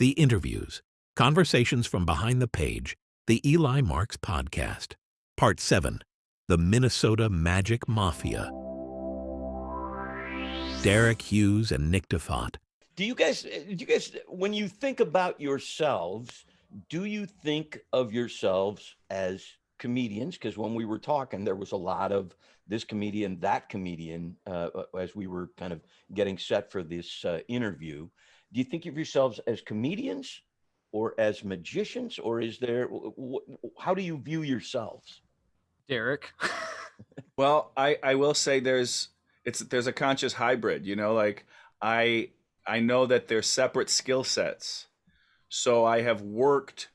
The Interviews, Conversations from Behind the Page, the Eli Marks Podcast. Part 7, The Minnesota Magic Mafia. Derek Hughes and Nick Diffatte. Do you guys, when you think about yourselves, do you think of yourselves as comedians? Because when we were talking, there was a lot of this comedian, that comedian, as we were kind of getting set for this interview. Do you think of yourselves as comedians or as magicians, or is there, how do you view yourselves? Derek? Well, I will say there's a conscious hybrid, you know, like I know that they're separate skill sets. So I have worked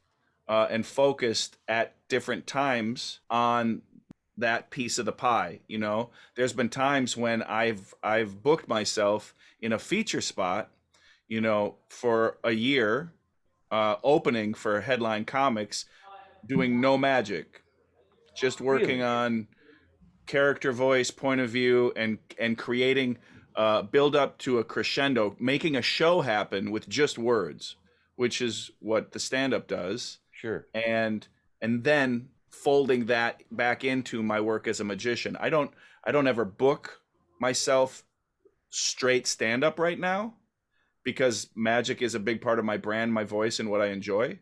and focused at different times on that piece of the pie. You know, there's been times when I've booked myself in a feature spot, you know, for a year, opening for Headline Comics, doing no magic, just working on character voice, point of view, and creating build up to a crescendo, making a show happen with just words, which is what the stand-up does. Sure. And then folding that back into my work as a magician. I don't ever book myself straight stand-up right now, because magic is a big part of my brand, my voice, and what I enjoy.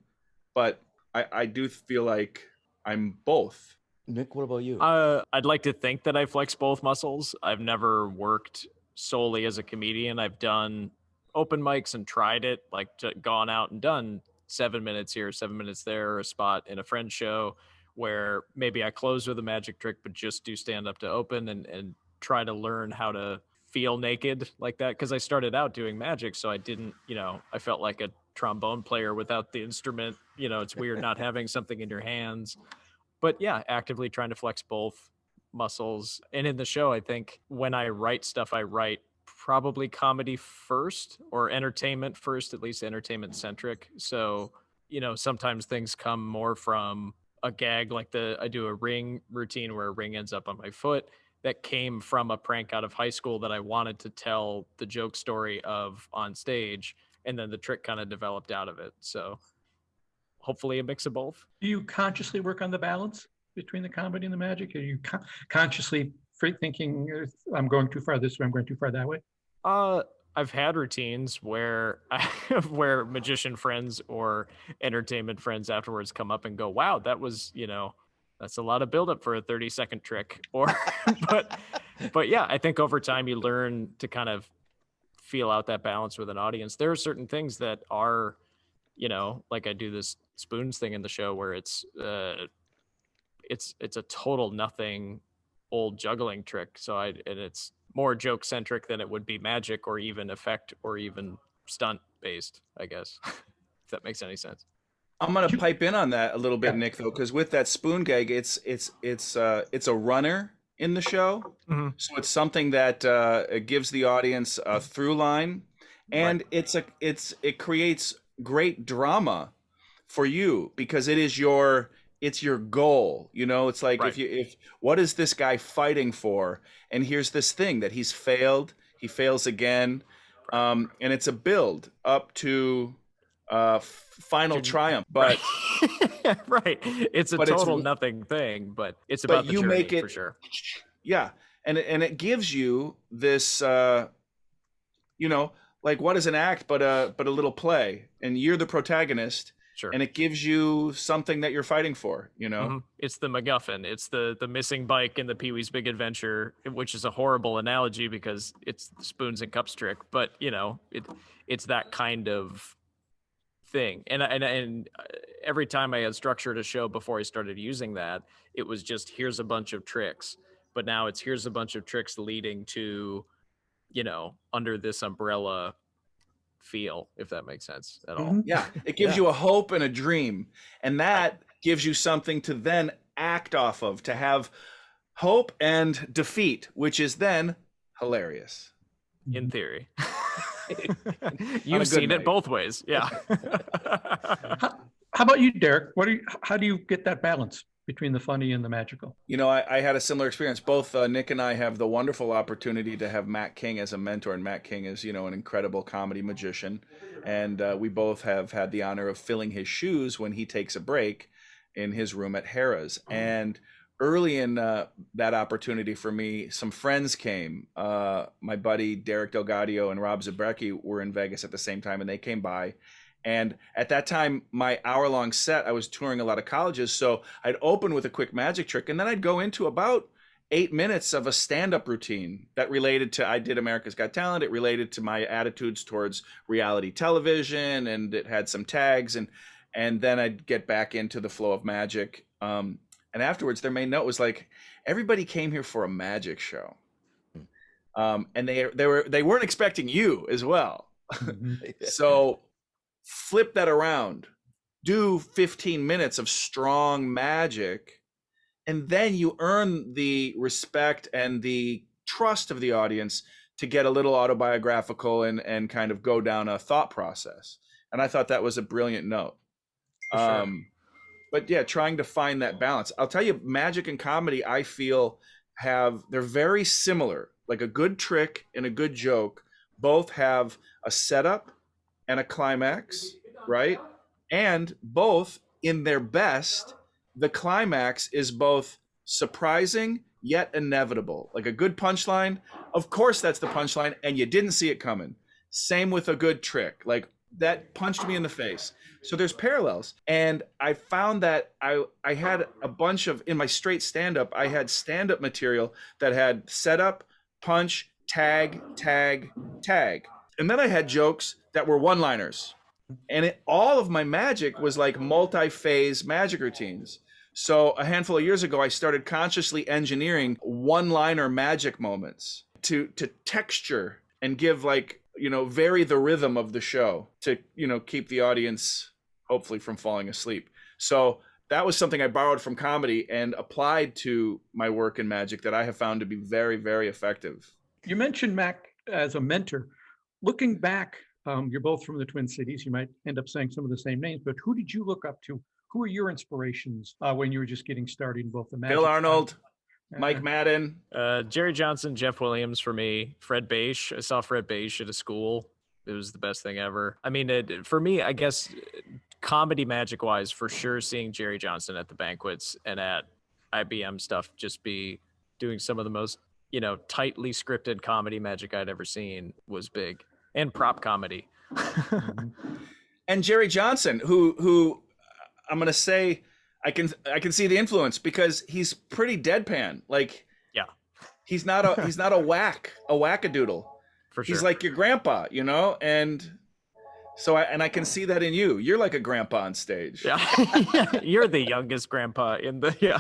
But I do feel like I'm both. Nick, what about you? I'd like to think that I flex both muscles. I've never worked solely as a comedian. I've done open mics and tried it, like gone out and done 7 minutes here, 7 minutes there, a spot in a friend's show where maybe I close with a magic trick, but just do stand up to open and try to learn how to feel naked like that. Cause I started out doing magic. So I didn't, you know, I felt like a trombone player without the instrument. You know, it's weird not having something in your hands. But yeah, actively trying to flex both muscles. And in the show, I think when I write stuff, I write probably comedy first or entertainment first, at least entertainment centric. So, you know, sometimes things come more from a gag, like I do a ring routine where a ring ends up on my foot. That came from a prank out of high school that I wanted to tell the joke story of on stage. And then the trick kind of developed out of it. So hopefully a mix of both. Do you consciously work on the balance between the comedy and the magic? Are you consciously thinking, I'm going too far this way, I'm going too far that way? I've had routines where where magician friends or entertainment friends afterwards come up and go, wow, that was, you know, that's a lot of buildup for a 30-second trick. Or, but yeah, I think over time you learn to kind of feel out that balance with an audience. There are certain things that are, you know, like I do this spoons thing in the show where it's a total nothing old juggling trick. So and it's more joke centric than it would be magic or even effect or even stunt based, I guess, if that makes any sense. I'm gonna pipe in on that a little bit, Nick, though, because with that spoon gag, it's a runner in the show, so it's something that it gives the audience a through line, and it creates great drama for you because it's your goal. You know, it's like if what is this guy fighting for? And here's this thing that he's failed, he fails again, and it's a build up to final triumph, but right, it's a total nothing thing, but it's about the journey, make it for sure. Yeah, and it gives you this, you know, like what is an act but a little play, and you're the protagonist. Sure. And it gives you something that you're fighting for, you know? It's the MacGuffin. It's the missing bike in the Pee-wee's Big Adventure, which is a horrible analogy because it's the spoons and cups trick. But, you know, it's that kind of thing. And every time I had structured a show before I started using that, it was just here's a bunch of tricks. But now it's here's a bunch of tricks leading to, you know, under this umbrella feel, if that makes sense at all. Yeah, it gives you a hope and a dream, and that gives you something to then act off of, to have hope and defeat, which is then hilarious in theory. You've seen it both ways. Yeah. How about you, Derek? How do you get that balance? between the funny and the magical? You know, I had a similar experience. Both Nick and I have the wonderful opportunity to have Matt King as a mentor, and Matt King is, you know, an incredible comedy magician. And we both have had the honor of filling his shoes when he takes a break in his room at Harrah's. And early in that opportunity for me, some friends came. My buddy Derek Delgadio and Rob Zabrecki were in Vegas at the same time, and they came by. And at that time, my hour-long set, I was touring a lot of colleges, so I'd open with a quick magic trick, and then I'd go into about 8 minutes of a stand-up routine that related to, I did America's Got Talent, it related to my attitudes towards reality television, and it had some tags, and then I'd get back into the flow of magic. And afterwards, their main note was like, everybody came here for a magic show. And they weren't expecting you as well. So flip that around, do 15 minutes of strong magic, and then you earn the respect and the trust of the audience to get a little autobiographical and kind of go down a thought process. And I thought that was a brilliant note. Sure. But yeah, trying to find that balance. I'll tell you, magic and comedy, I feel they're very similar. Like a good trick and a good joke both have a setup and a climax, right? And both, in their best, the climax is both surprising yet inevitable. Like a good punchline, of course that's the punchline, and you didn't see it coming. Same with a good trick, like that punched me in the face. So there's parallels. And I found that I had a bunch of, in my straight stand-up, I had stand-up material that had setup, punch, tag, tag, tag. And then I had jokes that were one-liners. And all of my magic was like multi-phase magic routines. So a handful of years ago, I started consciously engineering one-liner magic moments to texture and give, like, you know, vary the rhythm of the show to, you know, keep the audience hopefully from falling asleep. So that was something I borrowed from comedy and applied to my work in magic that I have found to be very, very effective. You mentioned Mac as a mentor. Looking back, you're both from the Twin Cities. You might end up saying some of the same names, but who did you look up to? Who are your inspirations when you were just getting started in both the magic? Bill Arnold, Mike Madden. Jerry Johnson, Jeff Williams for me. Fred Beisch. I saw Fred Beisch at a school. It was the best thing ever. I mean, for me, I guess, comedy magic wise, for sure, seeing Jerry Johnson at the banquets and at IBM stuff, just be doing some of the most, you know, tightly scripted comedy magic I'd ever seen was big. And prop comedy. And Jerry Johnson, who I'm going to say, I can see the influence because he's pretty deadpan. Like, yeah, he's not a wackadoodle. For sure. He's like your grandpa, you know? And so I can see that in you. You're like a grandpa on stage. Yeah. You're the youngest grandpa in the, yeah,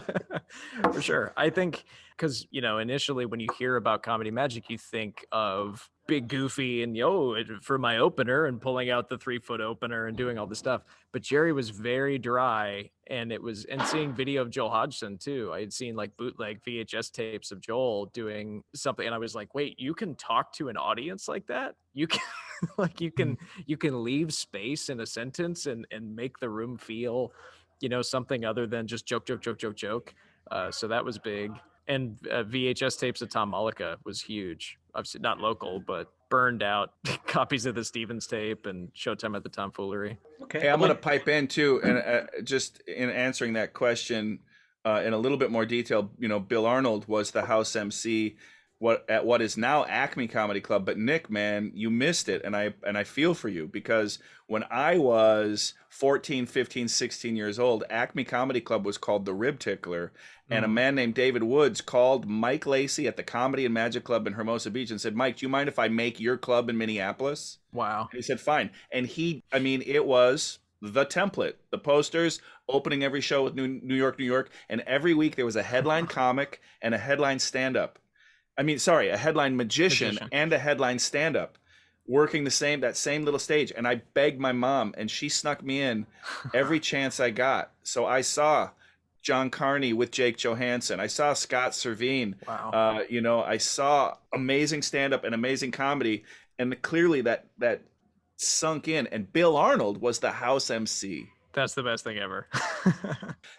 for sure. I think because, you know, initially when you hear about comedy magic, you think of Big Goofy and for my opener and pulling out the 3-foot opener and doing all this stuff. But Jerry was very dry, and seeing video of Joel Hodgson too. I had seen like bootleg VHS tapes of Joel doing something, and I was like, wait, you can talk to an audience like that? You can you can leave space in a sentence and make the room feel, you know, something other than just joke. So that was big. And VHS tapes of Tom Mullica was huge. Obviously not local, but burned out copies of the Stevens tape and Showtime at the Tomfoolery. Okay, hey, I'm going to pipe in too, and just in answering that question in a little bit more detail. You know, Bill Arnold was the house MC at what is now Acme Comedy Club. But Nick, man, you missed it, and I feel for you, because when I was 14, 15, 16 years old, Acme Comedy Club was called the Rib Tickler. And a man named David Woods called Mike Lacey at the Comedy and Magic Club in Hermosa Beach and said, Mike, do you mind if I make your club in Minneapolis? Wow. And he said, fine. And it was the template, the posters, opening every show with New York. And every week there was a headline comic and a headline stand-up. A headline magician and a headline stand-up working that same little stage. And I begged my mom, and she snuck me in every chance I got. So I saw John Carney with Jake Johansson. I saw Scott Servine. Wow. I saw amazing stand-up and amazing comedy, and clearly that sunk in. And Bill Arnold was the house MC. That's the best thing ever.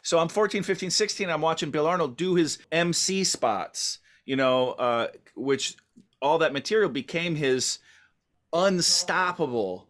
So I'm 14, 15, 16. I'm watching Bill Arnold do his MC spots, you know, which all that material became his unstoppable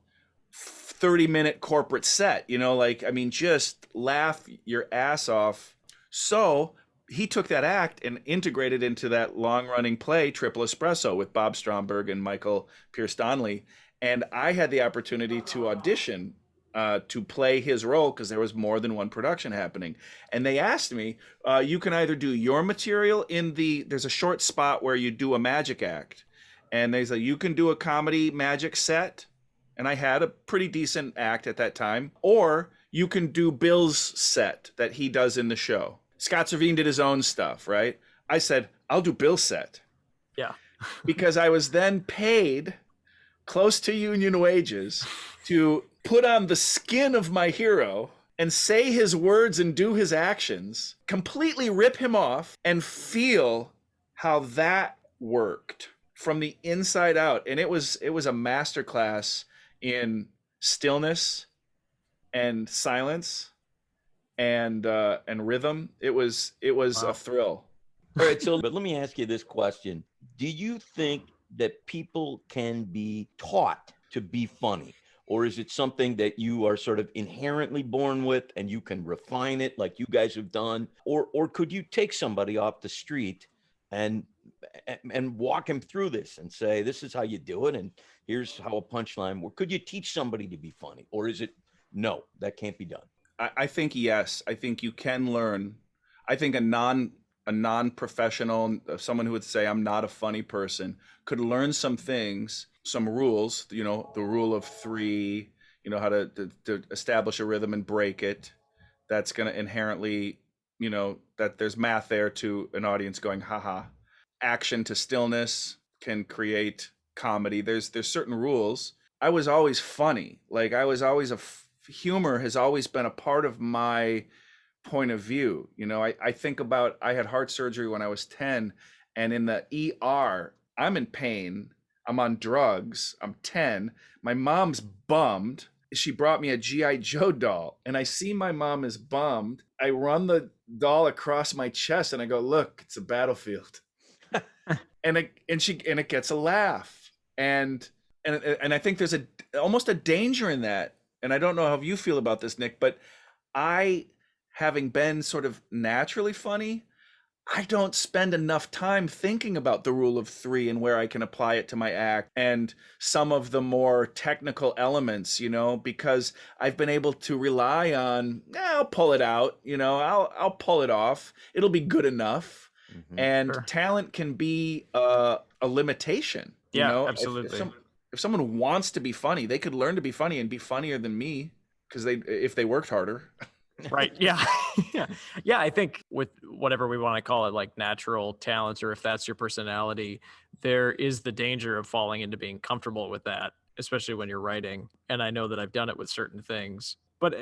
30-minute corporate set, you know, like, I mean, just laugh your ass off. So he took that act and integrated into that long-running play, Triple Espresso, with Bob Stromberg and Michael Pierce Donnelly. And I had the opportunity to audition to play his role because there was more than one production happening. And they asked me, you can either do your material there's a short spot where you do a magic act. And they said, you can do a comedy magic set. And I had a pretty decent act at that time. Or you can do Bill's set that he does in the show. Scott Servine did his own stuff, right? I said, I'll do Bill's set. Yeah. Because I was then paid close to union wages to put on the skin of my hero and say his words and do his actions, completely rip him off, and feel how that worked from the inside out. And it was a masterclass in stillness and silence and rhythm. It was Wow. a thrill. All right, so but let me ask you this question. Do you think that people can be taught to be funny? Or is it something that you are sort of inherently born with and you can refine it like you guys have done? Or could you take somebody off the street and walk him through this and say, this is how you do it, and here's how a punchline works? Could you teach somebody to be funny? Or is it, no, that can't be done? I think yes. I think you can learn. I think a non-professional, someone who would say I'm not a funny person, could learn some things, some rules, you know, the rule of three, you know, how to establish a rhythm and break it. That's going to inherently, you know, that there's math there to an audience going, haha. Action to stillness can create comedy. There's certain rules. I was always funny. Like I was always humor has always been a part of my point of view. You know, I think about, I had heart surgery when I was 10, and in the ER, I'm in pain. I'm on drugs. I'm 10. My mom's bummed. She brought me a G.I. Joe doll, and I see my mom is bummed. I run the doll across my chest and I go, look, it's a battlefield. and it gets a laugh. And I think there's almost a danger in that. And I don't know how you feel about this, Nick, but having been sort of naturally funny, I don't spend enough time thinking about the rule of three and where I can apply it to my act and some of the more technical elements, you know, because I've been able to rely on, I'll pull it out, you know, I'll pull it off. It'll be good enough. Mm-hmm. And sure. Talent can be a limitation. You know? Absolutely. If someone wants to be funny, they could learn to be funny and be funnier than me if they worked harder. Right. Yeah. Yeah. I think with whatever we want to call it, like natural talents, or if that's your personality, there is the danger of falling into being comfortable with that, especially when you're writing. And I know that I've done it with certain things, but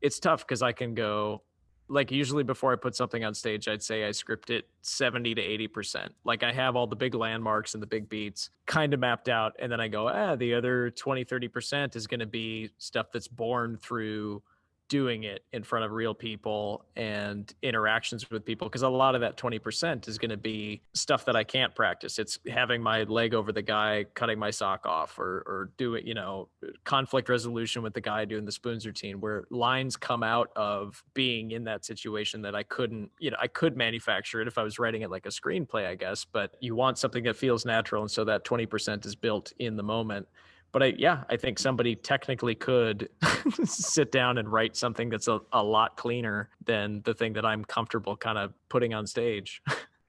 it's tough because I can go, like, usually before I put something on stage, I'd say I script it 70 to 80%. Like I have all the big landmarks and the big beats kind of mapped out. And then I go, the other 20, 30% is going to be stuff that's born through doing it in front of real people and interactions with people. Because a lot of that 20% is going to be stuff that I can't practice. It's having my leg over the guy, cutting my sock off, or doing, you know, conflict resolution with the guy doing the spoons routine, where lines come out of being in that situation that I couldn't, you know, I could manufacture it if I was writing it like a screenplay, I guess, but you want something that feels natural. And so that 20% is built in the moment. But I think somebody technically could sit down and write something that's a lot cleaner than the thing that I'm comfortable kind of putting on stage.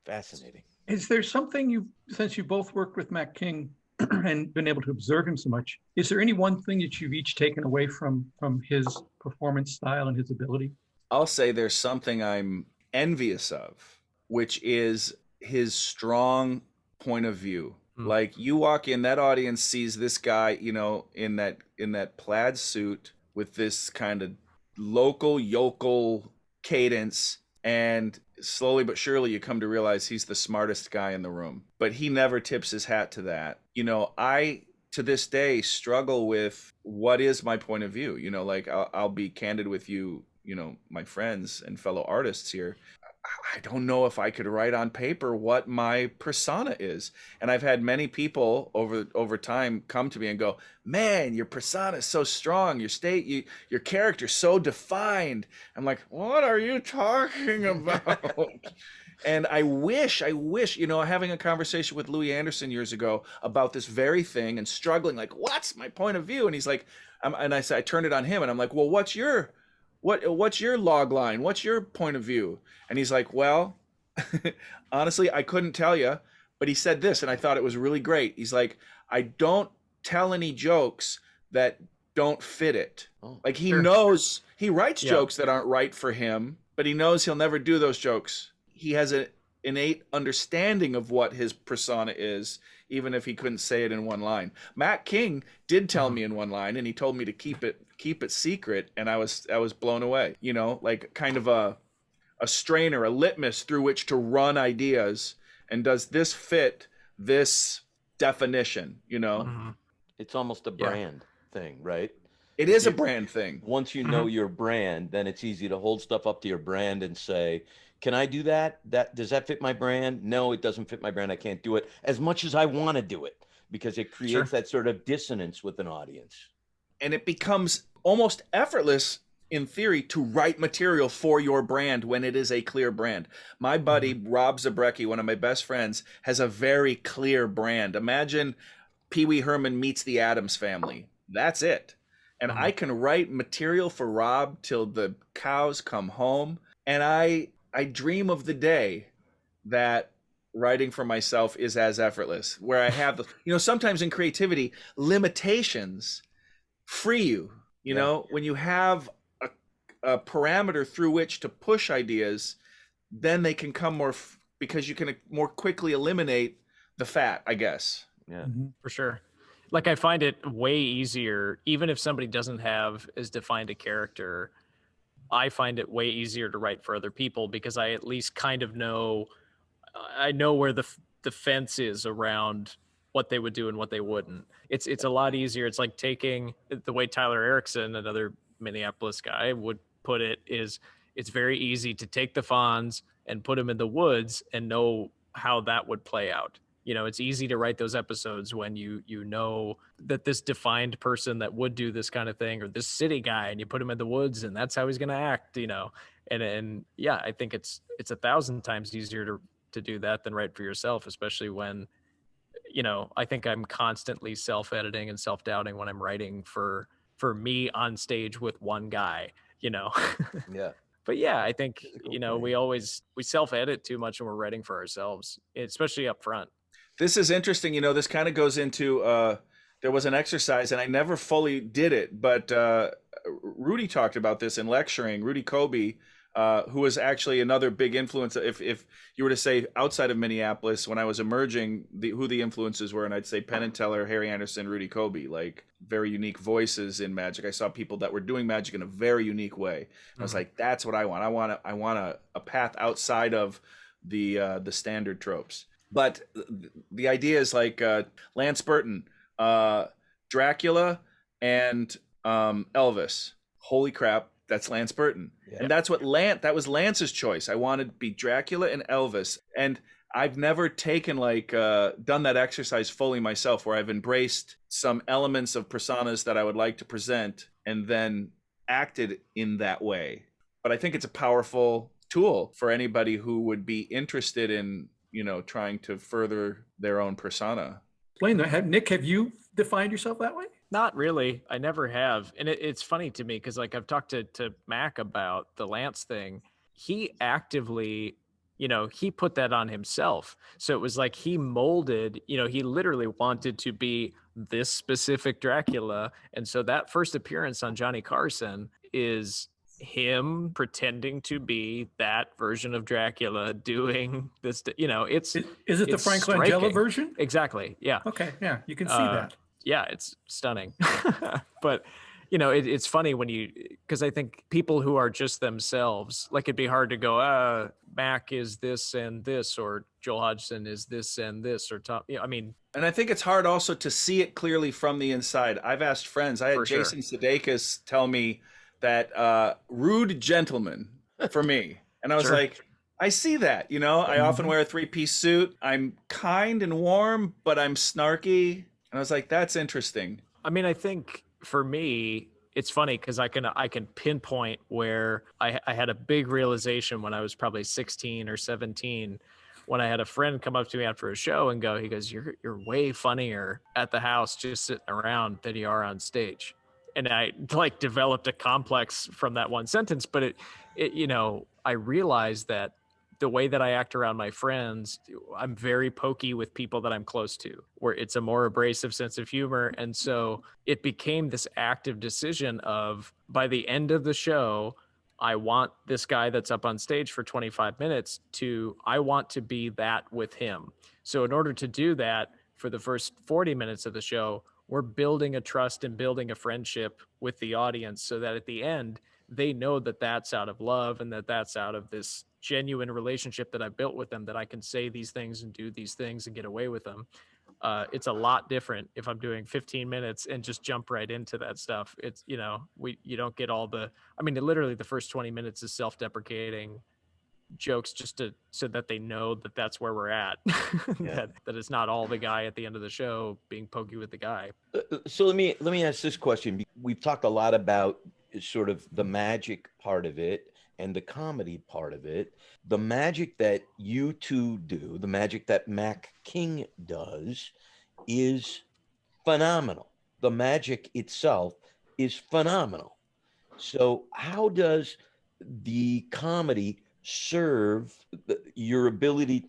Fascinating. Is there something since you both worked with Matt King and been able to observe him so much, is there any one thing that you've each taken away from his performance style and his ability? I'll say there's something I'm envious of, which is his strong point of view. Like you walk in, that audience sees this guy, you know, in that plaid suit with this kind of local yokel cadence, and slowly but surely you come to realize he's the smartest guy in the room. But he never tips his hat to that. You know, I to this day struggle with what is my point of view. You know, like I'll be candid with you, you know, my friends and fellow artists here. I don't know if I could write on paper what my persona is. And I've had many people over time come to me and go, man, your persona is so strong. Your character's so defined. I'm like, what are you talking about? And I wish, you know, having a conversation with Louis Anderson years ago about this very thing and struggling, like, what's my point of view? And he's like, and I said, I turned it on him and I'm like, well, what's your log line? What's your point of view? And he's like, well, honestly, I couldn't tell you, but he said this, and I thought it was really great. He's like, I don't tell any jokes that don't fit it. Oh, like he knows, he writes jokes that aren't right for him, but he knows he'll never do those jokes. He has an innate understanding of what his persona is, even if he couldn't say it in one line. Matt King did tell me in one line, and he told me to keep it secret, and I was blown away. You know, like kind of a strainer, a litmus through which to run ideas, and does this fit this definition? You know, it's almost a brand thing, right? It is a brand thing. Once you know your brand, then it's easy to hold stuff up to your brand and say, can I do that? Does that fit my brand? No, it doesn't fit my brand. I can't do it as much as I want to do it, because it creates that sort of dissonance with an audience. And it becomes almost effortless in theory to write material for your brand when it is a clear brand. My buddy, Rob Zabrecki, one of my best friends, has a very clear brand. Imagine Pee Wee Herman meets the Addams Family. That's it. And I can write material for Rob till the cows come home. And I dream of the day that writing for myself is as effortless, where I have the, you know, sometimes in creativity, limitations free you, you know, when you have a parameter through which to push ideas, then they can come more because you can more quickly eliminate the fat, I guess. Yeah, for sure. Like I find it way easier, even if somebody doesn't have as defined a character, I find it way easier to write for other people because I at least kind of know, I know where the fence is around what they would do and what they wouldn't. It's a lot easier. It's like taking the way Tyler Erickson, another Minneapolis guy, would put it, is it's very easy to take the Fonz and put them in the woods and know how that would play out. You know, it's easy to write those episodes when you know that this defined person that would do this kind of thing, or this city guy, and you put him in the woods and that's how he's going to act, you know. And yeah, I think it's 1,000 times easier to do that than write for yourself, especially when, you know, I think I'm constantly self-editing and self-doubting when I'm writing for me on stage with one guy, you know. Yeah. But yeah, I think, you know, we self-edit too much when we're writing for ourselves, especially up front. This is interesting. You know, this kind of goes into, there was an exercise and I never fully did it, but Rudy talked about this in lecturing. Rudy Kobe, who was actually another big influence. If you were to say outside of Minneapolis, when I was emerging, who the influences were, and I'd say Penn and Teller, Harry Anderson, Rudy Kobe, like very unique voices in magic. I saw people that were doing magic in a very unique way. I was like, that's what I want. I want a path outside of the standard tropes. But the idea is like Lance Burton, Dracula, and Elvis. Holy crap, that's Lance Burton. Yeah. And that's what that was Lance's choice. I wanted to be Dracula and Elvis. And I've never taken done that exercise fully myself, where I've embraced some elements of personas that I would like to present and then acted in that way. But I think it's a powerful tool for anybody who would be interested in, you know, trying to further their own persona. Explain that. Nick, have you defined yourself that way? Not really. I never have. And it's funny to me because, like, I've talked to Mac about the Lance thing. He actively, you know, he put that on himself. So it was like he molded, you know, he literally wanted to be this specific Dracula. And so that first appearance on Johnny Carson is him pretending to be that version of Dracula doing this, you know. Is it the Frank Langella version? Exactly. Yeah. Okay. Yeah, you can see that. Yeah, it's stunning. But you know, it's funny when because I think people who are just themselves, like, it'd be hard to go, Mac is this and this, or Joel Hodgson is this and this, or Tom. You know, I mean, And I think it's hard also to see it clearly from the inside. I've asked friends. I had For sure. Jason Sudeikis tell me that rude gentleman for me. And I was Sure. like, I see that. I often wear a 3-piece suit. I'm kind and warm, but I'm snarky. And I was like, that's interesting. I mean, I think for me, it's funny because I can pinpoint where I had a big realization when I was probably 16 or 17, when I had a friend come up to me after a show and he goes, you're way funnier at the house just sitting around than you are on stage. And I developed a complex from that one sentence, but I realized that the way that I act around my friends, I'm very pokey with people that I'm close to, where it's a more abrasive sense of humor. And so it became this active decision of, by the end of the show, I want this guy that's up on stage for 25 minutes I want to be that with him. So in order to do that, for the first 40 minutes of the show, we're building a trust and building a friendship with the audience so that at the end, they know that that's out of love and that that's out of this genuine relationship that I built with them, that I can say these things and do these things and get away with them. It's a lot different if I'm doing 15 minutes and just jump right into that stuff. It's, you don't get literally the first 20 minutes is self-deprecating jokes just so that they know that that's where we're at. Yeah. that it's not all the guy at the end of the show being pokey with the guy. So let me ask this question. We've talked a lot about sort of the magic part of it and the comedy part of it. The magic that you two do, the magic that Mac King does, is phenomenal. The magic itself is phenomenal. So how does the comedy serve your ability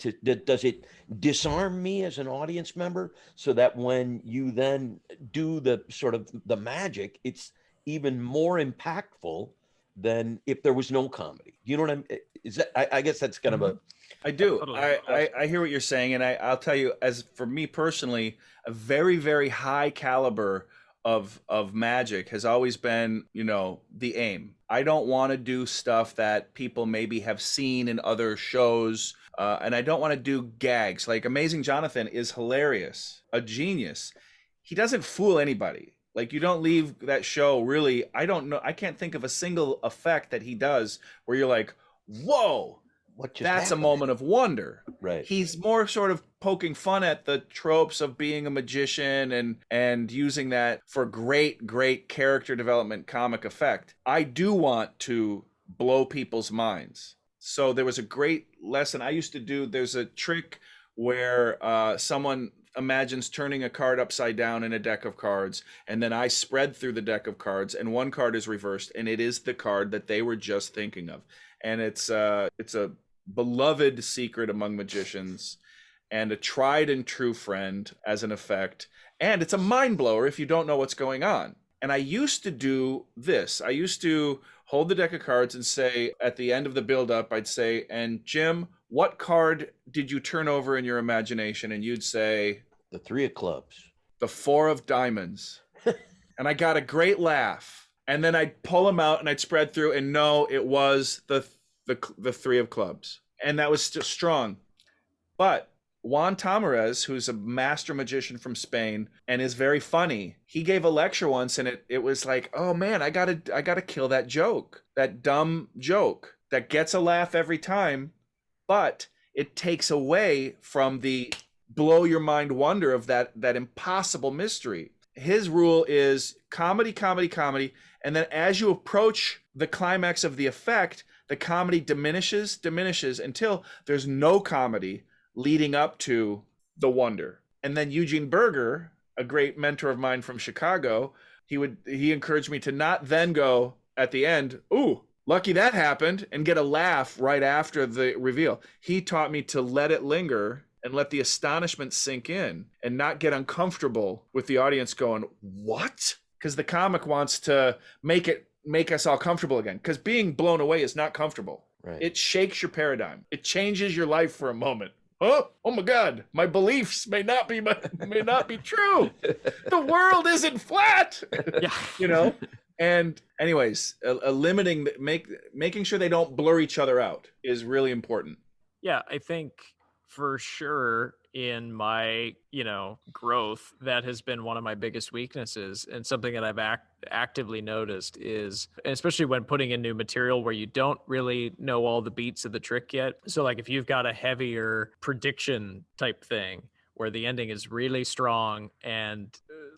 does it disarm me as an audience member so that when you then do the sort of the magic, it's even more impactful than if there was no comedy? You know what I'm, is that, I guess that's kind of a, I do. Totally. I hear what you're saying. And I'll tell you, as for me personally, a very, very high caliber of magic has always been, the aim. I don't want to do stuff that people maybe have seen in other shows. And I don't want to do gags. Like Amazing Jonathan is hilarious, a genius. He doesn't fool anybody. Like, you don't leave that show really, I don't know, I can't think of a single effect that he does where you're like, whoa, that's happened? a moment of wonder. Right. He's more sort of poking fun at the tropes of being a magician and using that for great character development, comic effect. I do want to blow people's minds. So there was a great lesson I used to do. There's a trick where someone imagines turning a card upside down in a deck of cards, and then I spread through the deck of cards, and one card is reversed, and it is the card that they were just thinking of. And it's a beloved secret among magicians and a tried and true friend as an effect. And it's a mind blower if you don't know what's going on. And I used to do this. I used to hold the deck of cards and say, at the end of the build-up, I'd say, and Jim, what card did you turn over in your imagination? And you'd say, the 3 of clubs. the 4 of diamonds. And I got a great laugh. And then I'd pull them out and I'd spread through, and no, it was the 3 of clubs. And that was still strong. But Juan Tamarez, who's a master magician from Spain and is very funny, he gave a lecture once, and it was like, oh man, I gotta kill that joke, that dumb joke that gets a laugh every time, but it takes away from the blow your mind wonder of that impossible mystery. His rule is comedy, and then as you approach the climax of the effect, the comedy diminishes until there's no comedy leading up to the wonder. And then Eugene Berger, a great mentor of mine from Chicago, he encouraged me to not then go at the end, ooh, lucky that happened, and get a laugh right after the reveal. He taught me to let it linger and let the astonishment sink in and not get uncomfortable with the audience going, what? Because the comic wants to make us all comfortable again, because being blown away is not comfortable. Right. It shakes your paradigm. It changes your life for a moment. Oh my God, my beliefs may not be true. The world isn't flat. Yeah. And anyways, making sure they don't blur each other out is really important. Yeah, I think for sure in my, growth, that has been one of my biggest weaknesses, and something that I've actively noticed is, especially when putting in new material where you don't really know all the beats of the trick yet. So like if you've got a heavier prediction type thing where the ending is really strong, and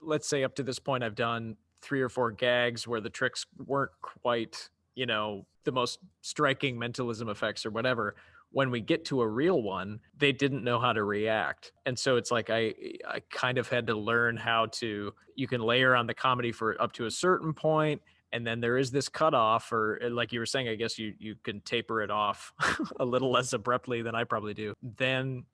let's say up to this point I've done 3 or 4 gags where the tricks weren't quite, the most striking mentalism effects or whatever. When we get to a real one, they didn't know how to react. And so it's like I kind of had to learn how to, you can layer on the comedy for up to a certain point, and then there is this cutoff, or like you were saying, I guess you can taper it off a little less abruptly than I probably do. Then,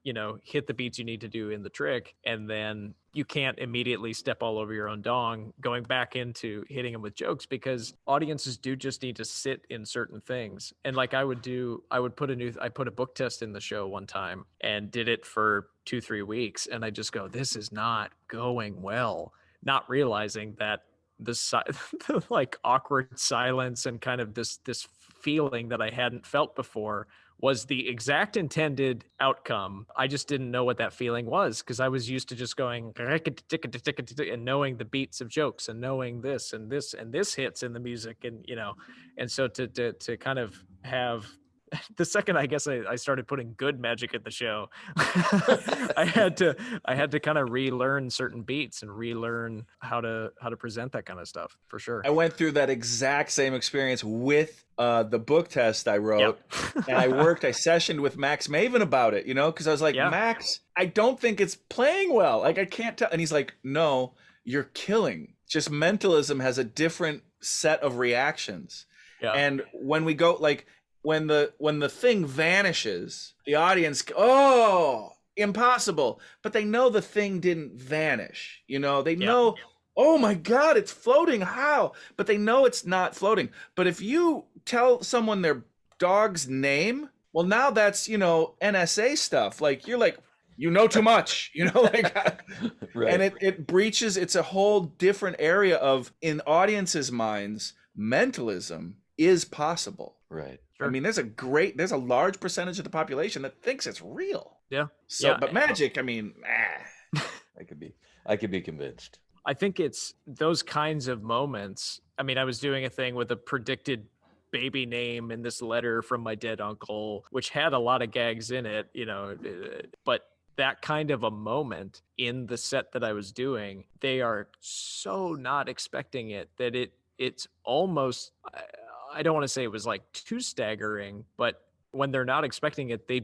hit the beats you need to do in the trick, and then you can't immediately step all over your own dong going back into hitting them with jokes, because audiences do just need to sit in certain things. And like I put a book test in the show one time and did it for 2-3 weeks, and I just go, this is not going well, not realizing that the like awkward silence and kind of this feeling that I hadn't felt before was the exact intended outcome. I just didn't know what that feeling was, because I was used to just going and knowing the beats of jokes and knowing this and this and this hits in the music, and and so to kind of have the second I guess I started putting good magic at the show, I had to kind of relearn certain beats and relearn how to present that kind of stuff, for sure. I went through that exact same experience with the book test I wrote. Yep. And I sessioned with Max Maven about it, because I was like, Yeah. Max, I don't think it's playing well. Like, I can't tell. And he's like, no, you're killing. Just mentalism has a different set of reactions. Yeah. And when we go, like, when the thing vanishes, the audience, oh, impossible. But they know the thing didn't vanish. They know, oh my God, it's floating. How? But they know it's not floating. But if you tell someone their dog's name, well, now that's, NSA stuff. Like, you're like, too much, like, Right. And it breaches, it's a whole different area of, in audiences' minds, mentalism is possible. Right. Sure. I mean, there's a large percentage of the population that thinks it's real. Yeah. So, Yeah. but magic, I mean, I could be convinced. I think it's those kinds of moments. I mean, I was doing a thing with a predicted baby name in this letter from my dead uncle, which had a lot of gags in it, but that kind of a moment in the set that I was doing, they are so not expecting it that it's almost, I don't want to say it was like too staggering, but when they're not expecting it, they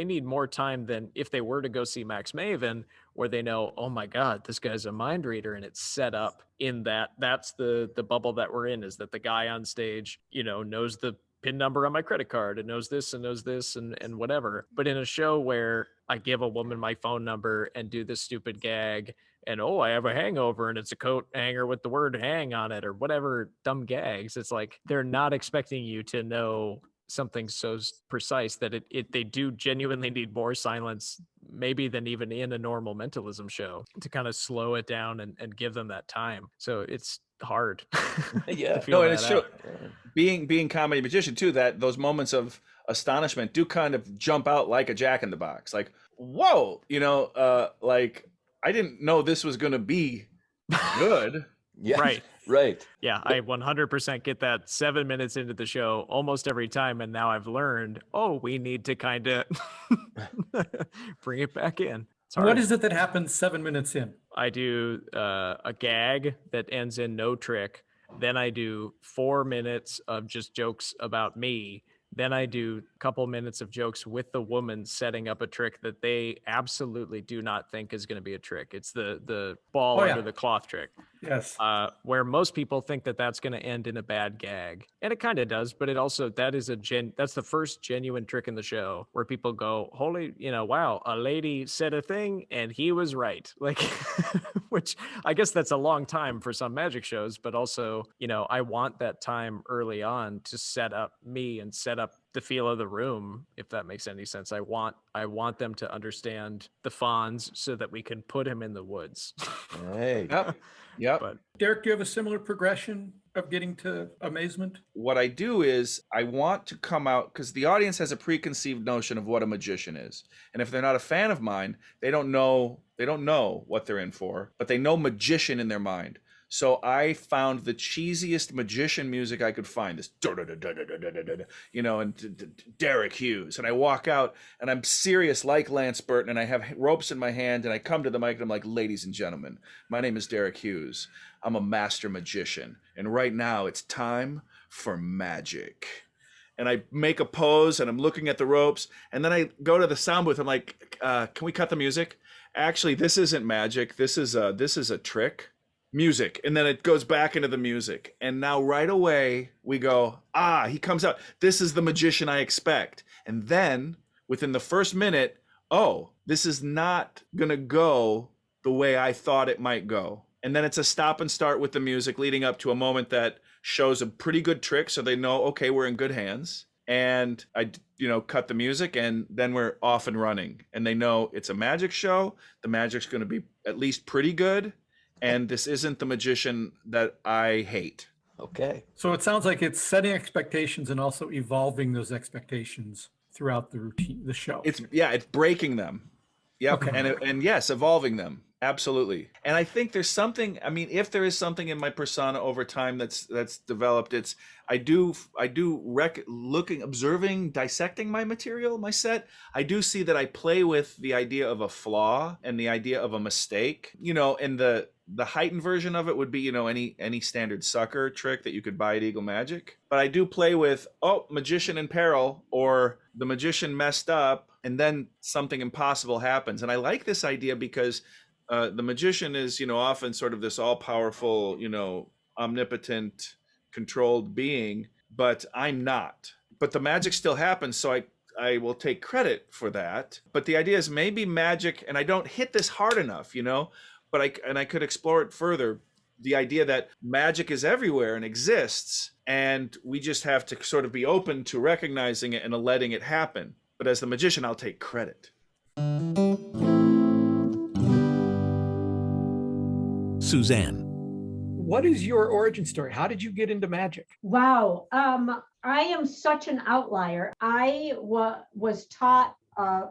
need more time than if they were to go see Max Maven, where they know, oh my God, this guy's a mind reader, and it's set up in that's the bubble that we're in, is that the guy on stage, knows the PIN number on my credit card and knows this and whatever. But in a show where I give a woman my phone number and do this stupid gag, and I have a hangover and it's a coat hanger with the word hang on it, or whatever dumb gags, it's like they're not expecting you to know something so precise that they do genuinely need more silence, maybe than even in a normal mentalism show, to kind of slow it down and give them that time. So it's hard. Yeah. No, and it's true. Being comedy magician too, that those moments of astonishment do kind of jump out like a Jack in the Box. Like, whoa, like, I didn't know this was going to be good. Yeah. Right. Right. Yeah, I 100% get that 7 minutes into the show almost every time. And now I've learned, we need to kind of bring it back in. What is it that happens 7 minutes in? I do a gag that ends in no trick. Then I do 4 minutes of just jokes about me. Then I do a couple minutes of jokes with the woman setting up a trick that they absolutely do not think is going to be a trick. It's the ball under the cloth trick. Yes. Where most people think that that's going to end in a bad gag. And it kind of does, but it also, that's the first genuine trick in the show where people go, holy, wow, a lady said a thing and he was right. Like, which I guess that's a long time for some magic shows, but also, I want that time early on to set up me and set up the feel of the room, if that makes any sense. I want them to understand the Fonz so that we can put him in the woods. Hey. Yep. But Derek, do you have a similar progression of getting to amazement? What I do is I want to come out, because the audience has a preconceived notion of what a magician is. And if they're not a fan of mine, they don't know what they're in for, but they know magician in their mind. So I found the cheesiest magician music I could find, this, you know, and Derek Hughes. And I walk out and I'm serious like Lance Burton, and I have ropes in my hand, and I come to the mic and I'm like, ladies and gentlemen, my name is Derek Hughes. I'm a master magician. And right now it's time for magic. And I make a pose and I'm looking at the ropes, and then I go to the sound booth. I'm like, can we cut the music? Actually, this isn't magic. This is a trick. Music. And then it goes back into the music. And now right away we go, he comes out. This is the magician I expect. And then within the first minute, this is not going to go the way I thought it might go. And then it's a stop and start with the music leading up to a moment that shows a pretty good trick. So they know, okay, we're in good hands. And I, cut the music, and then we're off and running. And they know it's a magic show. The magic's going to be at least pretty good. And this isn't the magician that I hate. Okay. So it sounds like it's setting expectations and also evolving those expectations throughout the routine, the show. It's breaking them. Yep. Okay. And yes, evolving them. Absolutely. And I think there's something, if there is something in my persona over time that's developed, it's observing, dissecting my material, my set. I do see that I play with the idea of a flaw and the idea of a mistake, and the heightened version of it would be, any standard sucker trick that you could buy at Eagle Magic. But I do play with, magician in peril, or the magician messed up and then something impossible happens. And I like this idea because the magician is, often sort of this all-powerful, omnipotent, controlled being, but I'm not. But the magic still happens, so I will take credit for that. But the idea is maybe magic, and I don't hit this hard enough, but I could explore it further. The idea that magic is everywhere and exists, and we just have to sort of be open to recognizing it and letting it happen. But as the magician, I'll take credit. Suzanne. What is your origin story? How did you get into magic? Wow. I am such an outlier. I was taught a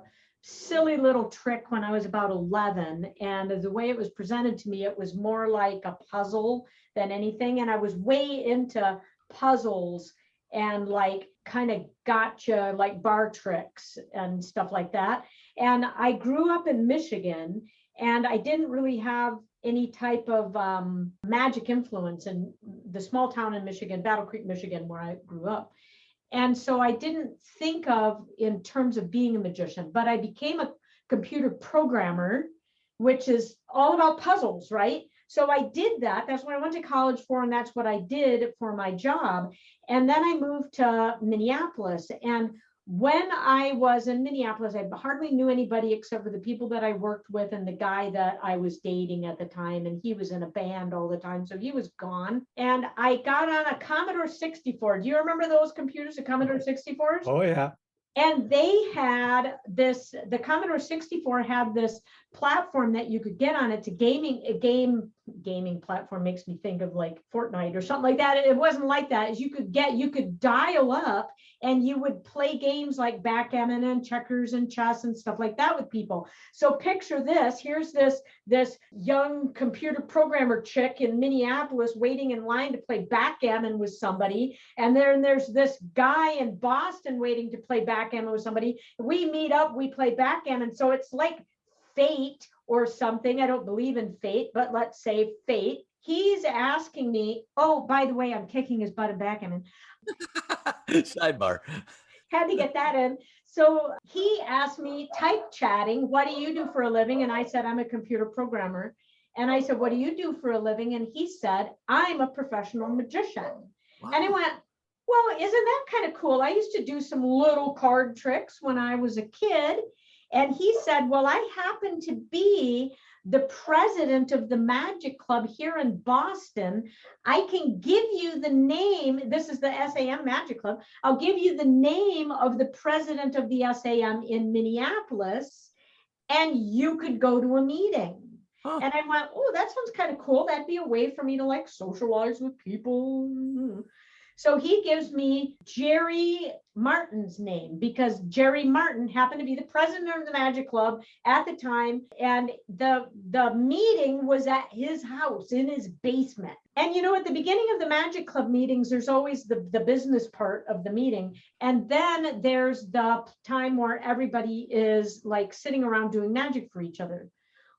silly little trick when I was about 11. And the way it was presented to me, it was more like a puzzle than anything. And I was way into puzzles and kind of gotcha, like bar tricks and stuff like that. And I grew up in Michigan, and I didn't really have any type of magic influence in the small town in Michigan, Battle Creek, Michigan, where I grew up. And so I didn't think of in terms of being a magician, but I became a computer programmer, which is all about puzzles, right? So I did that. That's what I went to college for, and that's what I did for my job. And then I moved to Minneapolis. And when I was in Minneapolis, I hardly knew anybody except for the people that I worked with and the guy that I was dating at the time. And he was in a band all the time, so he was gone. And I got on a Commodore 64. Do you remember those computers, the Commodore 64s? Oh, yeah. And they had the Commodore 64 had this platform that you could get on. It's a gaming platform. Makes me think of like Fortnite or something like that. It wasn't like that. You could dial up and you would play games like backgammon and checkers and chess and stuff like that with people. So picture this. Here's this young computer programmer chick in Minneapolis waiting in line to play backgammon with somebody. And then there's this guy in Boston waiting to play backgammon with somebody. We meet up, we play backgammon. So it's like fate or something. I don't believe in fate, but let's say fate. He's asking me, by the way, I'm kicking his butt in backgammon. Sidebar. Had to get that in. So he asked me, type chatting, what do you do for a living? And I said, I'm a computer programmer. And I said, what do you do for a living? And he said, I'm a professional magician. Wow. And I went, well, isn't that kind of cool? I used to do some little card tricks when I was a kid. And he said, well, I happen to be the president of the Magic Club here in Boston. I can give you the name. This is the SAM Magic Club. I'll give you the name of the president of the SAM in Minneapolis, and you could go to a meeting. Huh. And I went, oh, that sounds kind of cool. That'd be a way for me to like socialize with people. So he gives me Jerry Martin's name because Jerry Martin happened to be the president of the Magic Club at the time. And the meeting was at his house in his basement. And, you know, at the beginning of the Magic Club meetings, there's always the business part of the meeting. And then there's the time where everybody is like sitting around doing magic for each other.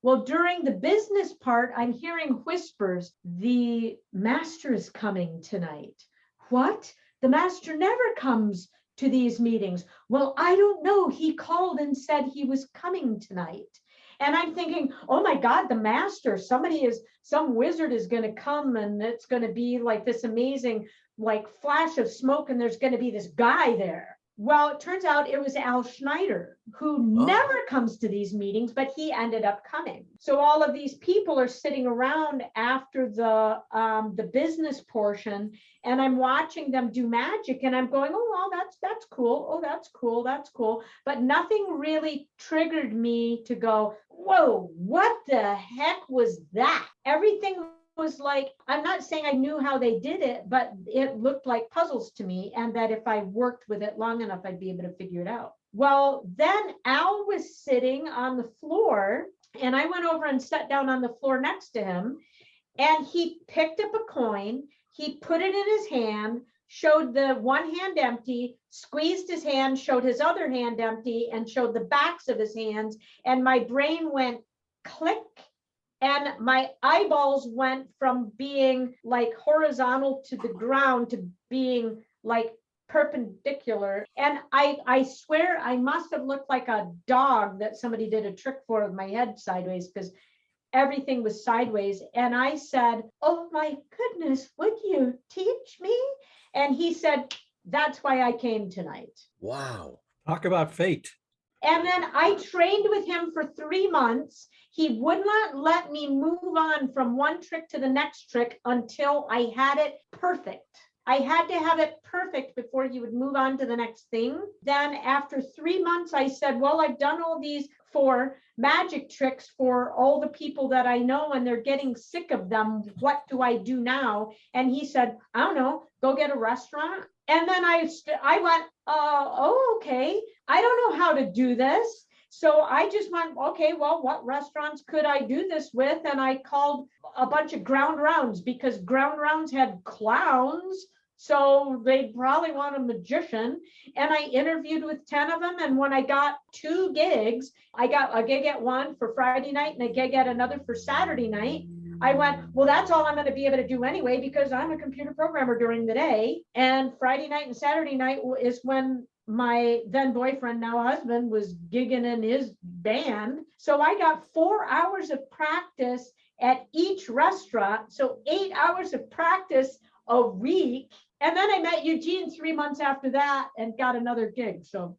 Well, during the business part, I'm hearing whispers, the master is coming tonight. What? The master never comes to these meetings. Well, I don't know. He called and said he was coming tonight. And I'm thinking, oh my God, the master, some wizard is going to come and it's going to be like this amazing, like flash of smoke. And there's going to be this guy there. Well, it turns out it was Al Schneider, who never comes to these meetings, but he ended up coming. So all of these people are sitting around after the business portion, and I'm watching them do magic, and I'm going, oh, well, that's cool. Oh, that's cool. That's cool. But nothing really triggered me to go, whoa, what the heck was that? Everything was like, I'm not saying I knew how they did it, but it looked like puzzles to me, and that if I worked with it long enough, I'd be able to figure it out. Well, then Al was sitting on the floor, and I went over and sat down on the floor next to him, and he picked up a coin, he put it in his hand, showed the one hand empty, squeezed his hand, showed his other hand empty, and showed the backs of his hands, and my brain went click. And my eyeballs went from being like horizontal to the ground to being like perpendicular. And I swear I must have looked like a dog that somebody did a trick for with my head sideways, because everything was sideways. And I said, oh my goodness, would you teach me? And he said, that's why I came tonight. Wow. Talk about fate. And then I trained with him for 3 months. He would not let me move on from one trick to the next trick until I had it perfect. I had to have it perfect before he would move on to the next thing. Then after 3 months, I said, well, I've done all these 4 magic tricks for all the people that I know, and they're getting sick of them. What do I do now? And he said, I don't know, go get a restaurant. And then I went, oh, okay. I don't know how to do this. So I just went, okay, well, what restaurants could I do this with? And I called a bunch of ground rounds, because ground rounds had clowns. So they'd probably want a magician. And I interviewed with 10 of them. And when I got 2 gigs, I got a gig at one for Friday night and a gig at another for Saturday night. I went, well, that's all I'm going to be able to do anyway, because I'm a computer programmer during the day. And Friday night and Saturday night is when my then boyfriend, now husband, was gigging in his band. So I got 4 hours of practice at each restaurant. So 8 hours of practice a week. And then I met Eugene 3 months after that and got another gig. So,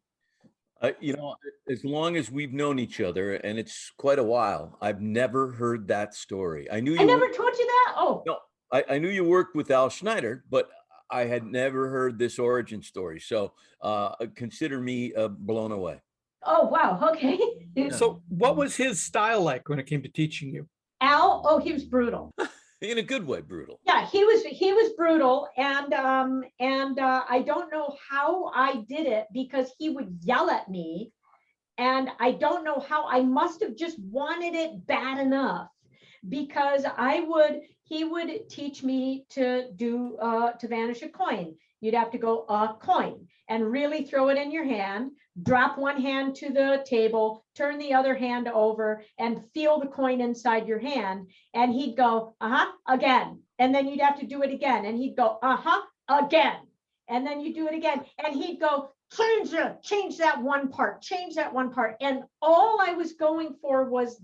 You know, as long as we've known each other, and it's quite a while, I've never heard that story. I knew I never told you that. Oh, No, I knew you worked with Al Schneider, but I had never heard this origin story. So consider me blown away. oh, wow. Okay. So what was his style like when it came to teaching you? Al, oh, he was brutal. In a good way, brutal. Yeah, he was brutal, and I don't know how I did it, because he would yell at me, and I don't know how. I must have just wanted it bad enough, because he would teach me to do to vanish a coin. You'd have to go a coin and really throw it in your hand, drop one hand to the table, turn the other hand over, and feel the coin inside your hand. And he'd go, again. And then you'd have to do it again. And he'd go, again. And then you do it again. And he'd go, change that one part, change that one part. And all I was going for was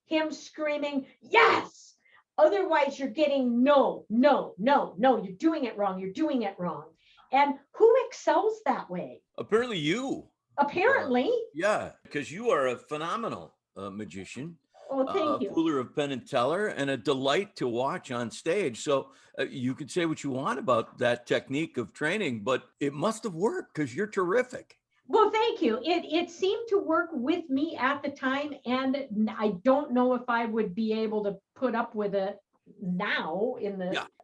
him screaming, yes. Otherwise, you're getting no, you're doing it wrong. You're doing it wrong. And who excels that way? Apparently you. Apparently. Yeah, because you are a phenomenal magician. Oh, thank you. A ruler of Penn and Teller, and a delight to watch on stage. So you could say what you want about that technique of training, but it must have worked, because you're terrific. Well, thank you. It seemed to work with me at the time, and I don't know if I would be able to put up with it now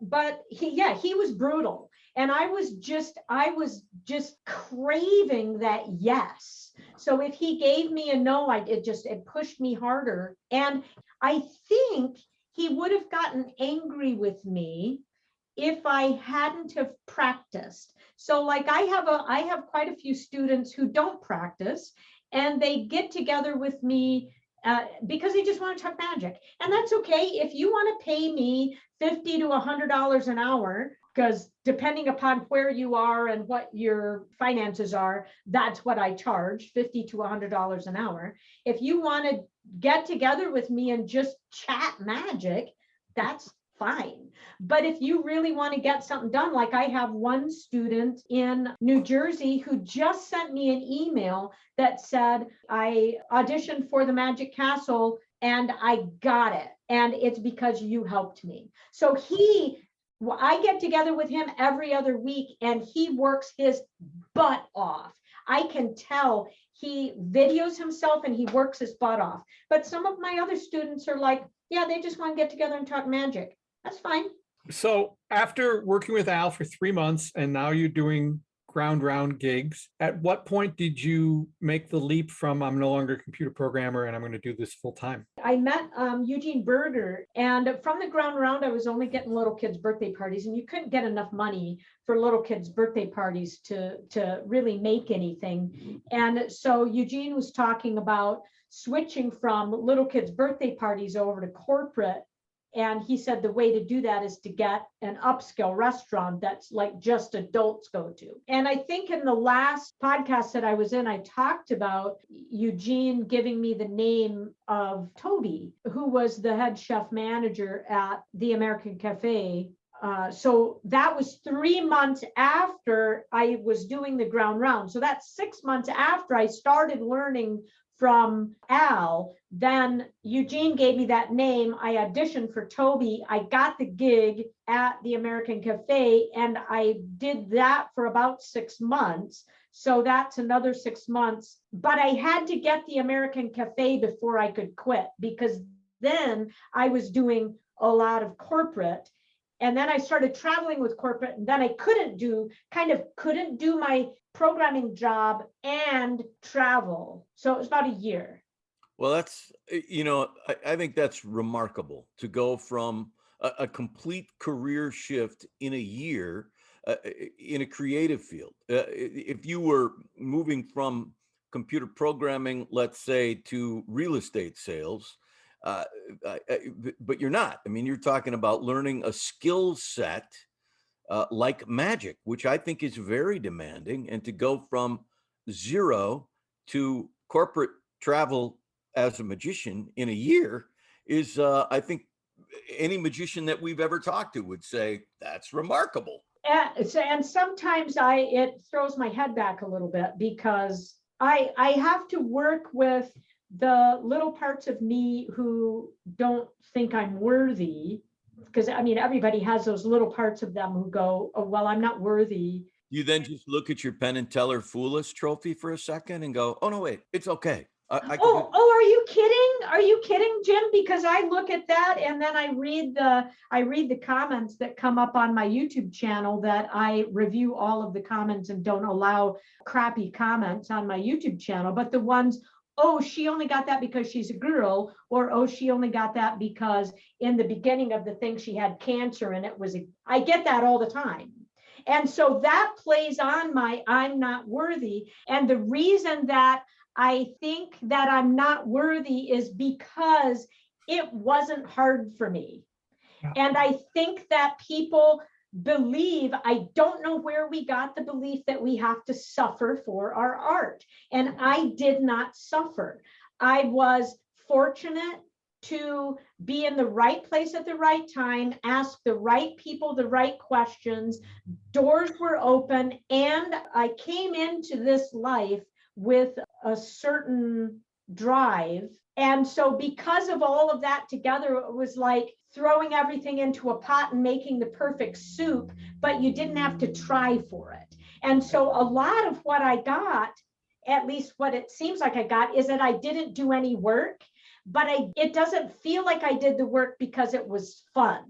but he was brutal. And I was just craving that yes. So if he gave me a no, it pushed me harder. And I think he would have gotten angry with me if I hadn't have practiced. So like I have quite a few students who don't practice, and they get together with me because they just want to talk magic. And that's okay. If you want to pay me $50 to $100 an hour, because depending upon where you are and what your finances are, that's what I charge, $50 to $100 an hour. If you want to get together with me and just chat magic, that's fine. But if you really want to get something done, like I have one student in New Jersey who just sent me an email that said, I auditioned for the Magic Castle and I got it. And it's because you helped me. So I get together with him every other week and he works his butt off. I can tell he videos himself and he works his butt off. But some of my other students are like, yeah, they just want to get together and talk magic. That's fine. So after working with Al for 3 months and now you're doing ground round gigs, at what point did you make the leap from I'm no longer a computer programmer and I'm going to do this full time? I met Eugene Berger, and from the ground round, I was only getting little kids' birthday parties, and you couldn't get enough money for little kids' birthday parties to really make anything. And so Eugene was talking about switching from little kids' birthday parties over to corporate. And he said the way to do that is to get an upscale restaurant that's like just adults go to. And I think in the last podcast that I was in, I talked about Eugene giving me the name of Toby, who was the head chef manager at the American Cafe. So that was 3 months after I was doing the ground round. So that's 6 months after I started learning from Al. Then Eugene gave me that name. I auditioned for Toby. I got the gig at the American Cafe, and I did that for about 6 months. So that's another 6 months. But I had to get the American Cafe before I could quit, because then I was doing a lot of corporate. And then I started traveling with corporate, and then I couldn't do my programming job and travel. So it was about a year. Well, that's, I think that's remarkable to go from a complete career shift in a year in a creative field. If you were moving from computer programming, let's say, to real estate sales, but you're not. I mean, you're talking about learning a skill set like magic, which I think is very demanding. And to go from zero to corporate travel as a magician in a year is, I think, any magician that we've ever talked to would say that's remarkable. And sometimes it throws my head back a little bit, because I have to work with the little parts of me who don't think I'm worthy, because I mean, everybody has those little parts of them who go, oh, well, I'm not worthy. You then just look at your Penn and Teller Foolish trophy for a second and go, oh, no, wait, it's okay. Are you kidding? Are you kidding, Jim? Because I look at that and then I read the comments that come up on my YouTube channel, that I review all of the comments and don't allow crappy comments on my YouTube channel. But the ones, oh, she only got that because she's a girl, or oh, she only got that because in the beginning of the thing she had cancer and I get that all the time. And so that plays on my I'm not worthy. And the reason that I think that I'm not worthy is because it wasn't hard for me. Yeah. And I think that people believe, I don't know where we got the belief that we have to suffer for our art. And I did not suffer. I was fortunate to be in the right place at the right time, ask the right people the right questions, doors were open, and I came into this life with a certain drive. And so because of all of that together, it was like throwing everything into a pot and making the perfect soup, but you didn't have to try for it. And so a lot of what I got at least what it seems like I got, is that I didn't do any work, but it doesn't feel like I did the work because it was fun.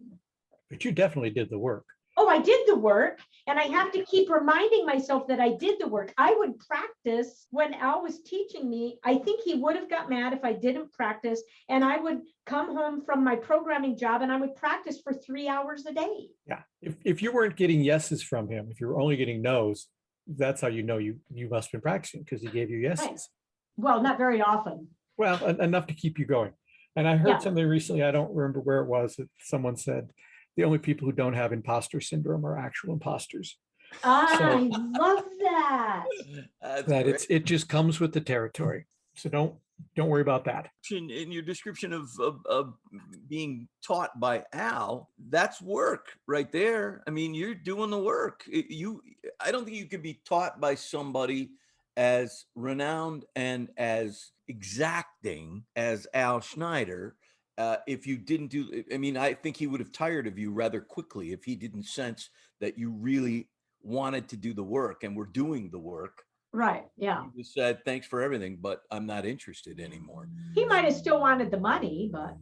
But you definitely did the work. Oh, I did the work, and I have to keep reminding myself that I did the work. I would practice when Al was teaching me. I think he would have got mad if I didn't practice, and I would come home from my programming job and I would practice for 3 hours a day. Yeah. If you weren't getting yeses from him, if you were only getting no's, that's how you know you must have been practicing, because he gave you yeses. Right. Well, not very often. Well, enough to keep you going. And I heard Yeah. something recently, I don't remember where it was, that someone said the only people who don't have imposter syndrome are actual imposters. I love that. That's It just comes with the territory. So don't worry about that. in your description of being taught by Al, that's work right there. I mean, you're doing the work. I don't think you could be taught by somebody as renowned and as exacting as Al Schneider if you didn't do. I mean, I think he would have tired of you rather quickly if he didn't sense that you really wanted to do the work and were doing the work. Right. Yeah. He just said, thanks for everything, but I'm not interested anymore. He might have still wanted the money, but.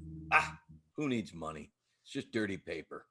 Who needs money? It's just dirty paper.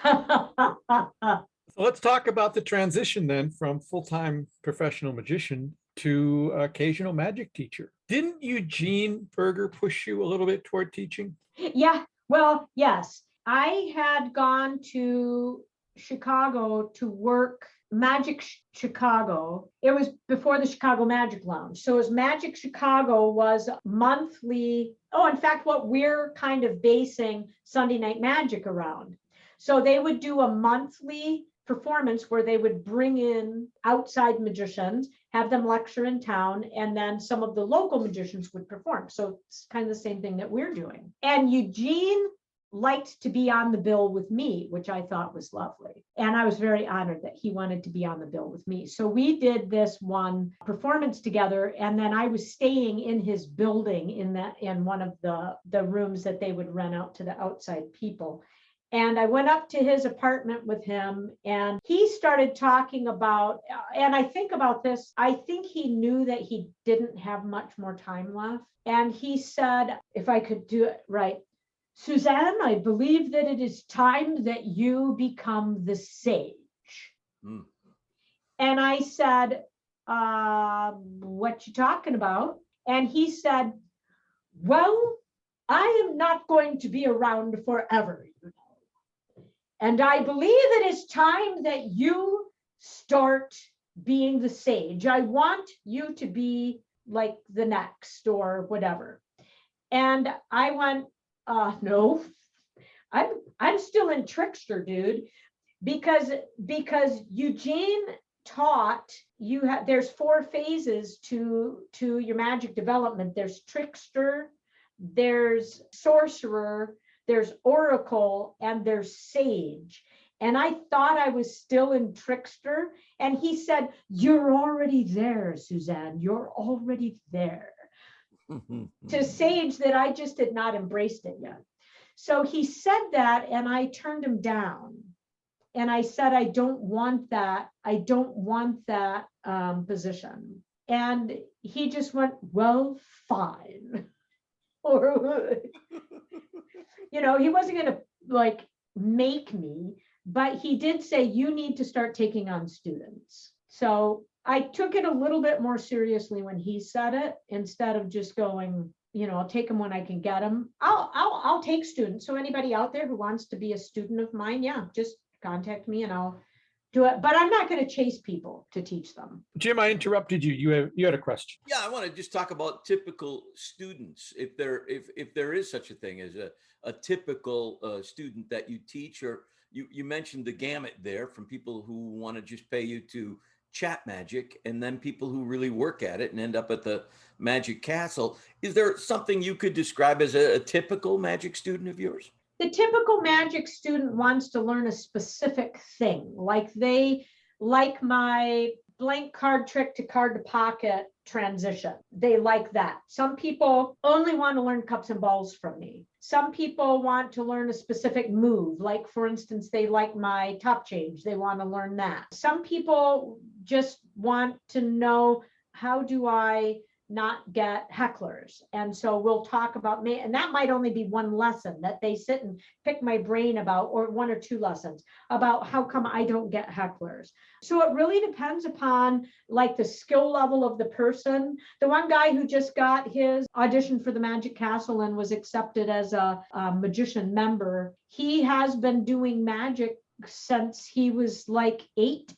So let's talk about the transition then from full-time professional magician to occasional magic teacher. Didn't Eugene Berger push you a little bit toward teaching? Yeah. Well, yes. I had gone to Chicago to work Magic Chicago. It was before the Chicago Magic Lounge. So it was Magic Chicago was monthly. Oh, in fact, what we're kind of basing Sunday Night Magic around. So they would do a monthly performance where they would bring in outside magicians, have them lecture in town, and then some of the local magicians would perform. So it's kind of the same thing that we're doing. And Eugene liked to be on the bill with me, which I thought was lovely. And I was very honored that he wanted to be on the bill with me. So we did this one performance together, and then I was staying in his building in one of the rooms that they would rent out to the outside people. And I went up to his apartment with him, and he started talking about, and I think about this, I think he knew that he didn't have much more time left. And he said, if I could do it right, Suzanne, I believe that it is time that you become the sage. Mm. And I said, what you talking about? And he said, well, I am not going to be around forever, you know. And I believe it is time that you start being the sage. I want you to be like the next or whatever. And I went, no, I'm still in trickster, dude, because Eugene taught you there's 4 phases to your magic development. There's trickster, there's sorcerer, there's oracle, and there's sage. And I thought I was still in trickster. And he said, you're already there, Suzanne, you're already there. To sage that I just had not embraced it yet. So he said that, and I turned him down. And I said, I don't want that. I don't want that position. And he just went, well, fine. Or, you know, he wasn't going to like make me, but he did say, you need to start taking on students. So I took it a little bit more seriously when he said it, instead of just going, you know, I'll take them when I can get them. I'll take students. So anybody out there who wants to be a student of mine, yeah, just contact me and I'll do it. But I'm not going to chase people to teach them. Jim, I interrupted you. You had a question. Yeah, I want to just talk about typical students. If there is such a thing as a typical student that you teach, or you mentioned the gamut there, from people who want to just pay you to chat magic, and then people who really work at it and end up at the Magic Castle. Is there something you could describe as a typical magic student of yours? The typical magic student wants to learn a specific thing, like they like my blank card trick to card to pocket transition. They like that. Some people only want to learn cups and balls from me. Some people want to learn a specific move, like for instance, they like my top change. They want to learn that. Some people just want to know how do I not get hecklers? And so we'll talk about me, and that might only be one lesson that they sit and pick my brain about, or one or two lessons about how come I don't get hecklers. So it really depends upon like the skill level of the person. The one guy who just got his audition for the Magic Castle and was accepted as a magician member, he has been doing magic since he was like 8.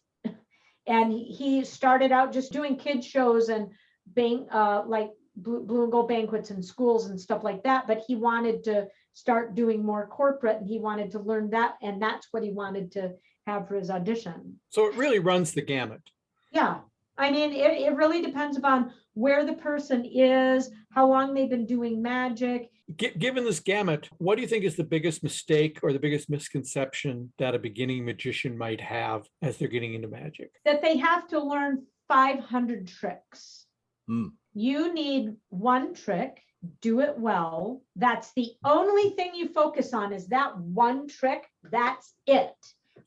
And he started out just doing kids shows and like blue and gold banquets in schools and stuff like that. But he wanted to start doing more corporate, and he wanted to learn that. And that's what he wanted to have for his audition. So it really runs the gamut. Yeah. I mean, it really depends upon where the person is, how long they've been doing magic. Given this gamut, what do you think is the biggest mistake or the biggest misconception that a beginning magician might have as they're getting into magic? That they have to learn 500 tricks. You need one trick, do it well. That's the only thing you focus on, is that one trick. That's it.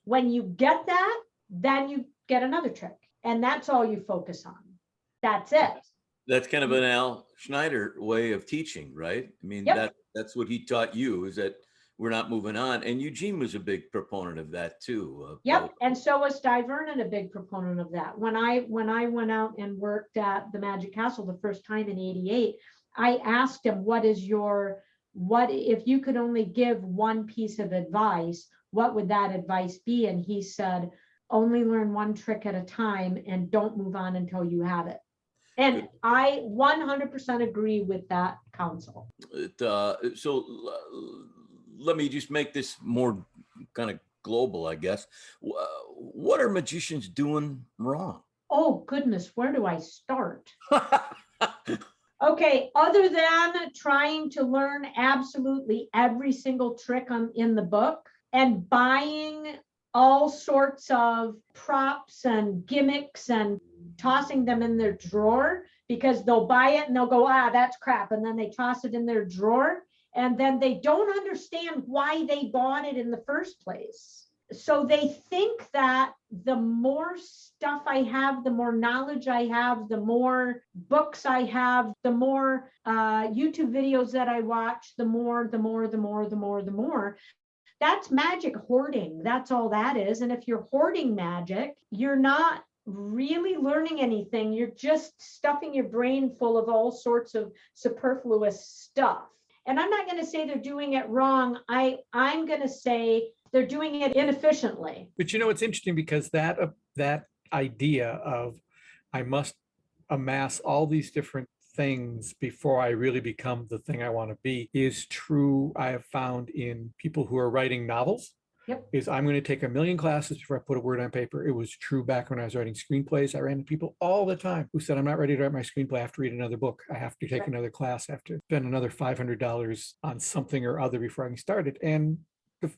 When you get that, then you get another trick. And that's all you focus on. That's it. That's kind of an Al Schneider way of teaching, right? I mean, that's what he taught you, is that we're not moving on. And Eugene was a big proponent of that too. And so was Di Vernon a big proponent of that. When I went out and worked at the Magic Castle the first time in '88, I asked him, what if you could only give one piece of advice, what would that advice be? And he said, only learn one trick at a time and don't move on until you have it. And I 100% agree with that counsel. So let me just make this more kind of global, I guess. What are magicians doing wrong? Oh, goodness, where do I start? Okay, other than trying to learn absolutely every single trick in the book and buying all sorts of props and gimmicks and tossing them in their drawer, because they'll buy it and they'll go, that's crap. And then they toss it in their drawer, and then they don't understand why they bought it in the first place. So they think that the more stuff I have, the more knowledge I have, the more books I have, the more YouTube videos that I watch, the more. That's magic hoarding. That's all that is. And if you're hoarding magic, you're not really learning anything. You're just stuffing your brain full of all sorts of superfluous stuff. And I'm not going to say they're doing it wrong. I'm going to say they're doing it inefficiently. But it's interesting, because that idea of I must amass all these different things before I really become the thing I want to be is true. I have found in people who are writing novels. Is I'm going to take 1,000,000 classes before I put a word on paper. It was true back when I was writing screenplays. I ran into people all the time who said, I'm not ready to write my screenplay. I have to read another book. I have to take another class. I have to spend another $500 on something or other before I can start it. And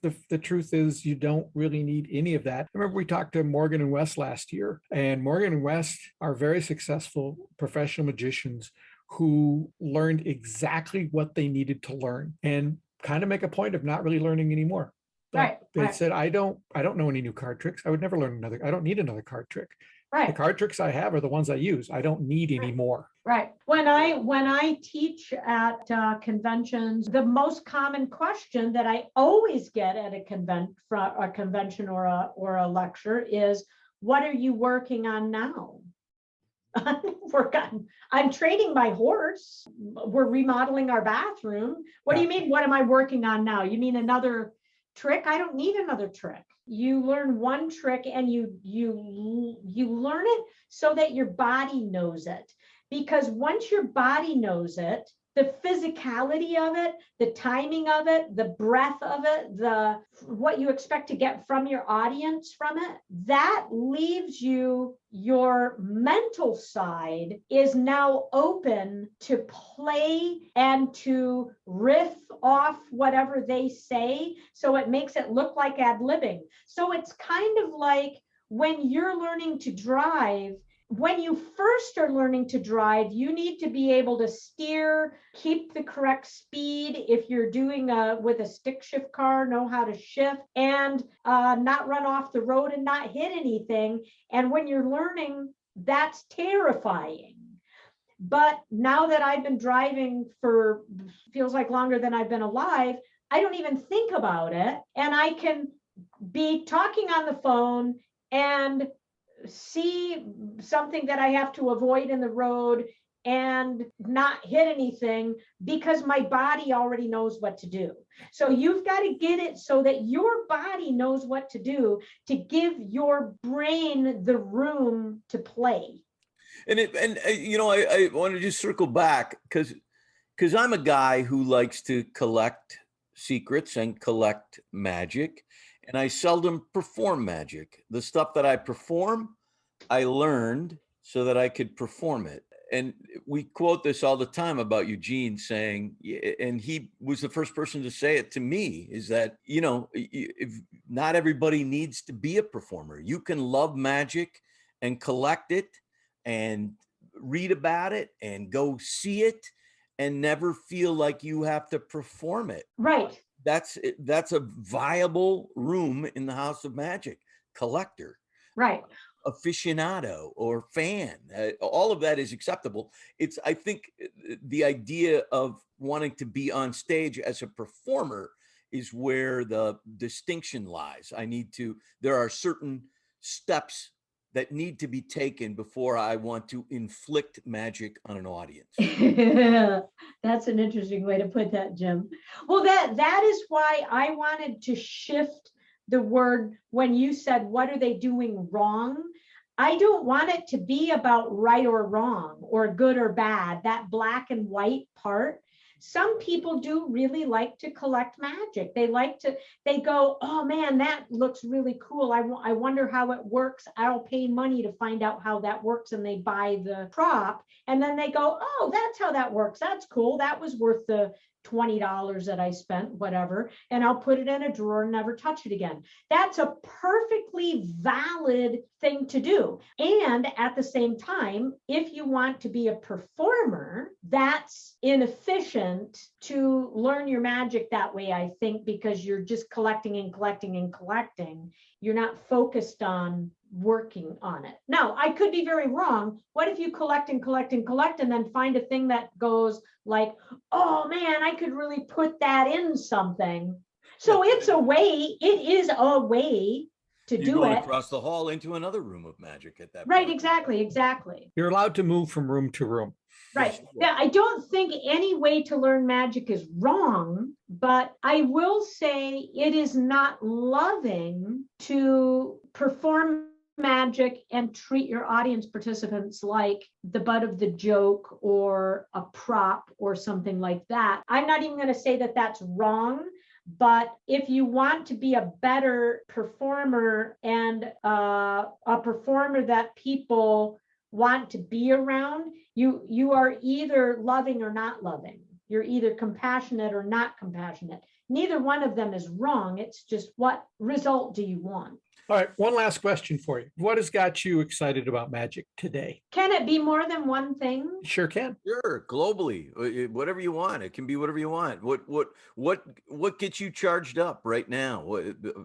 the truth is, you don't really need any of that. I remember we talked to Morgan and West last year, and Morgan and West are very successful professional magicians who learned exactly what they needed to learn and kind of make a point of not really learning anymore. They said, I don't know any new card tricks. I would never learn another. I don't need another card trick. The card tricks I have are the ones I use. I don't need any more. When I teach at conventions, the most common question that I always get at a convention or a lecture is, what are you working on now? I'm training my horse. We're remodeling our bathroom. What do you mean? What am I working on now? You mean another trick? I don't need another trick. You learn one trick and you learn it so that your body knows it. Because once your body knows it, the physicality of it, the timing of it, the breadth of it, what you expect to get from your audience from it, that leaves your mental side is now open to play and to riff off whatever they say. So it makes it look like ad-libbing. So it's kind of like when you're learning to drive. When you first are learning to drive, you need to be able to steer, keep the correct speed. If you're doing with a stick shift car, know how to shift and not run off the road and not hit anything. And when you're learning that's terrifying. But now that I've been driving for feels like longer than I've been alive, I don't even think about it. And I can be talking on the phone and see something that I have to avoid in the road and not hit anything because my body already knows what to do. So you've got to get it so that your body knows what to do to give your brain the room to play. And I want to just circle back because I'm a guy who likes to collect secrets and collect magic, and I seldom perform magic. The stuff that I perform, I learned so that I could perform it. And we quote this all the time about Eugene saying, and he was the first person to say it to me, is that, if not everybody needs to be a performer. You can love magic and collect it and read about it and go see it and never feel like you have to perform it. Right. That's a viable room in the House of Magic. Collector. Right. Aficionado or fan, all of that is acceptable. I think the idea of wanting to be on stage as a performer is where the distinction lies. There are certain steps that need to be taken before I want to inflict magic on an audience. That's an interesting way to put that, Jim. Well, that is why I wanted to shift the word when you said, what are they doing wrong? I don't want it to be about right or wrong or good or bad, that black and white part. Some people do really like to collect magic. They go, oh man, that looks really cool. I wonder how it works. I'll pay money to find out how that works. And they buy the prop and then they go, oh, that's how that works. That's cool. That was worth the $20 that I spent, whatever, and I'll put it in a drawer and never touch it again. That's a perfectly valid thing to do. And at the same time, if you want to be a performer, that's inefficient to learn your magic that way, I think, because you're just collecting and collecting and collecting. You're not focused on working on it. Now, I could be very wrong. What if you collect and collect and collect and then find a thing that goes like, oh man, I could really put that in something. So it is a way to do it. Across the hall into another room of magic at that point. Right, exactly. You're allowed to move from room to room. Right. Yeah, I don't think any way to learn magic is wrong, but I will say it is not loving to perform magic and treat your audience participants like the butt of the joke or a prop or something like that. I'm not even going to say that that's wrong, but if you want to be a better performer and a performer that people want to be around, you are either loving or not loving. You're either compassionate or not compassionate. Neither one of them is wrong. It's just, what result do you want? All right, one last question for you. What has got you excited about magic today? Can it be more than one thing? Sure can. Sure, globally, whatever you want. It can be whatever you want. What gets you charged up right now?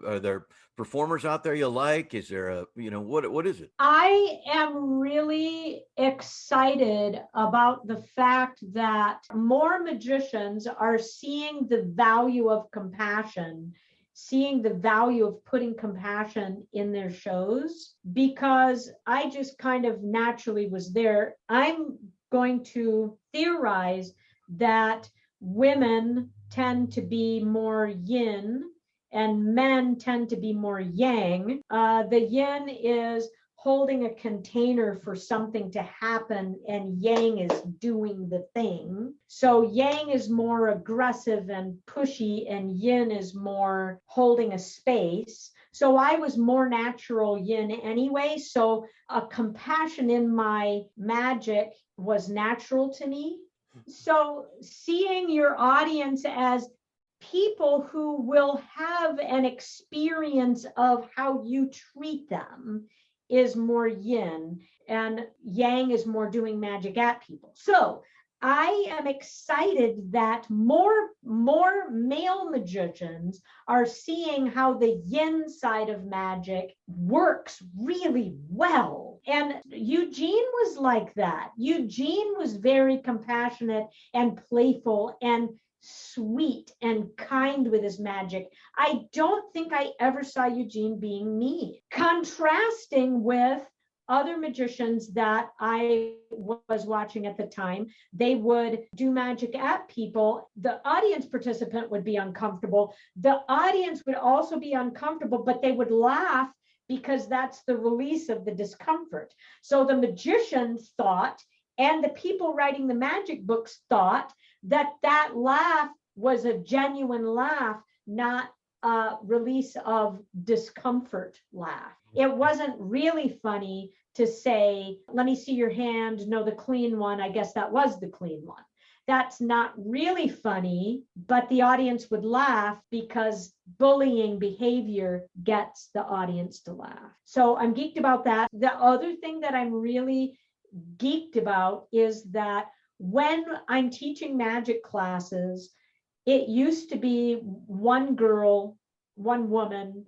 Are there performers out there you like? Is there what is it? I am really excited about the fact that more magicians are seeing the value of compassion, seeing the value of putting compassion in their shows, because I just kind of naturally was there. I'm going to theorize that women tend to be more yin and men tend to be more yang. The yin is holding a container for something to happen, and yang is doing the thing. So yang is more aggressive and pushy, and yin is more holding a space. So I was more natural yin anyway. So a compassion in my magic was natural to me. So seeing your audience as people who will have an experience of how you treat them is more yin, and yang is more doing magic at people. So I am excited that more male magicians are seeing how the yin side of magic works really well. And Eugene was like that. Eugene was very compassionate and playful and sweet and kind with his magic. I don't think I ever saw Eugene being mean. Contrasting with other magicians that I was watching at the time, they would do magic at people. The audience participant would be uncomfortable. The audience would also be uncomfortable, but they would laugh because that's the release of the discomfort. So the magicians thought, and the people writing the magic books thought, that laugh was a genuine laugh, not a release of discomfort laugh. It wasn't really funny to say, let me see your hand, no, the clean one, I guess that was the clean one. That's not really funny, but the audience would laugh because bullying behavior gets the audience to laugh. So I'm geeked about that. The other thing that I'm really geeked about is that when I'm teaching magic classes, it used to be one girl, one woman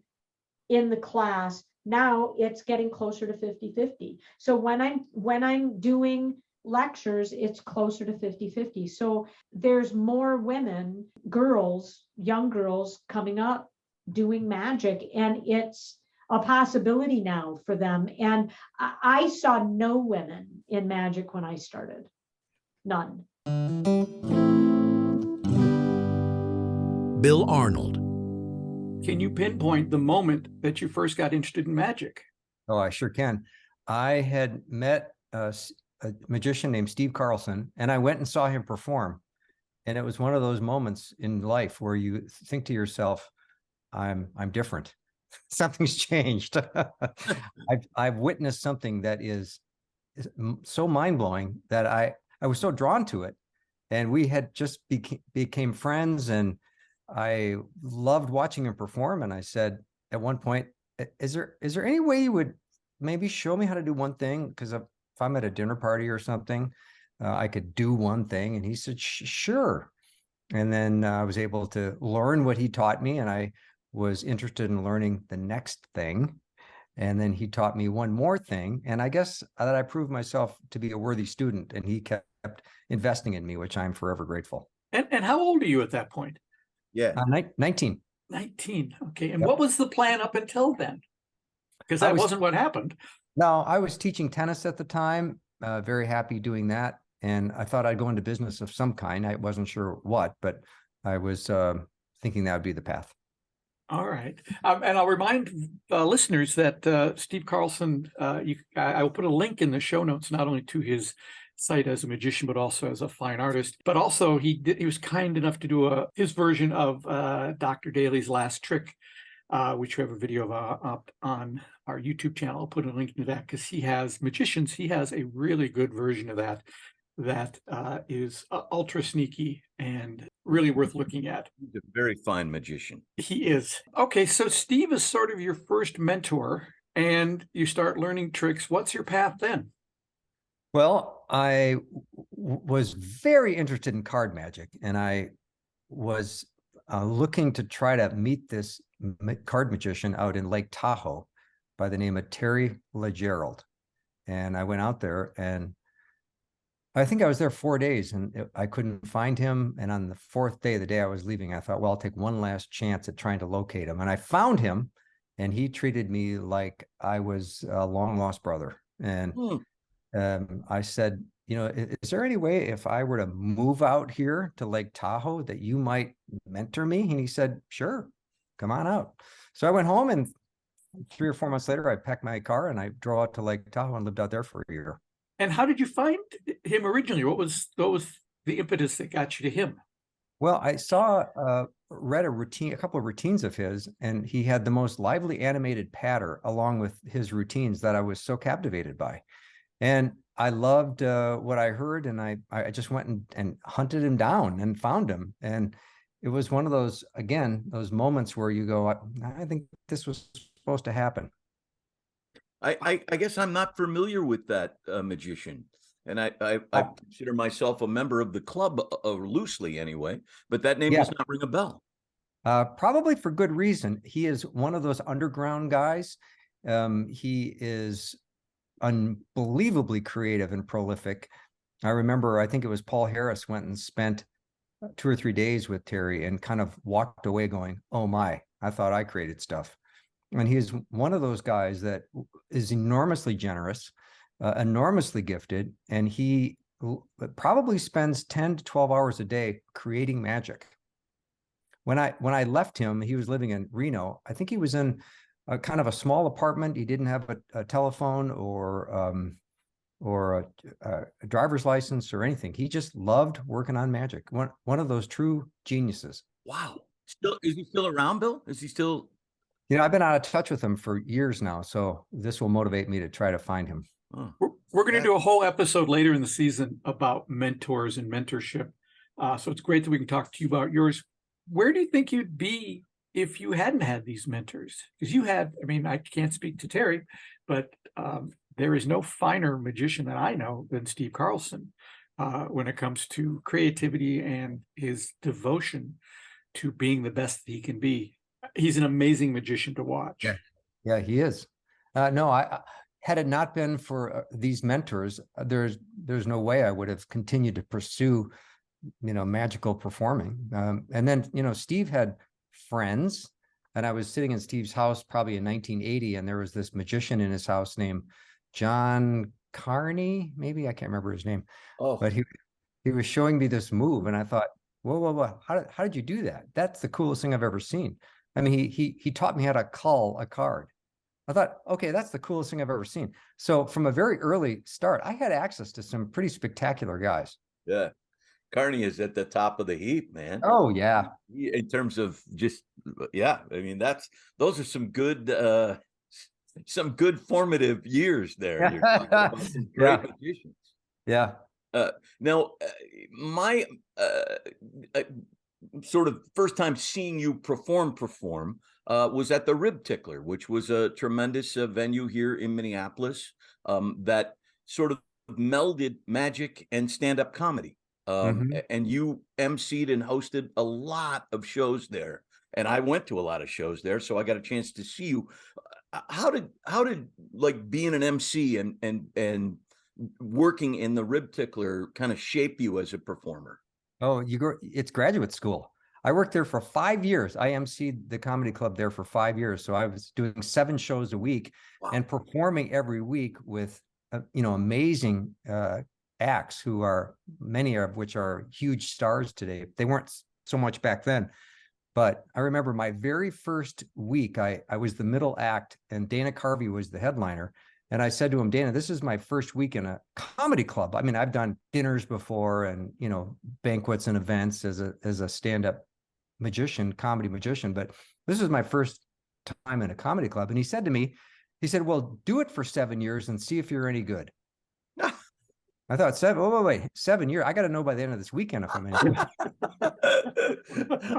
in the class. Now it's getting closer to 50-50. So when I'm doing lectures, it's closer to 50-50. So there's more women, girls, young girls coming up doing magic, and it's a possibility now for them. And I saw no women in magic when I started. None. Bill Arnold. Can you pinpoint the moment that you first got interested in magic? Oh, I sure can. I had met a magician named Steve Carlson, and I went and saw him perform. And it was one of those moments in life where you think to yourself, I'm different. Something's changed. I've witnessed something that is so mind-blowing that I was so drawn to it. And we had just became friends, and I loved watching him perform. And I said at one point, is there any way you would maybe show me how to do one thing? Because if I'm at a dinner party or something, I could do one thing. And he said, sure. And then I was able to learn what he taught me, and I was interested in learning the next thing. And then he taught me one more thing. And I guess that I proved myself to be a worthy student, and he kept investing in me, which I'm forever grateful. And how old are you at that point? Yeah. 19. 19. Okay. And Yep. what was the plan up until then? Because that wasn't what happened. No, I was teaching tennis at the time, very happy doing that. And I thought I'd go into business of some kind. I wasn't sure what, but I was thinking that would be the path. All right. And I'll remind listeners that Steve Carlson, I will put a link in the show notes, not only to his site as a magician, but also as a fine artist. But also he was kind enough to do his version of Dr. Daly's Last Trick, which we have a video of up on our YouTube channel. I'll put a link to that because he has a really good version of that is ultra sneaky and really worth looking at. He's a very fine magician. He is. Okay, so Steve is sort of your first mentor, and you start learning tricks. What's your path then? Well, I was very interested in card magic, and I was looking to try to meet this card magician out in Lake Tahoe by the name of Terry LeGerald. And I went out there, and I think I was there 4 days, and I couldn't find him. And on the fourth day, the day I was leaving, I thought, well, I'll take one last chance at trying to locate him. And I found him, and he treated me like I was a long lost brother. And I said, is there any way if I were to move out here to Lake Tahoe that you might mentor me? And he said, sure, come on out. So I went home, and 3 or 4 months later, I packed my car and I drove out to Lake Tahoe and lived out there for a year. And how did you find him originally? What was the impetus that got you to him? Well, I read a couple of routines of his, and he had the most lively animated patter along with his routines that I was so captivated by. And I loved what I heard, and I just went and hunted him down and found him. And it was one of those moments where you go, I think this was supposed to happen. I guess I'm not familiar with that magician. And I consider myself a member of the club, loosely anyway, but that name does not ring a bell. Probably for good reason. He is one of those underground guys. He is unbelievably creative and prolific. I remember, I think it was Paul Harris went and spent 2 or 3 days with Terry and kind of walked away going, oh my, I thought I created stuff. And he's one of those guys that is enormously generous, enormously gifted, and he probably spends 10 to 12 hours a day creating magic. When I left him, he was living in Reno. I think he was in a kind of a small apartment. He didn't have a telephone or a driver's license or anything. He just loved working on magic. One of those true geniuses. Wow. Is he still around, Bill? Is he still? You know, I've been out of touch with him for years now, so this will motivate me to try to find him. Oh. We're going to do a whole episode later in the season about mentors and mentorship. So it's great that we can talk to you about yours. Where do you think you'd be if you hadn't had these mentors? Because you had, I mean, I can't speak to Terry, but there is no finer magician that I know than Steve Carlson when it comes to creativity and his devotion to being the best that he can be. He's an amazing magician to watch. Yeah, he is. No, I had it not been for these mentors, there's no way I would have continued to pursue, magical performing. And then, Steve had friends, and I was sitting in Steve's house probably in 1980, and there was this magician in his house named John Carney, maybe, I can't remember his name. Oh, but he was showing me this move, and I thought, whoa, how did you do that? That's the coolest thing I've ever seen. I mean, he taught me how to cull a card. I thought, okay, that's the coolest thing I've ever seen. So from a very early start, I had access to some pretty spectacular guys. yeah. Carney is at the top of the heap, man. Oh, yeah. In terms of just, I mean, those are some good formative years there. You're talking about some great magicians. Yeah. Now, my sort of first time seeing you perform was at the Rib Tickler, which was a tremendous venue here in Minneapolis that sort of melded magic and stand-up comedy. And you emceed and hosted a lot of shows there. And I went to a lot of shows there, so I got a chance to see you. How did like being an MC and working in the Rib Tickler kind of shape you as a performer? Oh, it's graduate school. I worked there for 5 years. I emceed the comedy club there for 5 years. So I was doing 7 shows a week. Wow. And performing every week with, amazing acts who are, many of which are huge stars today. They weren't so much back then. But I remember my very first week, I was the middle act and Dana Carvey was the headliner. And I said to him, Dana, this is my first week in a comedy club. I mean, I've done dinners before and, banquets and events as a stand-up magician, comedy magician, but this is my first time in a comedy club. And he said to me, well, do it for 7 years and see if you're any good. I thought, 7 years. I got to know by the end of this weekend if I'm any good.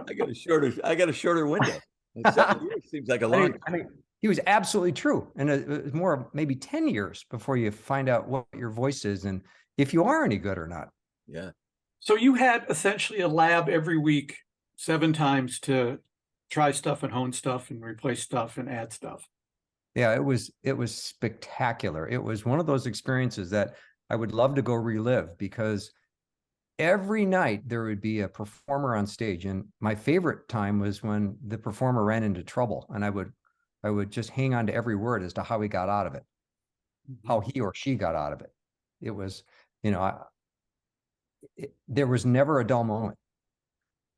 I got a shorter window. 7 years seems like a long time. I mean, he was absolutely true. And it was more maybe 10 years before you find out what your voice is and if you are any good or not. Yeah. So you had essentially a lab every week, 7 times to try stuff and hone stuff and replace stuff and add stuff. Yeah, it was spectacular. It was one of those experiences that I would love to go relive because every night there would be a performer on stage. And my favorite time was when the performer ran into trouble and I would just hang on to every word as to how he got out of it, how he or she got out of it. It was, there was never a dull moment.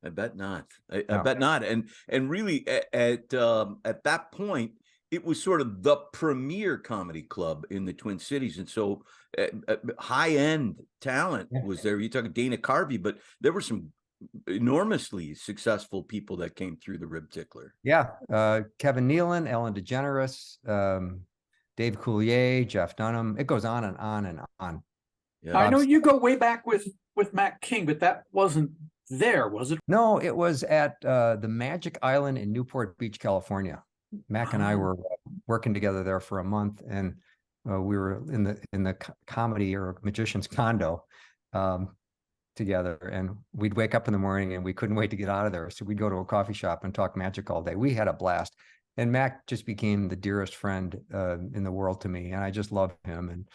I bet not. I bet not. And really at that point, it was sort of the premier comedy club in the Twin Cities. And so high-end talent was there. You're talking Dana Carvey, but there were some enormously successful people that came through the Rib Tickler. Yeah. Kevin Nealon, Ellen DeGeneres, Dave Coulier, Jeff Dunham. It goes on and on and on. Yeah. I know you go way back with Matt King, but that wasn't there, was it? No, it was at the Magic Island in Newport Beach, California. Mac and I were working together there for a month, and we were in the comedy or magician's condo together. And we'd wake up in the morning and we couldn't wait to get out of there. So we'd go to a coffee shop and talk magic all day. We had a blast. and Mac just became the dearest friend in the world to me, and I just love him. And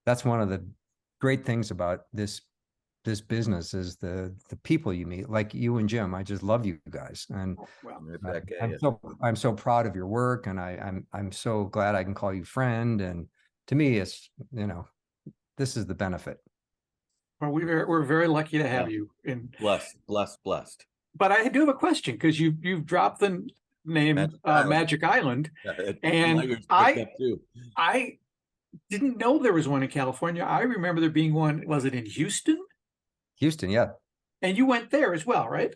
that's one of the great things about this business is the people you meet, like you and Jim. I just love you guys, and I'm so proud of your work, and I'm so glad I can call you friend. And to me, it's, this is the benefit. Well, we're very lucky to have you. Blessed. But I do have a question, because you've dropped the name Magic Island, and I didn't know there was one in California. I remember there being one. Was it in Houston? Houston, yeah. And you went there as well, right?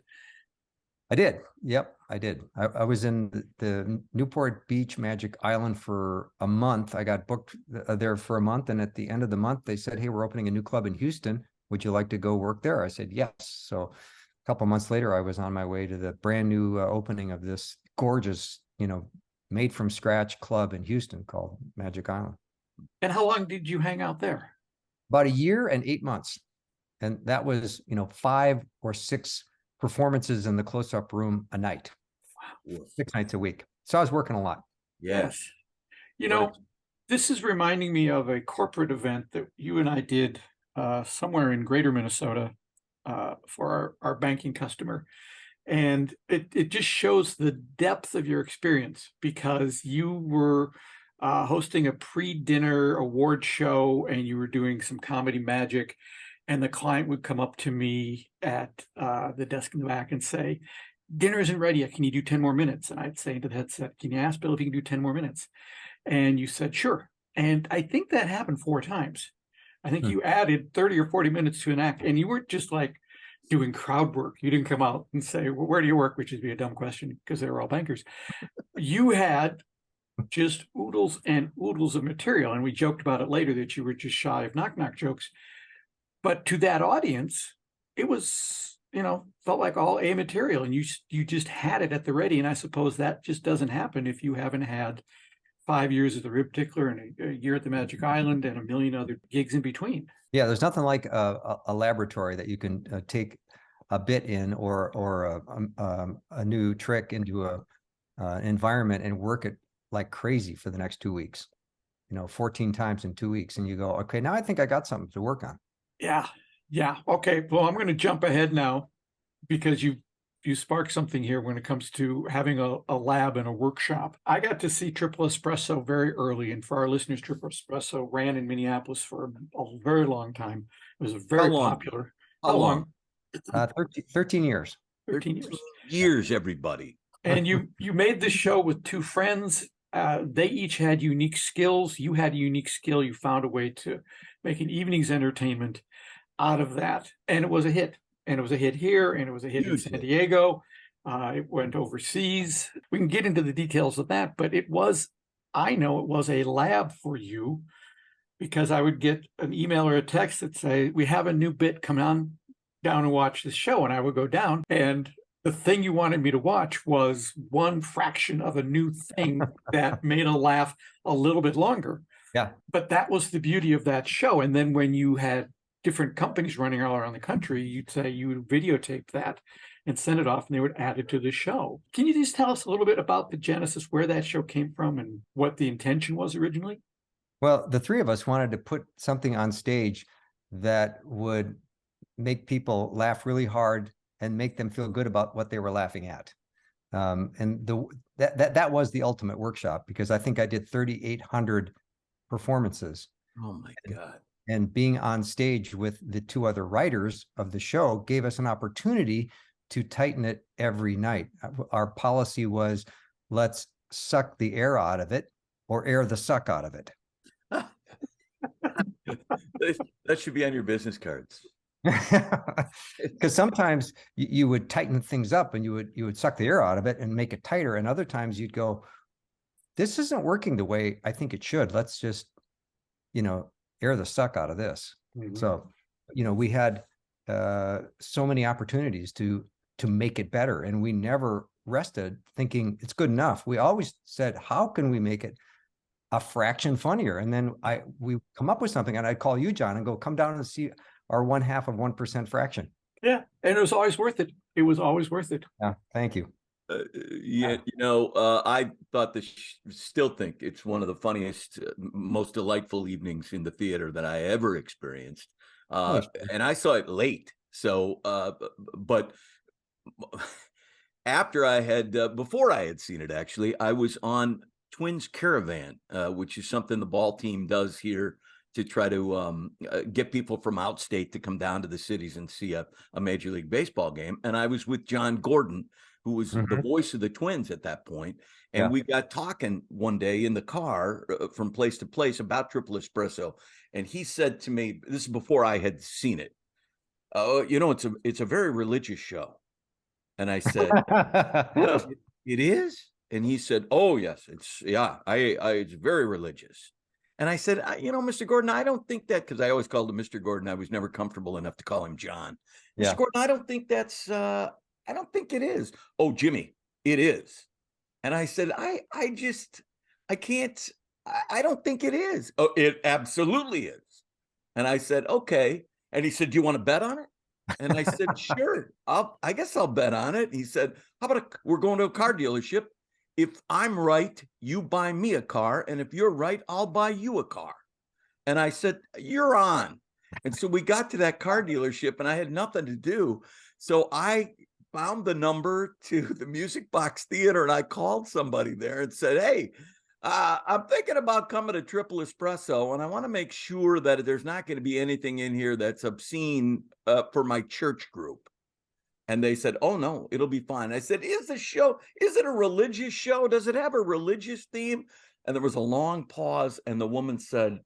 I did. Yep, I did. I was in the Newport Beach Magic Island for a month. I got booked there for a month, and at the end of the month, they said, "Hey, we're opening a new club in Houston. Would you like to go work there?" I said yes. So a couple months later, I was on my way to the brand new opening of this gorgeous, made from scratch club in Houston called Magic Island. And how long did you hang out there? About 1 year and 8 months. And that was, 5 or 6 performances in the close-up room a night. Wow. 6 nights a week. So I was working a lot. Yes. This is reminding me of a corporate event that you and I did somewhere in greater Minnesota for our banking customer. And it just shows the depth of your experience, because you were hosting a pre-dinner award show, and you were doing some comedy magic, and the client would come up to me at the desk in the back and say, "Dinner isn't ready yet. Can you do 10 more minutes?" And I'd say into the headset, "Can you ask Bill if he can do 10 more minutes?" And you said, "Sure." And I think that happened 4 times. I think you added 30 or 40 minutes to an act, and you weren't just like doing crowd work. You didn't come out and say, "Well, where do you work?" which would be a dumb question because they were all bankers. You had just oodles and oodles of material. And we joked about it later that you were just shy of knock-knock jokes. But to that audience, it was, felt like all A material, and you just had it at the ready. And I suppose that just doesn't happen if you haven't had 5 years at the Rib Tickler and a year at the Magic Island and a million other gigs in between. Yeah, there's nothing like a laboratory that you can take a bit in or a new trick into an environment and work it like crazy for the next 2 weeks, 14 times in 2 weeks. And you go, okay, now I think I got something to work on. Yeah. Okay. Well, I'm going to jump ahead now, because you sparked something here when it comes to having a lab and a workshop. I got to see Triple Espresso very early. And for our listeners, Triple Espresso ran in Minneapolis for a very long time. It was very popular. How long? 13 years. 13 years. Years, everybody. And you made this show with 2 friends. They each had unique skills. You had a unique skill. You found a way to make an evening's entertainment out of that. And it was a hit. And it was a hit here, and it was a hit in San Diego. It went overseas. We can get into the details of that, but I know it was a lab for you, because I would get an email or a text that say, "We have a new bit, come on down and watch this show." And I would go down, and the thing you wanted me to watch was one fraction of a new thing that made a laugh a little bit longer. Yeah. But that was the beauty of that show. And then when you had different companies running all around the country, you'd say you would videotape that and send it off, and they would add it to the show. Can you just tell us a little bit about the genesis, where that show came from and what the intention was originally? Well, the 3 of us wanted to put something on stage that would make people laugh really hard and make them feel good about what they were laughing at. And that was the ultimate workshop, because I think I did 3,800 performances. Oh my God. And being on stage with the 2 other writers of the show gave us an opportunity to tighten it every night. Our policy was, let's suck the air out of it, or air the suck out of it. That should be on your business cards. Because sometimes you would tighten things up and you would suck the air out of it and make it tighter. And other times you'd go, this isn't working the way I think it should. Let's just, air the suck out of this. Mm-hmm. So, we had so many opportunities to make it better, and we never rested thinking it's good enough. We always said, how can we make it a fraction funnier? And then we come up with something, and I'd call you, John, and go, come down and see our 1/2 of 1% fraction. Yeah. And it was always worth it. It was always worth it. Yeah. Thank you. Yeah, I thought still think it's one of the funniest, most delightful evenings in the theater that I ever experienced. And I saw it late. So, but after I had, before I had seen it, actually, I was on Twins Caravan, which is something the ball team does here to try to get people from outstate to come down to the cities and see a Major League Baseball game. And I was with John Gordon, who was the voice of the Twins at that point. And we got talking one day in the car from place to place about Triple Espresso. And he said to me, this is before I had seen it, "Oh, it's a very religious show." And I said, it is? And he said, "Oh, yes, it's very religious." And I said, Mr. Gordon, I don't think that, because I always called him Mr. Gordon. I was never comfortable enough to call him John. Mr. Gordon, I don't think I don't think it is. "Oh, Jimmy, it is." And I said, I can't, I don't think it is. "Oh, it absolutely is." And I said, "Okay." And he said, "Do you want to bet on it?" And I said, "Sure, I guess I'll bet on it." He said, "How about we're going to a car dealership. If I'm right, you buy me a car. And if you're right, I'll buy you a car." And I said, "You're on." And so we got to that car dealership and I had nothing to do. So I found the number to the Music Box Theater and I called somebody there and said, "Hey, I'm thinking about coming to Triple Espresso and I want to make sure that there's not going to be anything in here that's obscene for my church group." And they said, "Oh, no, it'll be fine." I said, is it a religious show? Does it have a religious theme?" And there was a long pause. And the woman said,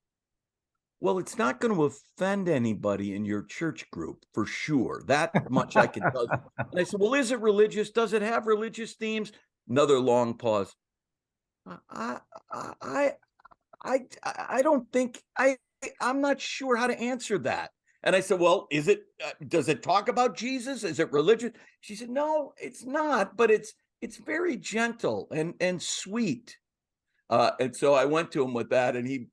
"Well, it's not going to offend anybody in your church group for sure. That much I can tell you." And I said, "Well, is it religious? Does it have religious themes?" Another long pause. I don't think I'm not sure how to answer that. And I said, "Well, does it talk about Jesus? Is it religious?" She said, "No, it's not, but it's very gentle and sweet." And so I went to him with that, and he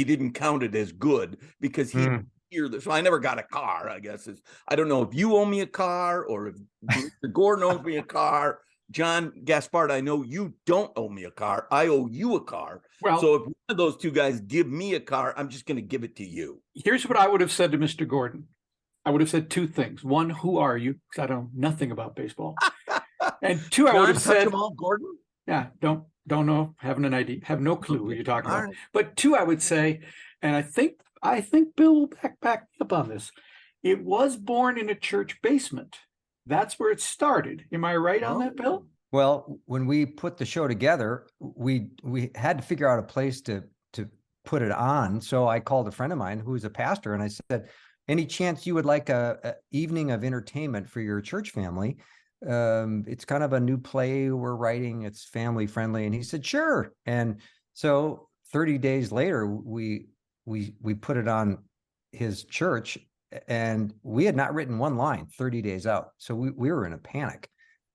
didn't count it as good because he hear this. So I never got a car, I guess. I don't know if you owe me a car or if Mr. Gordon owes me a car. John Gaspard, I know you don't owe me a car. I owe you a car. Well, so if one of those two guys give me a car, I'm just going to give it to you. Here's what I would have said to Mr. Gordon. I would have said two things. One, who are you? Because I know nothing about baseball. And two, I would have said, Gordon? Yeah, don't know, haven't an idea, have no clue what you're talking about. Right. But two, I would say, and I think Bill will back up on this. It was born in a church basement. That's where it started. Am I right on that, Bill? Well, when we put the show together, we had to figure out a place to put it on. So I called a friend of mine who is a pastor and I said, "Any chance you would like a evening of entertainment for your church family? It's kind of a new play we're writing. It's family friendly." And he said, "Sure." And so 30 days later, we put it on his church and we had not written one line 30 days out. So we were in a panic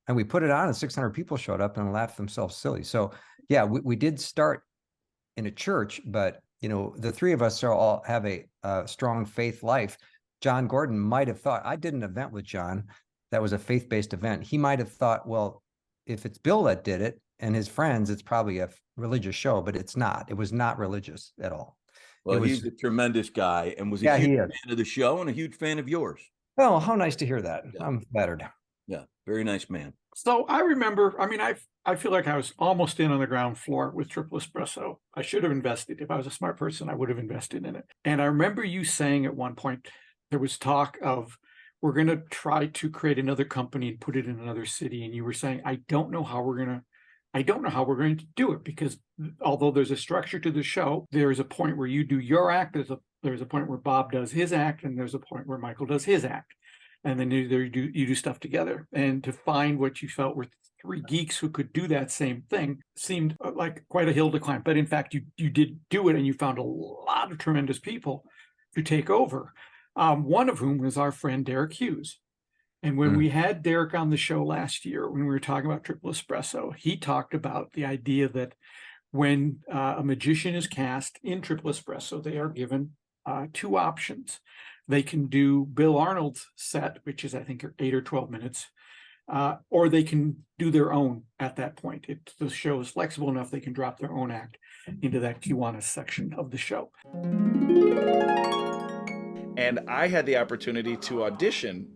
and we put it on and 600 people showed up and laughed themselves silly. So yeah, we did start in a church, but the three of us all have a strong faith life. John Gordon might have thought, I did an event with John that was a faith-based event. He might have thought, well, if it's Bill that did it and his friends, it's probably a religious show, but it's not. It was not religious at all. Well, he's a tremendous guy and was a huge fan of the show and a huge fan of yours. Oh, how nice to hear that. Yeah. I'm flattered. Yeah, very nice man. So I remember, I feel like I was almost in on the ground floor with Triple Espresso. I should have invested. If I was a smart person, I would have invested in it. And I remember you saying at one point, there was talk of, we're going to try to create another company and put it in another city. And you were saying, I don't know how we're going to do it, because although there's a structure to the show, there's a point where you do your act, there's a point where Bob does his act, and there's a point where Michael does his act. And then you do stuff together. And to find what you felt were three geeks who could do that same thing seemed like quite a hill to climb. But in fact, you did do it, and you found a lot of tremendous people to take over. One of whom was our friend Derek Hughes. And when we had Derek on the show last year, when we were talking about Triple Espresso, he talked about the idea that when a magician is cast in Triple Espresso, they are given two options. They can do Bill Arnold's set, which is, I think, 8 or 12 minutes, or they can do their own at that point. The show is flexible enough they can drop their own act into that Kiwanis section of the show. And I had the opportunity to audition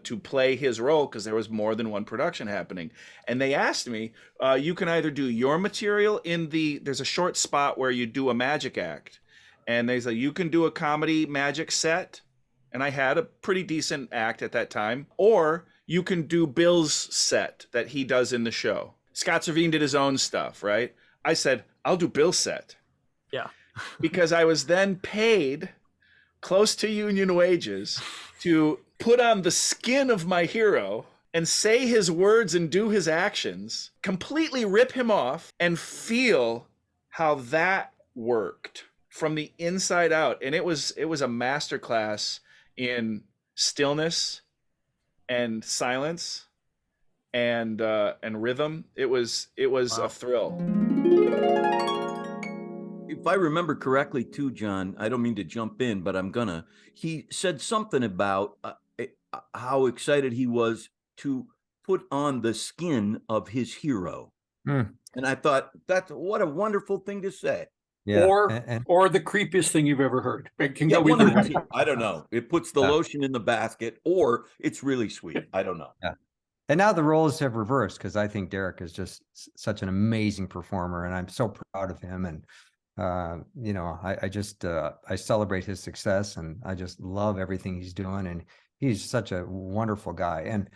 to play his role because there was more than one production happening. And they asked me, you can either do your material there's a short spot where you do a magic act. And they said, you can do a comedy magic set. And I had a pretty decent act at that time. Or you can do Bill's set that he does in the show. Scott Servine did his own stuff, right? I said, I'll do Bill's set. Yeah. Because I was then paid close to union wages to put on the skin of my hero and say his words and do his actions, completely rip him off, and feel how that worked from the inside out. And it was a masterclass in stillness and silence and rhythm. It was a thrill. If I remember correctly too, John, I don't mean to jump in, but I'm gonna. He said something about how excited he was to put on the skin of his hero. And I thought, what a wonderful thing to say. Yeah. Or the creepiest thing you've ever heard. It can go one of either the way. two. I don't know. It puts the lotion in the basket, or it's really sweet. I don't know. Yeah. And now the roles have reversed because I think Derek is just such an amazing performer, and I'm so proud of him. And I celebrate his success, and I just love everything he's doing. And he's such a wonderful guy. And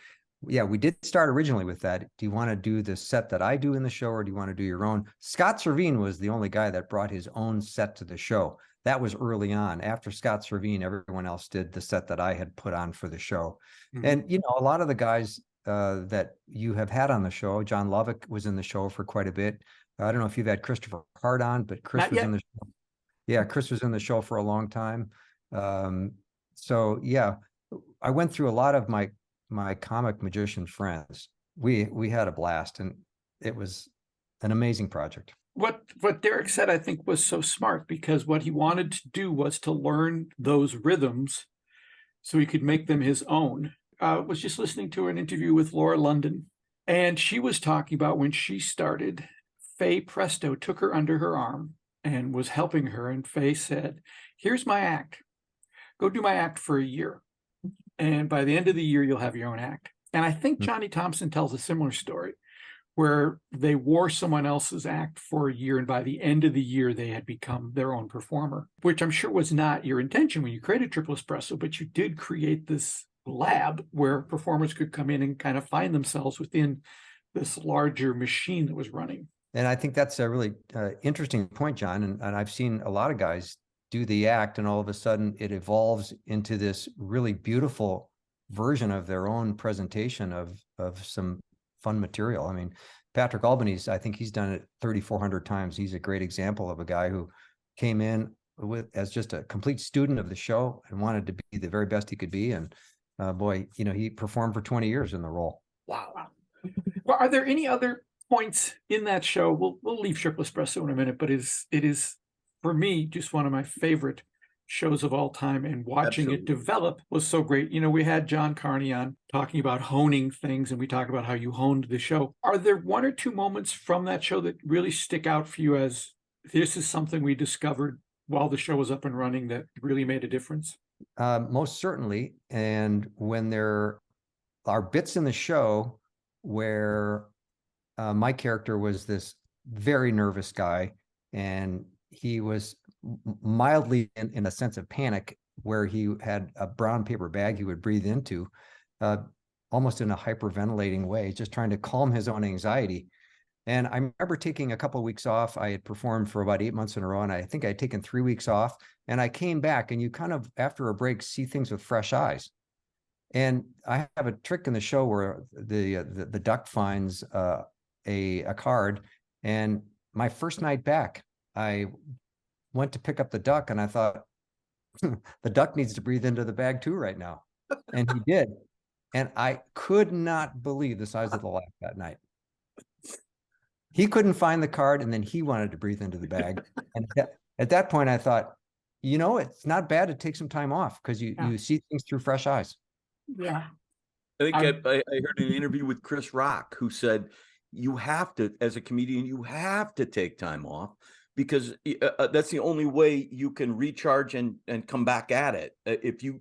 yeah, we did start originally with that. Do you want to do the set that I do in the show, or do you want to do your own? Scott Servine was the only guy that brought his own set to the show. That was early on. After Scott Servine, everyone else did the set that I had put on for the show. Mm-hmm. And, a lot of the guys that you have had on the show, John Lovick was in the show for quite a bit. I don't know if you've had Christopher Hart on, but Chris was in the show. Yeah, Chris was in the show for a long time. So yeah, I went through a lot of my comic magician friends. We had a blast, and it was an amazing project. What Derek said, I think, was so smart, because what he wanted to do was to learn those rhythms so he could make them his own. Was just listening to an interview with Laura London, and she was talking about when she started, Faye Presto took her under her arm and was helping her, and Faye said, here's my act. Go do my act for a year. And by the end of the year, you'll have your own act. And I think Johnny Thompson tells a similar story where they wore someone else's act for a year, and by the end of the year, they had become their own performer, which I'm sure was not your intention when you created Triple Espresso, but you did create this lab where performers could come in and kind of find themselves within this larger machine that was running. And I think that's a really interesting point, John. And I've seen a lot of guys do the act, and all of a sudden it evolves into this really beautiful version of their own presentation of some fun material. I mean, Patrick Albanese, I think he's done it 3,400 times. He's a great example of a guy who came in as just a complete student of the show and wanted to be the very best he could be. And he performed for 20 years in the role. Wow. Well, are there any other points in that show? We'll leave Triple Espresso in a minute, but it is for me just one of my favorite shows of all time, and watching it develop was so great. We had John Carney on talking about honing things, and we talked about how you honed the show. Are there one or two moments from that show that really stick out for you as this is something we discovered while the show was up and running that really made a difference? Most certainly. And when there are bits in the show where my character was this very nervous guy, and he was mildly in a sense of panic, where he had a brown paper bag he would breathe into, almost in a hyperventilating way, just trying to calm his own anxiety. And I remember taking a couple of weeks off. I had performed for about 8 months in a row, and I think I'd taken 3 weeks off. And I came back, and you kind of, after a break, see things with fresh eyes. And I have a trick in the show where the duck finds a card. And my first night back, I went to pick up the duck, and I thought, the duck needs to breathe into the bag too right now. And he did. And I could not believe the size of the laugh that night. He couldn't find the card, and then he wanted to breathe into the bag. And at that point, I thought, it's not bad to take some time off, because you see things through fresh eyes. Yeah. I think I heard an interview with Chris Rock who said you have to, as a comedian, you have to take time off because that's the only way you can recharge and come back at it. If you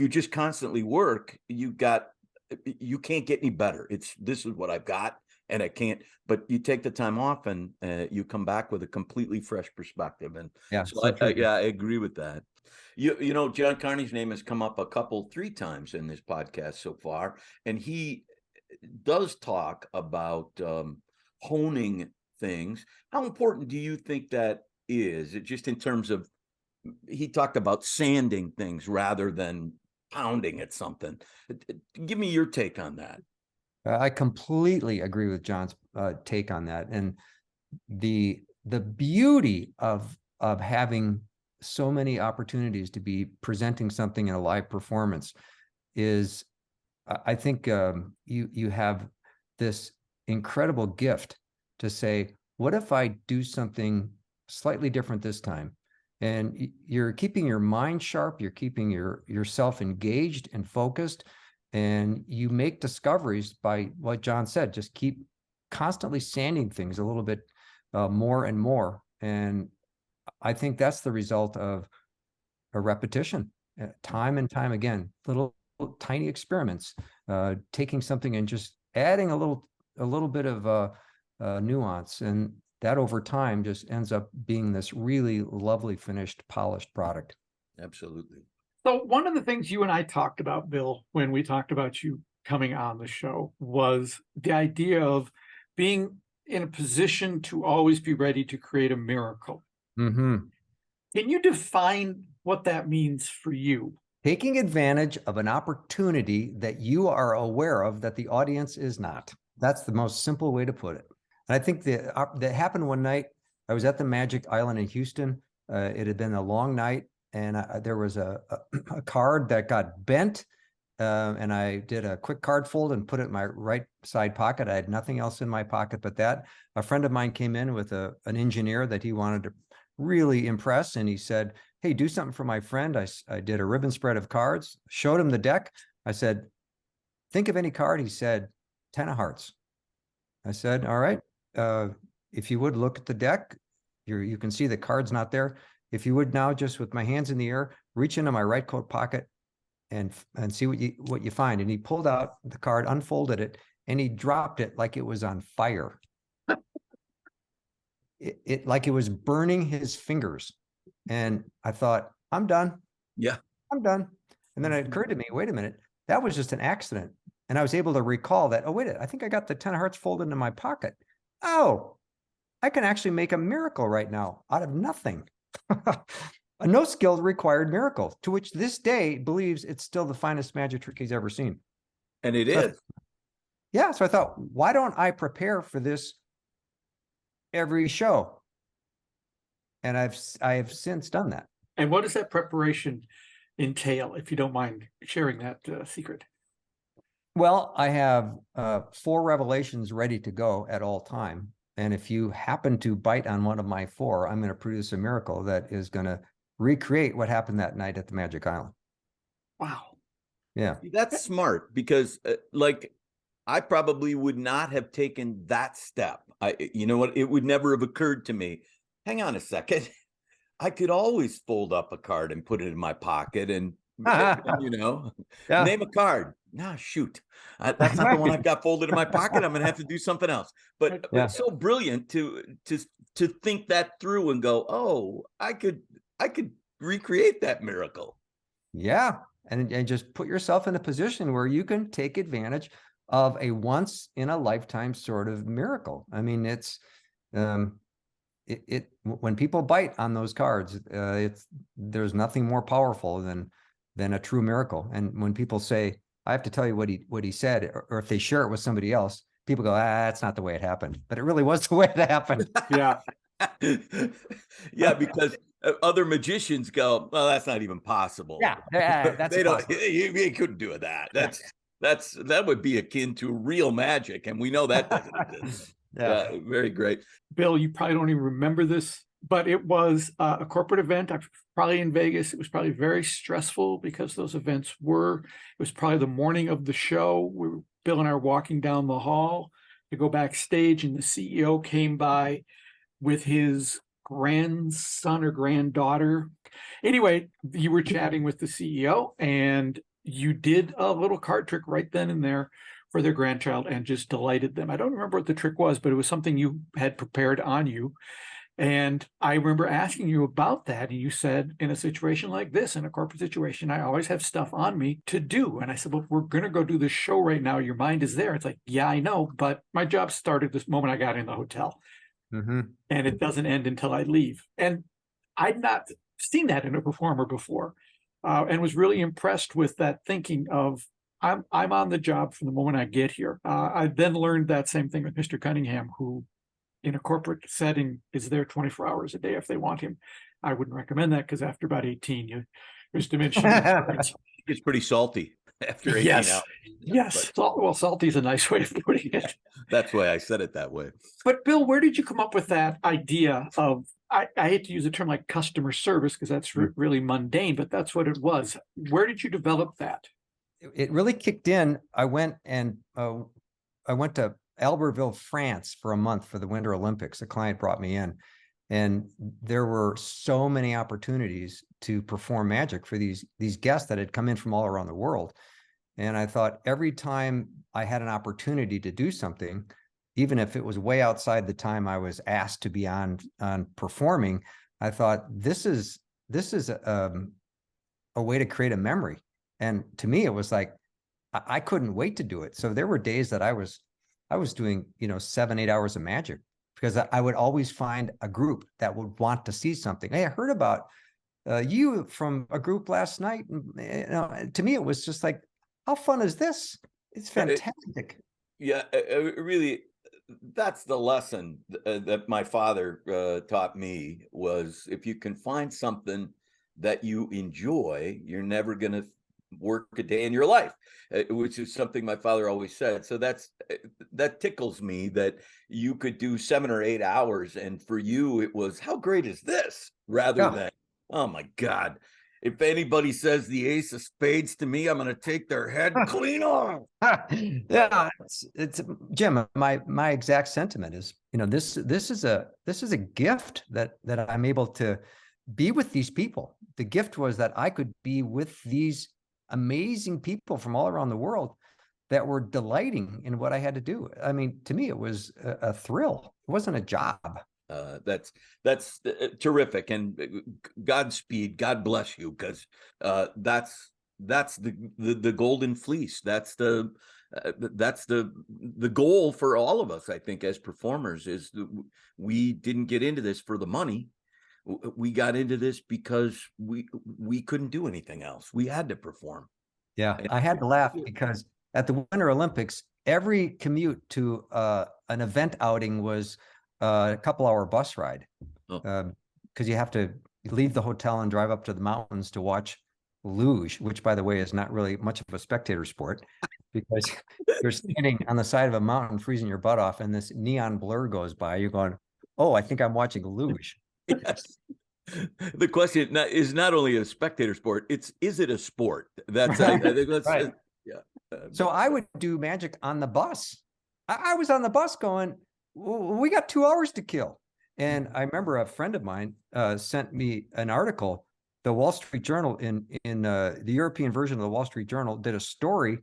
just constantly work, you can't get any better. This is what I've got and I can't, but you take the time off and you come back with a completely fresh perspective. And so I agree with that. You know, John Carney's name has come up 3 times in this podcast so far, and he does talk about honing things. How important do you think that is? It just in terms of, he talked about sanding things rather than pounding at something. Give me your take on that. I completely agree with John's take on that, and the beauty of having so many opportunities to be presenting something in a live performance is, I think you have this incredible gift to say, what if I do something slightly different this time? And you're keeping your mind sharp, you're keeping yourself engaged and focused, and you make discoveries by what John said, just keep constantly sanding things a little bit more and more. And I think that's the result of a repetition, time and time again, little tiny experiments, taking something and just adding a little bit of nuance, and that over time just ends up being this really lovely, finished, polished product. Absolutely. So one of the things you and I talked about, Bill, when we talked about you coming on the show, was the idea of being in a position to always be ready to create a miracle. Mm-hmm. Can you define what that means for you? Taking advantage of an opportunity that you are aware of that the audience is not. That's the most simple way to put it. And I think that happened one night. I was at the Magic Island in Houston. It had been a long night, and there was a card that got bent, and I did a quick card fold and put it in my right side pocket. I had nothing else in my pocket but that. A friend of mine came in with an engineer that he wanted to really impress, and he said, hey, do something for my friend. I did a ribbon spread of cards, showed him the deck. I said, think of any card. He said, 10 of hearts. I said, all right, if you would look at the deck, you can see the card's not there. If you would now, just with my hands in the air, reach into my right coat pocket and see what you find. And he pulled out the card, unfolded it, and he dropped it like it was on fire. It like it was burning his fingers. And I thought, I'm done. Yeah, I'm done. And then it occurred to me, wait a minute, that was just an accident. And I was able to recall that, oh, wait, I think I got the 10 of hearts folded in my pocket. Oh, I can actually make a miracle right now out of nothing. A no skill required miracle, to which this day believes it's still the finest magic trick he's ever seen. And it is. Yeah. So I thought, why don't I prepare for this every show? And I have since done that. And what does that preparation entail, if you don't mind sharing that secret? Well, I have 4 revelations ready to go at all time. And if you happen to bite on one of my 4, I'm going to produce a miracle that is going to recreate what happened that night at the Magic Island. Wow. Yeah. That's smart because I probably would not have taken that step. You know what? It would never have occurred to me. Hang on a second. I could always fold up a card and put it in my pocket and, you know, name a card. Nah, shoot. That's not the one I've got folded in my pocket. I'm going to have to do something else. But it's so brilliant to think that through and go, oh, I could recreate that miracle. Yeah. And just put yourself in a position where you can take advantage of a once in a lifetime sort of miracle. I mean, it's when people bite on those cards, there's nothing more powerful than a true miracle. And when people say, I have to tell you what he said, or if they share it with somebody else, people go, that's not the way it happened. But it really was the way it happened. Yeah. Yeah, because other magicians go, well, that's not even possible. Yeah, that's they don't. You couldn't do that. That would be akin to real magic, and we know that doesn't exist. Yeah, very great. Bill, you probably don't even remember this, but it was a corporate event. I'm probably in Vegas. It was probably very stressful because those events it was probably the morning of the show. Bill and I were walking down the hall to go backstage, and the CEO came by with his grandson or granddaughter. Anyway, you were chatting with the CEO, and you did a little card trick right then and there for their grandchild and just delighted them. I don't remember what the trick was, but it was something you had prepared on you. And I remember asking you about that. And you said, in a situation like this, in a corporate situation, I always have stuff on me to do. And I said, well, we're going to go do this show right now. Your mind is there. It's like, yeah, I know. But my job started this moment I got in the hotel. Mm-hmm. And it doesn't end until I leave. And I'd not seen that in a performer before, and was really impressed with that thinking of, I'm on the job from the moment I get here. I then learned that same thing with Mr. Cunningham, who in a corporate setting is there 24 hours a day if they want him. I wouldn't recommend that because after about 18, there's diminishing returns. It's pretty salty after 18 Yes. hours. Yes. Well, salty is a nice way of putting it. That's why I said it that way. But Bill, where did you come up with that idea of, I hate to use a term like customer service because that's really mundane, but that's what it was. Where did you develop that? It really kicked in. I went to Albertville, France for a month for the Winter Olympics. A client brought me in, and there were so many opportunities to perform magic for these guests that had come in from all around the world. And I thought every time I had an opportunity to do something, even if it was way outside the time I was asked to be on performing, I thought this is a way to create a memory. And to me, it was like, I couldn't wait to do it. So there were days that I was doing, 7-8 hours of magic because I would always find a group that would want to see something. Hey, I heard about you from a group last night. And, to me, it was just like, how fun is this? It's fantastic. Really, that's the lesson that my father taught me was if you can find something that you enjoy, you're never going to work a day in your life, which is something my father always said. So that tickles me that you could do 7 or 8 hours. And for you, it was, how great is this? Rather than, oh my God, if anybody says the ace of spades to me, I'm going to take their head clean off. Yeah, it's Jim. My exact sentiment is, this is a gift that I'm able to be with these people. The gift was that I could be with these amazing people from all around the world that were delighting in what I had to do. I mean, to me, it was a thrill. It wasn't a job. That's terrific, and Godspeed. God bless you, because that's the golden fleece. That's the goal for all of us. I think as performers is we didn't get into this for the money. We got into this because we couldn't do anything else. We had to perform. Yeah, I had to laugh because at the Winter Olympics, every commute to an event outing was a couple-hour bus ride, because you have to leave the hotel and drive up to the mountains to watch luge, which, by the way, is not really much of a spectator sport because you're standing on the side of a mountain freezing your butt off, and this neon blur goes by. You're going, "Oh, I think I'm watching luge." Yes. The question is not only a spectator sport, is it a sport? That's I think that's right. So I would do magic on the bus. I was on the bus going, we got 2 hours to kill. And I remember a friend of mine sent me an article. The Wall Street Journal in the European version of the Wall Street Journal did a story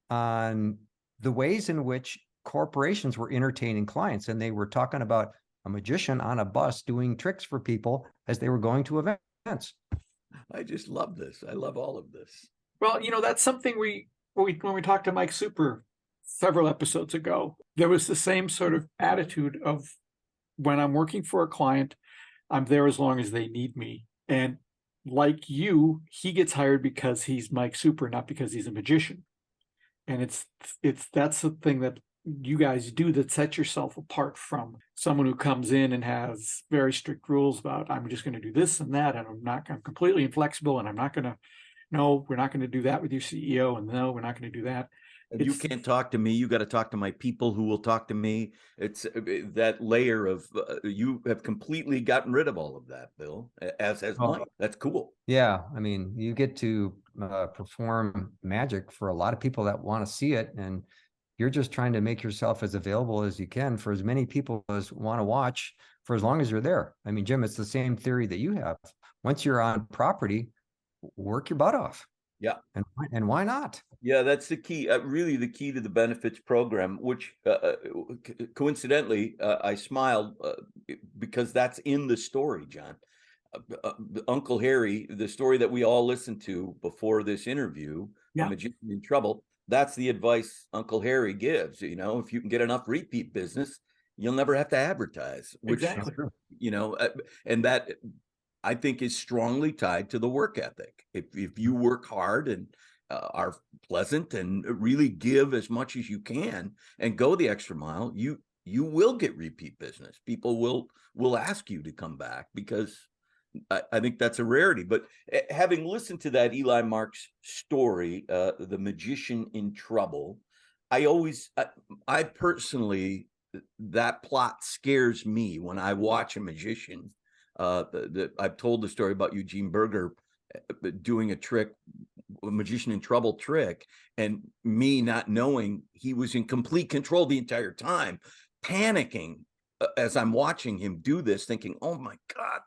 on the ways in which corporations were entertaining clients. And they were talking about a magician on a bus doing tricks for people as they were going to events. I just love this. I love all of this. Well, that's something when we talked to Mike Super several episodes ago, there was the same sort of attitude of when I'm working for a client, I'm there as long as they need me. And like you, he gets hired because he's Mike Super, not because he's a magician. And that's the thing that you guys do that sets yourself apart from someone who comes in and has very strict rules about, I'm just going to do this and that, and I'm completely inflexible, and we're not going to do that with your CEO, and no, we're not going to do that. And you can't talk to me. You got to talk to my people who will talk to me. It's that layer of you have completely gotten rid of all of that, Bill, as has Mike. That's cool. Yeah, I mean, you get to perform magic for a lot of people that want to see it, and you're just trying to make yourself as available as you can for as many people as want to watch for as long as you're there. I mean, Jim, it's the same theory that you have. Once you're on property, work your butt off. Yeah. And why not? Yeah, that's the key. Really, the key to the benefits program, which coincidentally, I smiled because that's in the story, John. Uncle Harry, the story that we all listened to before this interview, yeah. Magician in Trouble. That's the advice Uncle Harry gives. You know, if you can get enough repeat business, you'll never have to advertise. Which, exactly. You know, and that I think is strongly tied to the work ethic. If you work hard and are pleasant and really give as much as you can and go the extra mile, you will get repeat business. People will ask you to come back because I think that's a rarity. But having listened to that Eli Marks story, The Magician in Trouble, I personally, that plot scares me when I watch a magician. I've told the story about Eugene Berger doing a trick, a Magician in Trouble trick, and me not knowing he was in complete control the entire time, panicking as I'm watching him do this, thinking, oh my God,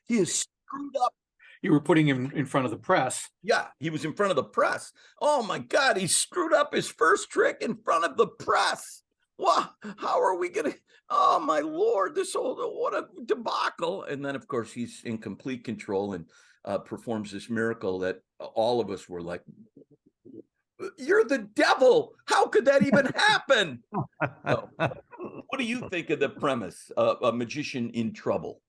he is screwed up. You were putting him in front of the press. Yeah, he was in front of the press. Oh my God, he screwed up his first trick in front of the press. Wow, how are we gonna? Oh my Lord, what a debacle! And then, of course, he's in complete control and performs this miracle that all of us were like, "You're the devil! How could that even happen?" So, what do you think of the premise, a magician in trouble?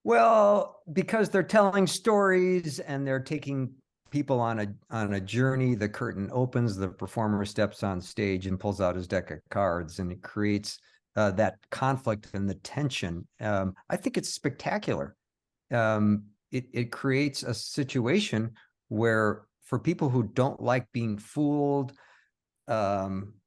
Well, because they're telling stories and they're taking people on a journey. The curtain opens, the performer steps on stage and pulls out his deck of cards, and it creates that conflict and the tension. I think it's spectacular. It creates a situation where, for people who don't like being fooled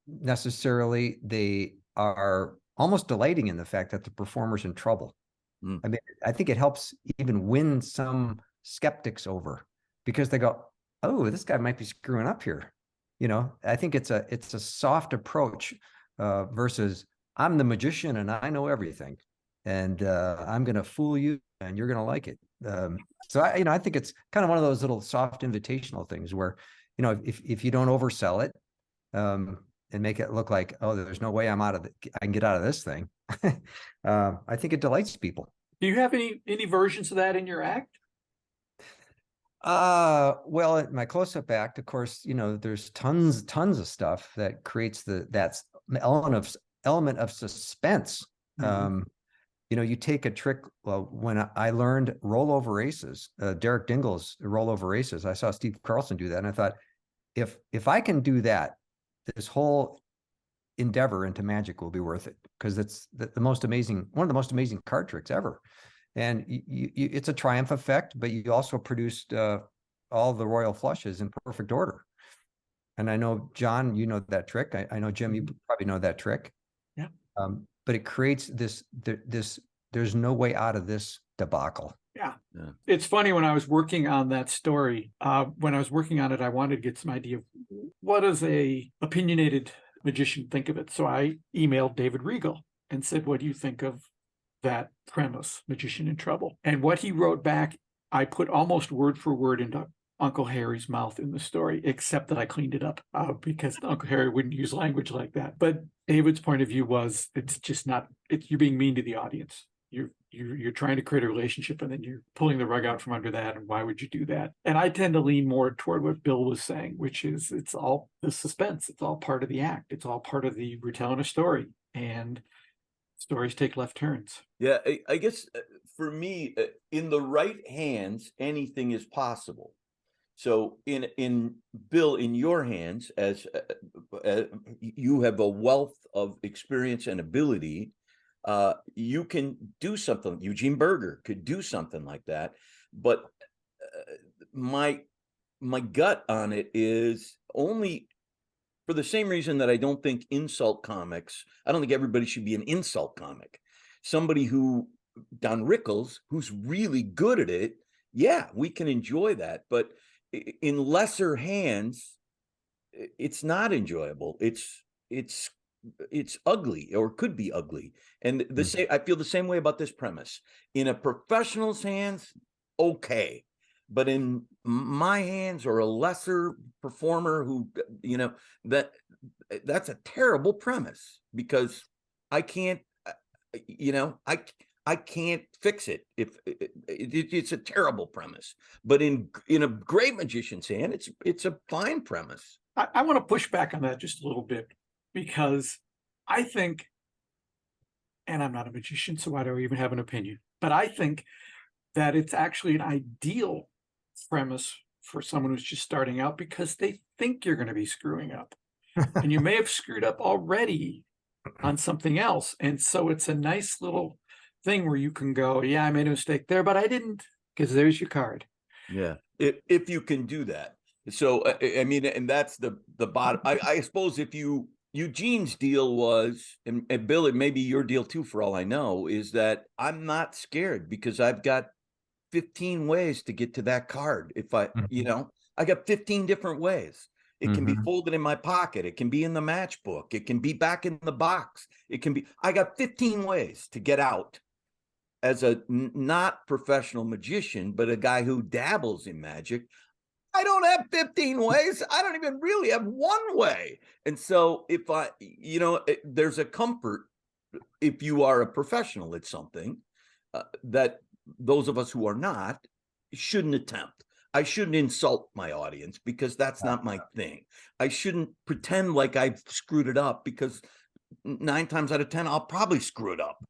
necessarily, they are almost delighting in the fact that the performer's in trouble. I mean, I think it helps even win some skeptics over, because they go, oh, this guy might be screwing up here. You know, I think it's a soft approach versus I'm the magician and I know everything, and I'm going to fool you and you're going to like it. So I think it's kind of one of those little soft invitational things where, you know, if you don't oversell it and make it look like, oh, there's no way I can get out of this thing. I think it delights people. Do you have any versions of that in your act? Well, at my close-up act, of course, you know, there's tons of stuff that creates that element of suspense. Mm-hmm. You know, you take a trick. Well, when I learned rollover aces, Derek Dingle's rollover aces, I saw Steve Carlson do that, and I thought, if I can do that, this whole endeavor into magic will be worth it, because it's one of the most amazing card tricks ever. And it's a triumph effect, but you also produced all the royal flushes in perfect order. And I know, John, you know that trick. I know, Jim, you probably know that trick. Yeah. But it creates this there's no way out of this debacle. Yeah. It's funny, when I was working on that story, when I was working on it, I wanted to get some idea of what does a opinionated magician think of it. So I emailed David Regal and said, what do you think of that premise, Magician in Trouble? And what he wrote back, I put almost word for word into Uncle Harry's mouth in the story, except that I cleaned it up because Uncle Harry wouldn't use language like that. But David's point of view was, it's just not, you're being mean to the audience. You're trying to create a relationship, and then you're pulling the rug out from under that. And why would you do that? And I tend to lean more toward what Bill was saying, which is it's all the suspense. It's all part of the act. It's all part of we're telling a story, and stories take left turns. Yeah, I guess for me, in the right hands, anything is possible. So in Bill, in your hands, as you have a wealth of experience and ability, you can do something. Eugene Berger could do something like that, but my gut on it is only For the same reason that I don't think insult comics, I don't think everybody should be an insult comic. Somebody who, Don Rickles, who's really good at it, yeah, we can enjoy that. But in lesser hands, it's not enjoyable. It's ugly, or could be ugly. And the same, I feel the same way about this premise. In a professional's hands, okay. But in my hands, or a lesser performer who, that's a terrible premise, because I can't, I can't fix it. If it's a terrible premise. But in a great magician's hand, it's a fine premise. I want to push back on that just a little bit, because I think, and I'm not a magician, so I don't even have an opinion, but I think that it's actually an ideal premise for someone who's just starting out, because they think you're going to be screwing up. And you may have screwed up already on something else. And so it's a nice little thing where you can go, yeah, I made a mistake there, but I didn't, because there's your card. Yeah, if you can do that. So, I mean, and that's the bottom. I suppose if Eugene's deal was, and Bill, it may be your deal too, for all I know, is that I'm not scared, because I've got 15 ways to get to that card. If I, I got 15 different ways. It can be folded in my pocket. It can be in the matchbook. It can be back in the box. I got 15 ways to get out as a not professional magician, but a guy who dabbles in magic. I don't have 15 ways. I don't even really have one way. And so if there's a comfort, if you are a professional at something, that those of us who are not shouldn't attempt. I shouldn't insult my audience, because that's not my thing. I shouldn't pretend like I've screwed it up, because 9 times out of 10, I'll probably screw it up.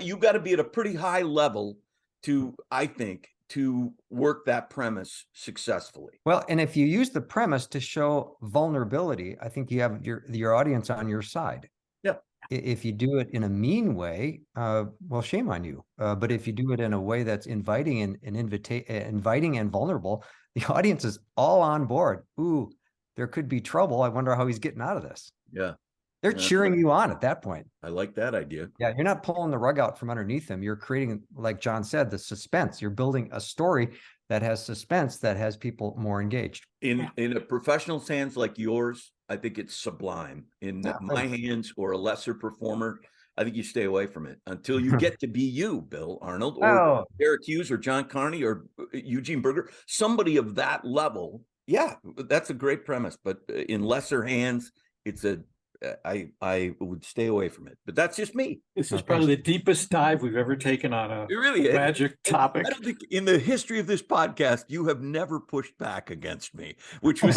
You got to be at a pretty high level to, I think, to work that premise successfully. Well, and if you use the premise to show vulnerability, I think you have your audience on your side. Yeah. If you do it in a mean way, well, shame on you. But if you do it in a way that's inviting and inviting and vulnerable, the audience is all on board. Ooh, there could be trouble. I wonder how he's getting out of this. Yeah. They're cheering you on at that point. I like that idea. Yeah, you're not pulling the rug out from underneath them. You're creating, like John said, the suspense. You're building a story that has suspense, that has people more engaged. In a professional's hands like yours, I think it's sublime. In my hands, or a lesser performer, I think you stay away from it until you get to be you, Bill Arnold, or Eric Hughes, or John Carney, or Eugene Berger, somebody of that level. Yeah, that's a great premise. But in lesser hands, I would stay away from it. But that's just me. This is probably the deepest dive we've ever taken on a magic topic. I don't think in the history of this podcast, you have never pushed back against me, which was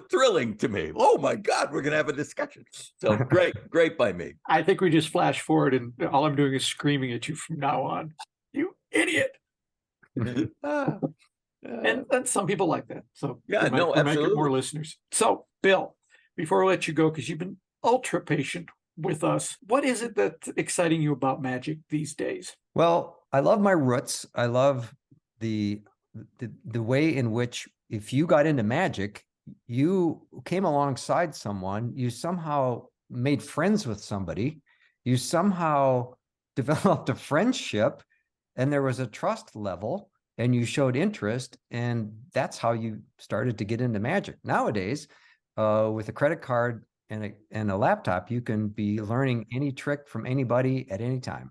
thrilling to me. Oh my God, we're going to have a discussion. So great by me. I think we just flash forward, and all I'm doing is screaming at you from now on. You idiot. And some people like that. So yeah, absolutely. Might get more listeners. So Bill, before I let you go, because you've been ultra patient with us, what is it that's exciting you about magic these days? Well, I love my roots. I love the way in which, if you got into magic, you came alongside someone, you somehow made friends with somebody, you somehow developed a friendship, and there was a trust level, and you showed interest, and that's how you started to get into magic. Nowadays, with a credit card and a laptop, you can be learning any trick from anybody at any time.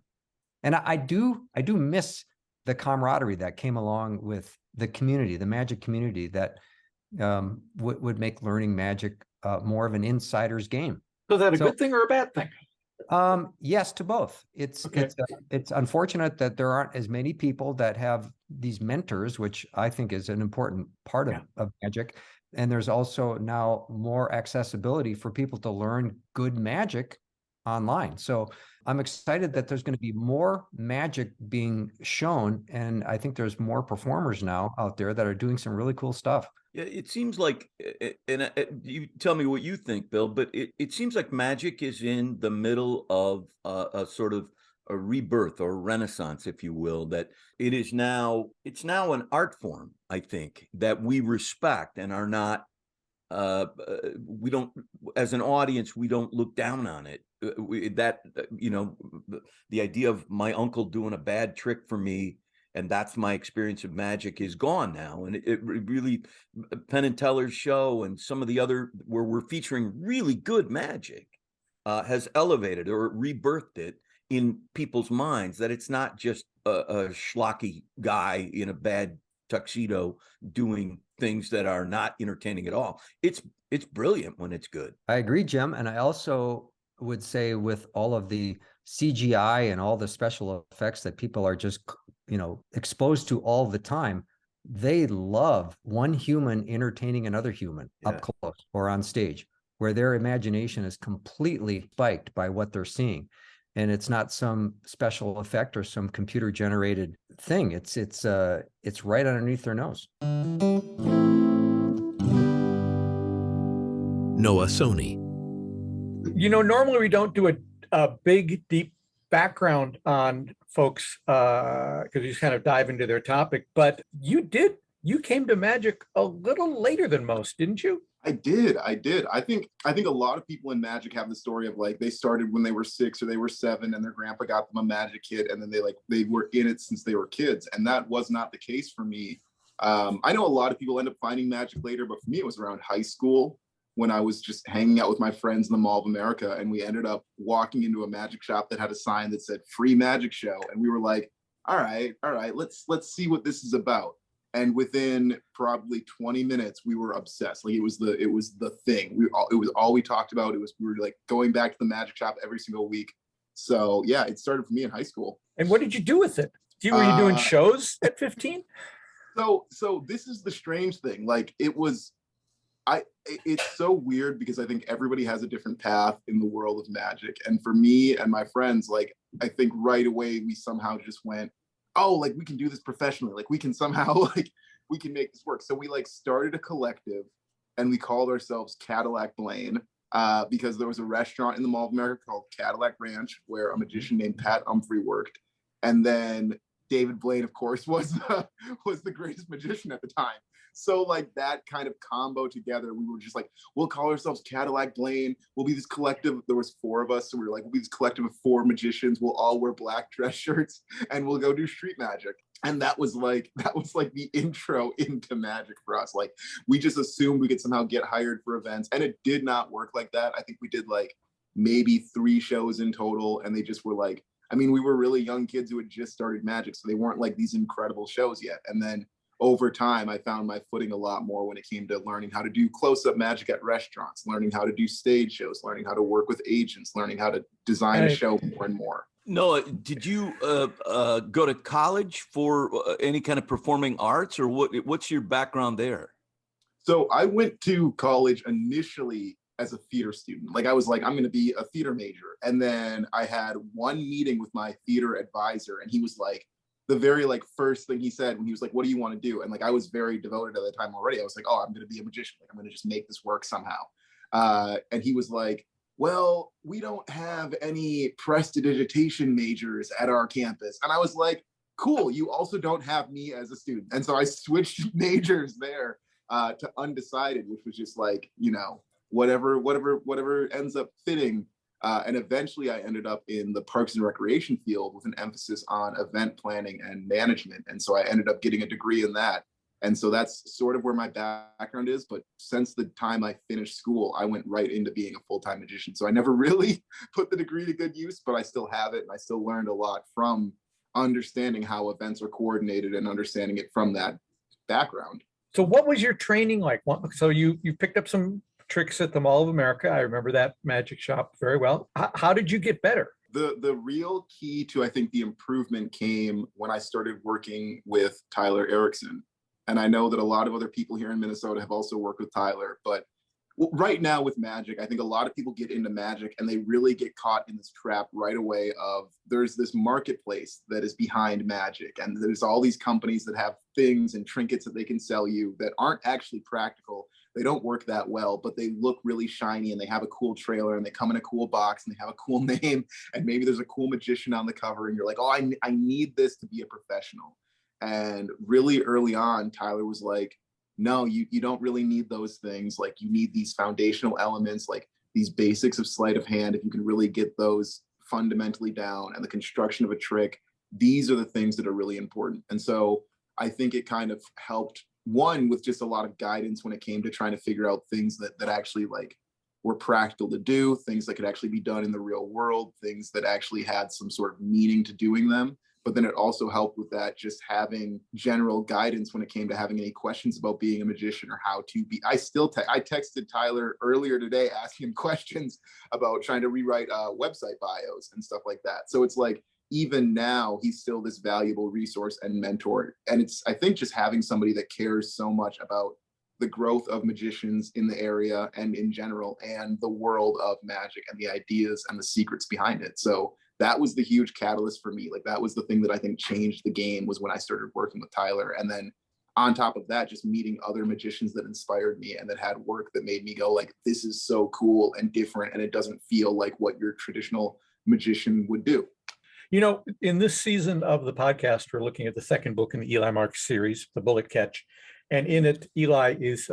And I do miss the camaraderie that came along with the community, the magic community, that would make learning magic more of an insider's game. So is that a good thing or a bad thing? Yes, to both. It's unfortunate that there aren't as many people that have these mentors, which I think is an important part of magic. And there's also now more accessibility for people to learn good magic online. So I'm excited that there's going to be more magic being shown. And I think there's more performers now out there that are doing some really cool stuff. Yeah, it seems like, and you tell me what you think, Bill, but it seems like magic is in the middle of a sort of a rebirth or renaissance, if you will, that it's now an art form, I think, that we respect and are not we don't, as an audience, we don't look down on it. The idea of my uncle doing a bad trick for me, and that's my experience of magic, is gone now. And it really, Penn and Teller's show and some of the other, where we're featuring really good magic, has elevated or rebirthed it in people's minds, that it's not just a schlocky guy in a bad tuxedo doing things that are not entertaining at all. It's brilliant when it's good. I agree, Jim. And I also would say, with all of the CGI and all the special effects that people are just, exposed to all the time, they love one human entertaining another human up close or on stage, where their imagination is completely spiked by what they're seeing. And it's not some special effect or some computer generated thing. It's right underneath their nose. Noah Sonie. Normally we don't do a big, deep background on folks because we just kind of dive into their topic. But you came to magic a little later than most, didn't you? I did. I think a lot of people in magic have the story of like, they started when they were 6 or they were 7 and their grandpa got them a magic kit, and then they were in it since they were kids. And that was not the case for me. I know a lot of people end up finding magic later, but for me, it was around high school, when I was just hanging out with my friends in the Mall of America, and we ended up walking into a magic shop that had a sign that said "Free Magic Show," and we were like, all right, let's see what this is about. And within probably 20 minutes, we were obsessed. Like, it was the thing. It was all we talked about. We were like going back to the magic shop every single week. So yeah, it started for me in high school. And what did you do with it? Were you doing shows at 15? So this is the strange thing. Like, it's so weird, because I think everybody has a different path in the world of magic. And for me and my friends, like, I think right away we somehow just went, oh, like, we can do this professionally. Like, we can somehow, like, we can make this work. So we like started a collective, and we called ourselves Cadillac Blaine, because there was a restaurant in the Mall of America called Cadillac Ranch where a magician named Pat Humphrey worked. And then David Blaine, of course, was the greatest magician at the time. So like, that kind of combo together, we were just like, we'll call ourselves Cadillac Blaine. We'll be this collective. There was 4 of us. So we were like, we'll be this collective of 4 magicians. We'll all wear black dress shirts, and we'll go do street magic. And that was like the intro into magic for us. Like, we just assumed we could somehow get hired for events, and it did not work like that. I think we did like maybe 3 shows in total, and they just were like, I mean, we were really young kids who had just started magic, so they weren't like these incredible shows yet. And then over time, I found my footing a lot more when it came to learning how to do close-up magic at restaurants, learning how to do stage shows, learning how to work with agents, learning how to design a show more and more. Noah, did you go to college for any kind of performing arts, or what's your background there? So I went to college initially as a theater student. Like, I was like, I'm going to be a theater major. And then I had one meeting with my theater advisor, and he was like, the very like first thing he said when he was like, what do you want to do? And like, I was very devoted at the time already. I was like, oh, I'm going to be a magician. Like, I'm going to just make this work somehow. And he was like, well, we don't have any prestidigitation majors at our campus. And I was like, cool, you also don't have me as a student. And so I switched majors there to undecided, which was just like, whatever ends up fitting. And eventually I ended up in the Parks and Recreation field with an emphasis on event planning and management. And so I ended up getting a degree in that. And so that's sort of where my background is. But since the time I finished school, I went right into being a full-time magician. So I never really put the degree to good use, but I still have it. And I still learned a lot from understanding how events are coordinated and understanding it from that background. So what was your training like? So you picked up some tricks at the Mall of America. I remember that magic shop very well. How did you get better? The real key to, I think, the improvement came when I started working with Tyler Erickson. And I know that a lot of other people here in Minnesota have also worked with Tyler, but right now with magic, I think a lot of people get into magic and they really get caught in this trap right away of there's this marketplace that is behind magic. And there's all these companies that have things and trinkets that they can sell you that aren't actually practical. They don't work that well, but they look really shiny and they have a cool trailer and they come in a cool box and they have a cool name. And maybe there's a cool magician on the cover and you're like, oh, I need this to be a professional. And really early on, Tyler was like, no, you don't really need those things. Like, you need these foundational elements, like these basics of sleight of hand. If you can really get those fundamentally down, and the construction of a trick, these are the things that are really important. And so I think it kind of helped, one, with just a lot of guidance when it came to trying to figure out things that actually like were practical to do, things that could actually be done in the real world, things that actually had some sort of meaning to doing them. But then it also helped with that, just having general guidance when it came to having any questions about being a magician or how to be. I texted Tyler earlier today asking him questions about trying to rewrite website bios and stuff like that. So it's like, even now, he's still this valuable resource and mentor. And it's, I think, just having somebody that cares so much about the growth of magicians in the area and in general, and the world of magic and the ideas and the secrets behind it. So that was the huge catalyst for me. Like, that was the thing that I think changed the game, was when I started working with Tyler. And then on top of that, just meeting other magicians that inspired me and that had work that made me go like, this is so cool and different, and it doesn't feel like what your traditional magician would do. You know, in this season of the podcast, we're looking at the second book in the Eli Marks series, The Bullet Catch. And in it, Eli is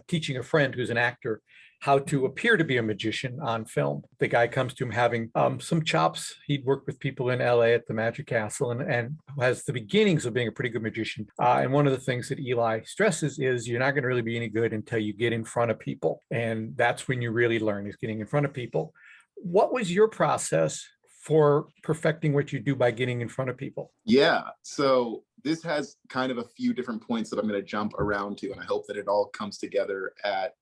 teaching a friend who's an actor how to appear to be a magician on film. The guy comes to him having some chops. He'd worked with people in LA at the Magic Castle, and has the beginnings of being a pretty good magician. And one of the things that Eli stresses is you're not going to really be any good until you get in front of people. And that's when you really learn, is getting in front of people. What was your process for perfecting what you do by getting in front of people? Yeah, so this has kind of a few different points that I'm going to jump around to, and I hope that it all comes together at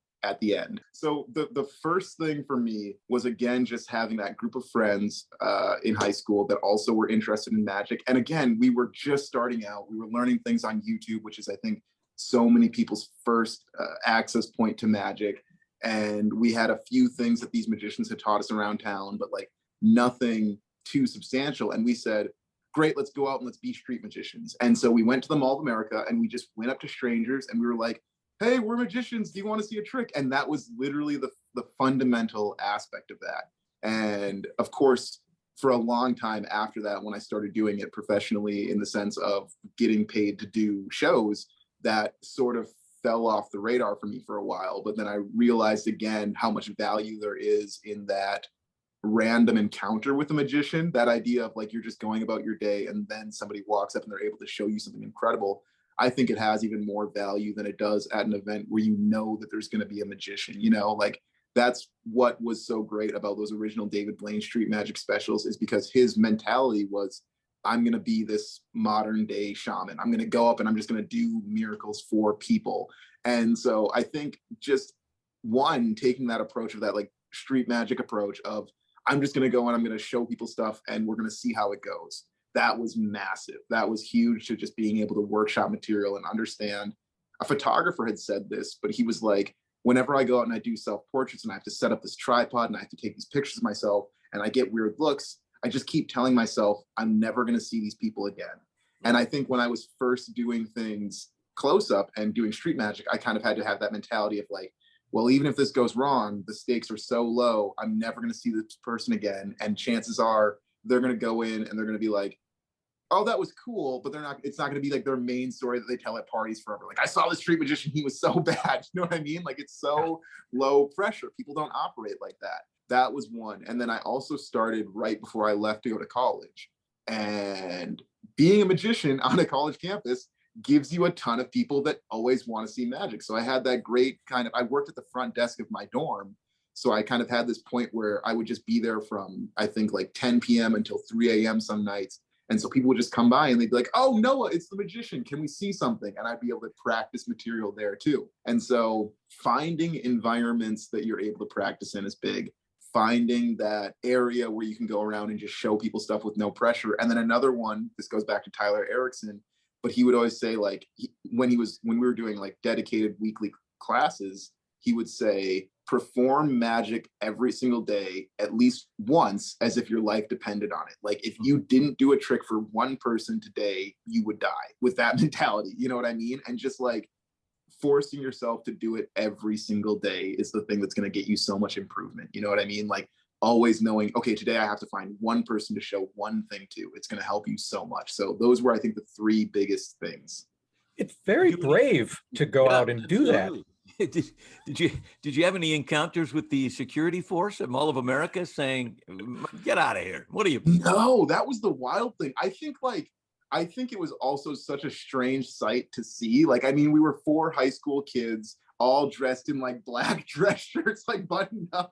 the end. So the first thing for me was, again, just having that group of friends in high school that also were interested in magic. And again, we were just starting out. We were learning things on YouTube, which is, I think, so many people's first access point to magic. And we had a few things that these magicians had taught us around town, but like nothing too substantial. And we said, great, let's go out and let's be street magicians. And so we went to the Mall of America, and we just went up to strangers and we were like, hey, we're magicians, do you want to see a trick? And that was literally the fundamental aspect of that. And of course, for a long time after that, when I started doing it professionally in the sense of getting paid to do shows, that sort of fell off the radar for me for a while. But then I realized again how much value there is in that random encounter with a magician. That idea of like, you're just going about your day and then somebody walks up and they're able to show you something incredible. I think it has even more value than it does at an event where you know that there's going to be a magician. You know, like, that's what was so great about those original David Blaine Street Magic specials, is because his mentality was, I'm going to be this modern day shaman. I'm going to go up and I'm just going to do miracles for people. And so I think just one, taking that approach of that like street magic approach of, I'm just going to go and I'm going to show people stuff and we're going to see how it goes. That was massive. That was huge, to just being able to workshop material and understand. A photographer had said this, but he was like, whenever I go out and I do self-portraits and I have to set up this tripod and I have to take these pictures of myself and I get weird looks, I just keep telling myself, I'm never going to see these people again. And I think when I was first doing things close up and doing street magic, I kind of had to have that mentality of like, well, even if this goes wrong, the stakes are so low, I'm never going to see this person again. And chances are they're going to go in and they're going to be like, oh, that was cool, but it's not going to be like their main story that they tell at parties forever. Like, I saw the street magician, he was so bad. You know what I mean? Like, it's so low pressure. People don't operate like that. That was one. And then I also started right before I left to go to college. And being a magician on a college campus gives you a ton of people that always want to see magic. So I had that great kind of, I worked at the front desk of my dorm. So I kind of had this point where I would just be there from, I think, like 10 p.m. until 3 a.m. some nights. And so people would just come by and they'd be like, oh, Noah, it's the magician. Can we see something? And I'd be able to practice material there too. And so finding environments that you're able to practice in is big. Finding that area where you can go around and just show people stuff with no pressure. And then another one, this goes back to Tyler Erickson, but he would always say, like, when we were doing like dedicated weekly classes, he would say, perform magic every single day, at least once, as if your life depended on it. Like, if you didn't do a trick for one person today, you would die, with that mentality. You know what I mean? And just like forcing yourself to do it every single day is the thing that's going to get you so much improvement. You know what I mean? Like, always knowing, okay, today I have to find one person to show one thing to. It's going to help you so much. So those were, I think, the three biggest things. It's very brave to go out and do that. Did you have any encounters with the security force at Mall of America saying, "Get out of here"? What are you? No, that was the wild thing. I think it was also such a strange sight to see. Like, I mean, we were 4 high school kids all dressed in like black dress shirts, like buttoned up,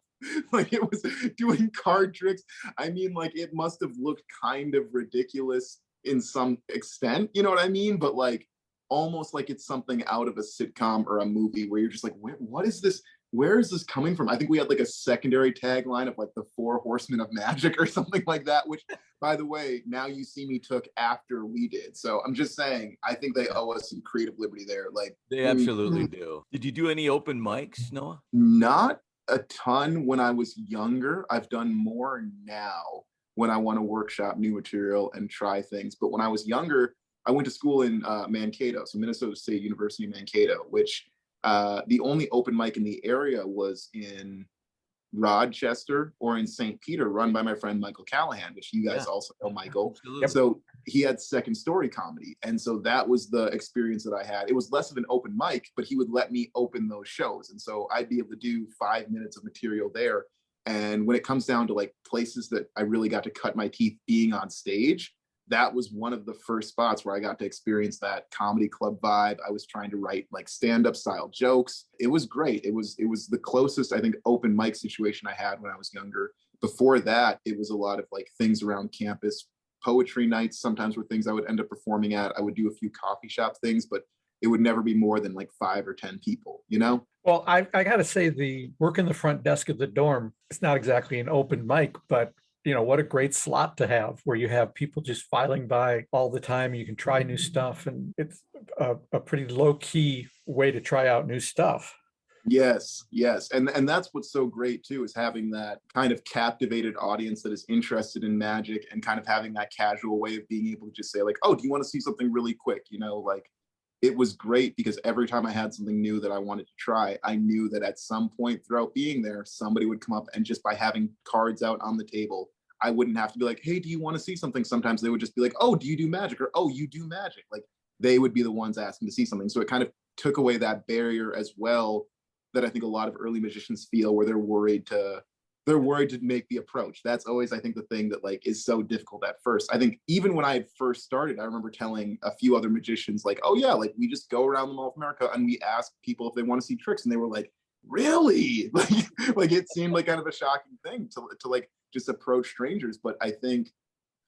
like it was doing card tricks. I mean, like it must have looked kind of ridiculous in some extent, you know what I mean? But like almost like it's something out of a sitcom or a movie where you're just like, what is this? Where is this coming from? I think we had like a secondary tagline of like the 4 Horsemen of Magic or something like that, which, by the way, Now You See Me took after we did. So I'm just saying, I think they owe us some creative liberty there. Like they absolutely do. Did you do any open mics, Noah? Not a ton when I was younger. I've done more now when I want to workshop new material and try things. But when I was younger, I went to school in Mankato, so Minnesota State University, Mankato, which the only open mic in the area was in Rochester or in St. Peter, run by my friend Michael Callahan, which you guys also know Michael. Absolutely. So he had second story comedy. And so that was the experience that I had. It was less of an open mic, but he would let me open those shows. And so I'd be able to do 5 minutes of material there. And when it comes down to like places that I really got to cut my teeth being on stage, that was one of the first spots where I got to experience that comedy club vibe. I was trying to write like stand-up style jokes. It was great. It was the closest, I think, open mic situation I had when I was younger. Before that, it was a lot of like things around campus. Poetry nights sometimes were things I would end up performing at. I would do a few coffee shop things, but it would never be more than like 5 or 10 people, you know? Well, I got to say, the work in the front desk of the dorm, it's not exactly an open mic, but you know, what a great slot to have where you have people just filing by all the time. You can try new stuff, and it's a pretty low key way to try out new stuff. Yes. And that's what's so great too, is having that kind of captivated audience that is interested in magic and kind of having that casual way of being able to just say like, oh, do you want to see something really quick? You know, like it was great because every time I had something new that I wanted to try, I knew that at some point throughout being there, somebody would come up and just by having cards out on the table, I wouldn't have to be like, hey, do you want to see something? Sometimes they would just be like, oh, do you do magic? Or, oh, you do magic. Like they would be the ones asking to see something. So it kind of took away that barrier as well that I think a lot of early magicians feel, where they're worried to make the approach. That's always, I think, the thing that like is so difficult at first. I think even when I had first started, I remember telling a few other magicians like, oh yeah, like we just go around the Mall of America and we ask people if they want to see tricks. And they were like, really? like it seemed like kind of a shocking thing to like just approach strangers. But I think,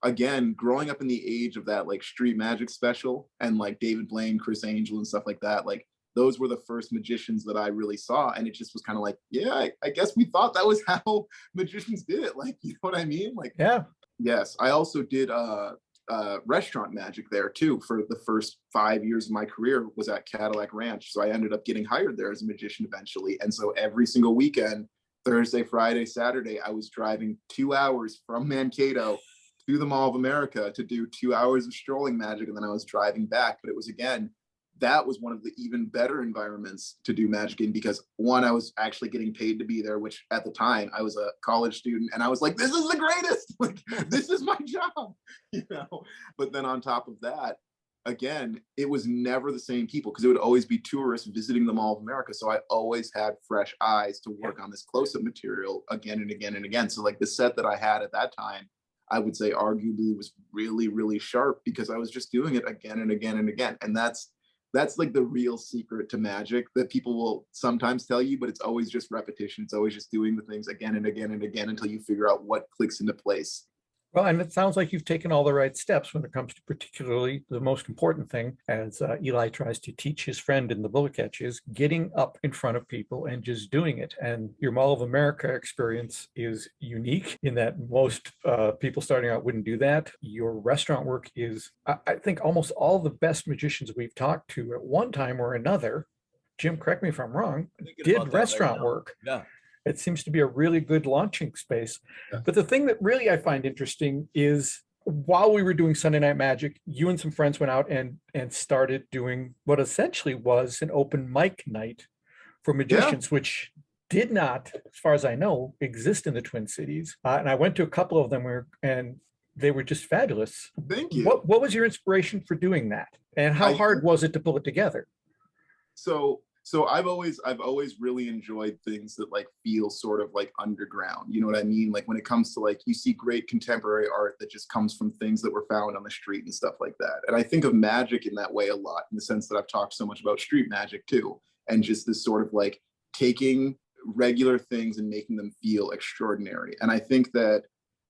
again, growing up in the age of that like street magic special and like David Blaine, Chris Angel and stuff like that, like those were the first magicians that I really saw. And it just was kind of like, yeah, I guess we thought that was how magicians did it. Like, you know what I mean? Like, yeah. Yes. I also did restaurant magic there too. For the first 5 years of my career was at Cadillac Ranch. So I ended up getting hired there as a magician eventually. And so every single weekend, Thursday, Friday, Saturday, I was driving 2 hours from Mankato to the Mall of America to do 2 hours of strolling magic. And then I was driving back. But it was, again, that was one of the even better environments to do magic in, because one, I was actually getting paid to be there, which at the time I was a college student and I was like, this is the greatest, like, this is my job, you know? But then on top of that, again, it was never the same people, because it would always be tourists visiting the Mall of America. So I always had fresh eyes to work on this close-up material again and again and again. So like the set that I had at that time, I would say arguably was really, really sharp, because I was just doing it again and again and again. And that's like the real secret to magic that people will sometimes tell you, but it's always just repetition. It's always just doing the things again and again and again until you figure out what clicks into place. Well, and it sounds like you've taken all the right steps when it comes to particularly the most important thing, as Eli tries to teach his friend in the bullet catch, is getting up in front of people and just doing it. And your Mall of America experience is unique in that most people starting out wouldn't do that. Your restaurant work is, I think almost all the best magicians we've talked to at one time or another, Jim, correct me if I'm wrong, did restaurant work. Yeah. It seems to be a really good launching space. Yeah. But the thing that really I find interesting is, while we were doing Sunday Night Magic, you and some friends went out and started doing what essentially was an open mic night for magicians, which did not, as far as I know, exist in the Twin Cities. And I went to a couple of them and they were just fabulous. Thank you. What was your inspiration for doing that? And how hard was it to pull it together? So I've always really enjoyed things that like feel sort of like underground. You know what I mean? Like when it comes to like, you see great contemporary art that just comes from things that were found on the street and stuff like that. And I think of magic in that way a lot, in the sense that I've talked so much about street magic too. And just this sort of like taking regular things and making them feel extraordinary. And I think that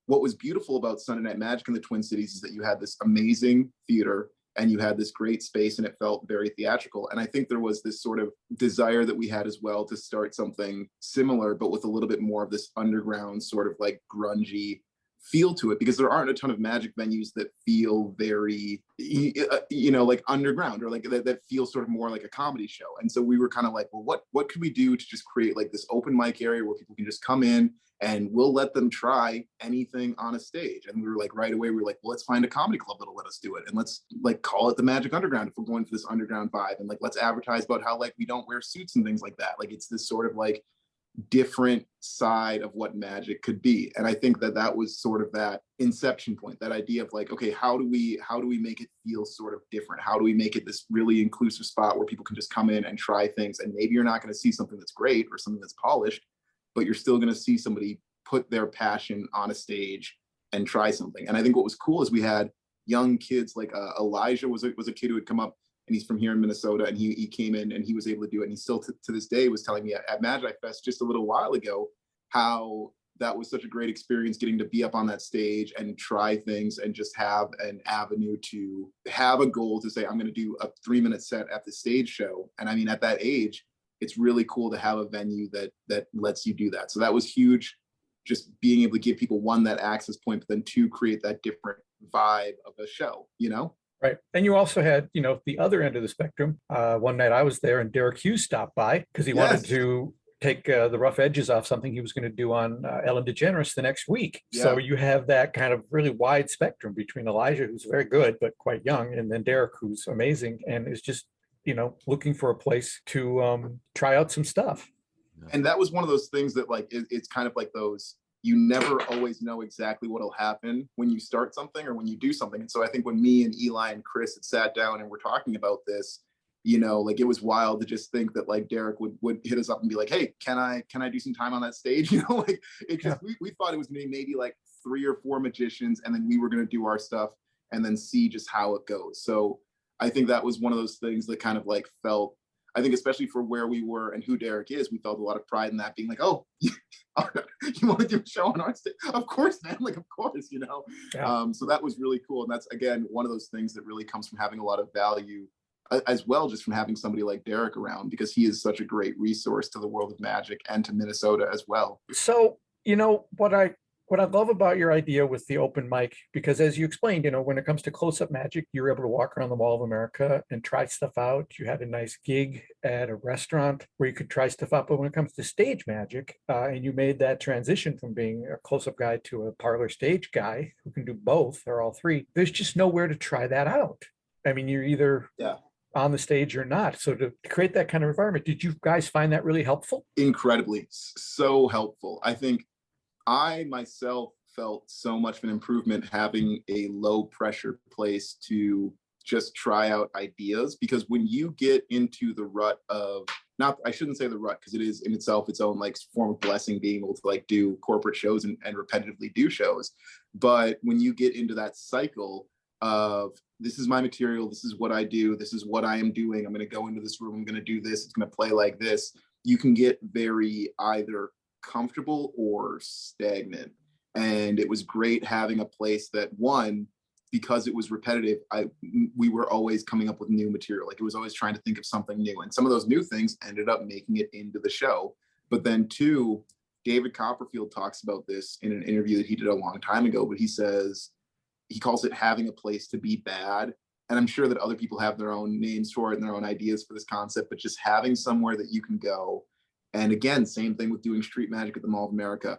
what was beautiful about Sunday Night Magic in the Twin Cities is that you had this amazing theater and you had this great space and it felt very theatrical. And I think there was this sort of desire that we had as well to start something similar, but with a little bit more of this underground sort of like grungy feel to it, because there aren't a ton of magic venues that feel very, like underground, or like that feel sort of more like a comedy show. And so we were kind of like, well, what could we do to just create like this open mic area where people can just come in and we'll let them try anything on a stage. And we were like, right away, we were like, well, let's find a comedy club that'll let us do it. And let's like call it the Magic Underground if we're going for this underground vibe. And like, let's advertise about how like we don't wear suits and things like that. Like it's this sort of like different side of what magic could be. And I think that was sort of that inception point, that idea of like, okay, how do we make it feel sort of different? How do we make it this really inclusive spot where people can just come in and try things? And maybe you're not going to see something that's great or something that's polished, but you're still going to see somebody put their passion on a stage and try something. And I think what was cool is we had young kids like Elijah was a kid who had come up, and he's from here in Minnesota, and he came in and he was able to do it. And he still to this day was telling me at Magi Fest just a little while ago how that was such a great experience, getting to be up on that stage and try things and just have an avenue to have a goal to say, I'm going to do a 3-minute set at the stage show. And I mean, at that age, it's really cool to have a venue that lets you do that. So that was huge, just being able to give people, one, that access point, but then two, create that different vibe of a show, Right. And you also had, the other end of the spectrum. One night I was there and Derek Hughes stopped by because he wanted to take the rough edges off something he was going to do on Ellen DeGeneres the next week. Yeah. So you have that kind of really wide spectrum between Elijah, who's very good, but quite young, and then Derek, who's amazing and is just, looking for a place to try out some stuff. And that was one of those things that like, it's kind of like those, you never always know exactly what'll happen when you start something or when you do something. And so I think when me and Eli and Chris had sat down and we're talking about this, like it was wild to just think that like Derek would hit us up and be like, hey, can I do some time on that stage? Like it just, we thought it was gonna be maybe like 3 or 4 magicians, and then we were gonna do our stuff and then see just how it goes. So I think that was one of those things that kind of like felt, I think especially for where we were and who Derek is, we felt a lot of pride in that, being like, oh, you want to do a show on our stage? Of course, man, like, of course, Yeah. So that was really cool. And that's, again, one of those things that really comes from having a lot of value as well, just from having somebody like Derek around, because he is such a great resource to the world of magic and to Minnesota as well. So, what I love about your idea with the open mic, because as you explained, when it comes to close-up magic, you're able to walk around the Mall of America and try stuff out. You had a nice gig at a restaurant where you could try stuff out. But when it comes to stage magic, and you made that transition from being a close-up guy to a parlor stage guy who can do both or all three, there's just nowhere to try that out. I mean, you're either on the stage or not. So to create that kind of environment, did you guys find that really helpful? Incredibly, so helpful. I think I myself felt so much of an improvement having a low pressure place to just try out ideas, because when you get into the rut of, I shouldn't say the rut, because it is in itself its own like form of blessing, being able to like do corporate shows and repetitively do shows. But when you get into that cycle of, this is my material, this is what I do, this is what I am doing, I'm going to go into this room, I'm going to do this, it's going to play like this, you can get very either comfortable or stagnant. And it was great having a place that, one, because it was repetitive, we were always coming up with new material. Like it was always trying to think of something new, and some of those new things ended up making it into the show. But then two, David Copperfield talks about this in an interview that he did a long time ago, but he says, he calls it having a place to be bad. And I'm sure that other people have their own names for it and their own ideas for this concept, but just having somewhere that you can go. And again, same thing with doing street magic at the Mall of America.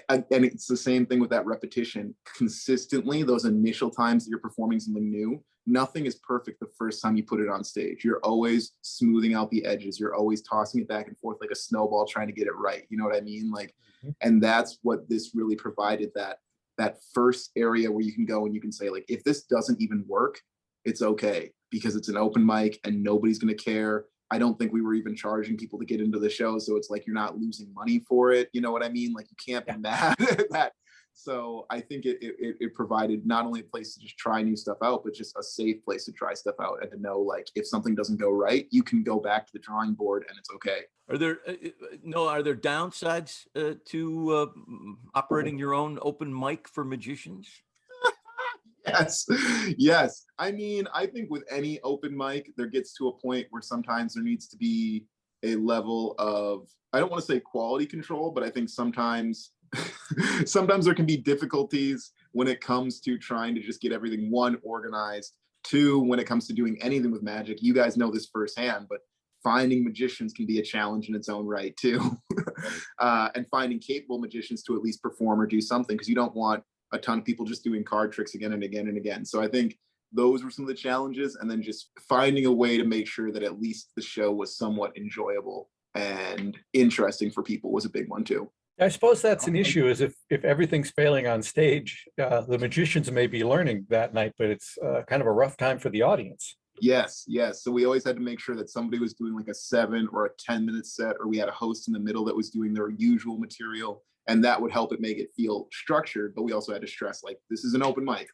And it's the same thing with that repetition. Consistently, those initial times that you're performing something new, nothing is perfect the first time you put it on stage. You're always smoothing out the edges. You're always tossing it back and forth like a snowball, trying to get it right. You know what I mean? Like, and that's what this really provided, that that first area where you can go and you can say, like, if this doesn't even work, it's okay, because it's an open mic and nobody's going to care. I don't think we were even charging people to get into the show. So it's like, you're not losing money for it. You know what I mean? Like, you can't be mad at that. So I think it provided not only a place to just try new stuff out, but just a safe place to try stuff out and to know, like, if something doesn't go right, you can go back to the drawing board and it's okay. Are there downsides to operating your own open mic for magicians? Yes. I mean, I think with any open mic, there gets to a point where sometimes there needs to be a level of, I don't want to say quality control, but I think sometimes there can be difficulties when it comes to trying to just get everything, one, organized, two, when it comes to doing anything with magic. You guys know this firsthand, but finding magicians can be a challenge in its own right too. And finding capable magicians to at least perform or do something, because you don't want a ton of people just doing card tricks again and again and again. So I think those were some of the challenges, and then just finding a way to make sure that at least the show was somewhat enjoyable and interesting for people was a big one too. I suppose that's an issue, is if everything's failing on stage, the magicians may be learning that night, but it's kind of a rough time for the audience. Yes. So we always had to make sure that somebody was doing like a 7 or a 10-minute set, or we had a host in the middle that was doing their usual material, and that would help it make it feel structured. But we also had to stress, like, this is an open mic.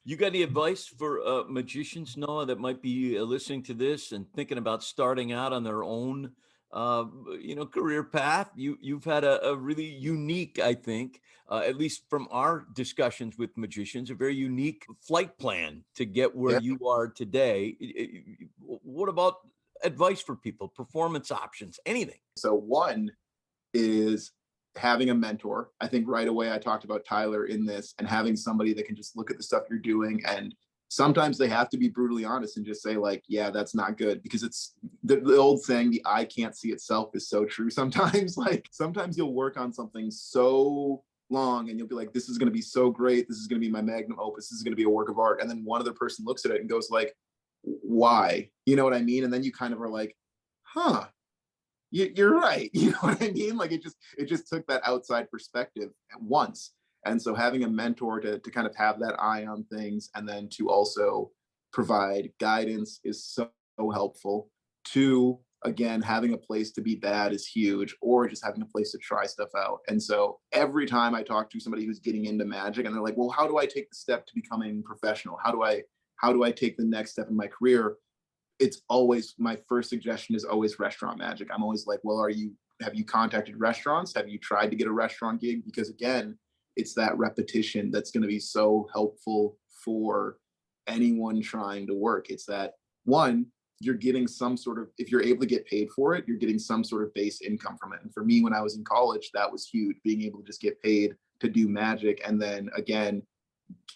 You got any advice for magicians, Noah, that might be listening to this and thinking about starting out on their own career path? You've had a really unique, I think, at least from our discussions with magicians, a very unique flight plan to get where you are today. What about advice for people, performance options, anything? So one is having a mentor. I think right away I talked about Tyler in this, and having somebody that can just look at the stuff you're doing, and sometimes they have to be brutally honest and just say, like, yeah, that's not good, because it's the old saying, the eye can't see itself, is so true sometimes. Like, sometimes you'll work on something so long and you'll be like, this is going to be so great, this is going to be my magnum opus, this is going to be a work of art, and then one other person looks at it and goes like, why? You know what I mean? And then you kind of are like, huh, you're right. You know what I mean? Like, it just took that outside perspective at once. And so having a mentor to kind of have that eye on things, and then to also provide guidance, is so helpful. Two, again, having a place to be bad is huge, or just having a place to try stuff out. And so every time I talk to somebody who's getting into magic and they're like, well, how do I take the step to becoming professional? How do I take the next step in my career? It's always, my first suggestion is always restaurant magic. I'm always like, well, have you contacted restaurants? Have you tried to get a restaurant gig? Because again, it's that repetition that's going to be so helpful for anyone trying to work. It's that, one, you're getting some sort of, if you're able to get paid for it, you're getting some sort of base income from it. And for me, when I was in college, that was huge, being able to just get paid to do magic. And then again,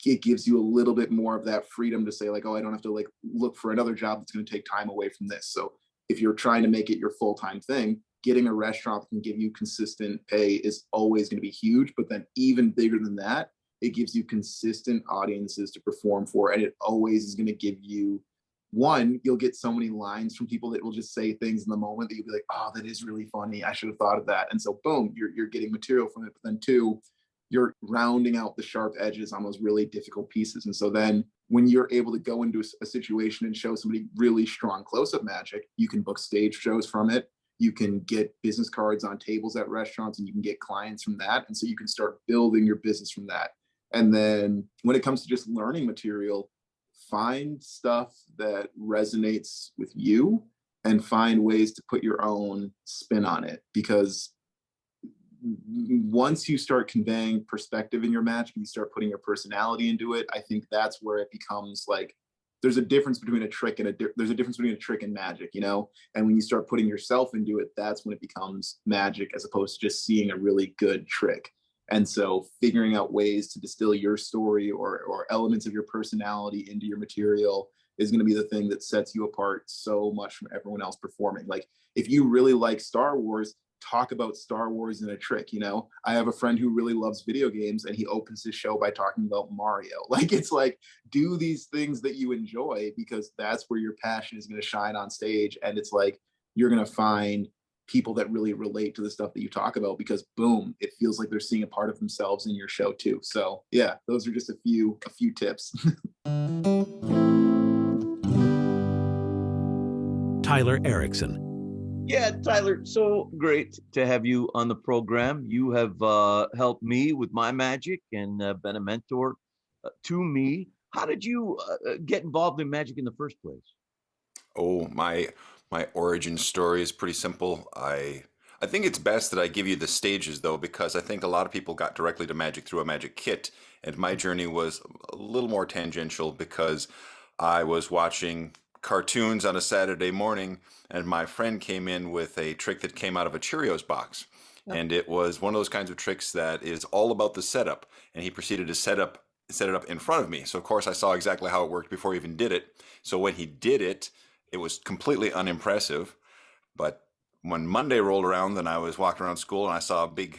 it gives you a little bit more of that freedom to say, like, oh, I don't have to like look for another job that's going to take time away from this. So if you're trying to make it your full-time thing, getting a restaurant that can give you consistent pay is always going to be huge. But then even bigger than that, it gives you consistent audiences to perform for. And it always is going to give you, one, you'll get so many lines from people that will just say things in the moment that you'll be like, oh, that is really funny, I should have thought of that. And so boom, you're getting material from it. But then two, you're rounding out the sharp edges on those really difficult pieces. And so then when you're able to go into a situation and show somebody really strong close-up magic, you can book stage shows from it. You can get business cards on tables at restaurants, and you can get clients from that. And so you can start building your business from that. And then when it comes to just learning material, find stuff that resonates with you and find ways to put your own spin on it. Because once you start conveying perspective in your magic and you start putting your personality into it, I think that's where it becomes like, there's a difference between a trick and there's a difference between a trick and magic, you know? And when you start putting yourself into it, that's when it becomes magic, as opposed to just seeing a really good trick. And so figuring out ways to distill your story or elements of your personality into your material is going to be the thing that sets you apart so much from everyone else performing. Like, if you really like Star Wars, talk about Star Wars in a trick. You know, I have a friend who really loves video games, and he opens his show by talking about Mario. Like, it's like, do these things that you enjoy, because that's where your passion is going to shine on stage. And it's like, you're going to find people that really relate to the stuff that you talk about, because boom, it feels like they're seeing a part of themselves in your show too. So yeah, those are just a few tips. Tyler Erickson. Yeah, Tyler, so great to have you on the program. You have helped me with my magic and been a mentor to me. How did you get involved in magic in the first place? Oh, my origin story is pretty simple. I think it's best that I give you the stages though, because I think a lot of people got directly to magic through a magic kit, and my journey was a little more tangential because I was watching cartoons on a Saturday morning, and my friend came in with a trick that came out of a Cheerios box. And it was one of those kinds of tricks that is all about the setup. And he proceeded to set it up in front of me. So of course I saw exactly how it worked before he even did it. So when he did it, it was completely unimpressive. But when Monday rolled around, then I was walking around school and I saw a big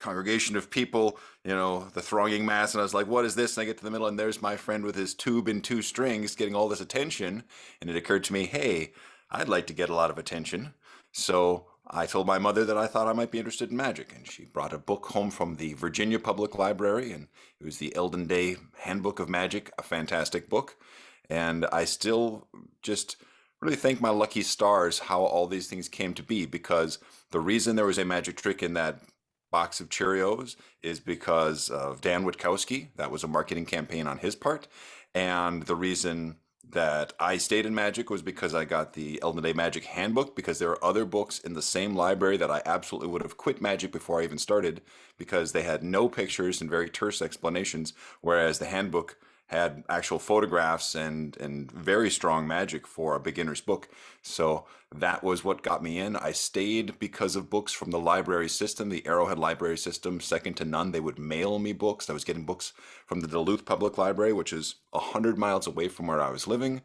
congregation of people, the thronging mass, and I was like, what is this? And I get to the middle, and there's my friend with his tube and two strings getting all this attention. And it occurred to me, hey, I'd like to get a lot of attention. So I told my mother that I thought I might be interested in magic, and she brought a book home from the Virginia Public Library, and it was the Eldon Day Handbook of Magic, a fantastic book. And I still just really thank my lucky stars how all these things came to be, because the reason there was a magic trick in that box of Cheerios is because of Dan Witkowski. That was a marketing campaign on his part. And the reason that I stayed in magic was because I got the Eldon Day Magic Handbook, because there are other books in the same library that I absolutely would have quit magic before I even started, because they had no pictures and very terse explanations, whereas the handbook had actual photographs and very strong magic for a beginner's book. So that was what got me in. I stayed because of books from the library system, the Arrowhead library system, second to none. They would mail me books. I was getting books from the Duluth Public Library, which is 100 miles away from where I was living.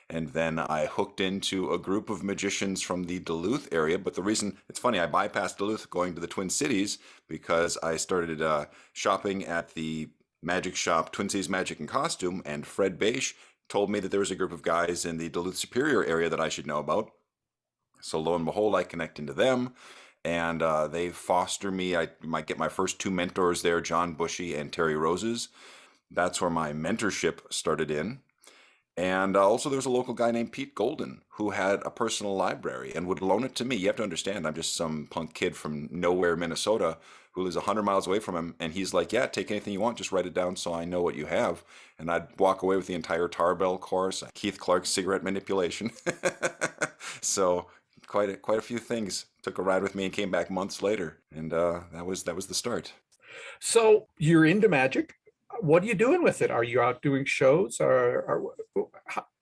And then I hooked into a group of magicians from the Duluth area. But the reason, it's funny, I bypassed Duluth going to the Twin Cities because I started shopping at the magic shop, Twin Cities Magic and Costume, and Fred Beisch told me that there was a group of guys in the Duluth Superior area that I should know about. So lo and behold, I connect into them, and they foster me. I might get my first two mentors there, John Bushy and Terry Roses. That's where my mentorship started in. And also there was a local guy named Pete Golden who had a personal library and would loan it to me. You have to understand, I'm just some punk kid from nowhere, Minnesota, who lives 100 miles away from him. And he's like, yeah, take anything you want, just write it down so I know what you have. And I'd walk away with the entire Tarbell course, Keith Clark's cigarette manipulation. So quite a few things. Took a ride with me and came back months later. And that was the start. So you're into magic. What are you doing with it? Are you out doing shows, or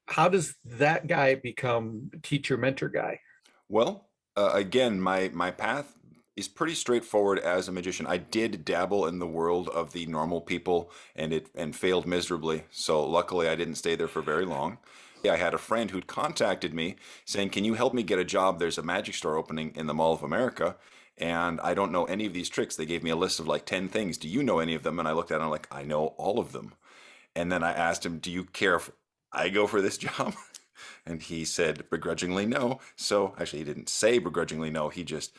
how does that guy become teacher mentor guy? Well, again, my path is pretty straightforward as a magician. I did dabble in the world of the normal people and failed miserably. So luckily I didn't stay there for very long. I had a friend who'd contacted me saying, can you help me get a job? There's a magic store opening in the Mall of America, and I don't know any of these tricks. They gave me a list of like 10 things. Do you know any of them? And I looked at it and I'm like, I know all of them. And then I asked him, do you care if I go for this job? And he said begrudgingly no. So actually he didn't say begrudgingly no. He just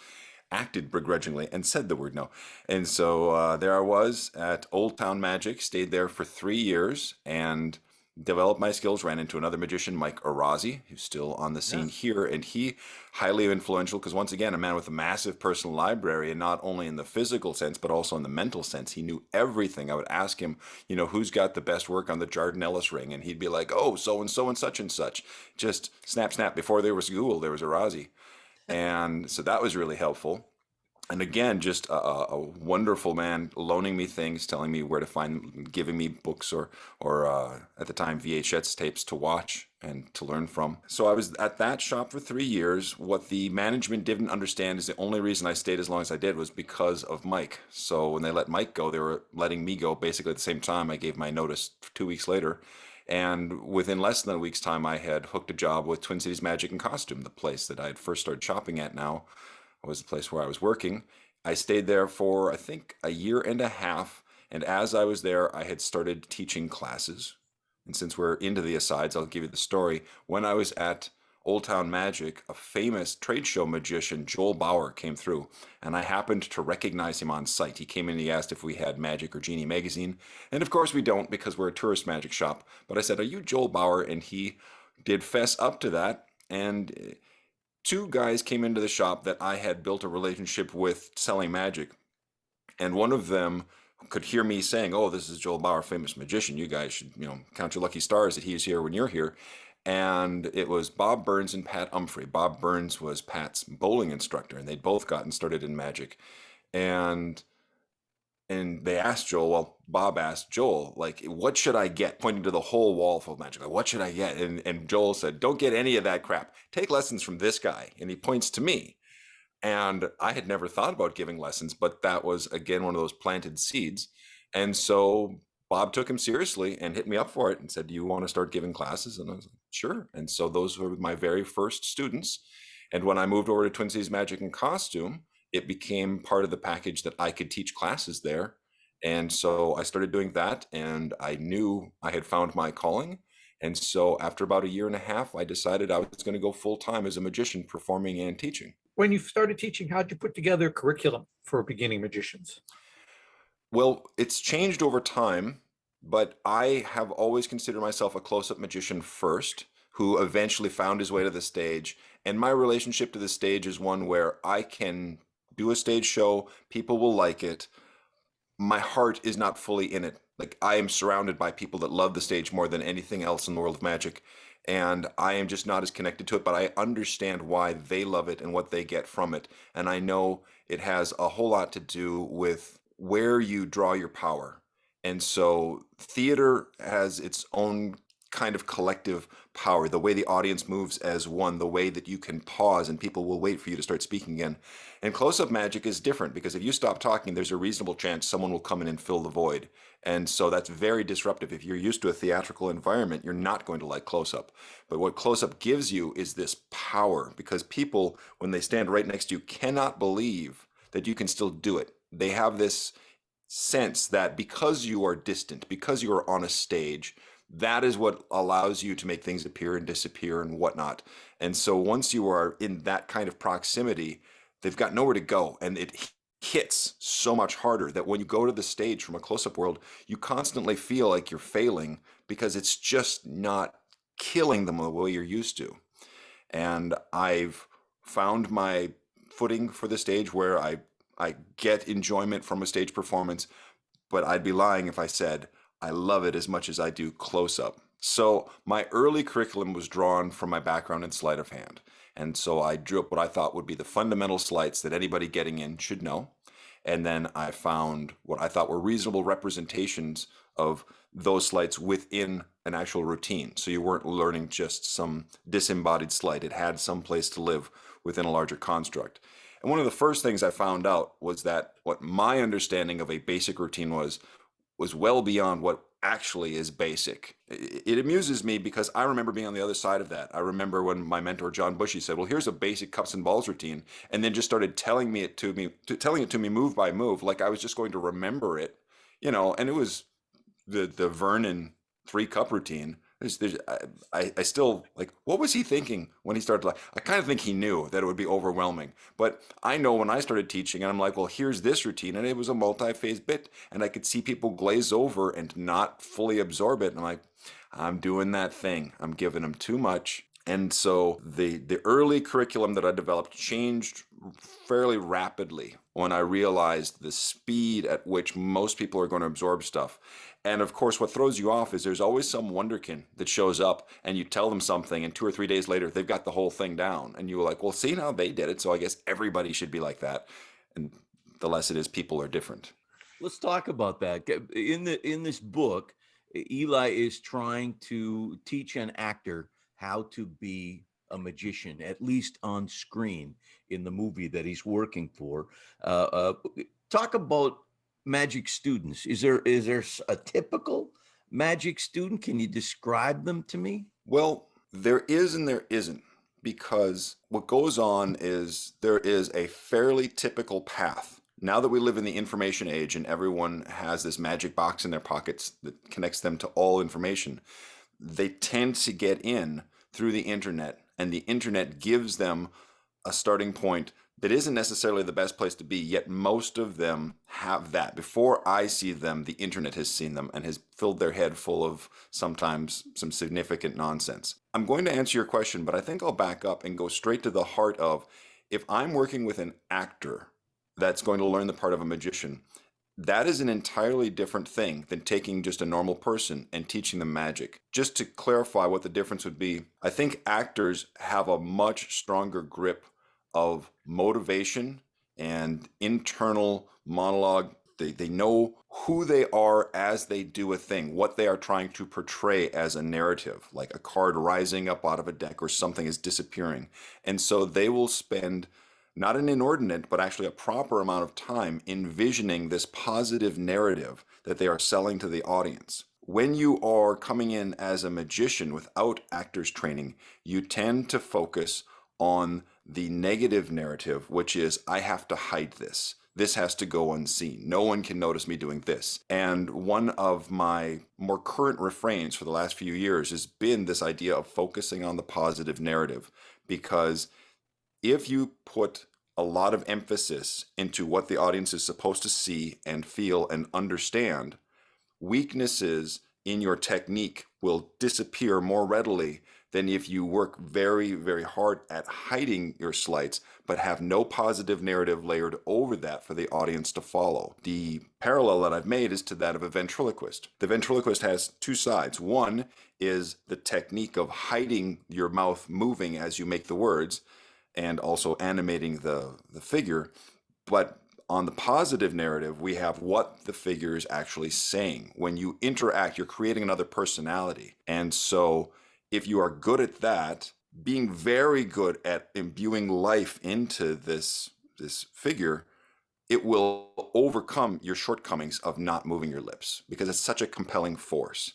acted begrudgingly and said the word no. And so there I was at Old Town Magic, stayed there for 3 years and developed my skills, ran into another magician, Mike Arazi, who's still on the scene here. And he highly influential because once again, a man with a massive personal library, and not only in the physical sense, but also in the mental sense. He knew everything. I would ask him, who's got the best work on the Jordan Ellis ring? And he'd be like, oh, so-and-so and such and such. Just snap, snap. Before there was Google, there was Arazi. And so that was really helpful. And again, just a wonderful man, loaning me things, telling me where to find, giving me books or at the time VHS tapes to watch and to learn from. So I was at that shop for 3 years. What the management didn't understand is the only reason I stayed as long as I did was because of Mike. So when they let Mike go, they were letting me go basically at the same time. I gave my notice 2 weeks later. And within less than a week's time, I had hooked a job with Twin Cities Magic and Costume, the place that I had first started shopping at now. Was the place where I was working. I stayed there for, I think, a year and a half. And as I was there, I had started teaching classes. And since we're into the asides, I'll give you the story. When I was at Old Town Magic, a famous trade show magician, Joel Bauer, came through, and I happened to recognize him on sight. He came in and he asked if we had Magic or Genie magazine, and of course we don't because we're a tourist magic shop. But I said, "Are you Joel Bauer?" And he did fess up to that, and two guys came into the shop that I had built a relationship with selling magic, and one of them could hear me saying, "Oh, this is Joel Bauer, famous magician. You guys should, count your lucky stars that he's here when you're here." And it was Bob Burns and Pat Humphrey. Bob Burns was Pat's bowling instructor, and they'd both gotten started in magic. And they asked Joel, well, Bob asked Joel, like, "What should I get?" Pointing to the whole wall full of magic. Like, "What should I get?" And Joel said, "Don't get any of that crap. Take lessons from this guy." And he points to me. And I had never thought about giving lessons, but that was, again, one of those planted seeds. And so Bob took him seriously and hit me up for it and said, "Do you want to start giving classes?" And I was like, "Sure." And so those were my very first students. And when I moved over to Twin Cities Magic and Costume, it became part of the package that I could teach classes there. And so I started doing that, and I knew I had found my calling. And so after about a year and a half, I decided I was going to go full-time as a magician, performing and teaching. When you started teaching, how'd you put together a curriculum for beginning magicians? Well, it's changed over time, but I have always considered myself a close-up magician first, who eventually found his way to the stage. And my relationship to the stage is one where I can do a stage show, people will like it. My heart is not fully in it. Like, I am surrounded by people that love the stage more than anything else in the world of magic. And I am just not as connected to it, but I understand why they love it and what they get from it. And I know it has a whole lot to do with where you draw your power. And so theater has its own kind of collective power, the way the audience moves as one, the way that you can pause and people will wait for you to start speaking again. And close-up magic is different, because if you stop talking, there's a reasonable chance someone will come in and fill the void. And so that's very disruptive. If you're used to a theatrical environment, you're not going to like close-up. But what close-up gives you is this power, because people, when they stand right next to you, cannot believe that you can still do it. They have this sense that because you are distant, because you are on a stage, that is what allows you to make things appear and disappear and whatnot. And so once you are in that kind of proximity, they've got nowhere to go. And it hits so much harder that when you go to the stage from a close-up world, you constantly feel like you're failing, because it's just not killing them the way you're used to. And I've found my footing for the stage where I get enjoyment from a stage performance, but I'd be lying if I said I love it as much as I do close-up. So my early curriculum was drawn from my background in sleight of hand. And so I drew up what I thought would be the fundamental sleights that anybody getting in should know. And then I found what I thought were reasonable representations of those sleights within an actual routine. So you weren't learning just some disembodied sleight. It had some place to live within a larger construct. And one of the first things I found out was that what my understanding of a basic routine was well beyond what actually is basic. It amuses me because I remember being on the other side of that. I remember when my mentor John Bushy said, "Well, here's a basic cups and balls routine," and then just started telling it to me move by move, like I was just going to remember it, And it was the Vernon 3-cup routine. I still, like, what was he thinking when he started? I kind of think he knew that it would be overwhelming. But I know when I started teaching, and I'm like, well, here's this routine, and it was a multi-phase bit, and I could see people glaze over and not fully absorb it. And I'm like, I'm doing that thing. I'm giving them too much. And so the early curriculum that I developed changed fairly rapidly when I realized the speed at which most people are going to absorb stuff. And of course, what throws you off is there's always some wonderkin that shows up and you tell them something, and 2 or 3 days later, they've got the whole thing down. And you're like, well, see, now they did it, so I guess everybody should be like that. And the less it is, people are different. Let's talk about that. In this book, Eli is trying to teach an actor how to be a magician, at least on screen in the movie that he's working for. Talk about magic students. Is there a typical magic student? Can you describe them to me? Well, there is and there isn't, because what goes on is there is a fairly typical path. Now that we live in the information age and everyone has this magic box in their pockets that connects them to all information, they tend to get in through the internet and the internet gives them a starting point that isn't necessarily the best place to be, yet most of them have that. Before I see them, the internet has seen them and has filled their head full of sometimes some significant nonsense. I'm going to answer your question, but I think I'll back up and go straight to the heart of, if I'm working with an actor that's going to learn the part of a magician, that is an entirely different thing than taking just a normal person and teaching them magic. Just to clarify what the difference would be, I think actors have a much stronger grip of motivation and internal monologue. They know who they are as they do a thing, what they are trying to portray as a narrative, like a card rising up out of a deck or something is disappearing. And so they will spend not an inordinate, but actually a proper amount of time envisioning this positive narrative that they are selling to the audience. When you are coming in as a magician without actors training, you tend to focus on the negative narrative, which is, I have to hide this. This has to go unseen. No one can notice me doing this. And one of my more current refrains for the last few years has been this idea of focusing on the positive narrative, because if you put a lot of emphasis into what the audience is supposed to see and feel and understand, weaknesses in your technique will disappear more readily than if you work very, very hard at hiding your sleights, but have no positive narrative layered over that for the audience to follow. The parallel that I've made is to that of a ventriloquist. The ventriloquist has two sides. One is the technique of hiding your mouth moving as you make the words, and also animating the figure. But on the positive narrative, we have what the figure is actually saying. When you interact, you're creating another personality. And so if you are good at that, being very good at imbuing life into this figure, it will overcome your shortcomings of not moving your lips, because it's such a compelling force.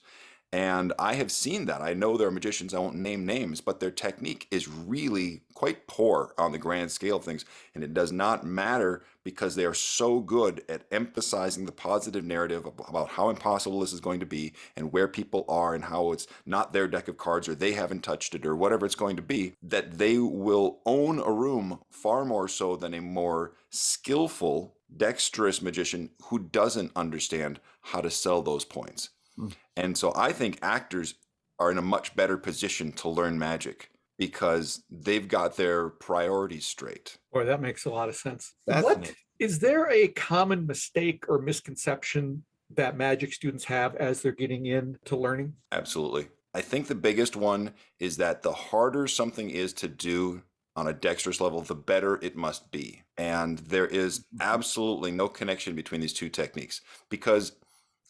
And I have seen that. I know there are magicians, I won't name names, but their technique is really quite poor on the grand scale of things. And it does not matter, because they are so good at emphasizing the positive narrative about how impossible this is going to be and where people are and how it's not their deck of cards or they haven't touched it or whatever it's going to be, that they will own a room far more so than a more skillful, dexterous magician who doesn't understand how to sell those points. And so I think actors are in a much better position to learn magic because they've got their priorities straight. Boy, that makes a lot of sense. Fascinating. Is there a common mistake or misconception that magic students have as they're getting into learning? Absolutely. I think the biggest one is that the harder something is to do on a dexterous level, the better it must be. And there is absolutely no connection between these two techniques, because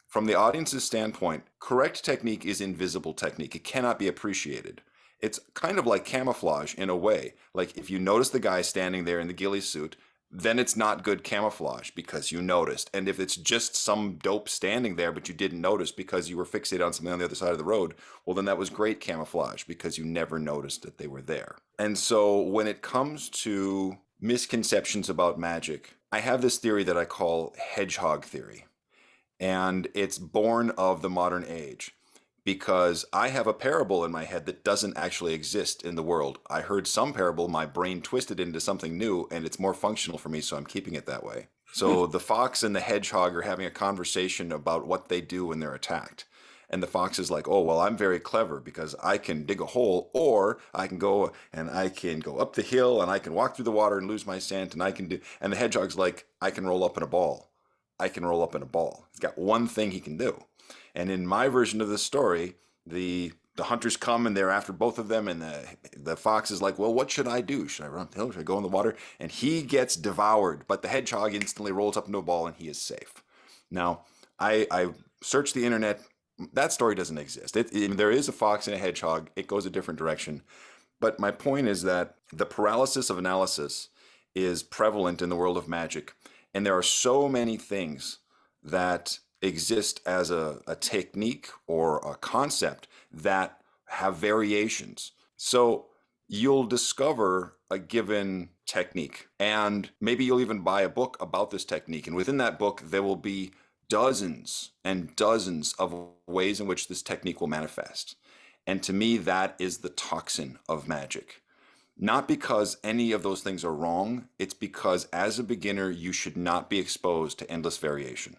from the audience's standpoint, correct technique is invisible technique. It cannot be appreciated. It's kind of like camouflage in a way. Like if you notice the guy standing there in the ghillie suit, then it's not good camouflage because you noticed. And if it's just some dope standing there, but you didn't notice because you were fixated on something on the other side of the road, well, then that was great camouflage because you never noticed that they were there. And so when it comes to misconceptions about magic, I have this theory that I call hedgehog theory. And it's born of the modern age, because I have a parable in my head that doesn't actually exist in the world. I heard some parable, my brain twisted into something new, and it's more functional for me, so I'm keeping it that way. So the fox and the hedgehog are having a conversation about what they do when they're attacked. And the fox is like, oh, well, I'm very clever because I can dig a hole, or I can go up the hill and I can walk through the water and lose my scent, and and the hedgehog's like, I can roll up in a ball. I can roll up in a ball. He's got one thing he can do. And in my version of the story, the hunters come and they're after both of them, and the fox is like, well, what should I do? Should I run up the hill? Should I go in the water? And he gets devoured, but the hedgehog instantly rolls up into a ball and he is safe. Now, I searched the internet. That story doesn't exist. There is a fox and a hedgehog. It goes a different direction. But my point is that the paralysis of analysis is prevalent in the world of magic. And there are so many things that exist as a technique or a concept that have variations. So you'll discover a given technique, and maybe you'll even buy a book about this technique. And within that book, there will be dozens and dozens of ways in which this technique will manifest. And to me, that is the toxin of magic. Not because any of those things are wrong. It's because as a beginner, you should not be exposed to endless variation.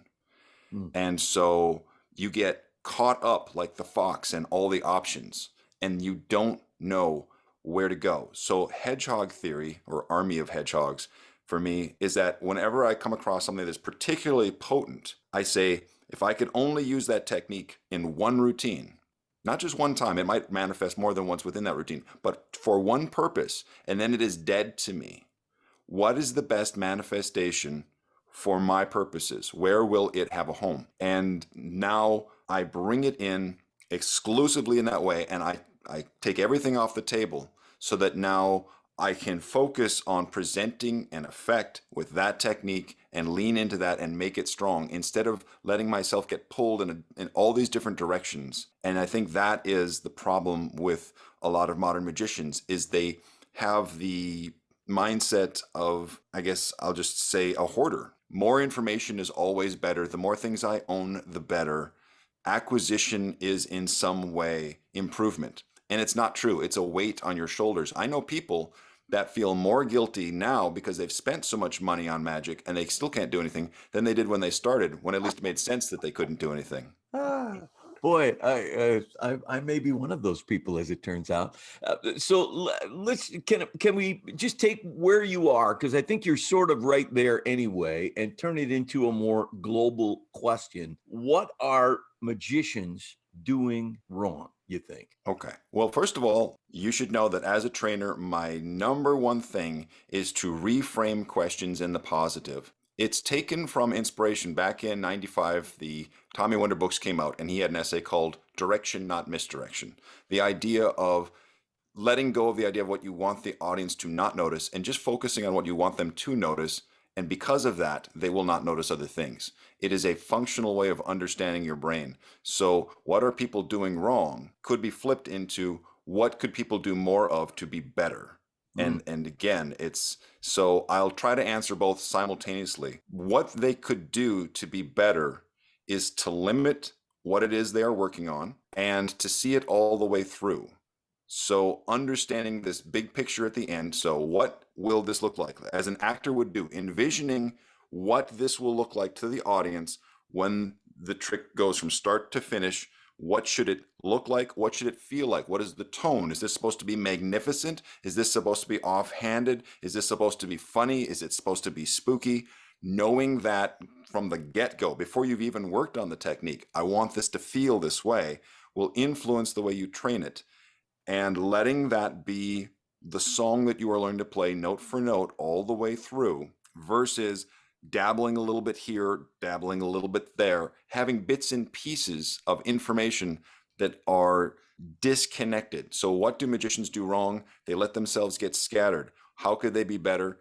And so you get caught up like the fox and all the options, and you don't know where to go. So hedgehog theory, or army of hedgehogs, for me is that whenever I come across something that's particularly potent, I say, if I could only use that technique in one routine, not just one time, it might manifest more than once within that routine, but for one purpose, and then it is dead to me. What is the best manifestation for my purposes? Where will it have a home? And now I bring it in exclusively in that way, and I take everything off the table so that now I can focus on presenting an effect with that technique and lean into that and make it strong instead of letting myself get pulled in all these different directions. And I think that is the problem with a lot of modern magicians, is they have the mindset of, I guess I'll just say, a hoarder. More information is always better. The more things I own, the better. Acquisition is in some way improvement. And it's not true. It's a weight on your shoulders. I know people that feel more guilty now because they've spent so much money on magic and they still can't do anything than they did when they started, when at least it made sense that they couldn't do anything. Boy, I may be one of those people, as it turns out. So can we just take where you are, because I think you're sort of right there anyway, and turn it into a more global question. What are magicians doing wrong, you think? Okay. Well, first of all, you should know that as a trainer, my number one thing is to reframe questions in the positive. It's taken from inspiration. Back in 95, the Tommy Wonder books came out, and he had an essay called Direction, Not Misdirection. The idea of letting go of the idea of what you want the audience to not notice and just focusing on what you want them to notice. And because of that, they will not notice other things. It is a functional way of understanding your brain. So what are people doing wrong could be flipped into what could people do more of to be better? And again, it's so I'll try to answer both simultaneously. What they could do to be better is to limit what it is they are working on and to see it all the way through. So understanding this big picture at the end. So what will this look like? As an actor would do, envisioning what this will look like to the audience when the trick goes from start to finish. What should it look like? What should it feel like? What is the tone? Is this supposed to be magnificent? Is this supposed to be offhanded? Is this supposed to be funny? Is it supposed to be spooky? Knowing that from the get-go, before you've even worked on the technique, I want this to feel this way, will influence the way you train it. And letting that be the song that you are learning to play note for note all the way through, versus dabbling a little bit here, dabbling a little bit there, having bits and pieces of information that are disconnected. So what do magicians do wrong? They let themselves get scattered. How could they be better?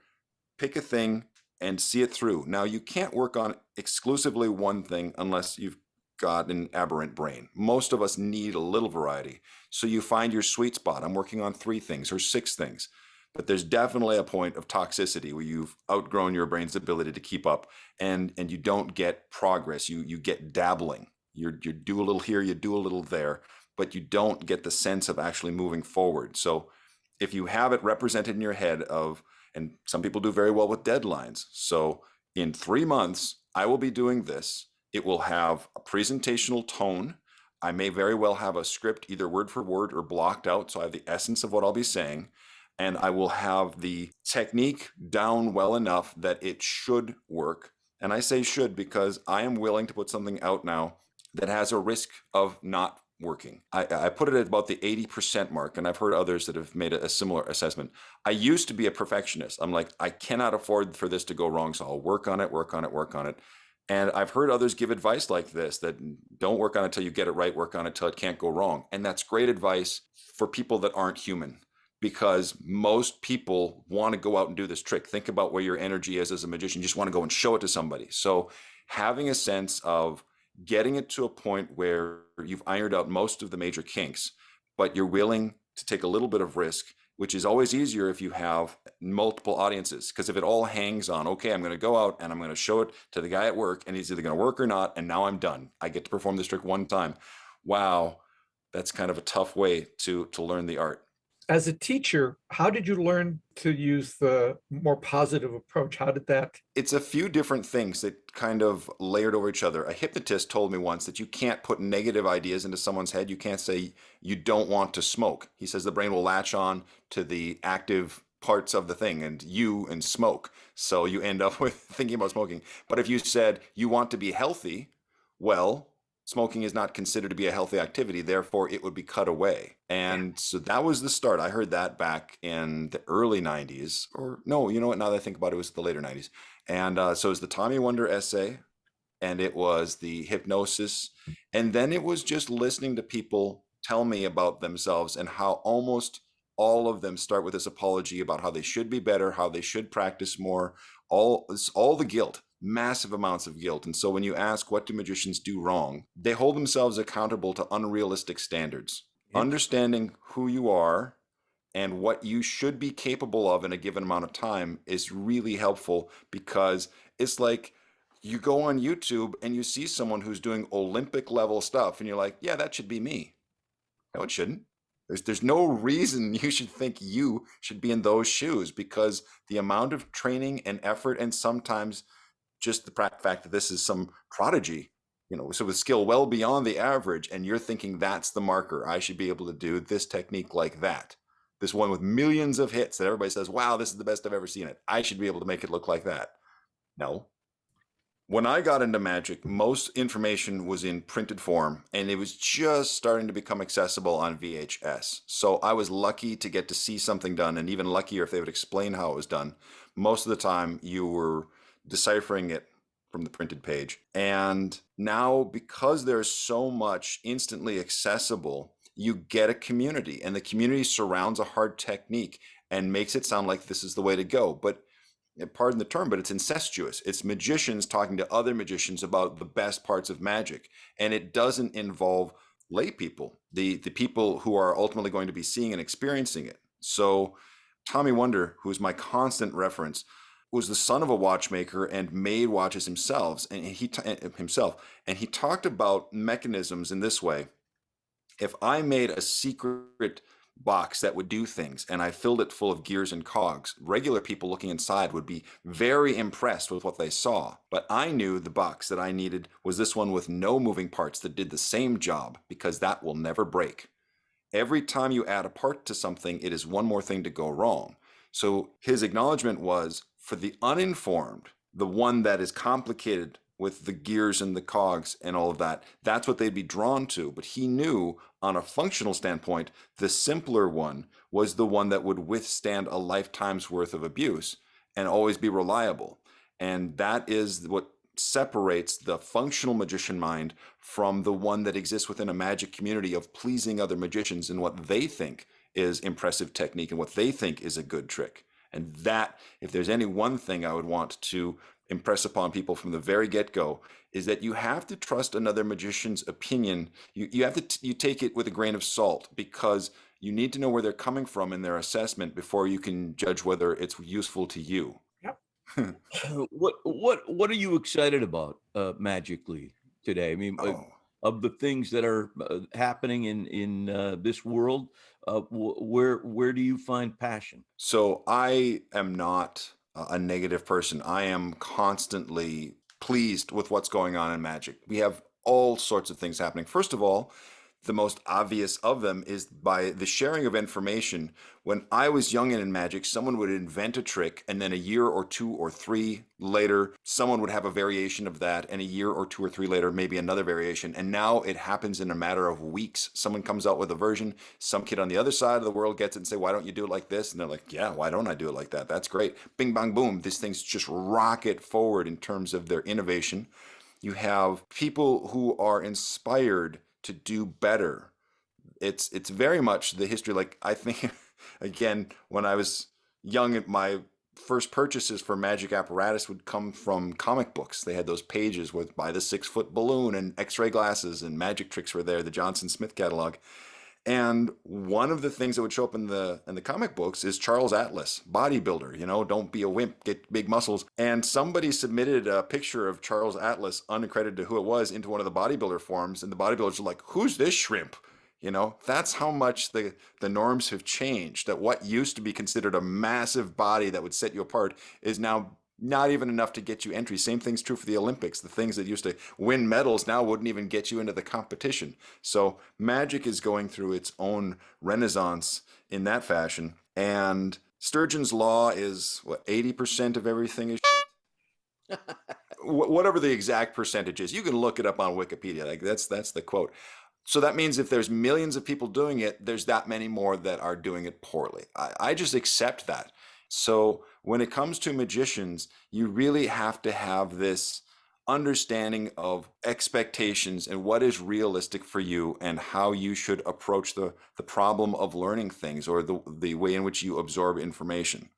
Pick a thing and see it through. Now, you can't work on exclusively one thing unless you've got an aberrant brain. Most of us need a little variety. So you find your sweet spot. I'm working on 3 things or 6 things. But there's definitely a point of toxicity where you've outgrown your brain's ability to keep up, and you don't get progress. You get dabbling. You do a little here, you do a little there, but you don't get the sense of actually moving forward. So if you have it represented in your head and some people do very well with deadlines. So in 3 months, I will be doing this. It will have a presentational tone. I may very well have a script, either word for word or blocked out, so I have the essence of what I'll be saying. And I will have the technique down well enough that it should work. And I say should because I am willing to put something out now that has a risk of not working. I put it at about the 80% mark, and I've heard others that have made a similar assessment. I used to be a perfectionist. I'm like, I cannot afford for this to go wrong, so I'll work on it. And I've heard others give advice like this, that don't work on it till you get it right, work on it till it can't go wrong. And that's great advice for people that aren't human. Because most people want to go out and do this trick. Think about where your energy is as a magician. You just want to go and show it to somebody. So having a sense of getting it to a point where you've ironed out most of the major kinks, but you're willing to take a little bit of risk, which is always easier if you have multiple audiences. Because if it all hangs on, okay, I'm going to go out and I'm going to show it to the guy at work, and he's either going to work or not, and now I'm done. I get to perform this trick one time. Wow. that's kind of a tough way to learn the art. As a teacher, how did you learn to use the more positive approach? How did that? It's a few different things that kind of layered over each other. A hypnotist told me once that you can't put negative ideas into someone's head. You can't say you don't want to smoke. He says the brain will latch on to the active parts of the thing and smoke. So you end up with thinking about smoking. But if you said you want to be healthy, well, smoking is not considered to be a healthy activity, therefore it would be cut away. And so that was the start. I heard that back in the early 90s, or no, you know what, now that I think about it, it was the later 90s. And so it was the Tommy Wonder essay, and it was the hypnosis, and then it was just listening to people tell me about themselves and how almost all of them start with this apology about how they should be better, how they should practice more, all the guilt. Massive amounts of guilt. And so when you ask, what do magicians do wrong? They hold themselves accountable to unrealistic standards. Understanding who you are and what you should be capable of in a given amount of time is really helpful, because it's like you go on YouTube and you see someone who's doing Olympic level stuff and you're like, yeah, that should be me. No, it shouldn't. There's no reason you should think you should be in those shoes, because the amount of training and effort, and sometimes just the fact that this is some prodigy, so with skill well beyond the average, and you're thinking that's the marker. I should be able to do this technique like that. This one with millions of hits that everybody says, wow, this is the best I've ever seen it. I should be able to make it look like that. No. When I got into magic, most information was in printed form, and it was just starting to become accessible on VHS. So I was lucky to get to see something done, and even luckier if they would explain how it was done. Most of the time you were deciphering it from the printed page. And now, because there's so much instantly accessible, you get a community, and the community surrounds a hard technique and makes it sound like this is the way to go. But pardon the term, but it's incestuous. It's magicians talking to other magicians about the best parts of magic. And it doesn't involve lay people, the people who are ultimately going to be seeing and experiencing it. So Tommy Wonder, who's my constant reference, was the son of a watchmaker and made watches himself. And he talked about mechanisms in this way. If I made a secret box that would do things and I filled it full of gears and cogs, regular people looking inside would be very impressed with what they saw. But I knew the box that I needed was this one with no moving parts that did the same job, because that will never break. Every time you add a part to something, it is one more thing to go wrong. So his acknowledgement was, for the uninformed, the one that is complicated with the gears and the cogs and all of that, that's what they'd be drawn to. But he knew, on a functional standpoint, the simpler one was the one that would withstand a lifetime's worth of abuse and always be reliable. And that is what separates the functional magician mind from the one that exists within a magic community of pleasing other magicians and what they think is impressive technique and what they think is a good trick. And that, if there's any one thing I would want to impress upon people from the very get-go, is that you have to trust another magician's opinion. You have to you take it with a grain of salt, because you need to know where they're coming from in their assessment before you can judge whether it's useful to you. Yep. What are you excited about magically today? I mean, of the things that are happening in this world, where do you find passion? So I am not a negative person. I am constantly pleased with what's going on in magic. We have all sorts of things happening. First of all, the most obvious of them is by the sharing of information. When I was young and in magic, someone would invent a trick, and then a year or 2 or 3 later, someone would have a variation of that, and a year or 2 or 3 later, maybe another variation. And now it happens in a matter of weeks. Someone comes out with a version, some kid on the other side of the world gets it and say, why don't you do it like this? And they're like, yeah, why don't I do it like that? That's great. Bing, bang, boom. These things just rocket forward in terms of their innovation. You have people who are inspired to do better. It's very much the history. Like, I think, again, when I was young, my first purchases for magic apparatus would come from comic books. They had those pages with Buy the 6-Foot Balloon and X-ray glasses, and magic tricks were there, the Johnson Smith catalog. And one of the things that would show up in the comic books is Charles Atlas, bodybuilder, don't be a wimp, get big muscles. And somebody submitted a picture of Charles Atlas, unaccredited to who it was, into one of the bodybuilder forums. And the bodybuilders are like, who's this shrimp? You know, that's how much the norms have changed, that what used to be considered a massive body that would set you apart is now not even enough to get you entry. Same thing's true for the Olympics. The things that used to win medals now wouldn't even get you into the competition. So magic is going through its own renaissance in that fashion. And Sturgeon's law is what, 80% of everything is shit? Whatever the exact percentage is. You can look it up on Wikipedia. Like that's the quote. So that means if there's millions of people doing it, there's that many more that are doing it poorly. I just accept that. So when it comes to magicians, you really have to have this understanding of expectations and what is realistic for you and how you should approach the problem of learning things or the way in which you absorb information.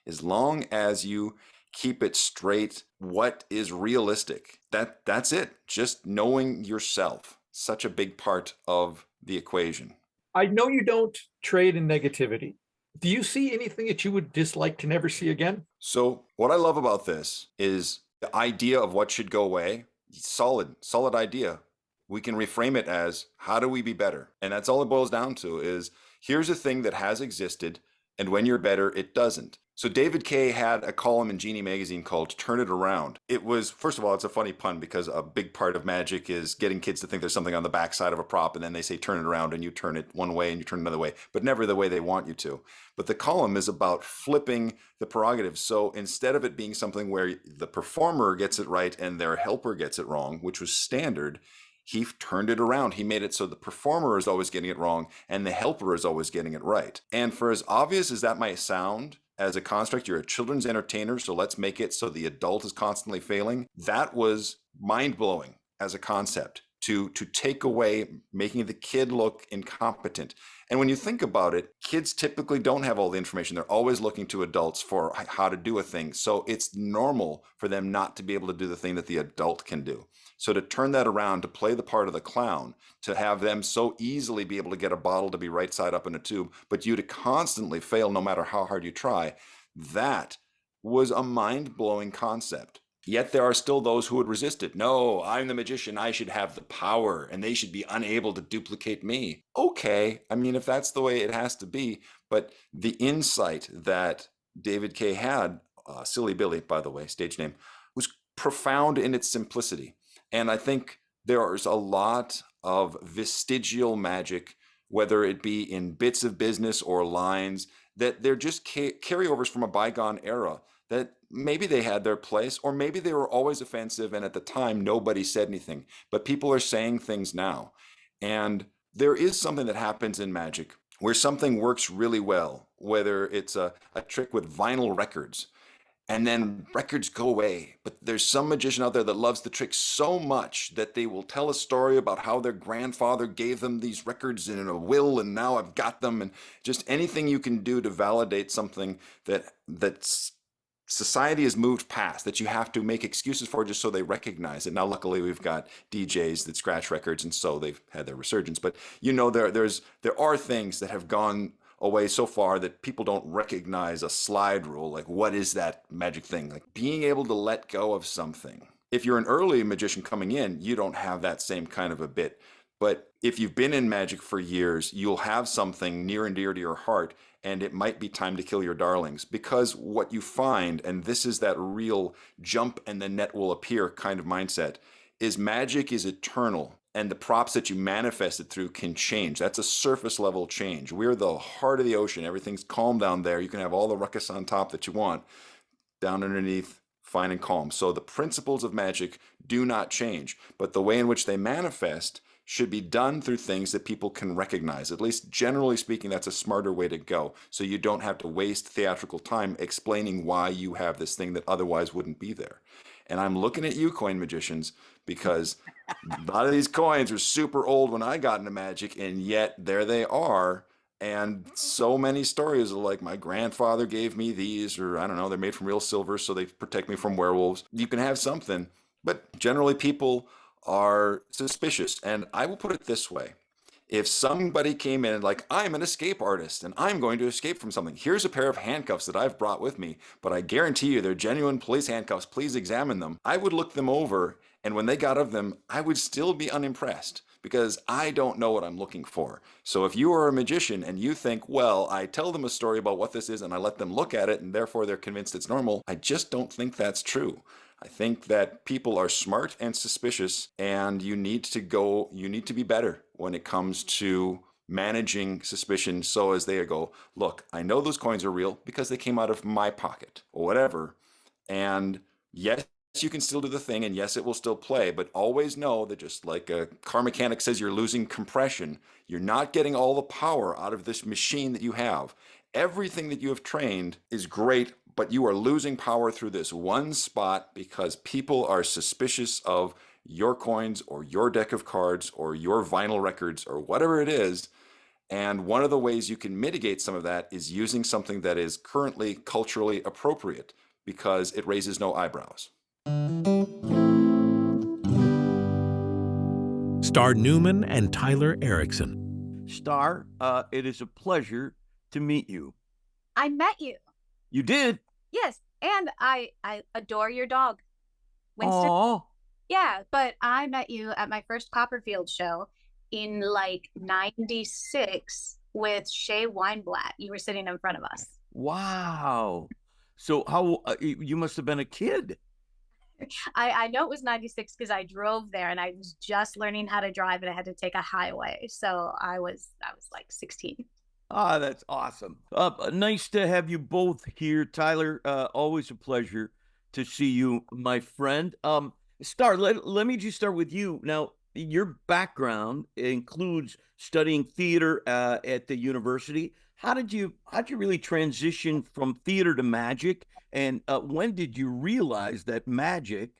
As long as you keep it straight, what is realistic, that's it. Just knowing yourself. Such a big part of the equation. I know you don't trade in negativity. Do you see anything that you would dislike to never see again? So what I love about this is the idea of what should go away. Solid idea. We can reframe it as, how do we be better? And that's all it boils down to is, here's a thing that has existed, and when you're better, it doesn't. So David Kay had a column in Genie magazine called Turn It Around. It was, first of all, it's a funny pun because a big part of magic is getting kids to think there's something on the backside of a prop, and then they say turn it around, and you turn it one way and you turn it another way, but never the way they want you to. But the column is about flipping the prerogative. So instead of it being something where the performer gets it right and their helper gets it wrong, which was standard, he turned it around. He made it so the performer is always getting it wrong and the helper is always getting it right. And for as obvious as that might sound, as a construct, you're a children's entertainer, so let's make it so the adult is constantly failing. That was mind-blowing as a concept, to take away making the kid look incompetent. And when you think about it, kids typically don't have all the information. They're always looking to adults for how to do a thing. So it's normal for them not to be able to do the thing that the adult can do. So to turn that around, to play the part of the clown, to have them so easily be able to get a bottle to be right side up in a tube, but you to constantly fail no matter how hard you try, that was a mind-blowing concept. Yet there are still those who would resist it. No, I'm the magician. I should have the power, and they should be unable to duplicate me. Okay, I mean, if that's the way it has to be, but the insight that David Kay had, Silly Billy, by the way, stage name, was profound in its simplicity. And I think there's a lot of vestigial magic, whether it be in bits of business or lines, that they're just carryovers from a bygone era, that maybe they had their place, or maybe they were always offensive and at the time nobody said anything, but people are saying things now. And there is something that happens in magic where something works really well, whether it's a trick with vinyl records, and then records go away. But there's some magician out there that loves the trick so much that they will tell a story about how their grandfather gave them these records in a will, and now I've got them. And just anything you can do to validate something that's society has moved past, that you have to make excuses for just so they recognize it. Now, luckily, we've got DJs that scratch records, and so they've had their resurgence. But you know, there are things that have gone away so far that people don't recognize a slide rule. Like, what is that magic thing? Like being able to let go of something. If you're an early magician coming in, you don't have that same kind of a bit. But if you've been in magic for years, you'll have something near and dear to your heart, and it might be time to kill your darlings. Because what you find, and this is that real jump and the net will appear kind of mindset, is magic is eternal. And the props that you manifest it through can change. That's a surface level change. We're the heart of the ocean. Everything's calm down there. You can have all the ruckus on top that you want. Down underneath, fine and calm. So the principles of magic do not change, but the way in which they manifest should be done through things that people can recognize. At least generally speaking, that's a smarter way to go. So you don't have to waste theatrical time explaining why you have this thing that otherwise wouldn't be there. And I'm looking at you, coin magicians, because a lot of these coins are super old when I got into magic, and yet there they are. And so many stories are like, my grandfather gave me these, or I don't know, they're made from real silver, so they protect me from werewolves. You can have something, but generally people are suspicious. And I will put it this way. If somebody came in and like, I'm an escape artist and I'm going to escape from something, here's a pair of handcuffs that I've brought with me, but I guarantee you they're genuine police handcuffs, please examine them. I would look them over And when they got of them, I would still be unimpressed because I don't know what I'm looking for. So if you are a magician and you think, well, I tell them a story about what this is and I let them look at it and therefore they're convinced it's normal, I just don't think that's true. I think that people are smart and suspicious, and you need to be better when it comes to managing suspicion, so as they go, look, I know those coins are real because they came out of my pocket or whatever. And yes, you can still do the thing, and yes, it will still play, but always know that just like a car mechanic says you're losing compression, you're not getting all the power out of this machine that you have. Everything that you have trained is great, but you are losing power through this one spot because people are suspicious of your coins or your deck of cards or your vinyl records or whatever it is. And one of the ways you can mitigate some of that is using something that is currently culturally appropriate because it raises no eyebrows. Star Newman and Tyler Erickson. Star, it is a pleasure to meet you. I met you. You did? Yes, and I adore your dog, Winston. Oh, Yeah, but I met you at my first Copperfield show in like 96 with Shay Weinblatt. You were sitting in front of us. wow. So how you must have been a kid. I know it was 96 because I drove there and I was just learning how to drive and I had to take a highway. So I was like 16. Ah, that's awesome. Nice to have you both here, Tyler. Always a pleasure to see you, my friend. Star, let me just start with you. Now, your background includes studying theater at the university. How'd you really transition from theater to magic? And when did you realize that magic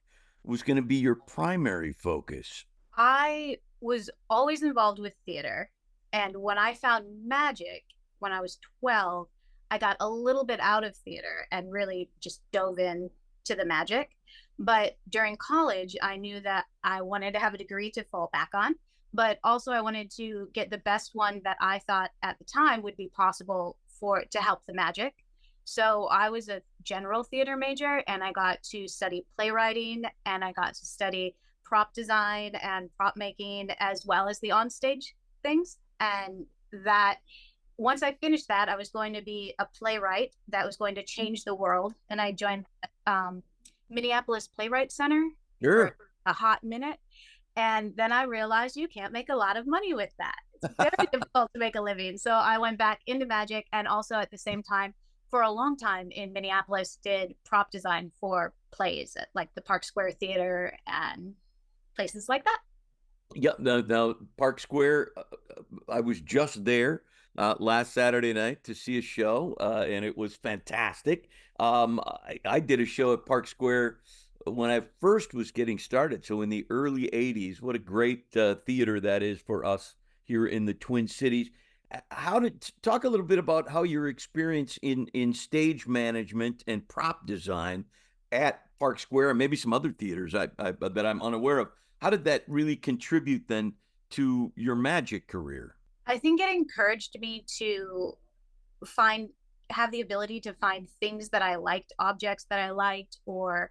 was going to be your primary focus? I was always involved with theater. And when I found magic, when I was 12, I got a little bit out of theater and really just dove in to the magic. But during college, I knew that I wanted to have a degree to fall back on, but also I wanted to get the best one that I thought at the time would be possible to help the magic. So I was a general theater major and I got to study playwriting and I got to study prop design and prop making as well as the onstage things. And that once I finished that, I was going to be a playwright that was going to change the world. And I joined Minneapolis Playwright Center for a hot minute. And then I realized you can't make a lot of money with that. It's very difficult to make a living. So I went back into magic and also at the same time, for a long time in Minneapolis, did prop design for plays at like the Park Square Theater and places like that. Yeah, now Park Square, I was just there last Saturday night to see a show, and it was fantastic. I did a show at Park Square when I first was getting started, so in the early 80s. What a great theater that is for us here in the Twin Cities. Talk a little bit about how your experience in stage management and prop design at Park Square and maybe some other theaters that I'm unaware of. How did that really contribute then to your magic career? I think it encouraged me to have the ability to find things that I liked, objects that I liked, or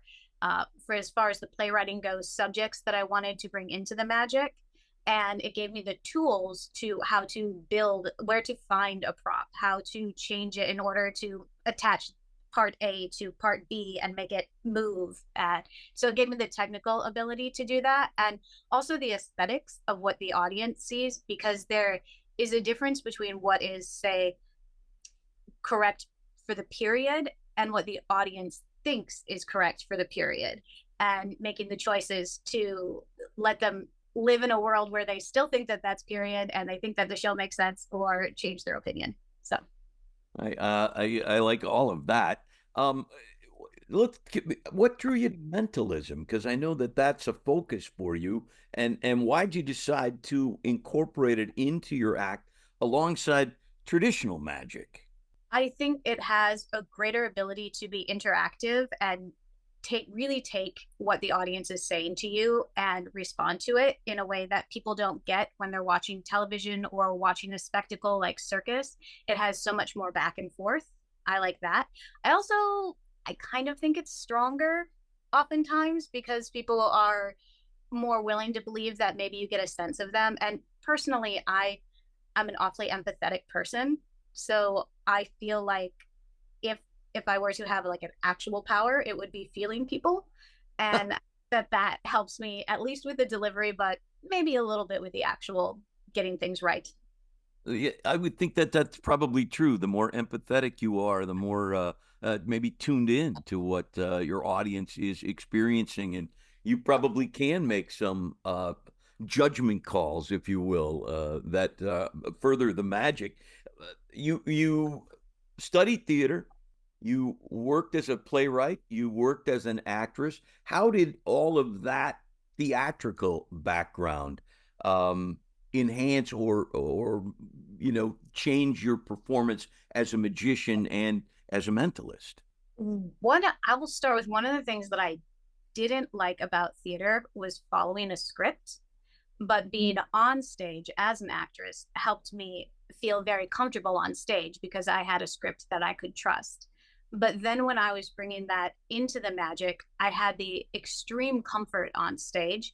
for as far as the playwriting goes, subjects that I wanted to bring into the magic. And it gave me the tools to how to build, where to find a prop, how to change it in order to attach part A to part B and make it move. So it gave me the technical ability to do that. And also the aesthetics of what the audience sees, because there is a difference between what is, say, correct for the period and what the audience thinks is correct for the period, and making the choices to let them live in a world where they still think that that's period and they think that the show makes sense, or change their opinion. So I like all of that. Look, what drew you to mentalism? Because I know that that's a focus for you. And why'd you decide to incorporate it into your act alongside traditional magic? I think it has a greater ability to be interactive and really take what the audience is saying to you and respond to it in a way that people don't get when they're watching television or watching a spectacle like circus. It has so much more back and forth. I like that. I kind of think it's stronger oftentimes because people are more willing to believe that maybe you get a sense of them. And personally, I'm an awfully empathetic person. So I feel like if I were to have like an actual power, it would be feeling people. And that helps me at least with the delivery, but maybe a little bit with the actual getting things right. Yeah, I would think that that's probably true. The more empathetic you are, the more maybe tuned in to what your audience is experiencing, and you probably can make some judgment calls, if you will, that further the magic. You studied theater. You worked as a playwright. You worked as an actress. How did all of that theatrical background enhance or change your performance as a magician and as a mentalist? I will start with one of the things that I didn't like about theater was following a script, but being on stage as an actress helped me feel very comfortable on stage because I had a script that I could trust. But then when I was bringing that into the magic, I had the extreme comfort on stage,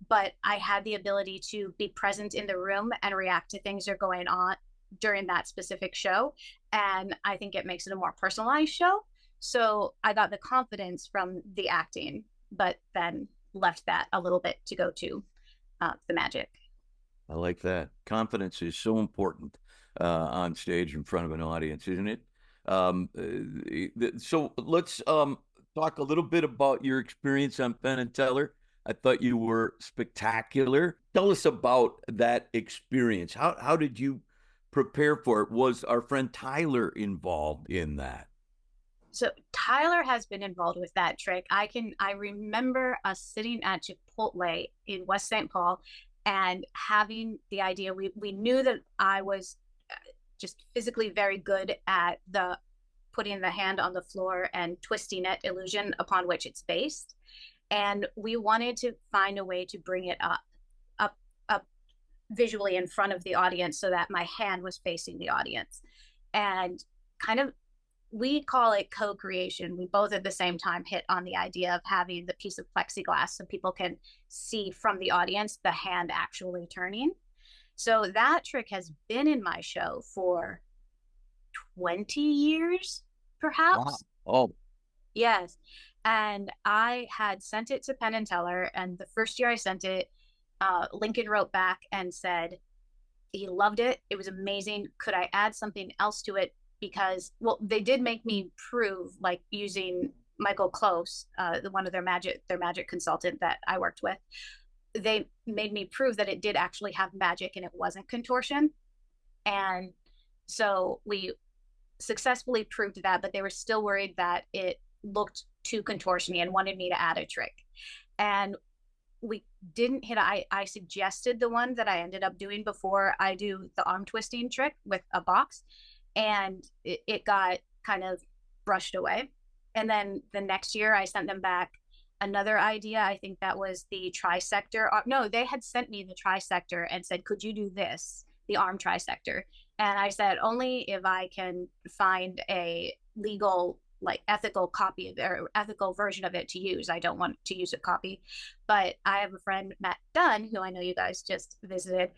but I had the ability to be present in the room and react to things that are going on during that specific show. And I think it makes it a more personalized show. So I got the confidence from the acting, but then left that a little bit to go to the magic. I like that. Confidence is so important on stage in front of an audience, isn't it? So let's talk a little bit about your experience on Penn and Teller. I thought you were spectacular. Tell us about that experience. How did you prepare for it? Was our friend Tyler involved in that? So Tyler has been involved with that trick. I remember us sitting at Chipotle in West St. Paul and having the idea. We knew that I was just physically very good at the putting the hand on the floor and twisting it illusion upon which it's based. And we wanted to find a way to bring it up visually in front of the audience so that my hand was facing the audience. And kind of, we call it co-creation. We both at the same time hit on the idea of having the piece of plexiglass so people can see from the audience the hand actually turning. So that trick has been in my show for 20 years, perhaps. Wow. Oh. Yes. And I had sent it to Penn and Teller. And the first year I sent it, Lincoln wrote back and said he loved it. It was amazing. Could I add something else to it? Because, well, they did make me prove, like using Michael Close, one of their magic consultant that I worked with. They made me prove that it did actually have magic and it wasn't contortion. And so we successfully proved that, but they were still worried that it looked too contortion-y and wanted me to add a trick. And we didn't hit, I suggested the one that I ended up doing before I do the arm twisting trick with a box, and it got kind of brushed away. And then the next year I sent them back another idea. I think that was the trisector. No, they had sent me the trisector and said, could you do this, the arm trisector? And I said, only if I can find a legal, like ethical copy or ethical version of it to use. I don't want to use a copy. But I have a friend, Matt Dunn, who I know you guys just visited,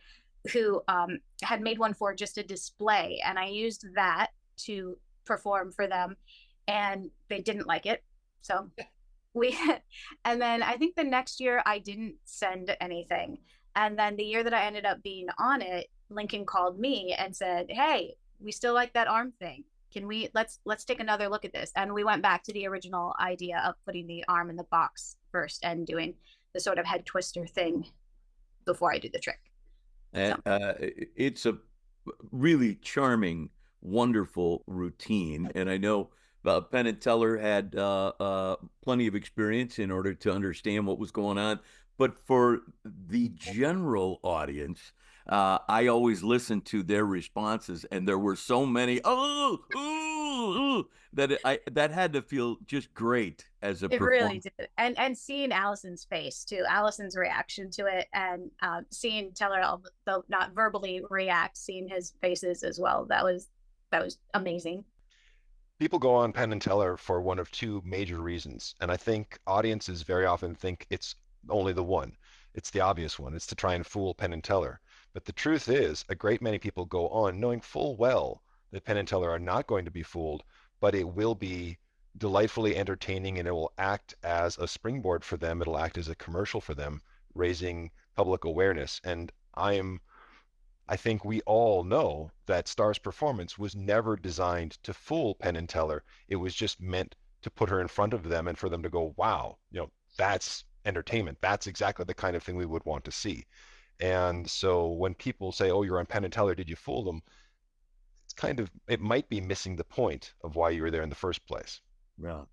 who had made one for just a display. And I used that to perform for them, and they didn't like it. So and then I think the next year I didn't send anything. And then the year that I ended up being on it, Lincoln called me and said, hey, we still like that arm thing. Can we, let's take another look at this. And we went back to the original idea of putting the arm in the box first and doing the sort of head twister thing before I do the trick. And it's a really charming, wonderful routine. And I know Penn and Teller had plenty of experience in order to understand what was going on. But for the general audience, I always listened to their responses, and there were so many that had to feel just great as a performer. It really did. And seeing Allison's face too, Allison's reaction to it, and seeing Teller, though not verbally react, seeing his faces as well, that was amazing. People go on Penn and Teller for one of two major reasons, and I think audiences very often think it's only the one. It's the obvious one. It's to try and fool Penn and Teller. But the truth is, a great many people go on knowing full well that Penn and Teller are not going to be fooled, but it will be delightfully entertaining and it will act as a springboard for them. It'll act as a commercial for them, raising public awareness. And I think we all know that Star's performance was never designed to fool Penn and Teller. It was just meant to put her in front of them and for them to go, wow, that's entertainment. That's exactly the kind of thing we would want to see. And so when people say, oh, you're on Penn and Teller, did you fool them? It might be missing the point of why you were there in the first place. Yeah.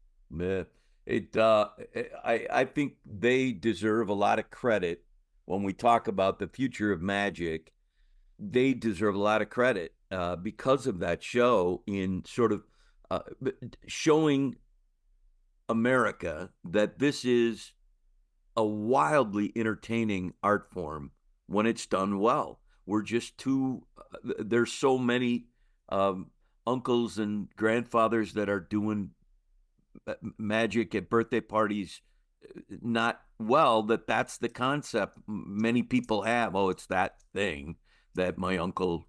I think they deserve a lot of credit when we talk about the future of magic. They deserve a lot of credit because of that show in sort of showing America that this is a wildly entertaining art form when it's done well. We're just there's so many uncles and grandfathers that are doing magic at birthday parties not well, that's the concept many people have. Oh, it's that thing that my Uncle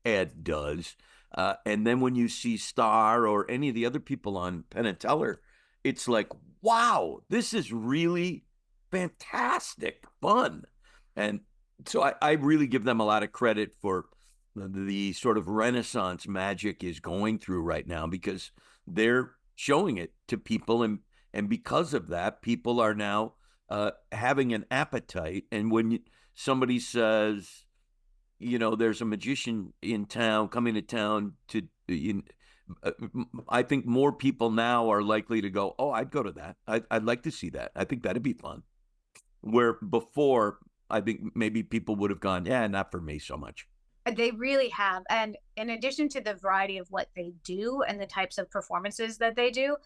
Ed does. And then when you see Star or any of the other people on Penn and Teller, it's like, wow, this is really fantastic fun. And so I really give them a lot of credit for the sort of renaissance magic is going through right now, because they're showing it to people. And because of that, people are now having an appetite. And when somebody says, there's a magician in town, coming to town I think more people now are likely to go, oh, I'd go to that. I'd like to see that. I think that'd be fun. Where before, I think maybe people would have gone, yeah, not for me so much. They really have. And in addition to the variety of what they do and the types of performances that they do,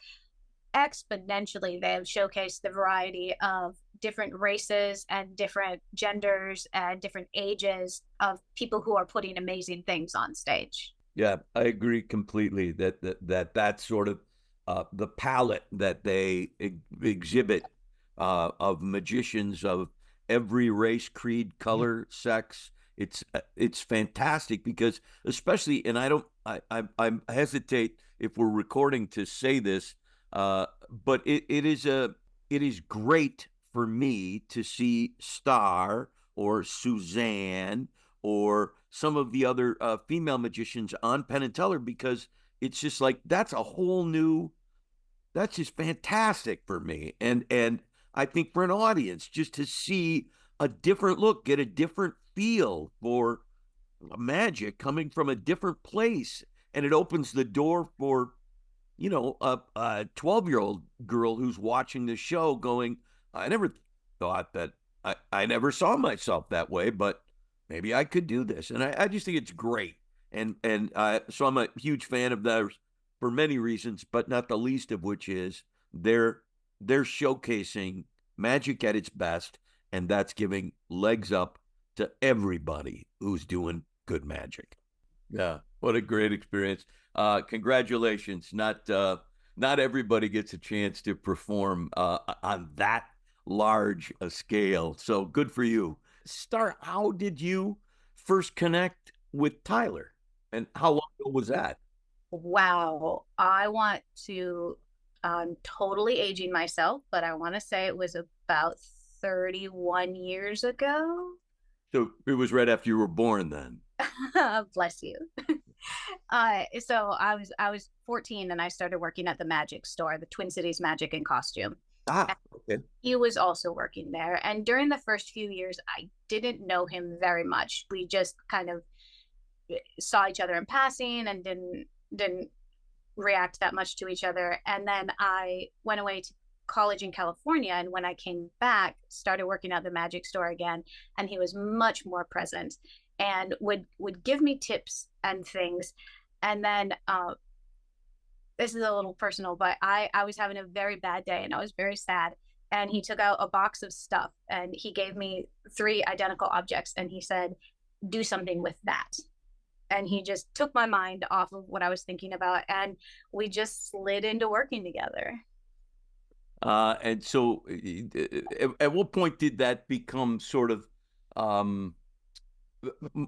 exponentially, they have showcased the variety of different races and different genders and different ages of people who are putting amazing things on stage. Yeah, I agree completely that sort of the palette that they exhibit of magicians of every race, creed, color, sex. It's fantastic, because especially, and I hesitate if we're recording to say this, but it is great for me to see Star or Suzanne or some of the other female magicians on Penn and Teller, because it's just like, that's just fantastic for me. And I think for an audience, just to see a different look, get a different feel for magic coming from a different place. And it opens the door for, a 12-year-old girl who's watching the show going, I never thought that, I never saw myself that way, but maybe I could do this. And I just think it's great. And so I'm a huge fan of theirs for many reasons, but not the least of which is they're showcasing magic at its best, and that's giving legs up to everybody who's doing good magic. Yeah, what a great experience. Congratulations. Not everybody gets a chance to perform on that large a scale. So good for you. Star, how did you first connect with Tyler, and how long ago was that? Wow. I want to, I'm totally aging myself, but I want to say it was about 31 years ago. So it was right after you were born then. Bless you. So I was 14 and I started working at the magic store, the Twin Cities Magic and Costume. Okay. He was also working there. And during the first few years, I didn't know him very much. We just kind of saw each other in passing and didn't react that much to each other. And then I went away to college in California. And when I came back, started working at the magic store again. And he was much more present and would give me tips and things. And then this is a little personal, but I was having a very bad day and I was very sad. And he took out a box of stuff and he gave me 3 identical objects. And he said, do something with that. And he just took my mind off of what I was thinking about. And we just slid into working together. And so at what point did that become sort of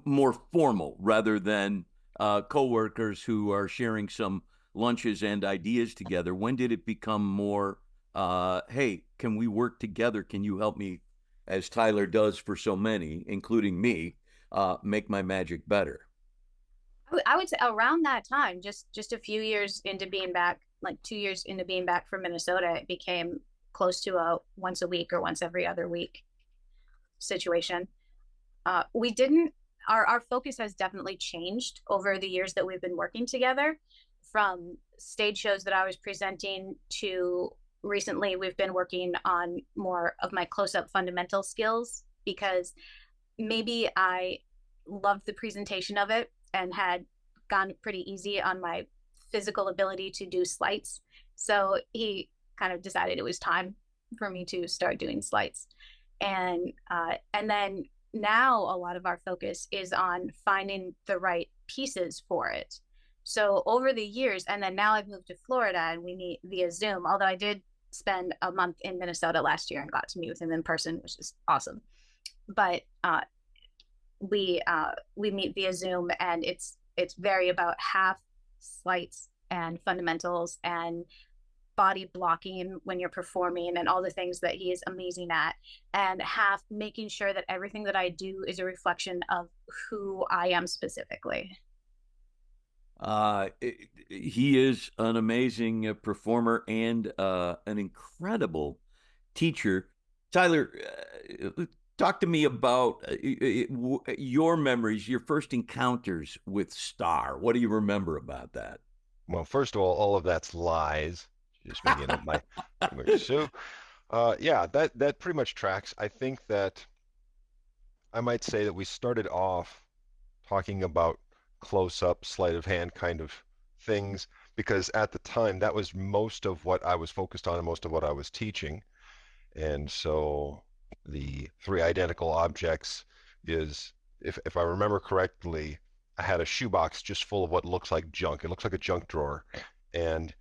more formal rather than coworkers who are sharing some lunches and ideas together? When did it become more, hey, can we work together? Can you help me, as Tyler does for so many, including me, make my magic better? I would say around that time, just a few years into being back, like 2 years into being back from Minnesota, it became close to a once a week or once every other week situation. We didn't, our focus has definitely changed over the years that we've been working together, from stage shows that I was presenting to recently we've been working on more of my close-up fundamental skills, because maybe I loved the presentation of it and had gone pretty easy on my physical ability to do sleights. So he kind of decided it was time for me to start doing sleights. And then now a lot of our focus is on finding the right pieces for it. So over the years, and then now I've moved to Florida and we meet via Zoom, although I did spend a month in Minnesota last year and got to meet with him in person, which is awesome. But we meet via Zoom, and it's very about half sleights and fundamentals and body blocking when you're performing and all the things that he is amazing at, and half making sure that everything that I do is a reflection of who I am specifically. He is an amazing performer and an incredible teacher. Tyler, talk to me about your memories, your first encounters with Star. What do you remember about that? Well, first of all of that's lies. Just making up my so yeah, that pretty much tracks. I think that I might say that we started off talking about close-up, sleight of hand kind of things, because at the time that was most of what I was focused on and most of what I was teaching. And so the three identical objects is, if I remember correctly, I had a shoebox just full of what looks like junk. It looks like a junk drawer. And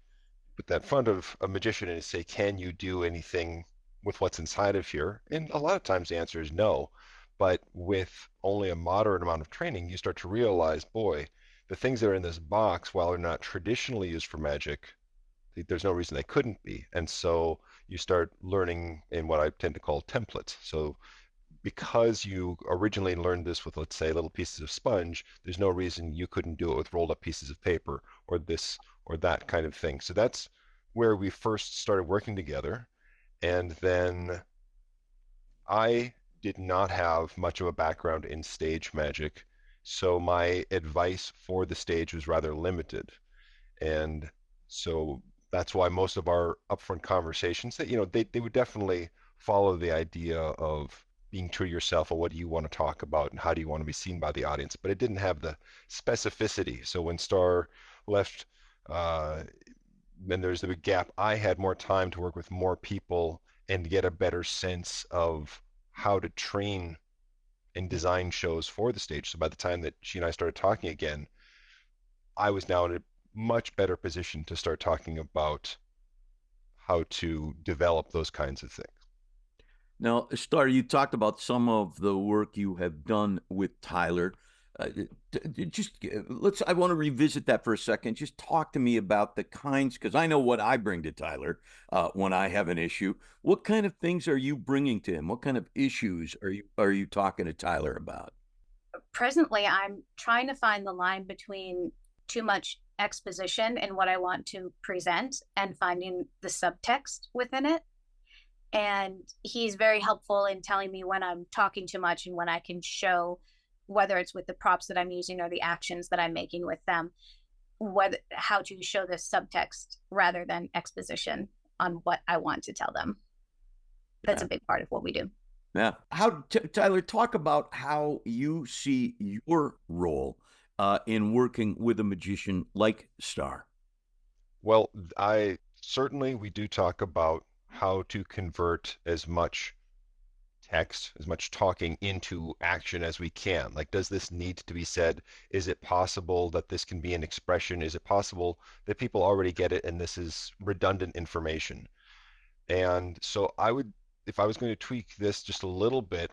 put that in front of a magician and say, can you do anything with what's inside of here? And a lot of times the answer is no. But with only a moderate amount of training, you start to realize, boy, the things that are in this box, while they're not traditionally used for magic, there's no reason they couldn't be. And so you start learning in what I tend to call templates. So because you originally learned this with, let's say, little pieces of sponge, there's no reason you couldn't do it with rolled up pieces of paper or this or that kind of thing. So that's where we first started working together. And then I did not have much of a background in stage magic, so my advice for the stage was rather limited. And so that's why most of our upfront conversations, that they would definitely follow the idea of being true to yourself, or what do you want to talk about and how do you want to be seen by the audience, but it didn't have the specificity. So when Star left, then there's the big gap. I had more time to work with more people and get a better sense of how to train and design shows for the stage. So by the time that she and I started talking again, I was now in a much better position to start talking about how to develop those kinds of things. Now, Star, you talked about some of the work you have done with Tyler. I want to revisit that for a second. Just talk to me about the kinds, because I know what I bring to Tyler when I have an issue. What kind of things are you bringing to him? What kind of issues are you talking to Tyler about? Presently, I'm trying to find the line between too much exposition and what I want to present and finding the subtext within it. And he's very helpful in telling me when I'm talking too much and when I can show, whether it's with the props that I'm using or the actions that I'm making with them, how to show the subtext rather than exposition on what I want to tell them. That's a big part of what we do. Yeah. Tyler, talk about how you see your role in working with a magician like Star. Well, we do talk about how to convert as much text, as much talking into action as we can. Like, does this need to be said? Is it possible that this can be an expression? Is it possible that people already get it and this is redundant information? And so I would, if I was going to tweak this just a little bit,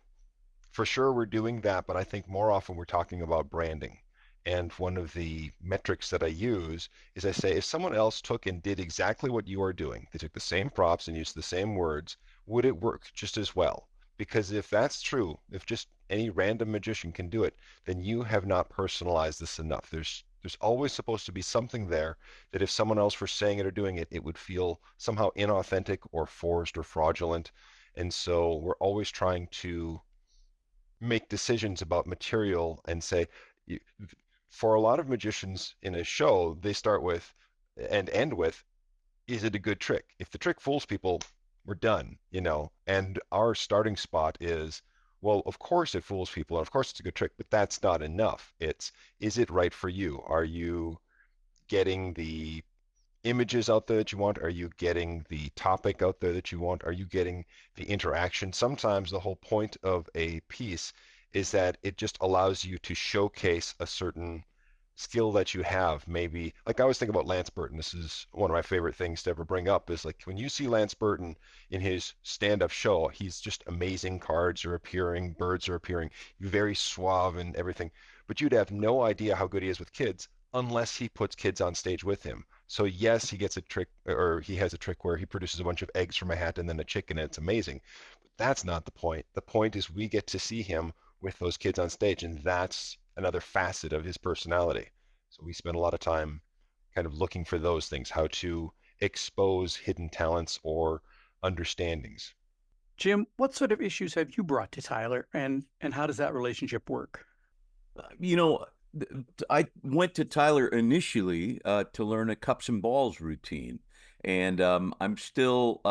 for sure we're doing that, but I think more often we're talking about branding. And one of the metrics that I use is I say, if someone else took and did exactly what you are doing, they took the same props and used the same words, would it work just as well? Because if that's true, if just any random magician can do it, then you have not personalized this enough. There's always supposed to be something there that if someone else were saying it or doing it, it would feel somehow inauthentic or forced or fraudulent. And so we're always trying to make decisions about material and say, for a lot of magicians in a show, they start with and end with, is it a good trick? If the trick fools people, we're done, and our starting spot is, well, of course it fools people, and of course it's a good trick, but that's not enough. Is it right for you? Are you getting the images out there that you want? Are you getting the topic out there that you want? Are you getting the interaction? Sometimes the whole point of a piece is that it just allows you to showcase a certain skill that you have. Maybe, like I always think about Lance Burton. This is one of my favorite things to ever bring up, is like when you see Lance Burton in his stand-up show, he's just amazing. Cards are appearing, birds are appearing, very suave and everything. But you'd have no idea how good he is with kids unless he puts kids on stage with him. So yes, he gets a trick, or he has a trick where he produces a bunch of eggs from a hat and then a chicken, and it's amazing. But that's not the point. The point is we get to see him with those kids on stage, and that's another facet of his personality. So we spend a lot of time kind of looking for those things, how to expose hidden talents or understandings. Jim, what sort of issues have you brought to Tyler, and how does that relationship work? I went to Tyler initially to learn a cups and balls routine, and I'm still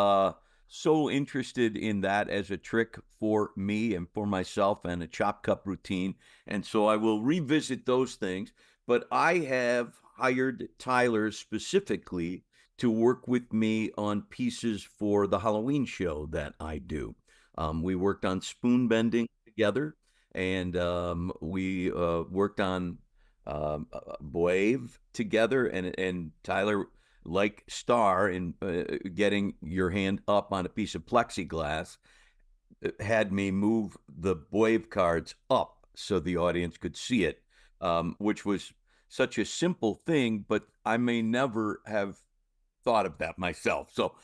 so interested in that as a trick for me and for myself, and a chop cup routine. And so I will revisit those things. But I have hired Tyler specifically to work with me on pieces for the Halloween show that I do. We worked on spoon bending together, and we worked on Boave together, and Tyler, like Star in getting your hand up on a piece of plexiglass, had me move the Boave cards up so the audience could see it, which was such a simple thing, but I may never have thought of that myself. So,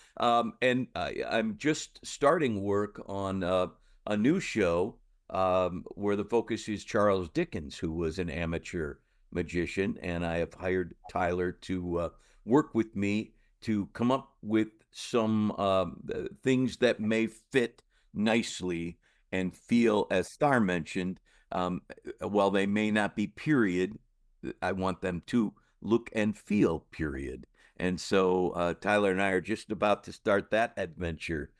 and I'm just starting work on a new show where the focus is Charles Dickens, who was an amateur magician, and I have hired Tyler to work with me to come up with some things that may fit nicely and feel, as Star mentioned, while they may not be period, I want them to look and feel period. And so Tyler and I are just about to start that adventure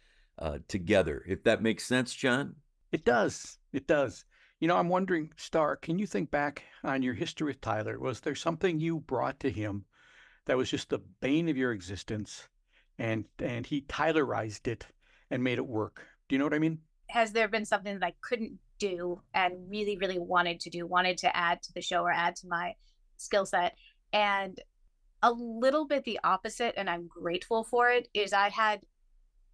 together, if that makes sense, John. It does. It does. I'm wondering, Star, can you think back on your history with Tyler? Was there something you brought to him that was just the bane of your existence, and he Tylerized it and made it work? Do you know what I mean? Has there been something that I couldn't do and really, really wanted to do, wanted to add to the show or add to my skill set? And a little bit the opposite, and I'm grateful for it, is I had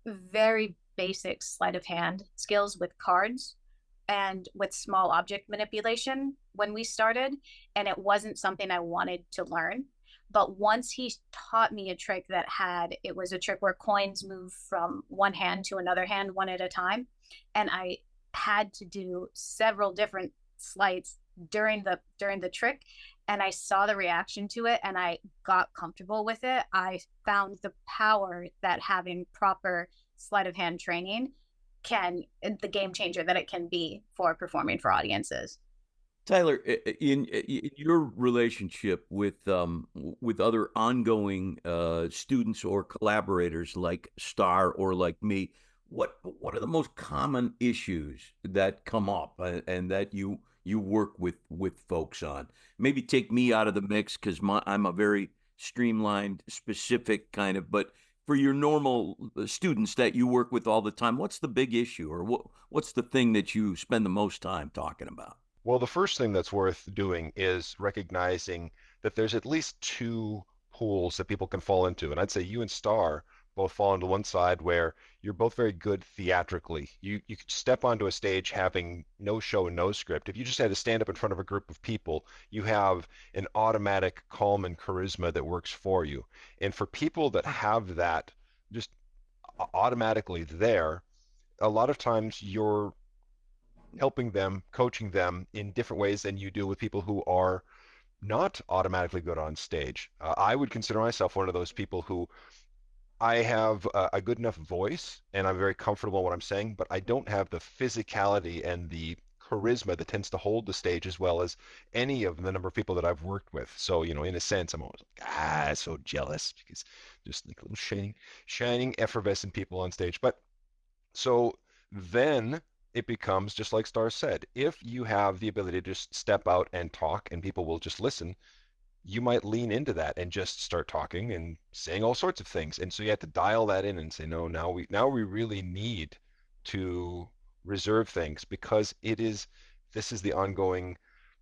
very basic sleight of hand skills with cards and with small object manipulation when we started, and it wasn't something I wanted to learn. But once he taught me a trick it was a trick where coins move from one hand to another hand one at a time, and I had to do several different sleights during the trick, and I saw the reaction to it and I got comfortable with it. I found the power that having proper sleight of hand training the game changer that it can be for performing for audiences. Tyler, in your relationship with other ongoing students or collaborators like Star or like me, what are the most common issues that come up and that you work with folks on? Maybe take me out of the mix because I'm a very streamlined, specific kind of, but for your normal students that you work with all the time, what's the big issue, or what's the thing that you spend the most time talking about? Well, the first thing that's worth doing is recognizing that there's at least two pools that people can fall into. And I'd say you and Star both fall into one side where you're both very good theatrically. You could step onto a stage having no show and no script. If you just had to stand up in front of a group of people, you have an automatic calm and charisma that works for you. And for people that have that just automatically there, a lot of times you're helping them, coaching them in different ways than you do with people who are not automatically good on stage. I would consider myself one of those people who I have a good enough voice and I'm very comfortable in what I'm saying, but I don't have the physicality and the charisma that tends to hold the stage as well as any of the number of people that I've worked with. So, you know, in a sense, I'm always like, so jealous because just like little shining, effervescent people on stage. But so then it becomes just like Star said, if you have the ability to just step out and talk and people will just listen, you might lean into that and just start talking and saying all sorts of things. And so you have to dial that in and say, no, now we really need to reserve things because this is the ongoing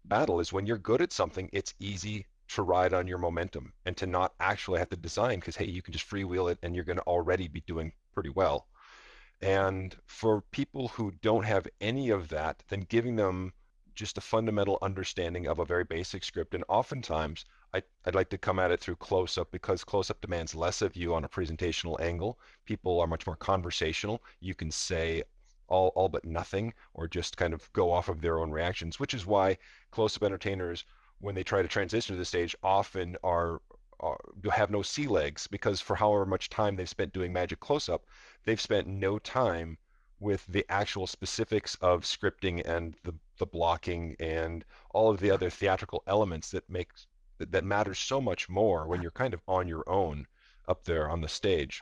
battle is when you're good at something, it's easy to ride on your momentum and to not actually have to design because, hey, you can just freewheel it and you're going to already be doing pretty well. And for people who don't have any of that, then giving them just a fundamental understanding of a very basic script. And oftentimes I'd like to come at it through close-up because close-up demands less of you on a presentational angle. People are much more conversational. You can say all but nothing or just kind of go off of their own reactions, which is why close-up entertainers, when they try to transition to the stage, often have no sea legs because for however much time they've spent doing magic close-up, they've spent no time with the actual specifics of scripting and the blocking and all of the other theatrical elements that matters so much more when you're kind of on your own up there on the stage.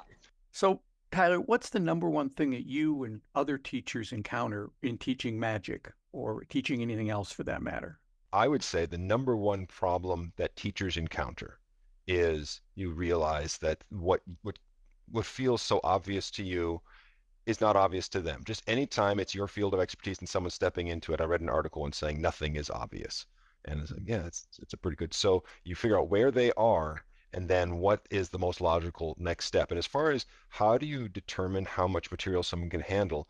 So, Tyler, what's the number one thing that you and other teachers encounter in teaching magic or teaching anything else for that matter? I would say the number one problem that teachers encounter is you realize that what feels so obvious to you is not obvious to them. Just anytime it's your field of expertise and someone's stepping into it, I read an article and saying nothing is obvious. And it's like, yeah, it's a pretty good. So you figure out where they are and then what is the most logical next step. And as far as how do you determine how much material someone can handle,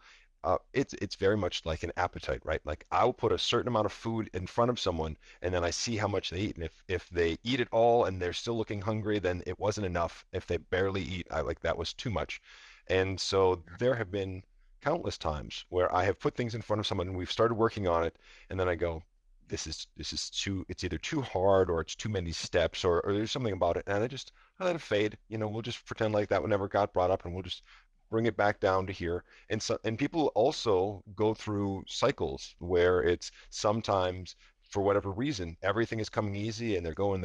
it's very much like an appetite, right? Like I'll put a certain amount of food in front of someone and then I see how much they eat. And if they eat it all and they're still looking hungry, then it wasn't enough. If they barely eat, that was too much. And so there have been countless times where I have put things in front of someone and we've started working on it. And then I go, this is too, it's either too hard or it's too many steps or there's something about it. And I let it fade. You know, we'll just pretend like that never got brought up and we'll just bring it back down to here. And people also go through cycles where it's sometimes for whatever reason, everything is coming easy and they're going,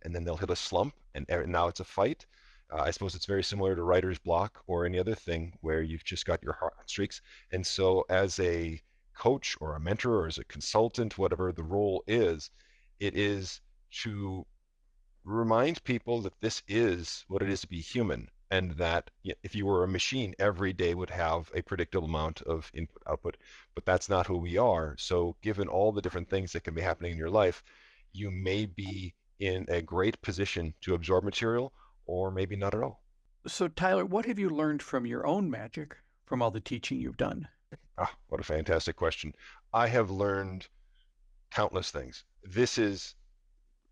and then they'll hit a slump and now it's a fight. I suppose it's very similar to writer's block or any other thing where you've just got your heart streaks. And so as a coach or a mentor or as a consultant, whatever the role is, it is to remind people that this is what it is to be human and that if you were a machine, every day would have a predictable amount of input output, but that's not who we are. So given all the different things that can be happening in your life, you may be in a great position to absorb material or maybe not at all. So Tyler, what have you learned from your own magic from all the teaching you've done? What a fantastic question. I have learned countless things.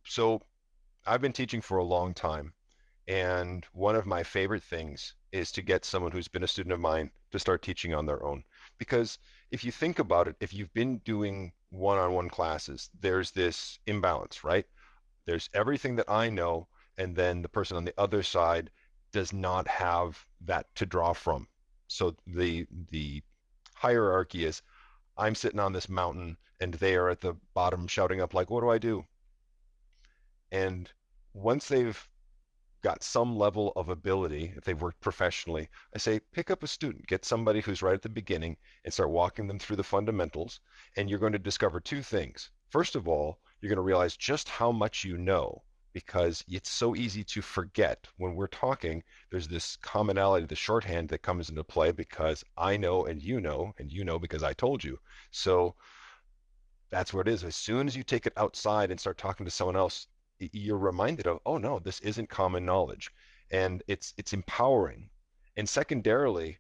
So I've been teaching for a long time. And one of my favorite things is to get someone who's been a student of mine to start teaching on their own. Because if you think about it, if you've been doing one-on-one classes, there's this imbalance, right? There's everything that I know, and then the person on the other side does not have that to draw from. So the hierarchy is, I'm sitting on this mountain, and they are at the bottom shouting up like, what do I do? And once they've got some level of ability, if they've worked professionally, I say, pick up a student, get somebody who's right at the beginning and start walking them through the fundamentals. And you're going to discover two things. First of all, you're going to realize just how much you know, because it's so easy to forget. When we're talking, there's this commonality, the shorthand that comes into play because I know and you know because I told you. So that's where it is. As soon as you take it outside and start talking to someone else, you're reminded of, oh no, this isn't common knowledge. And it's empowering And secondarily,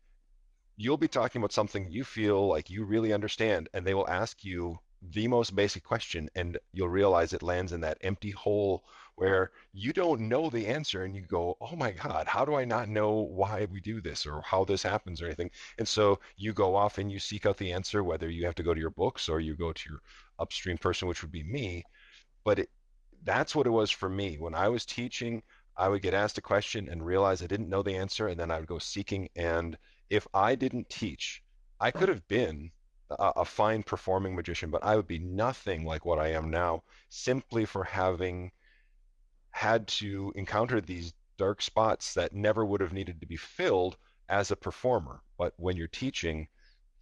you'll be talking about something you feel like you really understand, and they will ask you the most basic question, and you'll realize it lands in that empty hole where you don't know the answer, and you go, oh my God, how do I not know why we do this or how this happens or anything? And so you go off and you seek out the answer, whether you have to go to your books or you go to your upstream person, which would be me. But that's what it was for me. When I was teaching, I would get asked a question and realize I didn't know the answer, and then I would go seeking. And if I didn't teach, I could have been a fine performing magician, but I would be nothing like what I am now, simply for having had to encounter these dark spots that never would have needed to be filled as a performer. But when you're teaching,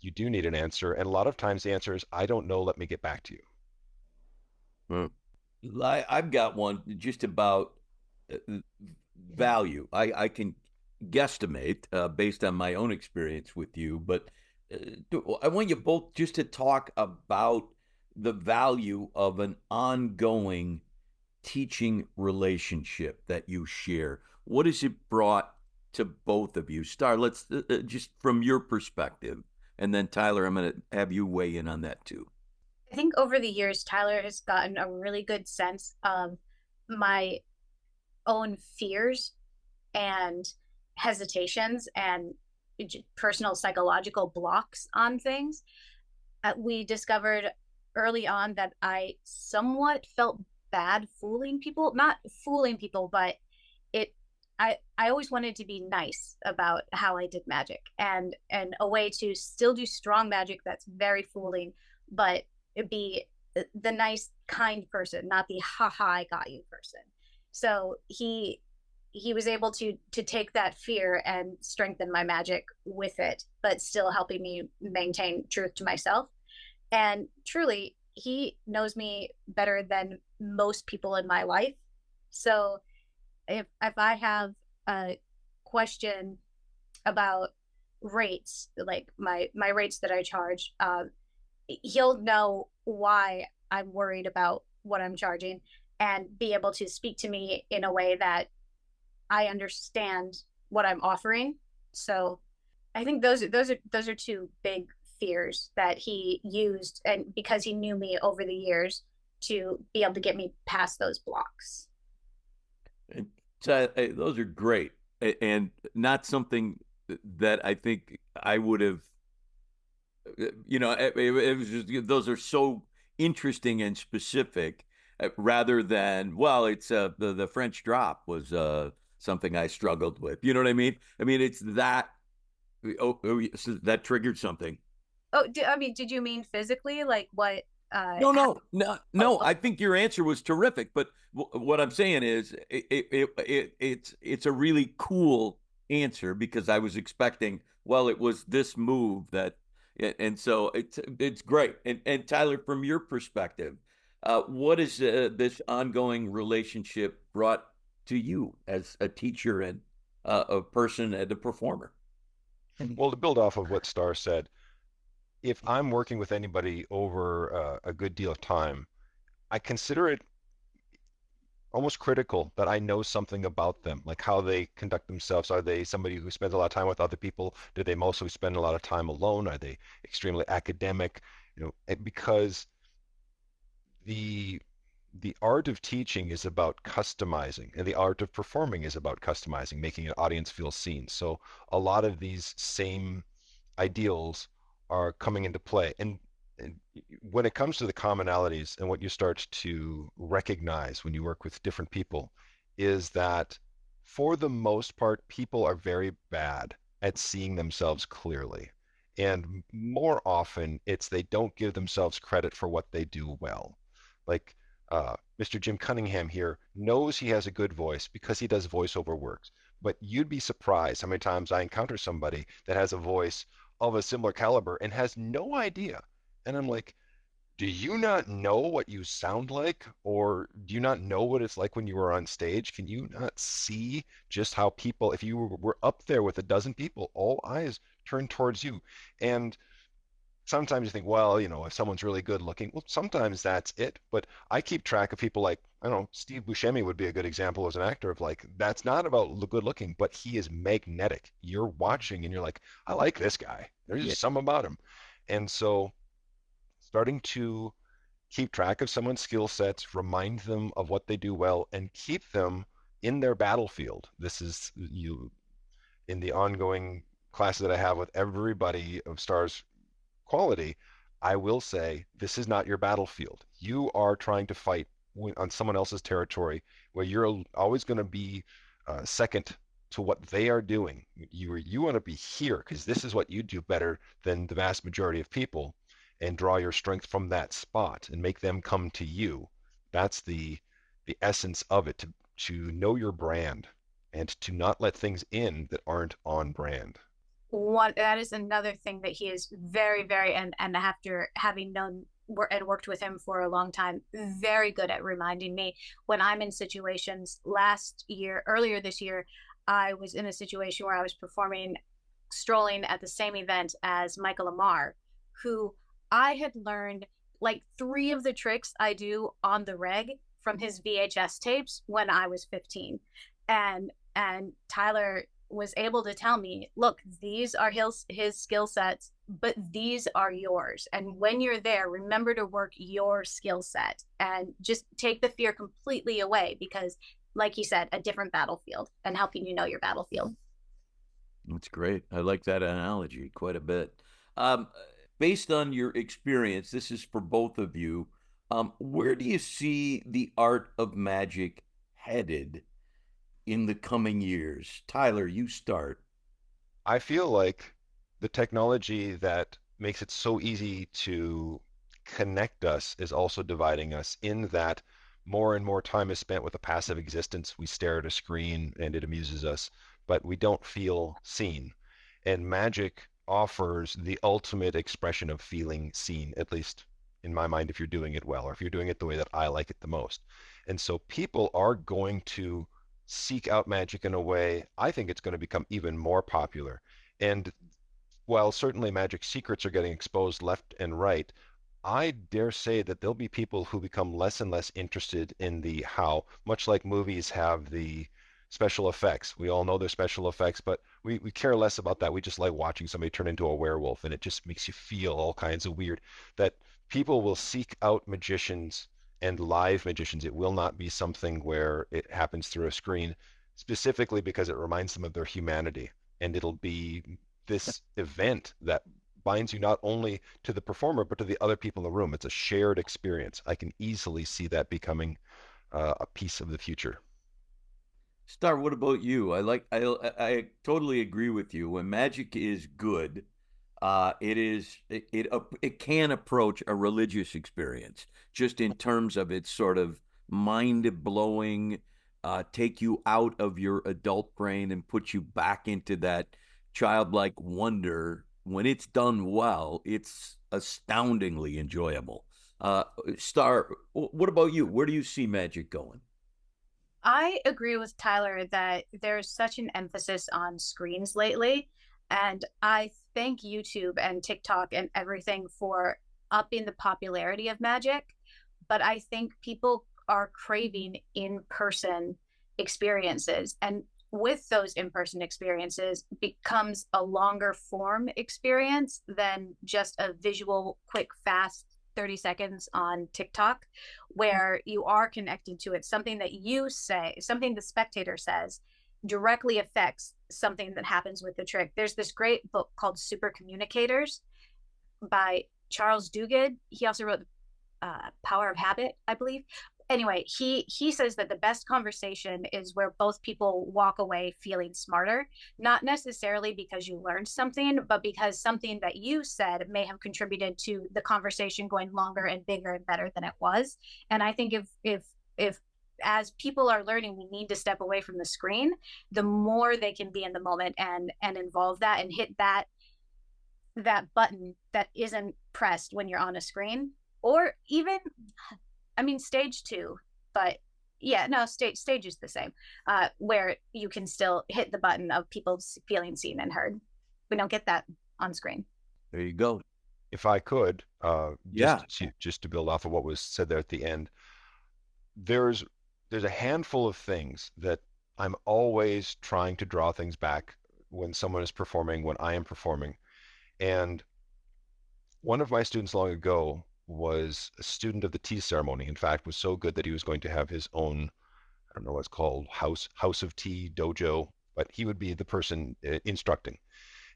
you do need an answer. And a lot of times the answer is, I don't know, let me get back to you. I've got one just about value. I can guesstimate based on my own experience with you, but I want you both just to talk about the value of an ongoing teaching relationship that you share. What has it brought to both of you? Star, let's just from your perspective, and then Tyler, I'm going to have you weigh in on that too. I think over the years, Tyler has gotten a really good sense of my own fears and hesitations and personal psychological blocks on things. We discovered early on that I somewhat felt bad fooling people, not fooling people, but I always wanted to be nice about how I did magic, and a way to still do strong magic that's very fooling, but be the nice, kind person, not the haha, I got you person. So he was able to take that fear and strengthen my magic with it, but still helping me maintain truth to myself. And truly, he knows me better than most people in my life. So if I have a question about rates, like my rates that I charge, he'll know why I'm worried about what I'm charging and be able to speak to me in a way that I understand what I'm offering. So I think those are two big fears that he used, and because he knew me over the years, to be able to get me past those blocks. So, those are great, and not something that I think I would have. It was just, those are so interesting and specific, rather than, well, it's the French drop was something I struggled with. You know what I mean? I mean, it's that. So that triggered something. Oh, did you mean physically? Like what? No. I think your answer was terrific. But what I'm saying is, it's a really cool answer, because I was expecting, well, it was this move that, and so it's great. And Tyler, from your perspective, what is this ongoing relationship brought to you as a teacher and a person and a performer? Well, to build off of what Star said, if I'm working with anybody over a good deal of time, I consider it almost critical that I know something about them, like how they conduct themselves. Are they somebody who spends a lot of time with other people? Do they mostly spend a lot of time alone? Are they extremely academic? Because the art of teaching is about customizing, and the art of performing is about customizing, making an audience feel seen. So a lot of these same ideals are coming into play. And when it comes to the commonalities, and what you start to recognize when you work with different people, is that for the most part, people are very bad at seeing themselves clearly. And more often, it's they don't give themselves credit for what they do well. Like Mr. Jim Cunningham here knows he has a good voice because he does voiceover works. But you'd be surprised how many times I encounter somebody that has a voice of a similar caliber and has no idea. And I'm like, do you not know what you sound like? Or do you not know what it's like when you were on stage? Can you not see just how people, if you were up there with a dozen people, all eyes turn towards you? And sometimes you think, well, if someone's really good looking, well, sometimes that's it. But I keep track of people like, I don't know, Steve Buscemi would be a good example as an actor of like, that's not about good looking, but he is magnetic. You're watching and you're like, I like this guy. There's just something about him. And so starting to keep track of someone's skill sets, remind them of what they do well, and keep them in their battlefield. This is in the ongoing classes that I have with everybody of Stars quality, I will say this is not your battlefield. You are trying to fight on someone else's territory where you're always going to be second to what they are doing. You want to be here because this is what you do better than the vast majority of people, and draw your strength from that spot and make them come to you. That's the essence of it, to know your brand and to not let things in that aren't on brand. That is another thing that he is very, very, and after having known and worked with him for a long time, very good at reminding me when I'm in situations. Earlier this year, I was in a situation where I was strolling at the same event as Michael Amar, who I had learned like 3 of the tricks I do on the reg from his VHS tapes when I was 15. And Tyler was able to tell me, look, these are his skill sets, but these are yours. And when you're there, remember to work your skill set and just take the fear completely away, because like he said, a different battlefield, and helping you know your battlefield. That's great. I like that analogy quite a bit. Based on your experience, this is for both of you. Where do you see the art of magic headed in the coming years? Tyler, you start. I feel like the technology that makes it so easy to connect us is also dividing us, in that more and more time is spent with a passive existence. We stare at a screen and it amuses us, but we don't feel seen. And magic offers the ultimate expression of feeling seen, at least in my mind, if you're doing it well, or if you're doing it the way that I like it the most. And so people are going to seek out magic in a way. I think it's going to become even more popular. And while certainly magic secrets are getting exposed left and right, I dare say that there'll be people who become less and less interested in the how, much like movies have the special effects. We all know they're special effects, but we care less about that. We just like watching somebody turn into a werewolf, and it just makes you feel all kinds of weird. That people will seek out magicians and live magicians. It will not be something where it happens through a screen, specifically because it reminds them of their humanity. And it'll be this event that binds you not only to the performer, but to the other people in the room. It's a shared experience. I can easily see that becoming a piece of the future. Star, what about you? I totally agree with you. When magic is good, it can approach a religious experience, just in terms of its sort of mind-blowing, take you out of your adult brain and put you back into that childlike wonder. When it's done well, it's astoundingly enjoyable. Star, what about you? Where do you see magic going? I agree with Tyler that there's such an emphasis on screens lately, and I thank YouTube and TikTok and everything for upping the popularity of magic, but I think people are craving in-person experiences, and with those in-person experiences becomes a longer form experience than just a visual, quick, fast 30 seconds on TikTok, where you are connected to it. Something that you say, something the spectator says, directly affects something that happens with the trick. There's this great book called Super Communicators by Charles Duguid. He also wrote Power of Habit, I believe. Anyway, he says that the best conversation is where both people walk away feeling smarter, not necessarily because you learned something, but because something that you said may have contributed to the conversation going longer and bigger and better than it was. And I think if as people are learning, we need to step away from the screen, the more they can be in the moment and involve that and hit that button that isn't pressed when you're on a screen, or even, I mean, stage 2, but yeah, no, stage is the same, where you can still hit the button of people feeling seen and heard. We don't get that on screen. There you go. if I could, Yeah. just to build off of what was said there at the end, there's a handful of things that I'm always trying to draw things back when someone is performing, when I am performing. And one of my students long ago was a student of the tea ceremony. In fact, was so good that he was going to have his own, I don't know what it's called, house of tea dojo, but he would be the person instructing.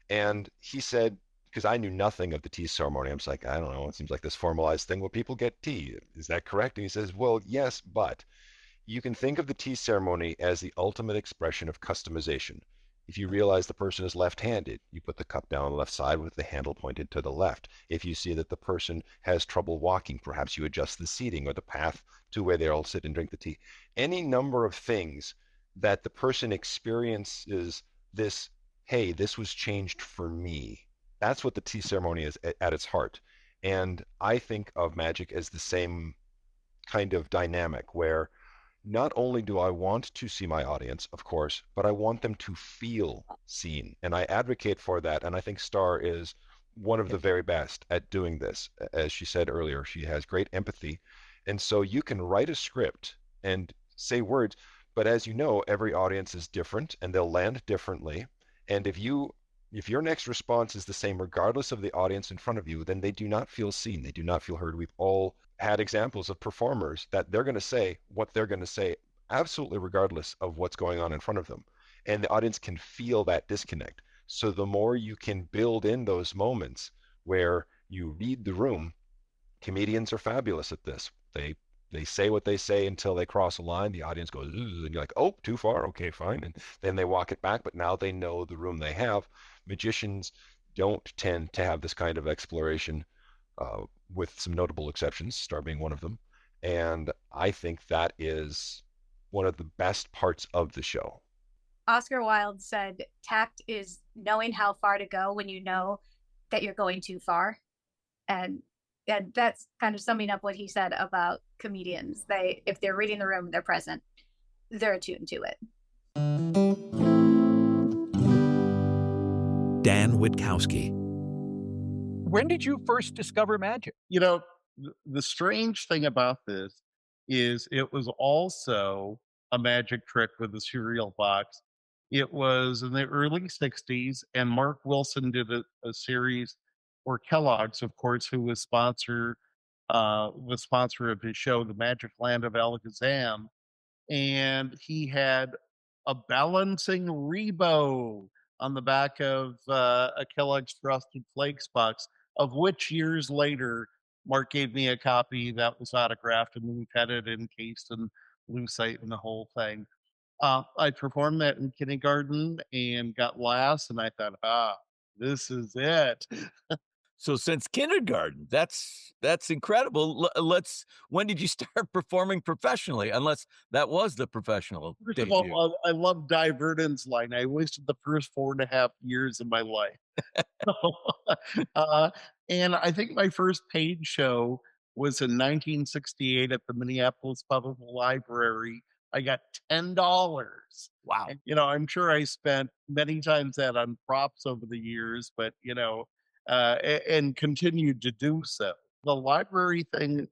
And he said, because I knew nothing of the tea ceremony, I'm just like, I don't know, it seems like this formalized thing where people get tea. Is that correct? And he says, well, yes, but you can think of the tea ceremony as the ultimate expression of customization. If you realize the person is left-handed, you put the cup down on the left side with the handle pointed to the left. If you see that the person has trouble walking, perhaps you adjust the seating or the path to where they'll sit and drink the tea. Any number of things that the person experiences this, hey, this was changed for me. That's what the tea ceremony is at its heart. And I think of magic as the same kind of dynamic where not only do I want to see my audience, of course, but I want them to feel seen. And I advocate for that. And I think Star is one of the very best at doing this. As she said earlier, she has great empathy. And so you can write a script and say words, but as you know, every audience is different and they'll land differently. And if your next response is the same, regardless of the audience in front of you, then they do not feel seen. They do not feel heard. We've all had examples of performers that they're going to say what they're going to say, absolutely regardless of what's going on in front of them. And the audience can feel that disconnect. So the more you can build in those moments where you read the room, comedians are fabulous at this. They say what they say until they cross a line. The audience goes, and you're like, oh, too far. Okay, fine. And then they walk it back. But now they know the room they have. Magicians don't tend to have this kind of exploration, with some notable exceptions, Star being one of them. And I think that is one of the best parts of the show. Oscar Wilde said, tact is knowing how far to go when you know that you're going too far. And that's kind of summing up what he said about comedians. If they're reading the room, they're present, they're attuned to it. Dan Witkowski. When did you first discover magic? You know, the strange thing about this is it was also a magic trick with the cereal box. It was in the early 60s, and Mark Wilson did a series for Kellogg's, of course, who was sponsor of his show, The Magic Land of Alakazam. And he had a balancing Rebo on the back of a Kellogg's Frosted Flakes box, of which years later, Mark gave me a copy that was autographed, and we've had it encased in lucite and the whole thing. I performed that in kindergarten and got last, and I thought, this is it. So since kindergarten, that's incredible. When did you start performing professionally? Unless that was the professional First debut. of all, I love Di Verdon's line. I wasted the first 4.5 years of my life. And I think my first paid show was in 1968 at the Minneapolis Public Library. I got $10. Wow. And, I'm sure I spent many times that on props over the years, but, and continued to do so. The library thing,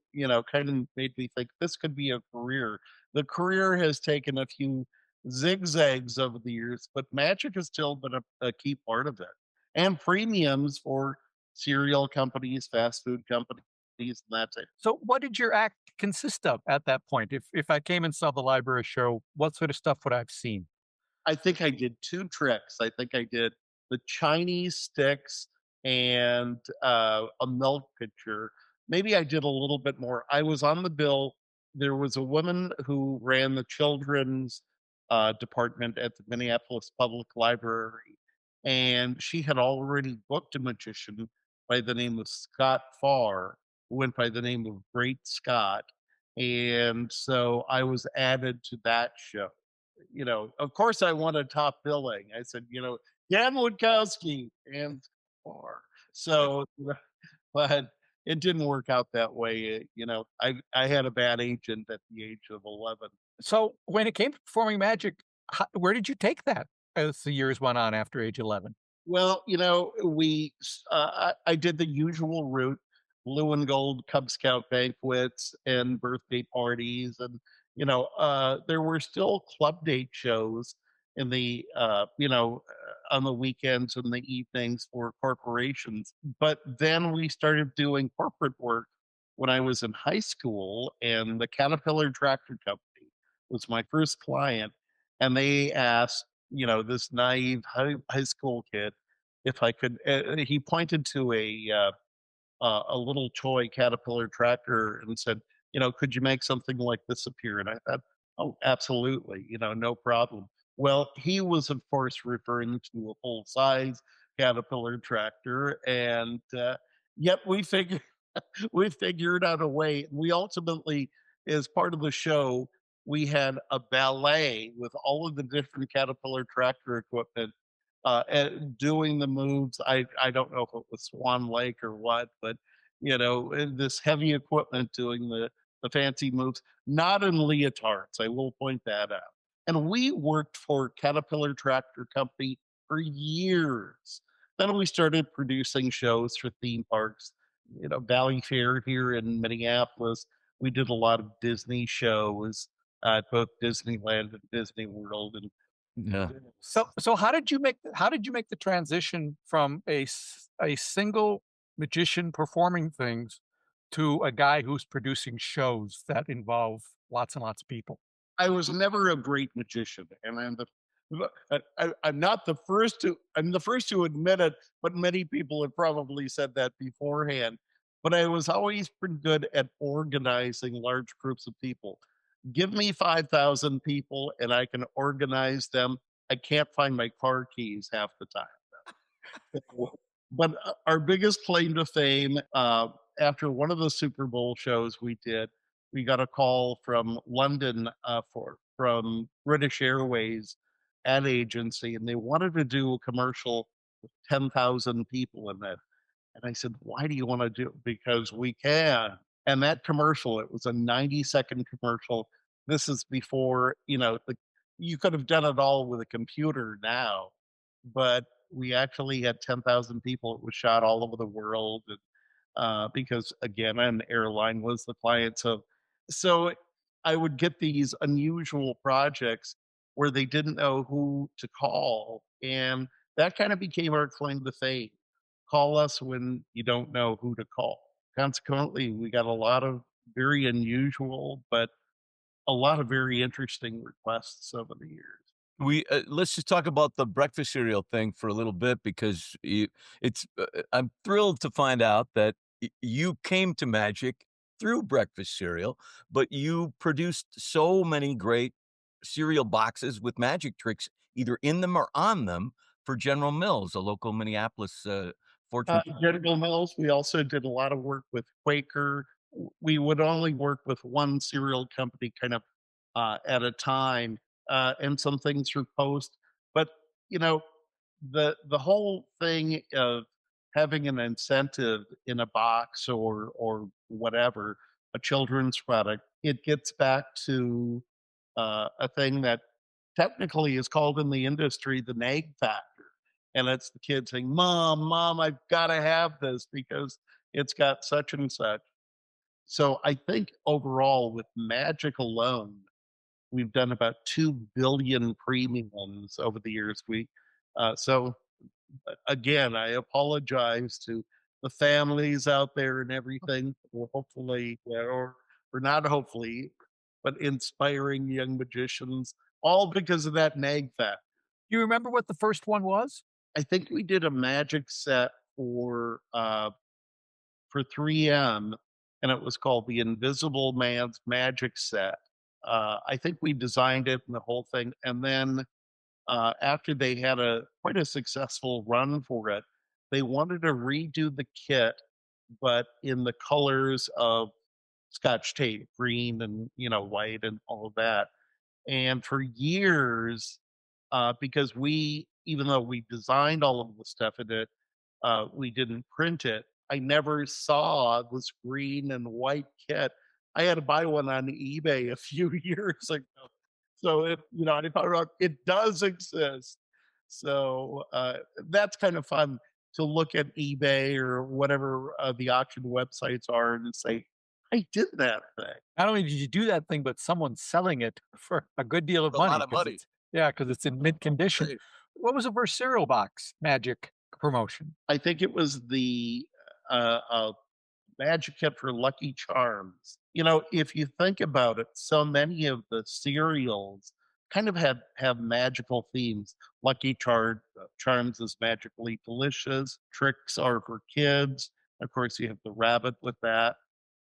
kind of made me think this could be a career. The career has taken a few zigzags over the years, but magic has still been a key part of it. And premiums for cereal companies, fast food companies, and that type. So what did your act consist of at that point? If I came and saw the library show, what sort of stuff would I have seen? I think I did 2 tricks. I think I did the Chinese sticks and a milk pitcher. Maybe I did a little bit more. I was on the bill. There was a woman who ran the children's department at the Minneapolis Public Library, and she had already booked a magician by the name of Scott Farr, who went by the name of Great Scott. And so I was added to that show. Of course I wanted top billing. I said, Dan Witkowski and Farr. So, but it didn't work out that way. I had a bad agent at the age of 11. So when it came to performing magic, where did you take that as the years went on after age 11? Well, I did the usual route, blue and gold Cub Scout banquets and birthday parties. And, there were still club date shows in on the weekends and the evenings for corporations. But then we started doing corporate work when I was in high school, and the Caterpillar Tractor Company was my first client. And they asked, this naive high school kid if I could. He pointed to a little toy Caterpillar tractor and said, could you make something like this appear? And I thought, oh, absolutely, no problem. Well, he was, of course, referring to a full size Caterpillar tractor, and yet we figured out a way. We ultimately, as part of the show, we had a ballet with all of the different Caterpillar tractor equipment and doing the moves. I don't know if it was Swan Lake or what, but this heavy equipment doing the fancy moves, not in leotards. I will point that out. And we worked for Caterpillar Tractor Company for years. Then we started producing shows for theme parks. Valley Fair here in Minneapolis. We did a lot of Disney shows at both Disneyland and Disney World, and Yeah. So how did you make the transition from a single magician performing things to a guy who's producing shows that involve lots and lots of people? I was never a great magician, and I'm not the first to. I'm the first to admit it, but many people have probably said that beforehand. But I was always pretty good at organizing large groups of people. Give me 5,000 people, and I can organize them. I can't find my car keys half the time. But our biggest claim to fame, after one of the Super Bowl shows we did, we got a call from London from British Airways ad agency, and they wanted to do a commercial with 10,000 people in it. And I said, why do you want to do it? Because we can. And that commercial, it was a 90-second commercial. This is before, you could have done it all with a computer now, but we actually had 10,000 people. It was shot all over the world. And, because again, an airline was the client. So I would get these unusual projects where they didn't know who to call. And that kind of became our claim to fame. Call us when you don't know who to call. Consequently, we got a lot of very unusual, but a lot of very interesting requests over the years. Let's just talk about the breakfast cereal thing for a little bit, because I'm thrilled to find out that you came to magic through breakfast cereal, but you produced so many great cereal boxes with magic tricks either in them or on them for General Mills, a local Minneapolis fortune. General Mills. We also did a lot of work with Quaker. We would only work with one cereal company kind of at a time, and some things through Post. But the whole thing of having an incentive in a box or whatever, a children's product, it gets back to a thing that technically is called in the industry the nag factor. And it's the kid saying, Mom, I've got to have this because it's got such and such. So I think overall with magic alone, we've done about 2 billion premiums over the years. So again, I apologize to the families out there and everything. Well, hopefully, or not hopefully, but inspiring young magicians, all because of that nag factor. You remember what the first one was? I think we did a magic set for 3M, and it was called the Invisible Man's Magic Set. I think we designed it and the whole thing, and then after they had quite a successful run for it, they wanted to redo the kit, but in the colors of Scotch tape, green and white and all of that. And for years, because even though we designed all of the stuff in it, we didn't print it. I never saw this green and white kit. I had to buy one on eBay a few years ago. So I found out it does exist. So that's kind of fun to look at eBay or whatever the auction websites are and say, I did that thing. Not only did you do that thing, but someone's selling it for a good deal of A money. lot of 'cause money. it's- Yeah, because it's in mint condition. Right. What was the first cereal box magic promotion? I think it was the Magic Kit for Lucky Charms. You know, if you think about it, so many of the cereals kind of have magical themes. Charms is magically delicious. Tricks are for kids. Of course, you have the rabbit with that.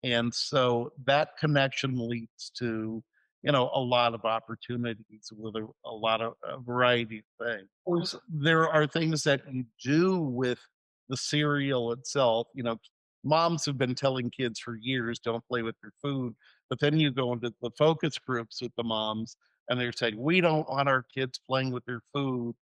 And so that connection leads to, you know, a lot of opportunities with a lot of a variety of things. Of course, there are things that you do with the cereal itself. You know, moms have been telling kids for years, don't play with your food. But then you go into the focus groups with the moms and they're saying, we don't want our kids playing with their food.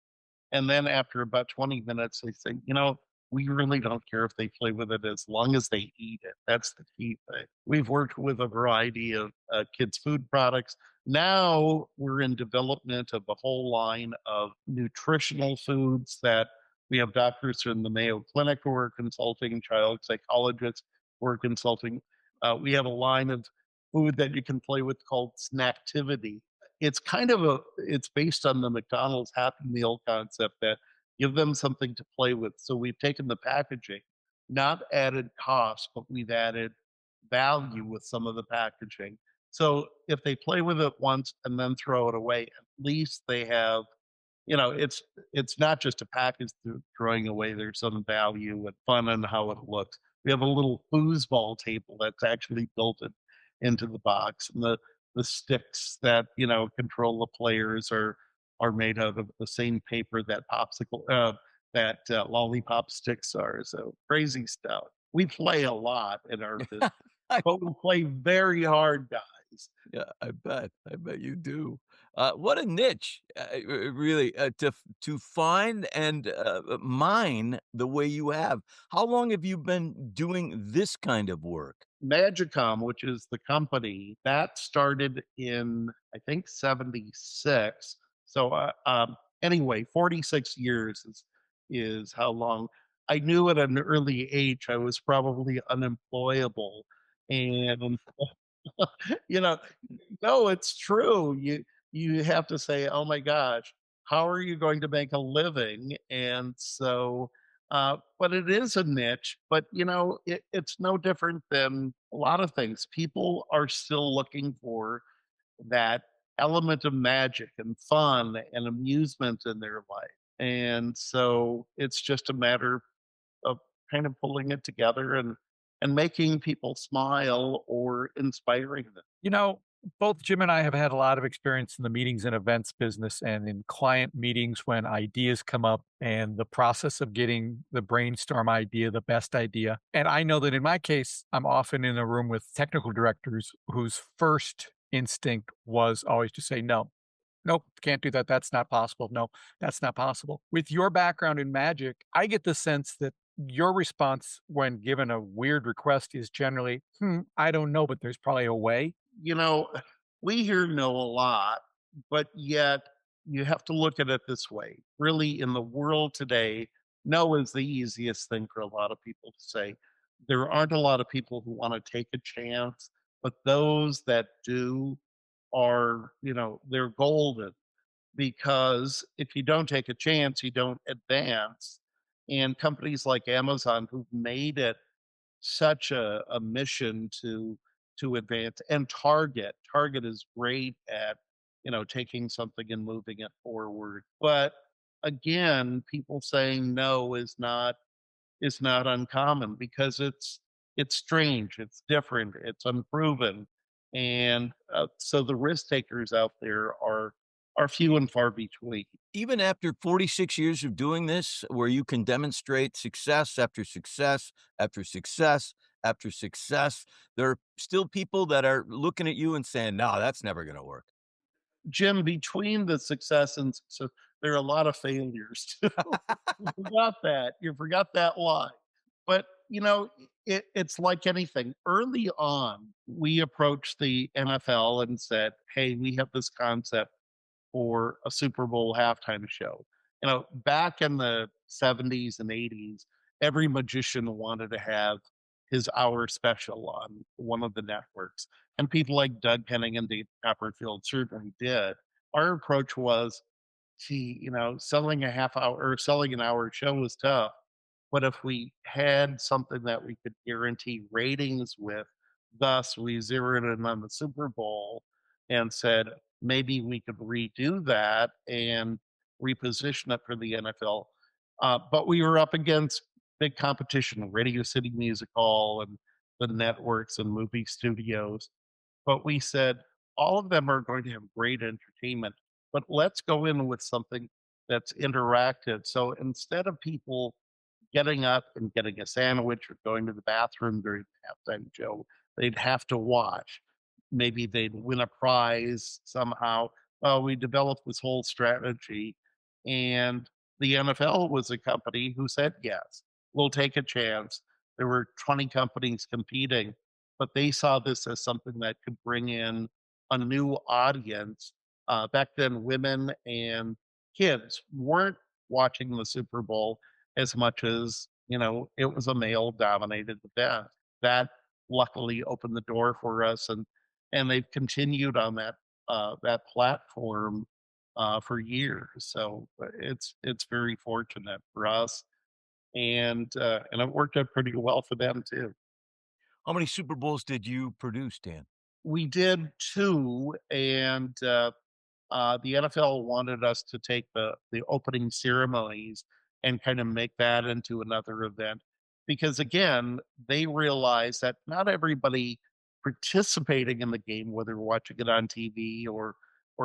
And then after about 20 minutes, they say, you know, we really don't care if they play with it as long as they eat it. That's the key thing. We've worked with a variety of kids' food products. Now we're in development of a whole line of nutritional foods that we have doctors in the Mayo Clinic who are consulting, child psychologists who are consulting. We have a line of food that you can play with called Snacktivity. It's based on the McDonald's Happy Meal concept that give them something to play with. So we've taken the packaging, not added cost, but we've added value with some of the packaging. So if they play with it once and then throw it away, at least they have, you know, it's not just a package throwing away. There's some value and fun in how it looks. We have a little foosball table that's actually built into the box, and the sticks that, you know, control the players are made out of the same paper that lollipop sticks are. So crazy stuff. We play a lot in our business, but we play very hard, guys. Yeah, I bet. I bet you do. What a niche, really, to find and mine the way you have. How long have you been doing this kind of work? Magicom, which is the company, that started in, I think, 76. So anyway, 46 years is how long. I knew at an early age I was probably unemployable. And you know, no, it's true. You have to say, oh my gosh, how are you going to make a living? And so but it is a niche, but you know, it's no different than a lot of things. People are still looking for that element of magic and fun and amusement in their life. And so it's just a matter of kind of pulling it together and making people smile or inspiring them. You know, both Jim and I have had a lot of experience in the meetings and events business and in client meetings when ideas come up and the process of getting the brainstorm idea, the best idea. And I know that in my case, I'm often in a room with technical directors whose first instinct was always to say, no, nope, can't do that. That's not possible. No, that's not possible. With your background in magic, I get the sense that your response when given a weird request is generally, I don't know, but there's probably a way. You know, we hear no a lot, but yet you have to look at it this way. Really, in the world today, no is the easiest thing for a lot of people to say. There aren't a lot of people who want to take a chance, but those that do are, you know, they're golden, because if you don't take a chance, you don't advance. And companies like Amazon, who've made it such a mission to advance, and Target is great at, you know, taking something and moving it forward. But again, people saying no is not uncommon, because it's strange, it's different, it's unproven, and so the risk takers out there are few and far between. Even after 46 years of doing this, where you can demonstrate success after success after success after success, there are still people that are looking at you and saying, no, that's never going to work. Jim, between the success and success, there are a lot of failures too. You forgot that line. But you know, it's like anything. Early on, we approached the NFL and said, hey, we have this concept for a Super Bowl halftime show. back in the 70s and 80s, every magician wanted to have his hour special on one of the networks. And people like Doug Henning and Dave Copperfield certainly did. Our approach was, gee, selling a half hour or selling an hour show was tough. But if we had something that we could guarantee ratings with, thus we zeroed in on the Super Bowl and said maybe we could redo that and reposition it for the NFL. But we were up against big competition, Radio City Music Hall and the networks and movie studios. But we said all of them are going to have great entertainment, but let's go in with something that's interactive. So instead of people getting up and getting a sandwich or going to the bathroom during the halftime show, they'd have to watch. Maybe they'd win a prize somehow. Well, we developed this whole strategy, and the NFL was a company who said, yes, we'll take a chance. There were 20 companies competing, but they saw this as something that could bring in a new audience. Back then, women and kids weren't watching the Super Bowl as much as, it was a male dominated event. That luckily opened the door for us, and they've continued on that platform for years. So it's very fortunate for us, and it worked out pretty well for them too. How many Super Bowls did you produce, Dan? We did 2, and the NFL wanted us to take the opening ceremonies and kind of make that into another event, because again, they realized that not everybody participating in the game, whether watching it on TV or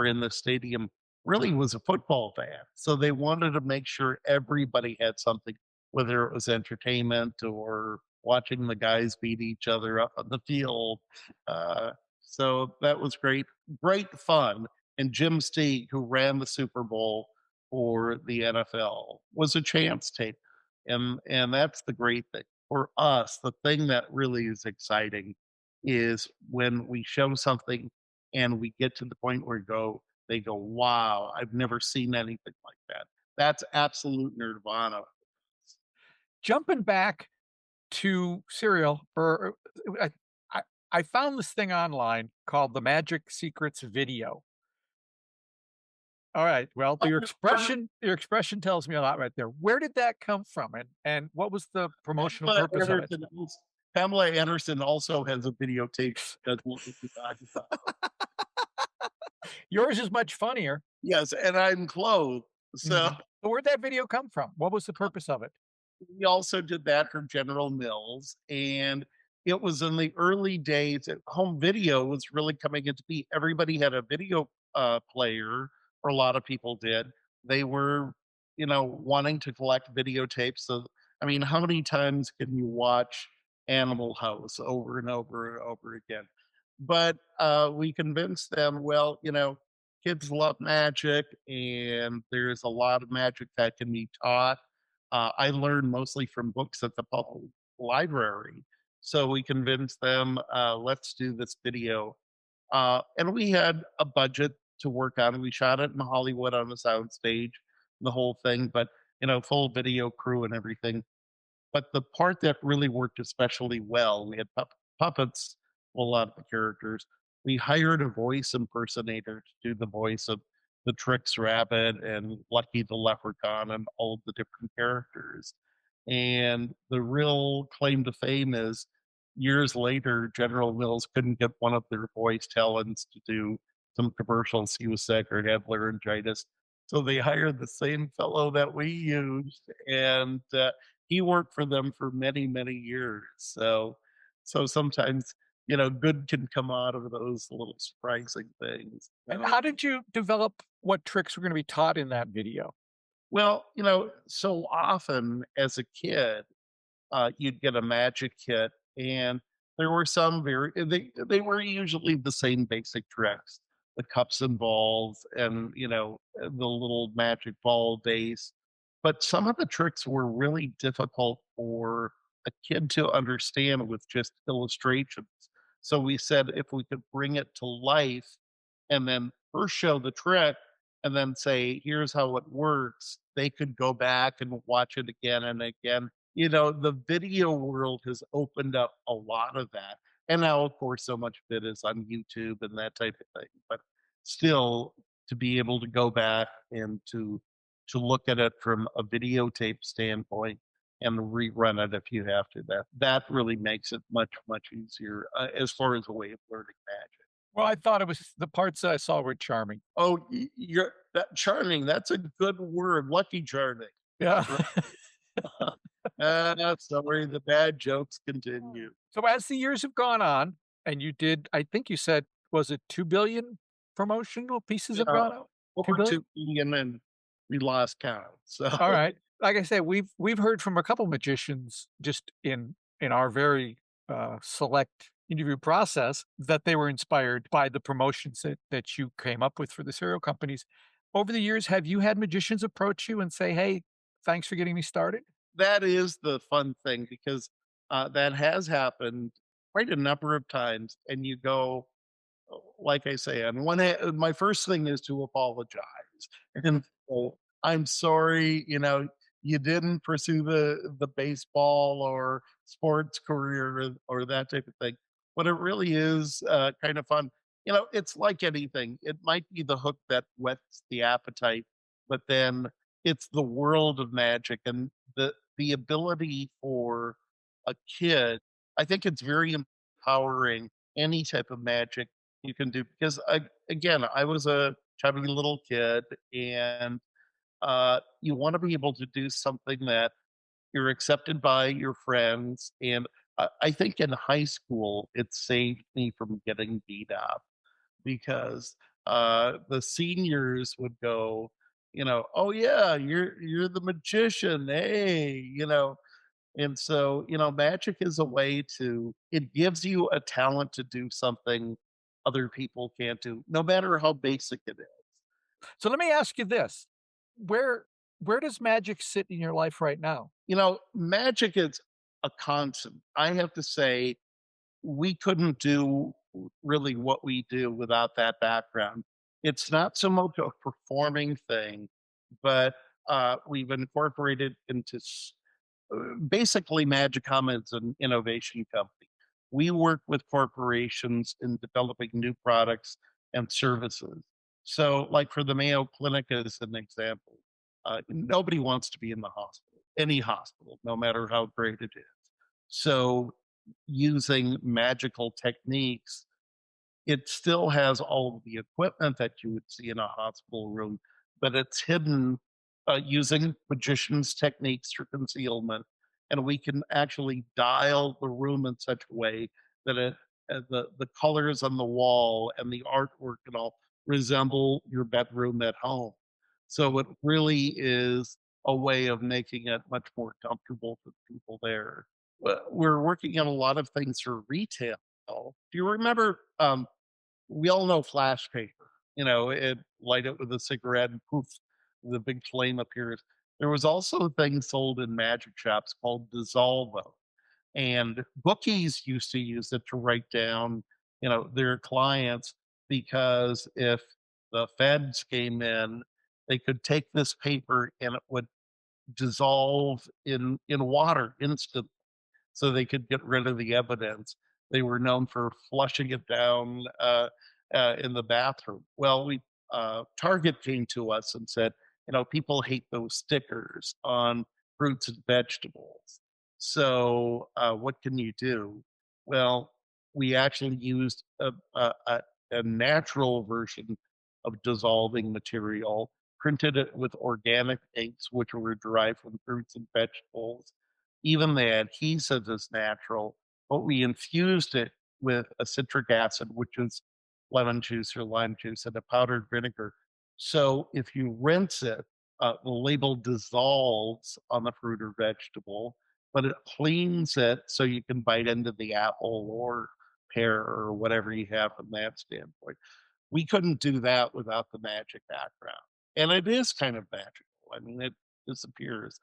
in the stadium, really was a football fan. So they wanted to make sure everybody had something, whether it was entertainment or watching the guys beat each other up on the field. So that was great fun. And Jim Steig, who ran the Super Bowl for the NFL, was a chance taker. And that's the great thing. For us, the thing that really is exciting is when we show something and we get to the point where they go, wow, I've never seen anything like that. That's absolute nirvana. Jumping back to Serial, I found this thing online called the Magic Secrets Video. All right. Well, your expression tells me a lot right there. Where did that come from, and what was the promotional purpose of it? Pamela Anderson also has a videotape that Yours is much funnier. Yes, and I'm clothed. So where'd that video come from? What was the purpose of it? We also did that for General Mills, and it was in the early days. Home video was really coming into being. Everybody had a video player, or a lot of people did. They were, wanting to collect videotapes. So, I mean, how many times can you watch Animal House over and over and over again? But we convinced them, well, kids love magic, and there's a lot of magic that can be taught. I learned mostly from books at the public library. So we convinced them, let's do this video. And we had a budget to work on. We shot it in Hollywood on a soundstage, the whole thing, but, full video crew and everything. But the part that really worked especially well, we had puppets, a lot of the characters. We hired a voice impersonator to do the voice of the Trix Rabbit and Lucky the Leprechaun and all of the different characters. And the real claim to fame is years later, General Mills couldn't get one of their voice talents to do some commercials. He was sick or had laryngitis. So they hired the same fellow that we used, and he worked for them for many, many years. So sometimes, good can come out of those little surprising things. And how did you develop what tricks were going to be taught in that video? Well, so often as a kid, you'd get a magic kit, and there were some they were usually the same basic tricks, the cups and balls and, the little magic ball base. But some of the tricks were really difficult for a kid to understand with just illustrations. So we said if we could bring it to life and then first show the trick and then say, here's how it works, they could go back and watch it again and again. You know, the video world has opened up a lot of that. And now, of course, so much of it is on YouTube and that type of thing. But still, to be able to go back and to look at it from a videotape standpoint and rerun it if you have to, that really makes it much, much easier as far as a way of learning magic. Well, I thought it was the parts that I saw were charming. Oh, you're that charming. That's a good word. Lucky charming. Yeah. Sorry, the bad jokes continue. So as the years have gone on, and you did, I think you said, was it 2 billion promotional pieces have gone out? Over 2 billion, and we lost count. So all right. Like I said, we've heard from a couple magicians just in our very select interview process that they were inspired by the promotions that you came up with for the cereal companies. Over the years, have you had magicians approach you and say, hey, thanks for getting me started? That is the fun thing, because that has happened quite a number of times. And you go, like I say, on one hand, my first thing is to apologize. And I'm sorry, you know, you didn't pursue the baseball or sports career or that type of thing. But it really is kind of fun. You know, it's like anything. It might be the hook that whets the appetite, but then it's the world of magic and the ability for a kid. I think it's very empowering, any type of magic you can do, because again, I was a chubby little kid, and you want to be able to do something that you're accepted by your friends. And I think in high school, it saved me from getting beat up, because the seniors would go, you know, oh yeah, you're the magician, hey, you know. And so, you know, magic is a way it gives you a talent to do something other people can't do, no matter how basic it is. So let me ask you this. Where does magic sit in your life right now? You know, magic is a constant. I have to say, we couldn't do really what we do without that background. It's not so much a performing thing, but we've incorporated into basically Magicom is an innovation company. We work with corporations in developing new products and services. So, like for the Mayo Clinic as an example, nobody wants to be in the hospital, any hospital, no matter how great it is. So, using magical techniques, it still has all of the equipment that you would see in a hospital room, but it's hidden using magician's techniques for concealment. And we can actually dial the room in such a way that the colors on the wall and the artwork and all resemble your bedroom at home. So it really is a way of making it much more comfortable for people there. We're working on a lot of things for retail. Do you remember? We all know flash paper. You know, it light it with a cigarette and poof, the big flame appears. There was also things sold in magic shops called Dissolvo, and bookies used to use it to write down, you know, their clients, because if the feds came in, they could take this paper and it would dissolve in water instantly, so they could get rid of the evidence. They were known for flushing it down in the bathroom. Well, Target came to us and said, you know, people hate those stickers on fruits and vegetables. So what can you do? Well, we actually used a natural version of dissolving material, printed it with organic inks, which were derived from fruits and vegetables. Even the adhesive is natural, but we infused it with a citric acid, which is lemon juice or lime juice, and a powdered vinegar. So if you rinse it, the label dissolves on the fruit or vegetable, but it cleans it so you can bite into the apple or pear or whatever you have from that standpoint. We couldn't do that without the magic background. And it is kind of magical. I mean, it disappears.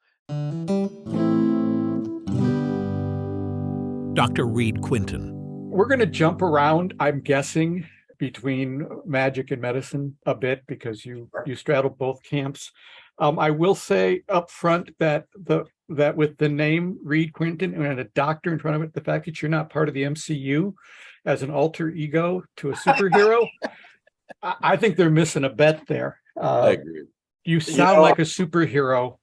Dr. Reade Quinton. We're going to jump around, I'm guessing, between magic and medicine a bit because you straddle both camps. I will say up front that with the name Reade Quinton and a doctor in front of it, the fact that you're not part of the MCU as an alter ego to a superhero, I think they're missing a bet there. I agree. You sound like a superhero.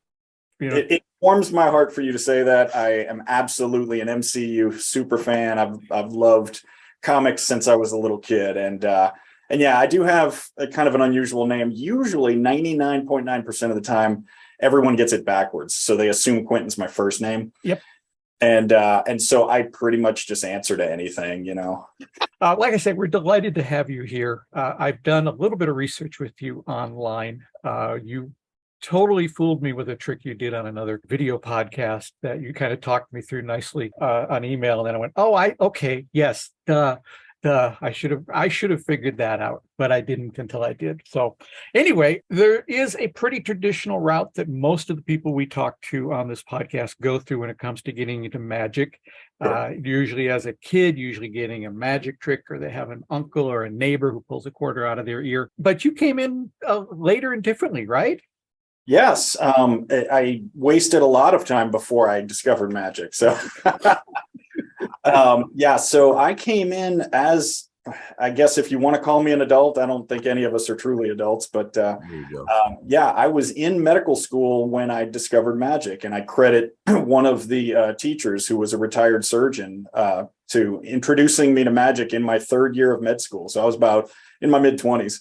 You know, it warms my heart for you to say that. I am absolutely an MCU super fan. I've loved comics since I was a little kid, and yeah, I do have a kind of an unusual name. Usually 99.9% of the time, everyone gets it backwards. So they assume Quinton's my first name. Yep. And so I pretty much just answer to anything, you know. Like I said, we're delighted to have you here. I've done a little bit of research with you online. You totally fooled me with a trick you did on another video podcast that you kind of talked me through nicely on email. And then I went, okay, yes, I should have figured that out, but I didn't until I did. So anyway, there is a pretty traditional route that most of the people we talk to on this podcast go through when it comes to getting into magic. Usually as a kid, usually getting a magic trick, or they have an uncle or a neighbor who pulls a quarter out of their ear. But you came in later and differently, right? Yes, I wasted a lot of time before I discovered magic. So, yeah, so I came in as, I guess if you want to call me an adult, I don't think any of us are truly adults, but yeah, I was in medical school when I discovered magic, and I credit one of the teachers who was a retired surgeon to introducing me to magic in my third year of med school. So I was about in my mid-20s.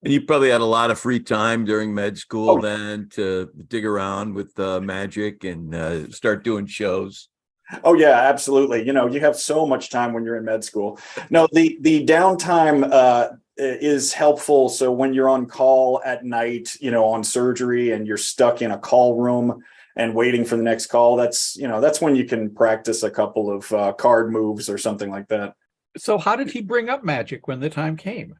And you probably had a lot of free time during med school then to dig around with magic and start doing shows. Oh yeah, absolutely. You know, you have so much time when you're in med school. No, the downtime is helpful. So when you're on call at night, you know, on surgery, and you're stuck in a call room and waiting for the next call, that's when you can practice a couple of card moves or something like that. So how did he bring up magic when the time came?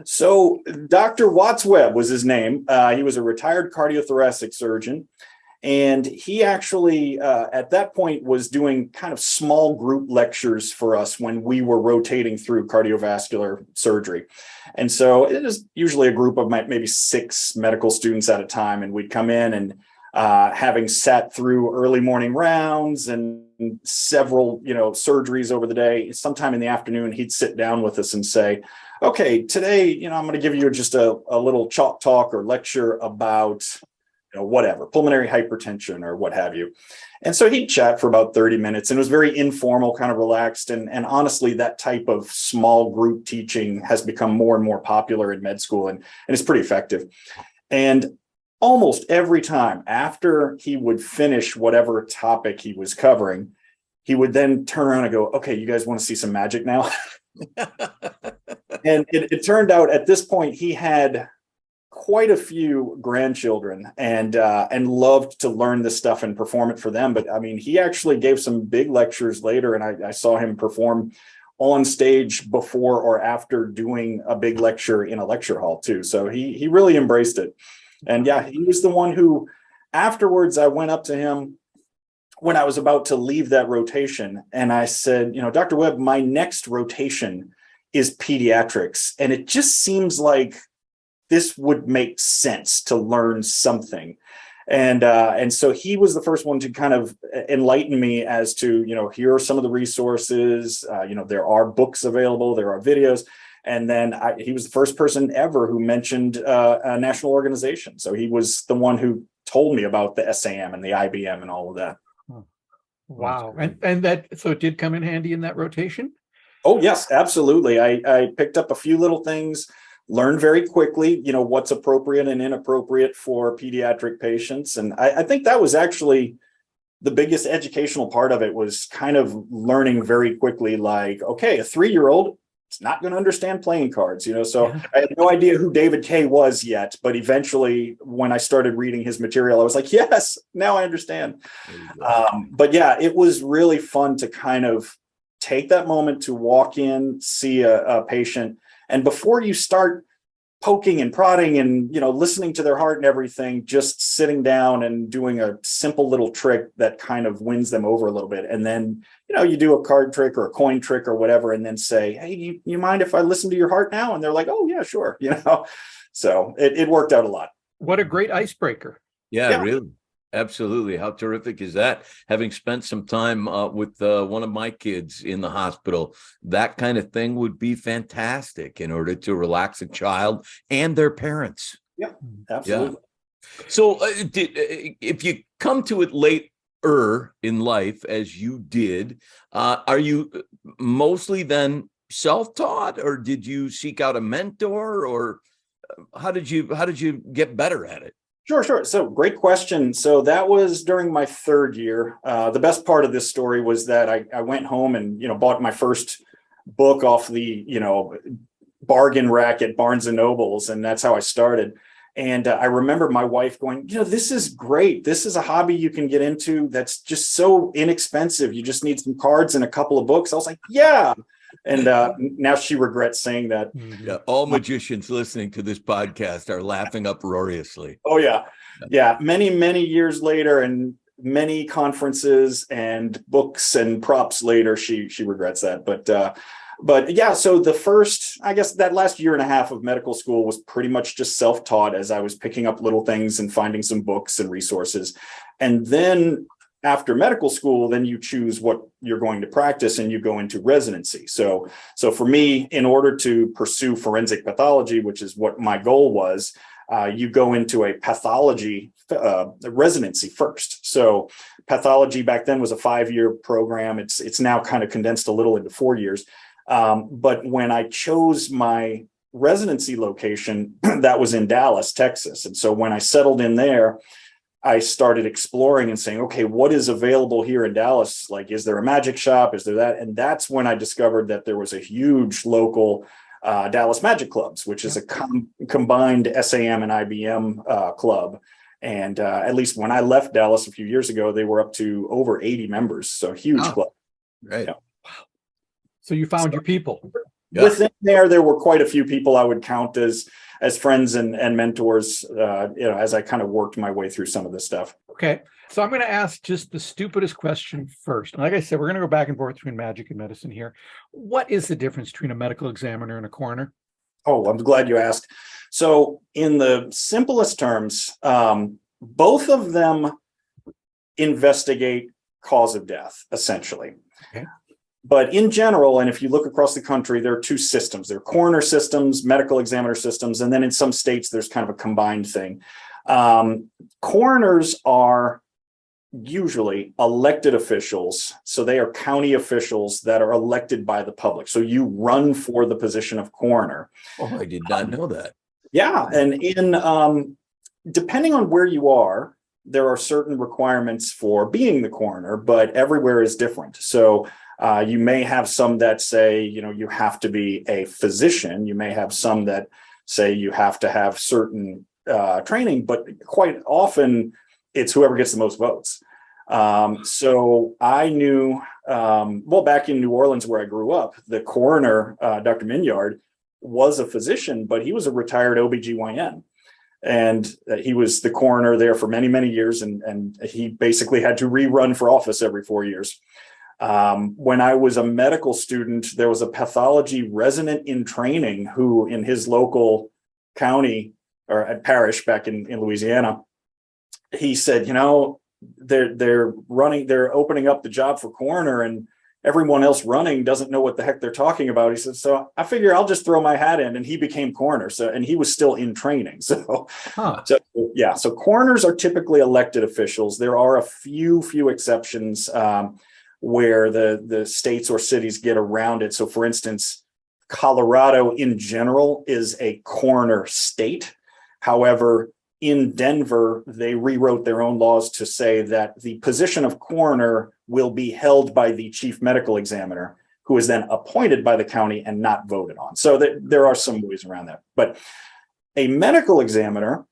So Dr. Watts-Webb was his name. He was a retired cardiothoracic surgeon. And he actually, at that point, was doing kind of small group lectures for us when we were rotating through cardiovascular surgery. And so it was usually a group of maybe 6 medical students at a time. And we'd come in and having sat through early morning rounds and several, surgeries over the day, sometime in the afternoon, he'd sit down with us and say, okay, today, I'm going to give you just a little chalk talk or lecture about whatever, pulmonary hypertension or what have you. And so he'd chat for about 30 minutes, and it was very informal, kind of relaxed. And honestly, that type of small group teaching has become more and more popular in med school, and it's pretty effective. And almost every time after he would finish whatever topic he was covering, he would then turn around and go, okay, you guys want to see some magic now? And it turned out at this point, he had quite a few grandchildren and loved to learn this stuff and perform it for them. But I mean, he actually gave some big lectures later, and I saw him perform on stage before or after doing a big lecture in a lecture hall too. So he really embraced it. And yeah, he was the one who, afterwards, I went up to him when I was about to leave that rotation, and I said, Dr. Webb, my next rotation is pediatrics, and it just seems like this would make sense to learn something. And so he was the first one to kind of enlighten me as to, here are some of the resources, there are books available, there are videos. And then he was the first person ever who mentioned a national organization. So he was the one who told me about the SAM and the IBM and all of that. Wow. And that, so it did come in handy in that rotation? Oh, yes, absolutely. I picked up a few little things, learned very quickly, what's appropriate and inappropriate for pediatric patients. And I think that was actually the biggest educational part of it, was kind of learning very quickly, like, okay, a 3-year-old, it's not going to understand playing cards, so yeah. I had no idea who David Kay was yet, but eventually when I started reading his material, I was like, yes, now I understand. But yeah, it was really fun to kind of take that moment to walk in, see a patient, and before you start poking and prodding and, listening to their heart and everything, just sitting down and doing a simple little trick that kind of wins them over a little bit. And then, you do a card trick or a coin trick or whatever, and then say, hey, you mind if I listen to your heart now? And they're like, oh yeah, sure. So it worked out a lot. What a great icebreaker. Yeah, really. Absolutely. How terrific is that? Having spent some time with one of my kids in the hospital, that kind of thing would be fantastic in order to relax a child and their parents. Yeah, absolutely. Yeah. So if you come to it later in life, as you did, are you mostly then self-taught, or did you seek out a mentor, or how did you get better at it? Sure. So great question. So that was during my third year. The best part of this story was that I went home and, bought my first book off the, bargain rack at Barnes and Nobles. And that's how I started. And I remember my wife going, this is great. This is a hobby you can get into that's just so inexpensive. You just need some cards and a couple of books. I was like, yeah. And now she regrets saying that. Yeah, all magicians listening to this podcast are laughing uproariously. Oh, yeah. Yeah. Many, many years later and many conferences and books and props later, she regrets that. But yeah, so the first, I guess that last year and a half of medical school was pretty much just self-taught as I was picking up little things and finding some books and resources. And then after medical school, then you choose what you're going to practice and you go into residency. So for me, in order to pursue forensic pathology, which is what my goal was, you go into a pathology residency first. So pathology back then was a 5-year program. It's now kind of condensed a little into 4 years. But when I chose my residency location, that was in Dallas, Texas. And so when I settled in there, I started exploring and saying, okay, what is available here in Dallas? Like, is there a magic shop? Is there that? And that's when I discovered that there was a huge local Dallas Magic Clubs, which is a combined SAM and IBM club. And at least when I left Dallas a few years ago, they were up to over 80 members. So huge club. Right. Yeah. Wow. So you found your people. Yeah. Within there were quite a few people I would count as friends and mentors, as I kind of worked my way through some of this stuff. Okay. So I'm going to ask just the stupidest question first. Like I said, we're going to go back and forth between magic and medicine here. What is the difference between a medical examiner and a coroner? Oh, I'm glad you asked. So in the simplest terms, both of them investigate cause of death, essentially. Okay. But in general, and if you look across the country, there are two systems. There are coroner systems, medical examiner systems, and then in some states, there's kind of a combined thing. Coroners are usually elected officials. So they are county officials that are elected by the public. So you run for the position of coroner. Oh, I did not know that. Yeah. And in depending on where you are, there are certain requirements for being the coroner, but everywhere is different. So you may have some that say, you have to be a physician. You may have some that say you have to have certain training, but quite often it's whoever gets the most votes. So I knew, back in New Orleans where I grew up, the coroner, Dr. Minyard, was a physician, but he was a retired OBGYN. And he was the coroner there for many, many years. And he basically had to rerun for office every 4 years. When I was a medical student, there was a pathology resident in training who in his local county or at parish back in Louisiana, he said, they're opening up the job for coroner and everyone else running doesn't know what the heck they're talking about. He said, so I figure I'll just throw my hat in, and he became coroner. And he was still in training. So coroners are typically elected officials. There are a few exceptions where the states or cities get around it. So for instance, Colorado in general is a coroner state. However, in Denver, they rewrote their own laws to say that the position of coroner will be held by the chief medical examiner, who is then appointed by the county and not voted on. So there are some ways around that. But a medical examiner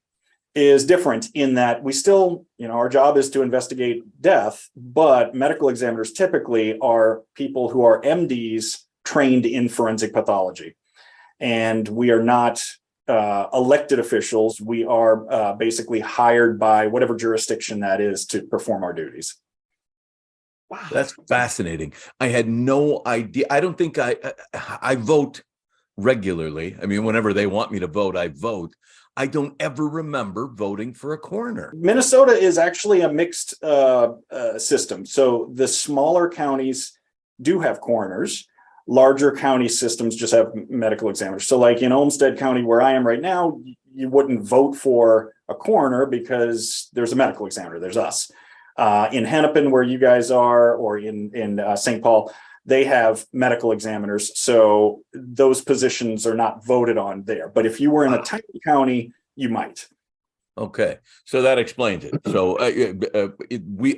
is different in that we still, our job is to investigate death, but medical examiners typically are people who are MDs trained in forensic pathology. And we are not elected officials. We are basically hired by whatever jurisdiction that is to perform our duties. Wow, that's fascinating. I had no idea. I don't think I vote regularly. I mean, whenever they want me to vote, I vote. I don't ever remember voting for a coroner. Minnesota is actually a mixed system. So the smaller counties do have coroners. Larger county systems just have medical examiners. So like in Olmsted County, where I am right now, you wouldn't vote for a coroner because there's a medical examiner. There's us. In Hennepin, where you guys are, or in St. Paul, they have medical examiners. So those positions are not voted on there. But if you were in a tiny county, you might. Okay, so that explains it. So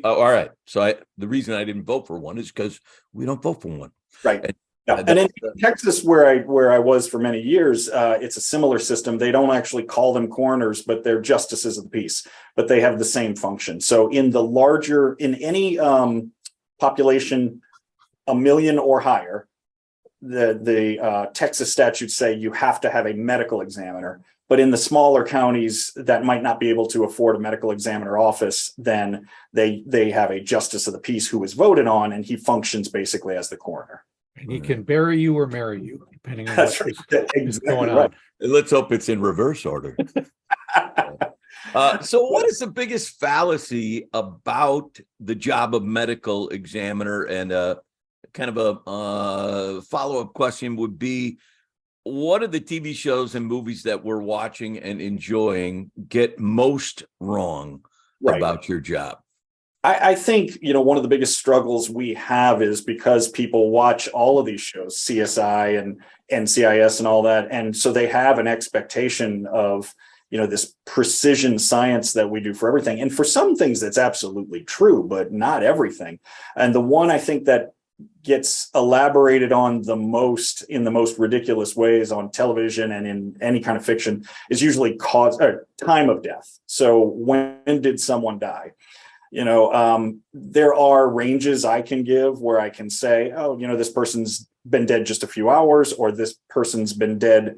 all right. So the reason I didn't vote for one is because we don't vote for one. Right. And in Texas, where I was for many years, it's a similar system. They don't actually call them coroners, but they're justices of the peace. But they have the same function. So in any population 1 million or higher, the Texas statutes say you have to have a medical examiner. But in the smaller counties that might not be able to afford a medical examiner office, then they have a justice of the peace who is voted on, and he functions basically as the coroner. And he can bury you or marry you, depending on what's going on. Right. Let's hope it's in reverse order. So what is the biggest fallacy about the job of medical examiner? And kind of a follow-up question would be, what are the TV shows and movies that we're watching and enjoying get most wrong about your job? I think, one of the biggest struggles we have is because people watch all of these shows, CSI and NCIS and all that. And so they have an expectation of, this precision science that we do for everything. And for some things, that's absolutely true, but not everything. And the one I think that gets elaborated on the most in the most ridiculous ways on television and in any kind of fiction is usually time of death. So when did someone die? There are ranges I can give where I can say, this person's been dead just a few hours, or this person's been dead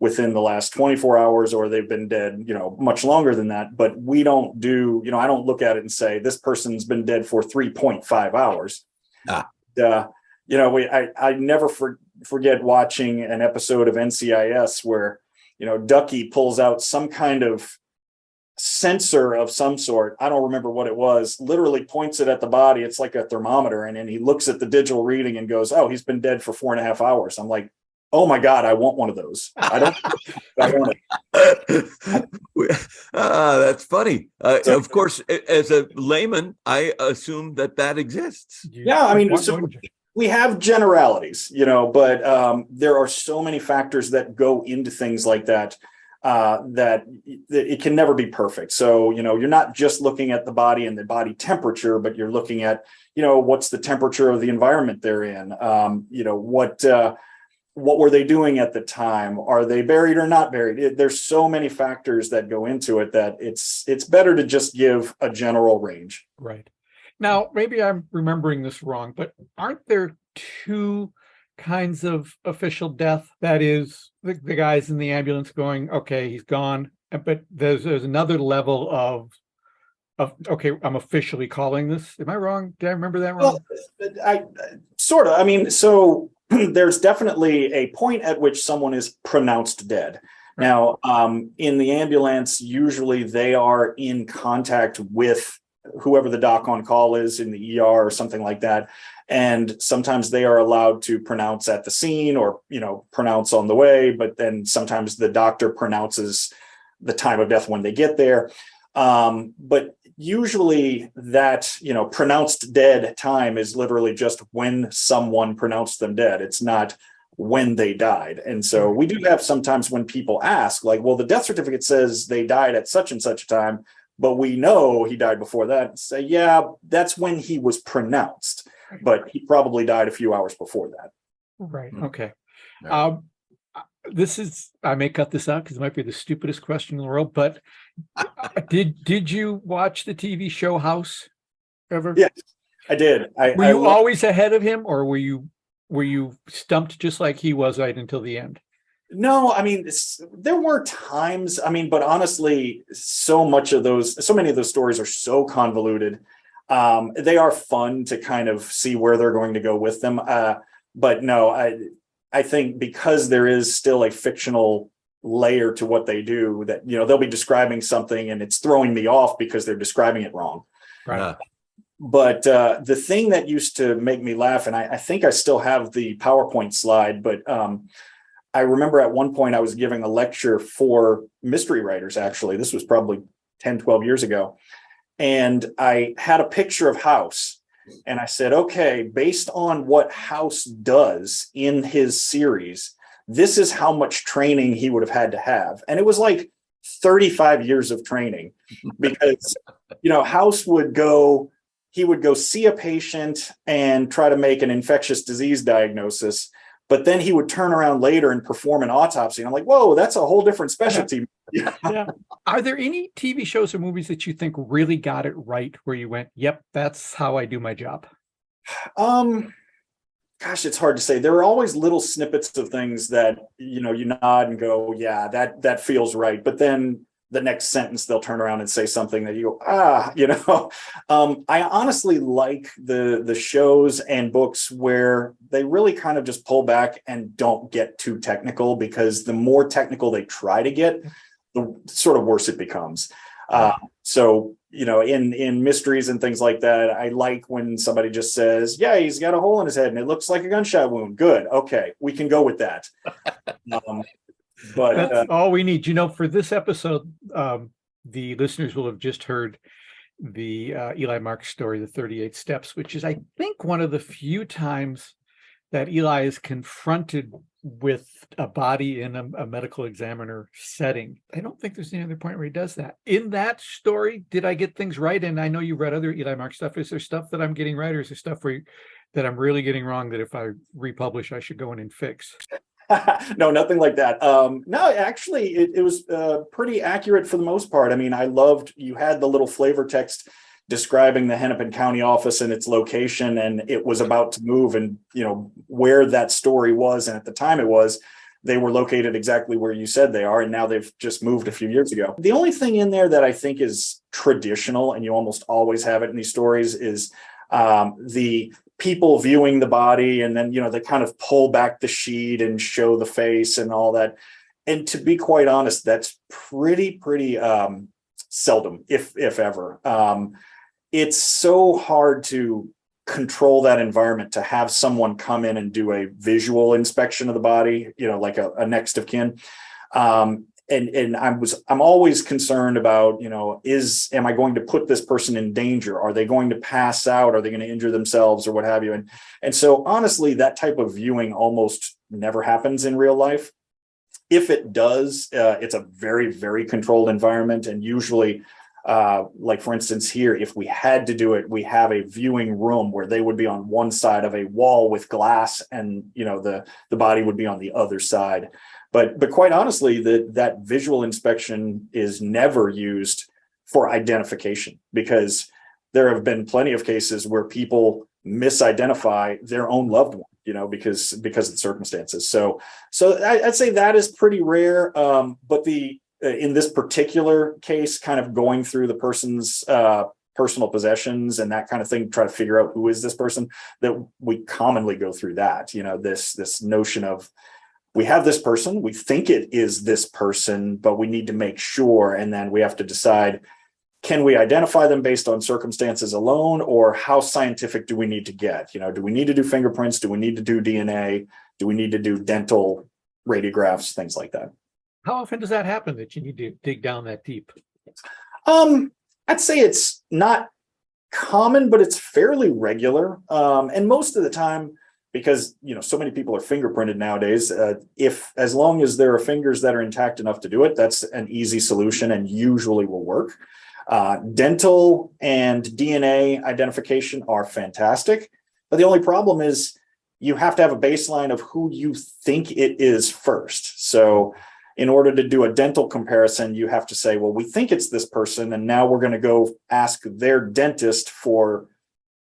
within the last 24 hours, or they've been dead, much longer than that. But we don't do, I don't look at it and say this person's been dead for 3.5 hours. I never forget watching an episode of NCIS where, Ducky pulls out some kind of sensor of some sort. I don't remember what it was, literally points it at the body. It's like a thermometer. And then he looks at the digital reading and goes, oh, he's been dead for 4.5 hours. I'm like, oh my God, I want one of those. I want it. That's funny. Of course, as a layman, I assume that exists. Yeah. I mean, we have generalities, but there are so many factors that go into things like that. That it can never be perfect. So, you're not just looking at the body and the body temperature, but you're looking at, what's the temperature of the environment they're in? What were they doing at the time? Are they buried or not buried? There's so many factors that go into it that it's better to just give a general range. Right. Now, maybe I'm remembering this wrong, but aren't there two kinds of official death? That is the guys in the ambulance going, okay, he's gone. But there's another level of okay, I'm officially calling this. Am I wrong? Did I remember that wrong? Well, I mean, so there's definitely a point at which someone is pronounced dead. Right. Now, in the ambulance, usually they are in contact with whoever the doc on call is in the ER or something like that. And sometimes they are allowed to pronounce at the scene or, pronounce on the way, but then sometimes the doctor pronounces the time of death when they get there. But usually that, pronounced dead time is literally just when someone pronounced them dead. It's not when they died. And so we do have sometimes when people ask, like, well, the death certificate says they died at such and such a time, but we know he died before that. Say, yeah, that's when he was pronounced, but he probably died a few hours before that. Right. Okay. I may cut this out because it might be the stupidest question in the world, but did you watch the TV show House ever? Yes, I did. Were you always ahead of him, or were you stumped just like he was right until the end? No, I mean, there were times, I mean, but honestly, so many of those stories are so convoluted. They are fun to kind of see where they're going to go with them. But no, I think because there is still a fictional layer to what they do, that, they'll be describing something and it's throwing me off because they're describing it wrong. Right. Yeah. But the thing that used to make me laugh, and I think I still have the PowerPoint slide, but I remember at one point I was giving a lecture for mystery writers, actually. This was probably 10, 12 years ago. And I had a picture of House. And I said, okay, based on what House does in his series, this is how much training he would have had to have. And it was like 35 years of training because, House would go see a patient and try to make an infectious disease diagnosis. But then he would turn around later and perform an autopsy. And I'm like, whoa, that's a whole different specialty. Yeah. Are there any TV shows or movies that you think really got it right, where you went, yep, that's how I do my job? Gosh, it's hard to say. There are always little snippets of things that, you nod and go, yeah, that feels right. But then the next sentence, they'll turn around and say something that you go, I honestly like the shows and books where they really kind of just pull back and don't get too technical, because the more technical they try to get, the sort of worse it becomes. So, in mysteries and things like that, I like when somebody just says, yeah, he's got a hole in his head and it looks like a gunshot wound. Good. Okay. We can go with that. But that's all we need. For this episode, the listeners will have just heard the Eli Marks story, The 38 Steps, which is, I think, one of the few times that Eli is confronted with a body in a medical examiner setting. I don't think there's any other point where he does that. In that story, did I get things right? And I know you read other Eli Marks stuff. Is there stuff that I'm getting right, or is there stuff that I'm really getting wrong that if I republish, I should go in and fix? No, nothing like that. No, actually, it was pretty accurate for the most part. I mean, I loved, you had the little flavor text describing the Hennepin County office and its location, and it was about to move, and where that story was, and at the time they were located exactly where you said they are, and now they've just moved a few years ago. The only thing in there that I think is traditional, and you almost always have it in these stories, is the people viewing the body, and then they kind of pull back the sheet and show the face and all that. And to be quite honest, that's pretty seldom, if ever. It's so hard to control that environment, to have someone come in and do a visual inspection of the body, like a next of kin. And I'm always concerned about, am I going to put this person in danger? Are they going to pass out? Are they going to injure themselves or what have you? And so honestly, that type of viewing almost never happens in real life. If it does, it's a very, very controlled environment. And usually, like for instance here, if we had to do it, we have a viewing room where they would be on one side of a wall with glass, and the body would be on the other side. But quite honestly, that visual inspection is never used for identification, because there have been plenty of cases where people misidentify their own loved one, because of the circumstances. So I'd say that is pretty rare. But in this particular case, kind of going through the person's personal possessions and that kind of thing, try to figure out who is this person, that we commonly go through that, this notion of, we have this person, we think it is this person, but we need to make sure. And then we have to decide, can we identify them based on circumstances alone, or how scientific do we need to get? Do we need to do fingerprints? Do we need to do DNA? Do we need to do dental radiographs, things like that? How often does that happen, that you need to dig down that deep? I'd say it's not common, but it's fairly regular. And most of the time, because so many people are fingerprinted nowadays, as long as there are fingers that are intact enough to do it, that's an easy solution and usually will work. Dental and DNA identification are fantastic, but the only problem is you have to have a baseline of who you think it is first. So in order to do a dental comparison, you have to say, well, we think it's this person, and now we're going to go ask their dentist for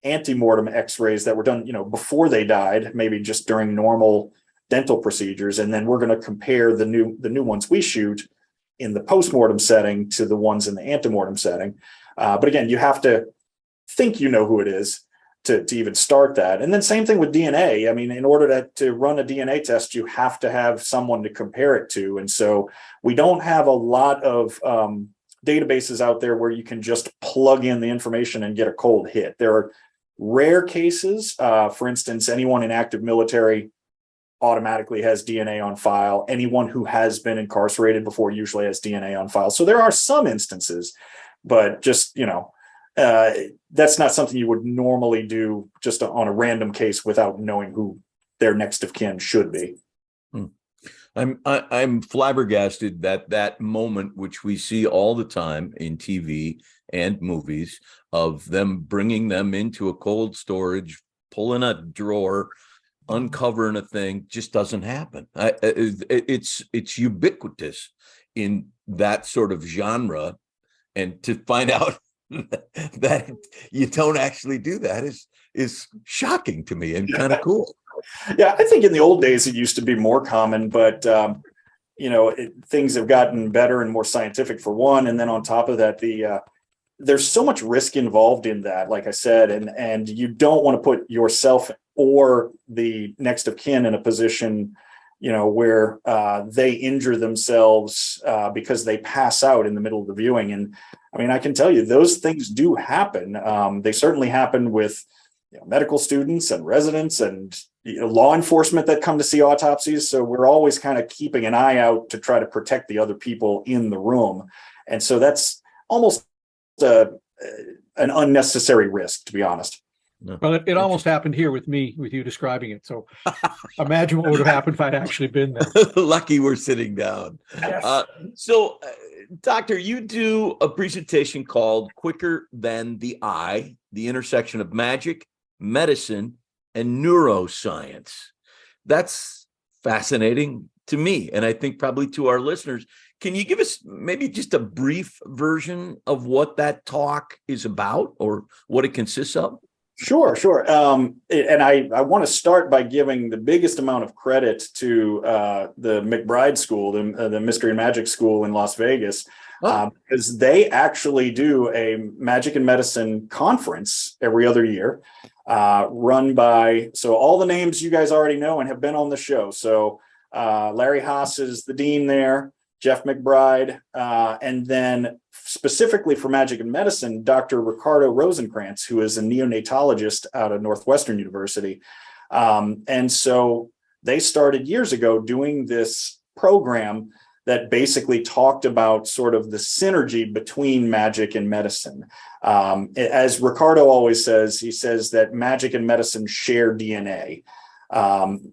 antemortem x-rays that were done, before they died, maybe just during normal dental procedures, and then we're going to compare the new ones we shoot in the postmortem setting to the ones in the antemortem setting. But again, you have to think you know who it is to even start that. And then same thing with DNA. I mean, in order to run a DNA test, you have to have someone to compare it to. And so we don't have a lot of databases out there where you can just plug in the information and get a cold hit. There are rare cases. For instance, anyone in active military automatically has DNA on file. Anyone who has been incarcerated before usually has DNA on file. So there are some instances, but just, that's not something you would normally do just on a random case without knowing who their next of kin should be. I'm flabbergasted that moment, which we see all the time in TV and movies, of them bringing them into a cold storage, pulling a drawer, uncovering a thing, just doesn't happen. It's ubiquitous in that sort of genre, and to find out that you don't actually do that is shocking to me and kind of cool. Yeah, I think in the old days it used to be more common, but things have gotten better and more scientific for one, and then on top of that, there's so much risk involved in that, like I said, and you don't want to put yourself or the next of kin in a position, where they injure themselves because they pass out in the middle of the viewing. And I mean, I can tell you those things do happen. They certainly happen with medical students and residents and law enforcement that come to see autopsies. So we're always kind of keeping an eye out to try to protect the other people in the room. And so that's almost an unnecessary risk, to be honest. No. Well, it almost happened here with me, with you describing it. So imagine what would have happened if I'd actually been there. Lucky we're sitting down. Yes. Doctor, you do a presentation called Quicker Than the Eye, the intersection of magic, medicine, and neuroscience. That's fascinating to me, and I think probably to our listeners. Can you give us maybe just a brief version of what that talk is about or what it consists of? Sure. And I want to start by giving the biggest amount of credit to the McBride School, the Mystery and Magic School in Las Vegas, because they actually do a magic and medicine conference every other year, run by, so all the names you guys already know and have been on the show. So Larry Haas is the dean there, Jeff McBride, and then specifically for magic and medicine, Dr. Ricardo Rosenkrantz, who is a neonatologist out of Northwestern University. And so they started years ago doing this program that basically talked about sort of the synergy between magic and medicine. As Ricardo always says, he says that magic and medicine share DNA,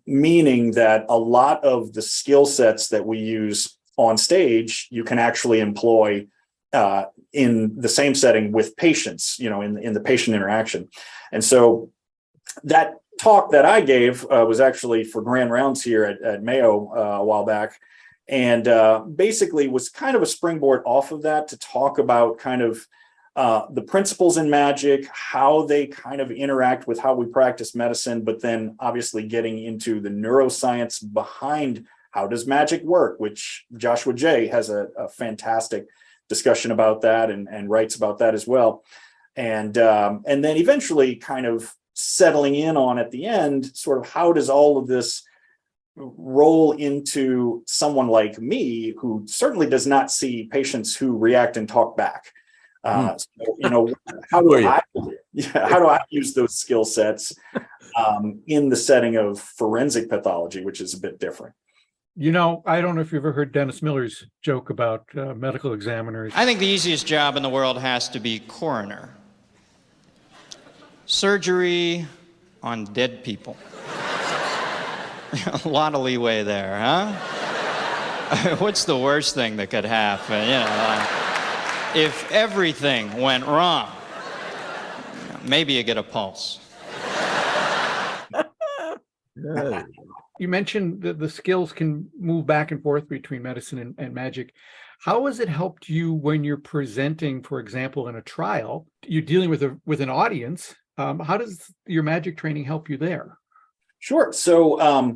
meaning that a lot of the skill sets that we use on stage, you can actually employ in the same setting with patients, in the patient interaction. And so that talk that I gave was actually for Grand Rounds here at Mayo a while back, and basically was kind of a springboard off of that to talk about kind of the principles in magic, how they kind of interact with how we practice medicine, but then obviously getting into the neuroscience behind how does magic work, which Joshua J. has a fantastic discussion about that and writes about that as well. And then eventually kind of settling in on at the end, sort of how does all of this roll into someone like me, who certainly does not see patients who react and talk back. How do I use those skill sets in the setting of forensic pathology, which is a bit different? I don't know if you've ever heard Dennis Miller's joke about medical examiners. I think the easiest job in the world has to be coroner. Surgery on dead people. A lot of leeway there, huh? What's the worst thing that could happen? If everything went wrong, maybe you get a pulse. You mentioned that the skills can move back and forth between medicine and magic. How has it helped you when you're presenting, for example, in a trial? You're dealing with an audience. How does your magic training help you there? Sure. So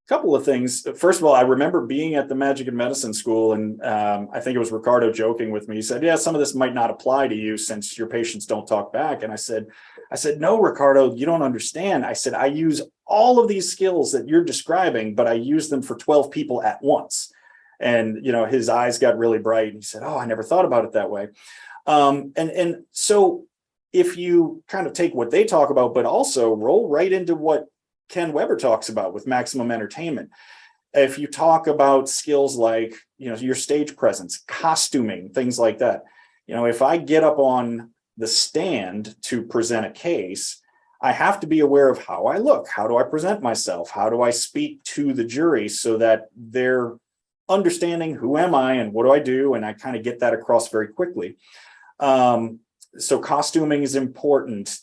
Couple of things. First of all, I remember being at the Magic and Medicine School, and I think it was Ricardo joking with me. He said, "Yeah, some of this might not apply to you since your patients don't talk back." And I said, "No, Ricardo, you don't understand." I said, "I use all of these skills that you're describing, but I use them for 12 people at once." And his eyes got really bright. And he said, "Oh, I never thought about it that way." And so if you kind of take what they talk about, but also roll right into what Ken Weber talks about with Maximum Entertainment. If you talk about skills like, your stage presence, costuming, things like that, if I get up on the stand to present a case, I have to be aware of how I look. How do I present myself? How do I speak to the jury so that they're understanding who am I and what do I do? And I kind of get that across very quickly. So costuming is important.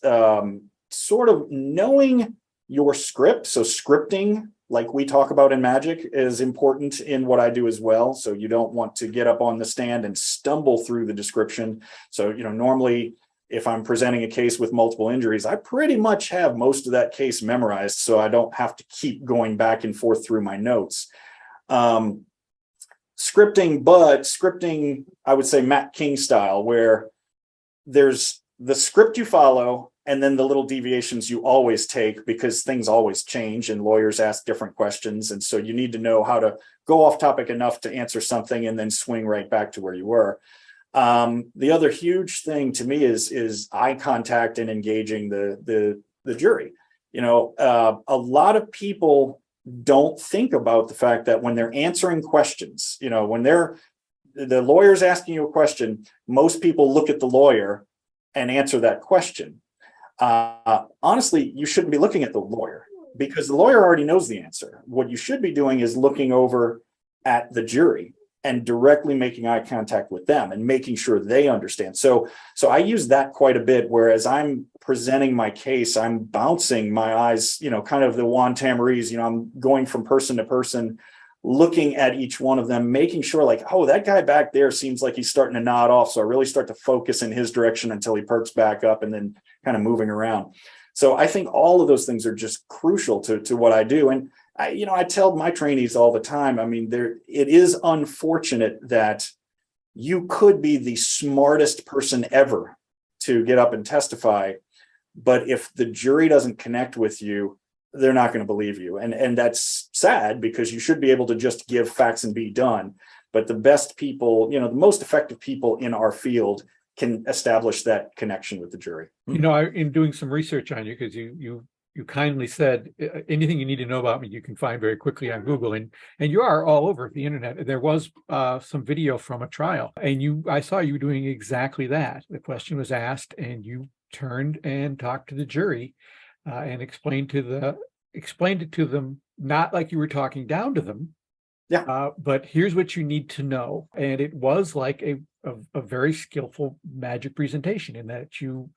Sort of knowing your script. So scripting, like we talk about in Magic, is important in what I do as well. So you don't want to get up on the stand and stumble through the description. So, normally if I'm presenting a case with multiple injuries, I pretty much have most of that case memorized. So I don't have to keep going back and forth through my notes. Scripting, I would say Matt King style, where there's the script you follow, and then the little deviations you always take because things always change and lawyers ask different questions. And so you need to know how to go off topic enough to answer something and then swing right back to where you were. The other huge thing to me is eye contact and engaging the jury. A lot of people don't think about the fact that when they're answering questions, when the lawyer's asking you a question, most people look at the lawyer and answer that question. Honestly, you shouldn't be looking at the lawyer because the lawyer already knows the answer. What you should be doing is looking over at the jury and directly making eye contact with them and making sure they understand. So I use that quite a bit, whereas I'm presenting my case, I'm bouncing my eyes, kind of the Juan Tamariz, I'm going from person to person, looking at each one of them, making sure like, oh, that guy back there seems like he's starting to nod off. So I really start to focus in his direction until he perks back up and then kind of moving around. So I think all of those things are just crucial to what I do. And I tell my trainees all the time, it is unfortunate that you could be the smartest person ever to get up and testify, but if the jury doesn't connect with you, they're not going to believe you. And that's sad because you should be able to just give facts and be done. But the best people, the most effective people in our field can establish that connection with the jury. In doing some research on you, because you kindly said anything you need to know about me, you can find very quickly on Google, and you are all over the internet. There was some video from a trial, and I saw you doing exactly that. The question was asked, and you turned and talked to the jury. And explained it to them, not like you were talking down to them. Yeah. But here's what you need to know. And it was like a very skillful magic presentation in that you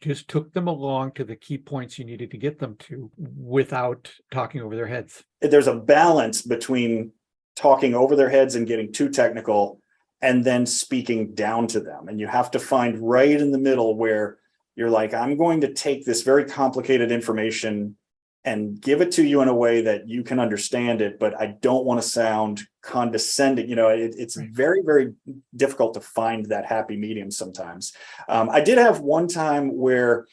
just took them along to the key points you needed to get them to without talking over their heads. There's a balance between talking over their heads and getting too technical and then speaking down to them. And you have to find right in the middle where you're like, I'm going to take this very complicated information and give it to you in a way that you can understand it, but I don't want to sound condescending. It's very, very difficult to find that happy medium sometimes. I did have one time where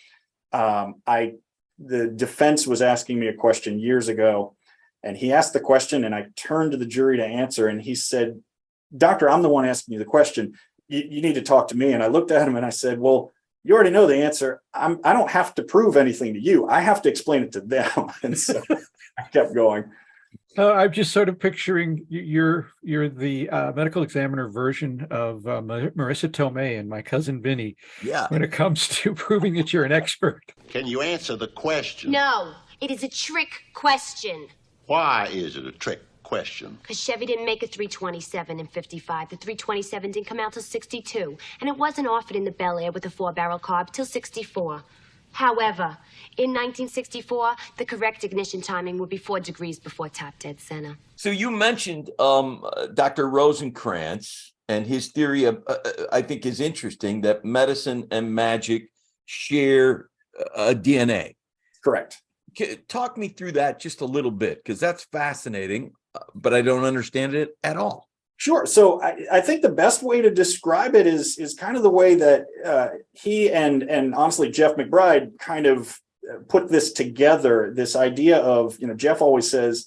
the defense was asking me a question years ago, and he asked the question and I turned to the jury to answer, and he said, "Doctor, I'm the one asking you the question. You need to talk to me." And I looked at him and I said, "Well, you already know the answer. I don't have to prove anything to you. I have to explain it to them." And so I kept going. I'm just sort of picturing you're the medical examiner version of Marissa Tomei and My Cousin Vinny. Yeah. When it comes to proving that you're an expert. Can you answer the question? No, it is a trick question. Why is it a trick question? Because Chevy didn't make a 327 in 55. The 327 didn't come out till 62. And it wasn't offered in the Bel Air with a 4-barrel carb till 64. However, in 1964, the correct ignition timing would be 4 degrees before top dead center. So you mentioned Dr. Rosencrantz, and his theory of, I think is interesting, that medicine and magic share a DNA. Correct. Talk me through that just a little bit, because that's fascinating, but I don't understand it at all. Sure. So I think the best way to describe it is kind of the way that he and honestly Jeff McBride kind of put this together. This idea of, Jeff always says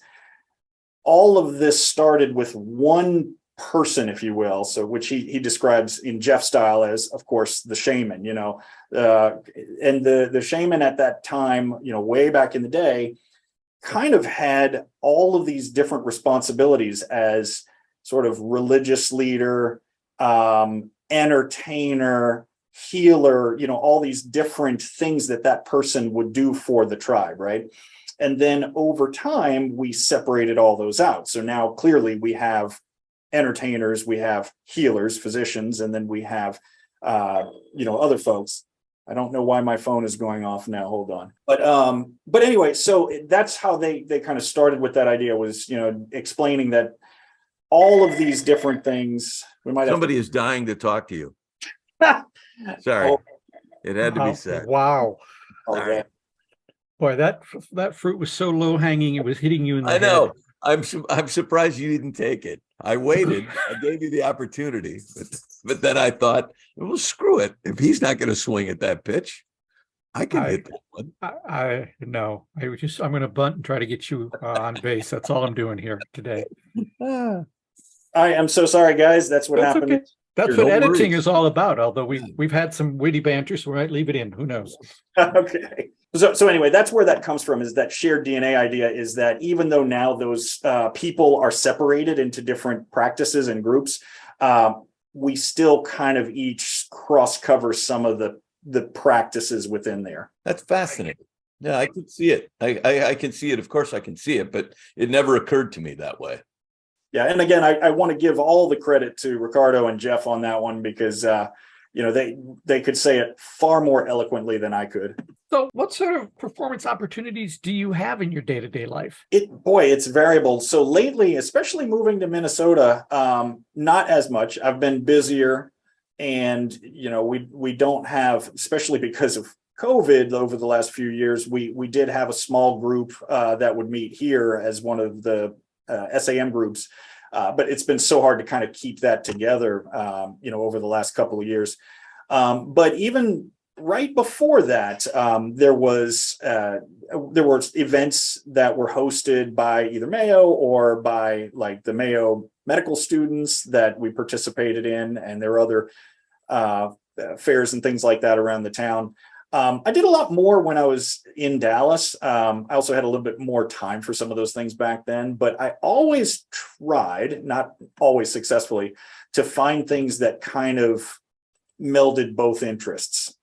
all of this started with one person, if you will, so which he describes in Jeff style as, of course, the shaman, and the shaman at that time, way back in the day, kind of had all of these different responsibilities as sort of religious leader, entertainer, healer, all these different things that person would do for the tribe, right? And then over time, we separated all those out. So now clearly we have entertainers, we have healers, physicians, and then we have, other folks. I don't know why my phone is going off now. Hold on. But anyway, so that's how they kind of started with that idea, was, explaining that all of these different things. Somebody is dying to talk to you. Sorry, it had to be said. Wow. Sorry. Boy, that fruit was so low hanging, it was hitting you in the head. I know. I'm surprised you didn't take it. I waited. I gave you the opportunity, but then I thought, well, screw it. If he's not going to swing at that pitch, I can hit that one. I'm going to bunt and try to get you on base. That's all I'm doing here today. I am so sorry, guys. That's what happened. Okay. That's what editing is all about. Although we've had some witty banter, so we might leave it in. Who knows? Okay. So anyway, that's where that comes from, is that shared DNA idea, is that even though now those people are separated into different practices and groups, we still kind of each cross cover some of the practices within there. That's fascinating. Yeah, I can see it. I can see it. Of course I can see it, but it never occurred to me that way. Yeah. And again, I want to give all the credit to Ricardo and Jeff on that one, because, they could say it far more eloquently than I could. So what sort of performance opportunities do you have in your day-to-day life? It's variable. So lately, especially moving to Minnesota, not as much. I've been busier, and, we don't have, especially because of COVID over the last few years, we did have a small group that would meet here as one of the SAM groups. But it's been so hard to kind of keep that together, over the last couple of years. But even right before that, there were events that were hosted by either Mayo or by like the Mayo medical students that we participated in, and there were other fairs and things like that around the town. I did a lot more when I was in Dallas. I also had a little bit more time for some of those things back then, but I always tried, not always successfully, to find things that kind of melded both interests.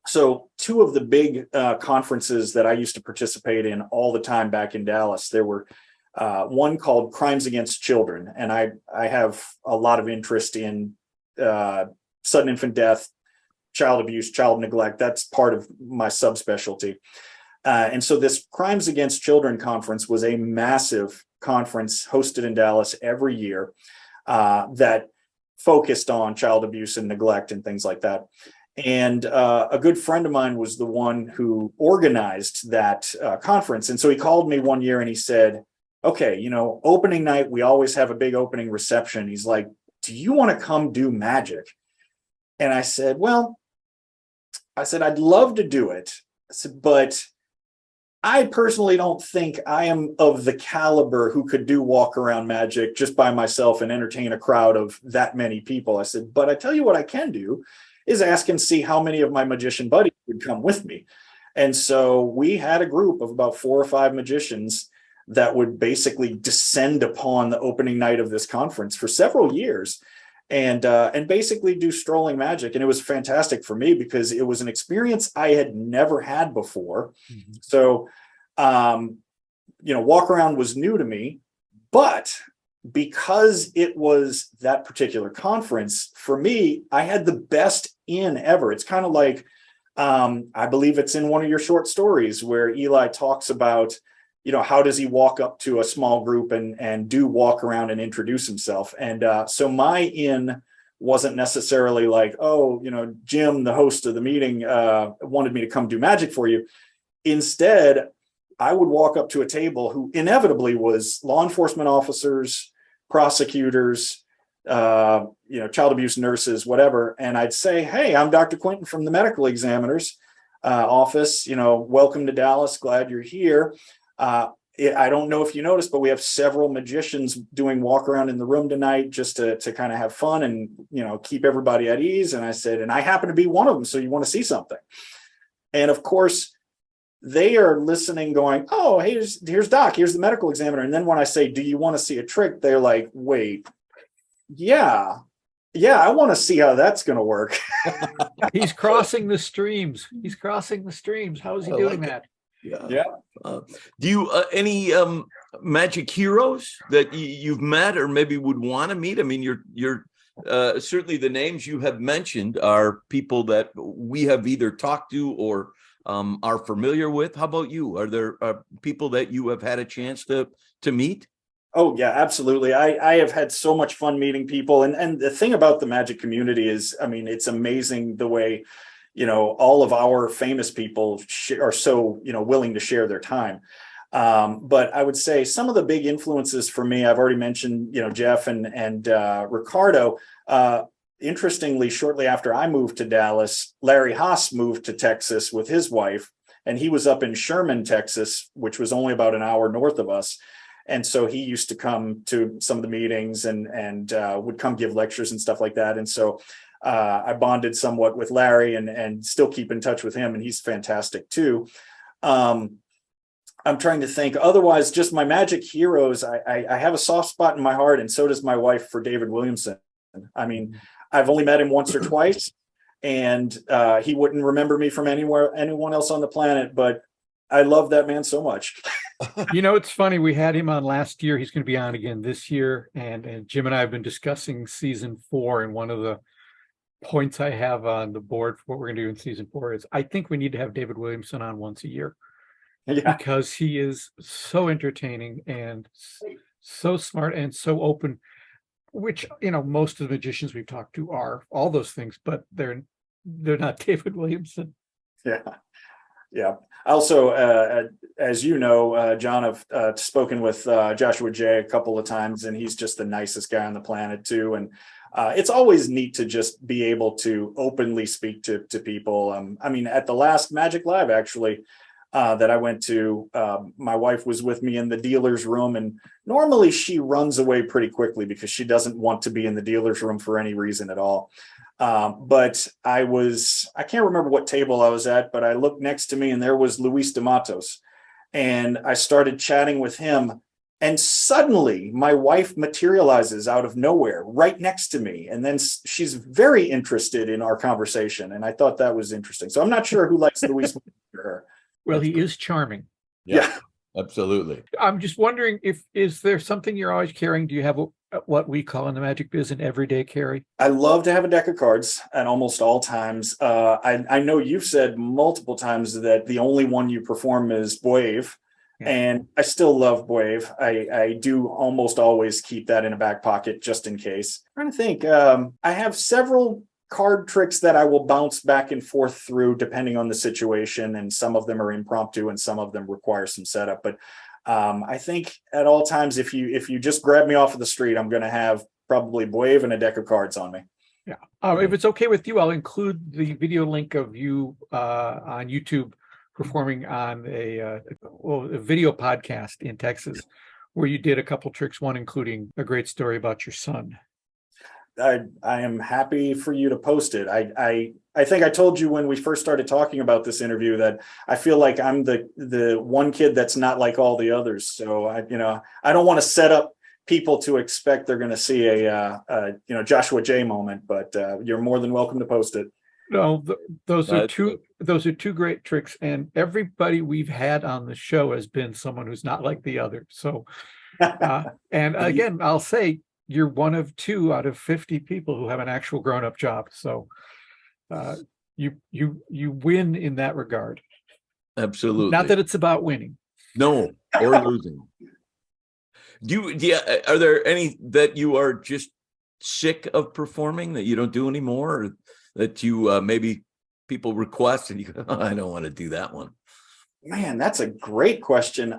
So two of the big conferences that I used to participate in all the time back in Dallas, there were one called Crimes Against Children, and I have a lot of interest in sudden infant death, child abuse, child neglect. That's part of my subspecialty. And so this Crimes Against Children conference was a massive conference hosted in Dallas every year that focused on child abuse and neglect and things like that. And a good friend of mine was the one who organized that conference. And so he called me one year and he said, okay, opening night, we always have a big opening reception. He's like, do you want to come do magic? And I said, I'd love to do it. I said, but I personally don't think I am of the caliber who could do walk around magic just by myself and entertain a crowd of that many people. I said, but I tell you what I can do is ask and see how many of my magician buddies would come with me. And so we had a group of about 4 or 5 magicians that would basically descend upon the opening night of this conference for several years. And basically do strolling magic. And it was fantastic for me because it was an experience I had never had before. Mm-hmm. So, walk around was new to me, but because it was that particular conference, for me, I had the best in ever. It's kind of like, I believe it's in one of your short stories where Eli talks about, how does he walk up to a small group and do walk around and introduce himself? And so my in wasn't necessarily like, oh, Jim, the host of the meeting, wanted me to come do magic for you. Instead, I would walk up to a table who inevitably was law enforcement officers, prosecutors, child abuse nurses, whatever. And I'd say, hey, I'm Dr. Quinton from the medical examiner's office. Welcome to Dallas. Glad you're here. I don't know if you noticed, but we have several magicians doing walk around in the room tonight just to kind of have fun and, keep everybody at ease. And I said, and I happen to be one of them. So you want to see something? And of course, they are listening going, oh, here's Doc, here's the medical examiner. And then when I say, do you want to see a trick? They're like, wait, yeah, I want to see how that's going to work. He's crossing the streams. How is he doing that? Yeah. Do you any magic heroes that you've met or maybe would want to meet? I mean, you're certainly the names you have mentioned are people that we have either talked to or are familiar with. How about you? Are there people that you have had a chance to meet? Oh, yeah, absolutely. I have had so much fun meeting people. And the thing about the magic community is, I mean, it's amazing the way, all of our famous people are so, willing to share their time. But I would say some of the big influences for me, I've already mentioned, Jeff and Ricardo. Interestingly, shortly after I moved to Dallas, Larry Haas moved to Texas with his wife, and he was up in Sherman, Texas, which was only about an hour north of us. And so he used to come to some of the meetings and would come give lectures and stuff like that. And so I bonded somewhat with Larry and still keep in touch with him, and he's fantastic too. I'm trying to think. Otherwise, just my magic heroes, I have a soft spot in my heart, and so does my wife, for David Williamson. I mean, I've only met him once or twice, and he wouldn't remember me from anyone else on the planet, but I love that man so much. It's funny. We had him on last year. He's going to be on again this year. And Jim and I have been discussing season 4. And one of the points I have on the board for what we're going to do in season 4 is I think we need to have David Williamson on once a year. Yeah. Because he is so entertaining and so smart and so open, which, most of the magicians we've talked to are all those things, but they're not David Williamson. Yeah. Yeah. Also, as you know, John, I've spoken with Joshua J a couple of times, and he's just the nicest guy on the planet too. And it's always neat to just be able to openly speak to people. I mean, at the last Magic Live, actually, that I went to, my wife was with me in the dealer's room, and normally she runs away pretty quickly because she doesn't want to be in the dealer's room for any reason at all. But I can't remember what table I was at, but I looked next to me and there was Luis de Matos, and I started chatting with him, and suddenly my wife materializes out of nowhere right next to me. And then she's very interested in our conversation. And I thought that was interesting. So I'm not sure who likes Luis more than her. Well, he is charming. Yeah. Absolutely. I'm just wondering is there something you're always carrying? Do you have what we call in the magic biz an everyday carry? I love to have a deck of cards at almost all times. I know you've said multiple times that the only one you perform is Boave, and I still love Boave. I do almost always keep that in a back pocket just in case. I'm trying to think. I have several card tricks that I will bounce back and forth through depending on the situation, and some of them are impromptu and some of them require some setup. But I think at all times, if you just grab me off of the street, I'm going to have probably Boave and a deck of cards on me. Yeah. If it's okay with you, I'll include the video link of you on YouTube performing on a video podcast in Texas, where you did a couple tricks, one including a great story about your son. I am happy for you to post it. I think I told you when we first started talking about this interview that I feel like I'm the one kid that's not like all the others. So I don't want to set up people to expect they're going to see a Joshua J moment, but you're more than welcome to post it. No, those are two great tricks, and everybody we've had on the show has been someone who's not like the other. So, and again, I'll say, you're one of 2 out of 50 people who have an actual grown-up job. So you win in that regard. Absolutely. Not that it's about winning. No, or losing. Are there any that you are just sick of performing that you don't do anymore, or that you maybe people request and you go, I don't want to do that one? Man, that's a great question.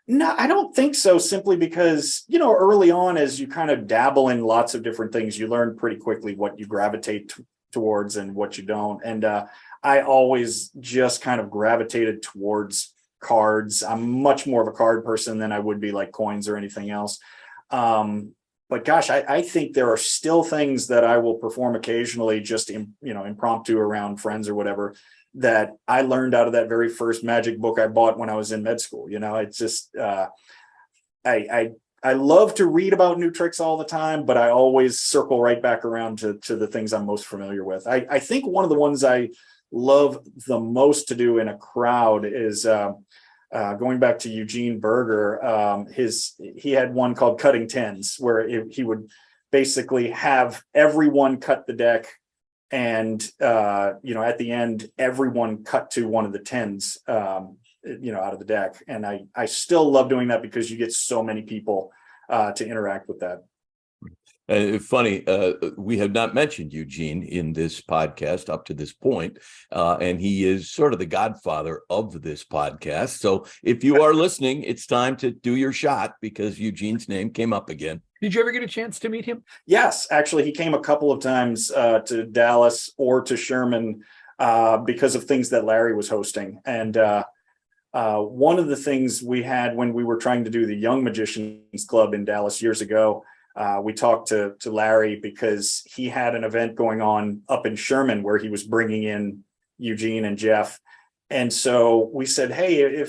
No, I don't think so, simply because, early on, as you kind of dabble in lots of different things, you learn pretty quickly what you gravitate towards and what you don't. And I always just kind of gravitated towards cards. I'm much more of a card person than I would be like coins or anything else. But gosh, I think there are still things that I will perform occasionally, just impromptu around friends or whatever, that I learned out of that very first magic book I bought when I was in med school. It's just I love to read about new tricks all the time, but I always circle right back around to the things I'm most familiar with. I think one of the ones I love the most to do in a crowd is going back to Eugene Berger. He had one called cutting tens, where he would basically have everyone cut the deck, and at the end, everyone cut to one of the tens, out of the deck. And I still love doing that because you get so many people to interact with that. Funny, we have not mentioned Eugene in this podcast up to this point, and he is sort of the godfather of this podcast. So if you are listening, it's time to do your shot, because Eugene's name came up again. Did you ever get a chance to meet him? Yes, actually, he came a couple of times to Dallas or to Sherman because of things that Larry was hosting. And one of the things we had when we were trying to do the Young Magicians Club in Dallas years ago, we talked to Larry because he had an event going on up in Sherman where he was bringing in Eugene and Jeff. And so we said, hey,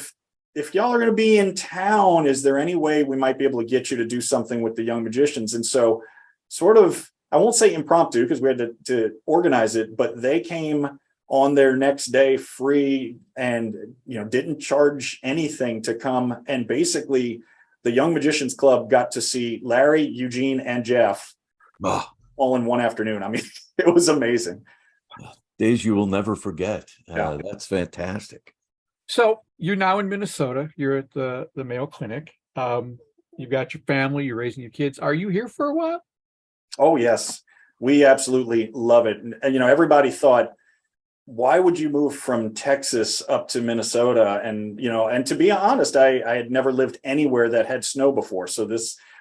if y'all are going to be in town, is there any way we might be able to get you to do something with the Young Magicians? And so sort of, I won't say impromptu because we had to organize it, but they came on their next day free and, didn't charge anything to come. And basically the Young Magicians Club got to see Larry, Eugene, and Jeff all in one afternoon. I mean, it was amazing. Days you will never forget. Yeah. That's fantastic. So you're now in Minnesota. You're at the Mayo Clinic. You've got your family. You're raising your kids. Are you here for a while? Oh, yes. We absolutely love it. And everybody thought, why would you move from Texas up to Minnesota? And, and to be honest, I had never lived anywhere that had snow before. So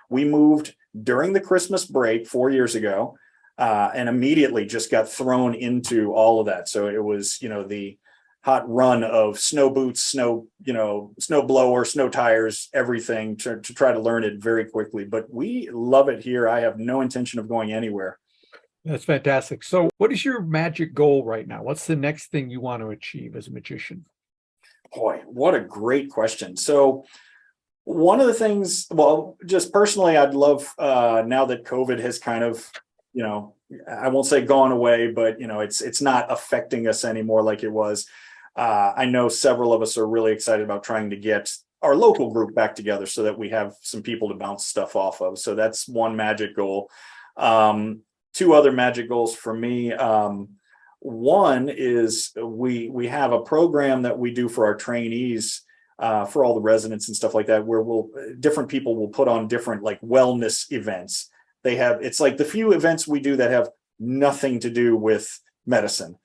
we moved during the Christmas break 4 years ago, and immediately just got thrown into all of that. So it was, the hot run of snow boots, snow blower, snow tires, everything to try to learn it very quickly. But we love it here. I have no intention of going anywhere. That's fantastic. So what is your magic goal right now? What's the next thing you want to achieve as a magician? Boy, what a great question. So one of the things, well, just personally, I'd love now that COVID has kind of, I won't say gone away, but it's not affecting us anymore like it was. I know several of us are really excited about trying to get our local group back together so that we have some people to bounce stuff off of. So that's one magic goal. Two other magic goals for me. One is we have a program that we do for our trainees, for all the residents and stuff like that, where different people will put on different like wellness events. It's like the few events we do that have nothing to do with medicine.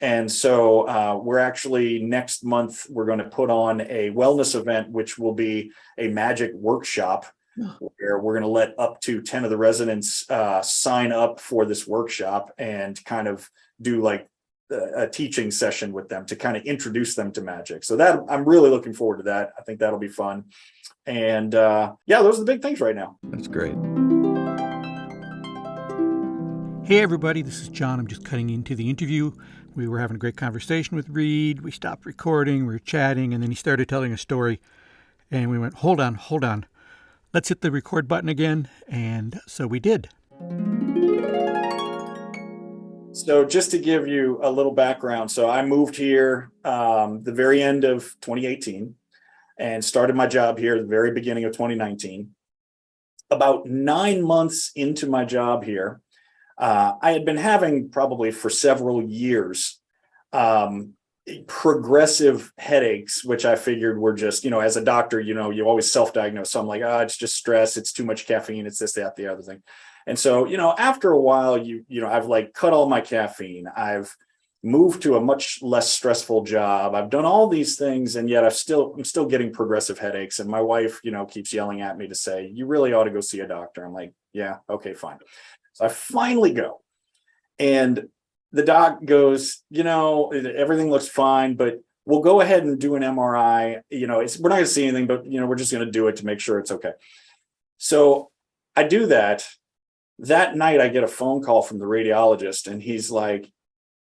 And so we're actually next month, we're going to put on a wellness event, which will be a magic workshop where we're going to let up to 10 of the residents sign up for this workshop and kind of do like a teaching session with them to kind of introduce them to magic. So that I'm really looking forward to that. I think that'll be fun. And those are the big things right now. That's great. Hey everybody, this is John. I'm just cutting into the interview. We were having a great conversation with Reade. We stopped recording, we were chatting, and then he started telling a story. And we went, hold on. Let's hit the record button again. And so we did. So just to give you a little background, so I moved here the very end of 2018 and started my job here at the very beginning of 2019. About 9 months into my job here, I had been having probably for several years progressive headaches, which I figured were just, as a doctor, you always self-diagnose. So I'm like, it's just stress. It's too much caffeine. It's this, that, the other thing. And so, after a while, I've like cut all my caffeine. I've moved to a much less stressful job. I've done all these things, and yet I'm still getting progressive headaches. And my wife, keeps yelling at me to say, you really ought to go see a doctor. I'm like, yeah, okay, fine. So I finally go. And the doc goes, everything looks fine, but we'll go ahead and do an MRI. We're not going to see anything, but, we're just going to do it to make sure it's okay. So I do that. That night, I get a phone call from the radiologist, and he's like,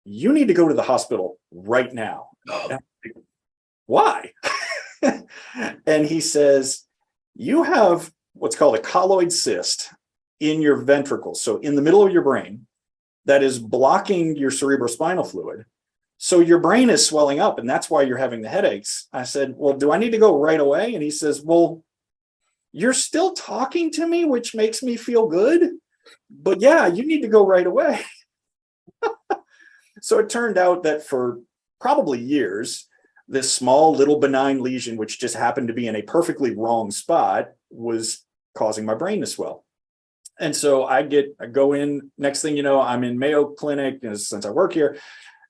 you need to go to the hospital right now. And I'm like, why? And he says, you have what's called a colloid cyst in your ventricles, so in the middle of your brain, that is blocking your cerebrospinal fluid. So your brain is swelling up, and that's why you're having the headaches. I said, well, do I need to go right away? And he says, well, you're still talking to me, which makes me feel good. But yeah, you need to go right away. So it turned out that for probably years, this small little benign lesion, which just happened to be in a perfectly wrong spot, was causing my brain to swell. And so I go in, next thing you know, I'm in Mayo Clinic, since I work here.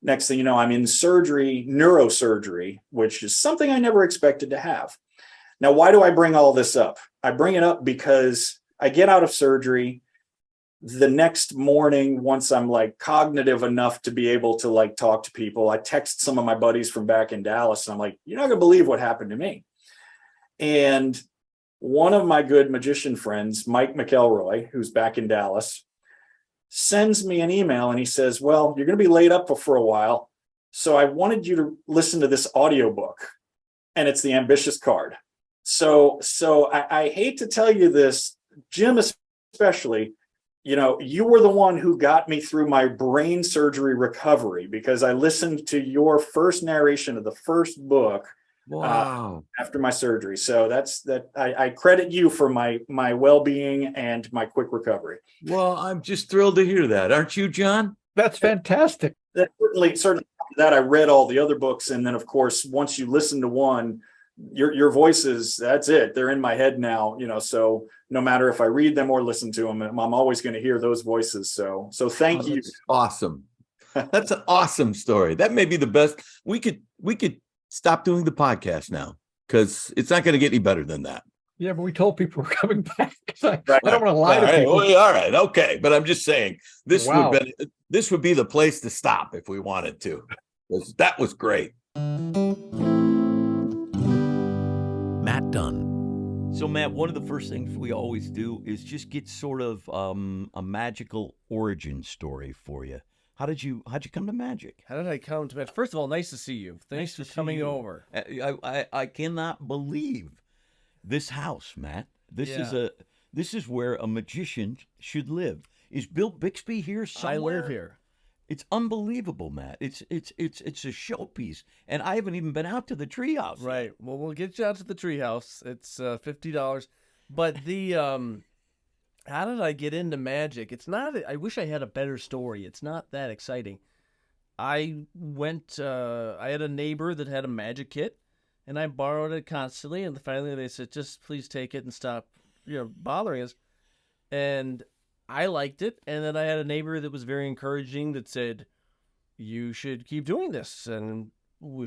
Next thing you know, I'm in surgery, neurosurgery, which is something I never expected to have. Now, why do I bring all this up? I bring it up because I get out of surgery. The next morning, once I'm like cognitive enough to be able to like talk to people, I text some of my buddies from back in Dallas, and I'm like, you're not gonna believe what happened to me. And one of my good magician friends, Mike McElroy, who's back in Dallas, sends me an email, and he says, well, you're gonna be laid up for a while, so I wanted you to listen to this audiobook, and it's the Ambitious Card. So I hate to tell you this, Jim especially, you were the one who got me through my brain surgery recovery, because I listened to your first narration of the first book. Wow. After my surgery. So I credit you for my well-being and my quick recovery. Well, I'm just thrilled to hear that. Aren't you, John? That's fantastic. That certainly that I read all the other books. And then of course, once you listen to one, your voices, that's it. They're in my head now, so no matter if I read them or listen to them, I'm always going to hear those voices. So thank you. Awesome. That's an awesome story. That may be the best. We could stop doing the podcast now, because it's not going to get any better than that. Yeah, but we told people we're coming back. I don't want to lie to people. All right. Okay. But I'm just saying this would be the place to stop if we wanted to. That was great. Matt Dunn. So, Matt, one of the first things we always do is just get sort of a magical origin story for you. How'd you come to magic? How did I come to magic? First of all, nice to see you. Thanks for coming over. I cannot believe this house, Matt. This is where a magician should live. Is Bill Bixby here somewhere? I live here. It's unbelievable, Matt. It's a showpiece, and I haven't even been out to the treehouse. Right. Well, we'll get you out to the treehouse. It's $50. But how did I get into magic? It's not. I wish I had a better story. It's not that exciting. I had a neighbor that had a magic kit, and I borrowed it constantly. And finally, they said, "Just please take it and stop, bothering us." And I liked it, and then I had a neighbor that was very encouraging that said, you should keep doing this. And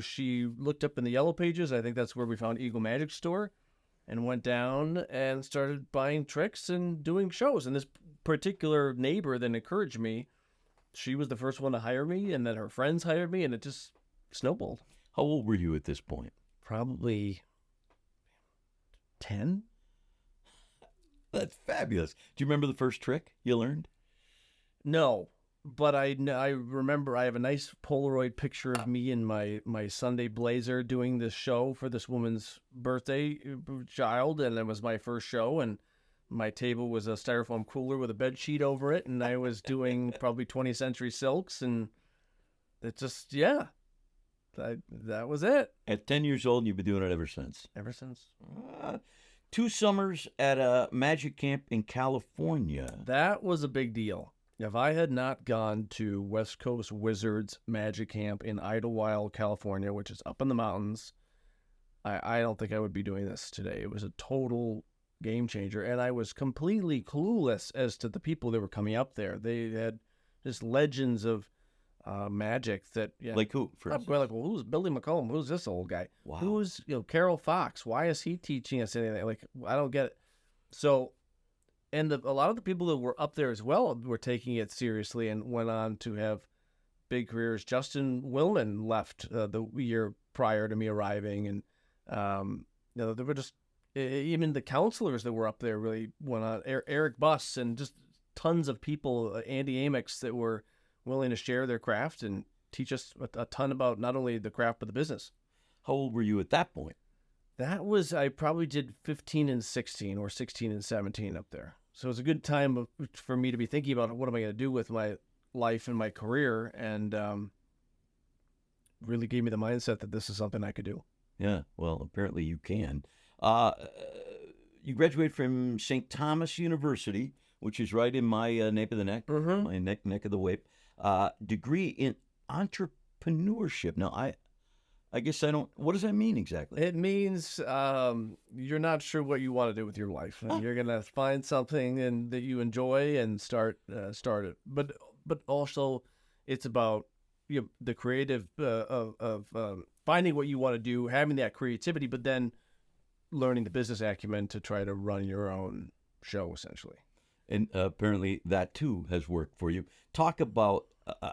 she looked up in the yellow pages. I think that's where we found Eagle Magic Store, and went down and started buying tricks and doing shows. And this particular neighbor that encouraged me, she was the first one to hire me, and then her friends hired me, and it just snowballed. How old were you at this point? Probably 10. That's fabulous. Do you remember the first trick you learned? No, but I remember I have a nice Polaroid picture of me in my Sunday blazer doing this show for this woman's birthday child, and it was my first show, and my table was a styrofoam cooler with a bed sheet over it, and I was doing probably 20th century silks, and it just, that was it. At 10 years old, you've been doing it ever since? Ever since. 2 summers at a magic camp in California. That was a big deal. If I had not gone to West Coast Wizards Magic Camp in Idlewild, California, which is up in the mountains, I don't think I would be doing this today. It was a total game changer, and I was completely clueless as to the people that were coming up there. They had just legends of magic that Like who? For I'm going like, well, who's Billy McComb? Who's this old guy? Wow. Who's Carol Fox? Why is he teaching us anything? Like, I don't get it. So, and a lot of the people that were up there as well were taking it seriously and went on to have big careers. Justin Willman left the year prior to me arriving, and they were just even the counselors that were up there really went on. Eric Buss and just tons of people, Andy Amex, that were willing to share their craft and teach us a ton about not only the craft but the business. How old were you at that point? That was, I probably did 15 and 16 or 16 and 17 up there. So it was a good time for me to be thinking about what am I going to do with my life and my career, and really gave me the mindset that this is something I could do. Yeah, well, apparently you can. You graduated from St. Thomas University, which is right in my nape of the neck, my neck of the whip. Degree in entrepreneurship. Now, I guess I don't. What does that mean exactly? It means you're not sure what you want to do with your life. And you're gonna find something that you enjoy and start it. But also, it's about the creative of finding what you want to do, having that creativity, but then learning the business acumen to try to run your own show, essentially. And apparently that too has worked for you. Talk about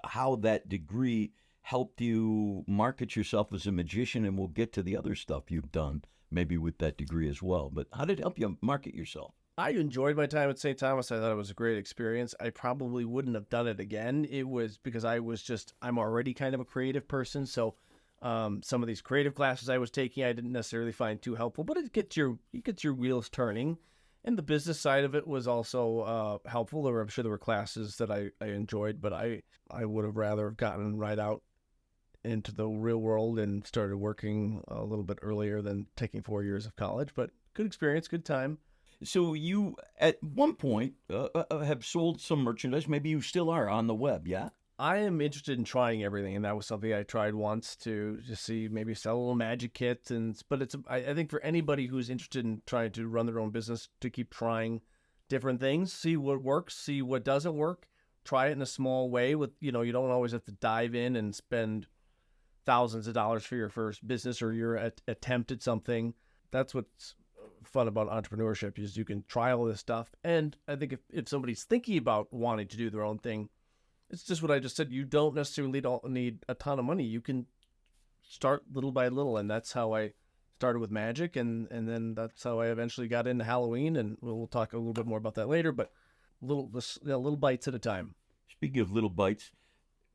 how that degree helped you market yourself as a magician, and we'll get to the other stuff you've done, maybe with that degree as well. But how did it help you market yourself? I enjoyed my time at St. Thomas. I thought it was a great experience. I probably wouldn't have done it again. It was because I'm already kind of a creative person. So some of these creative classes I was taking, I didn't necessarily find too helpful, but it gets your wheels turning. And the business side of it was also helpful. I'm sure there were classes that I enjoyed, but I would have rather gotten right out into the real world and started working a little bit earlier than taking 4 years of college. But good experience, good time. So you, at one point, have sold some merchandise. Maybe you still are on the web, yeah? I am interested in trying everything, and that was something I tried once to just see, maybe sell a little magic kit. But I think for anybody who's interested in trying to run their own business, to keep trying different things, see what works, see what doesn't work, try it in a small way. With you don't always have to dive in and spend thousands of dollars for your first business or your attempt at something. That's what's fun about entrepreneurship, is you can try all this stuff. And I think if somebody's thinking about wanting to do their own thing, it's just what I just said. You don't necessarily need a ton of money. You can start little by little, and that's how I started with magic, and then that's how I eventually got into Halloween, and we'll talk a little bit more about that later. But little bites at a time. Speaking of little bites,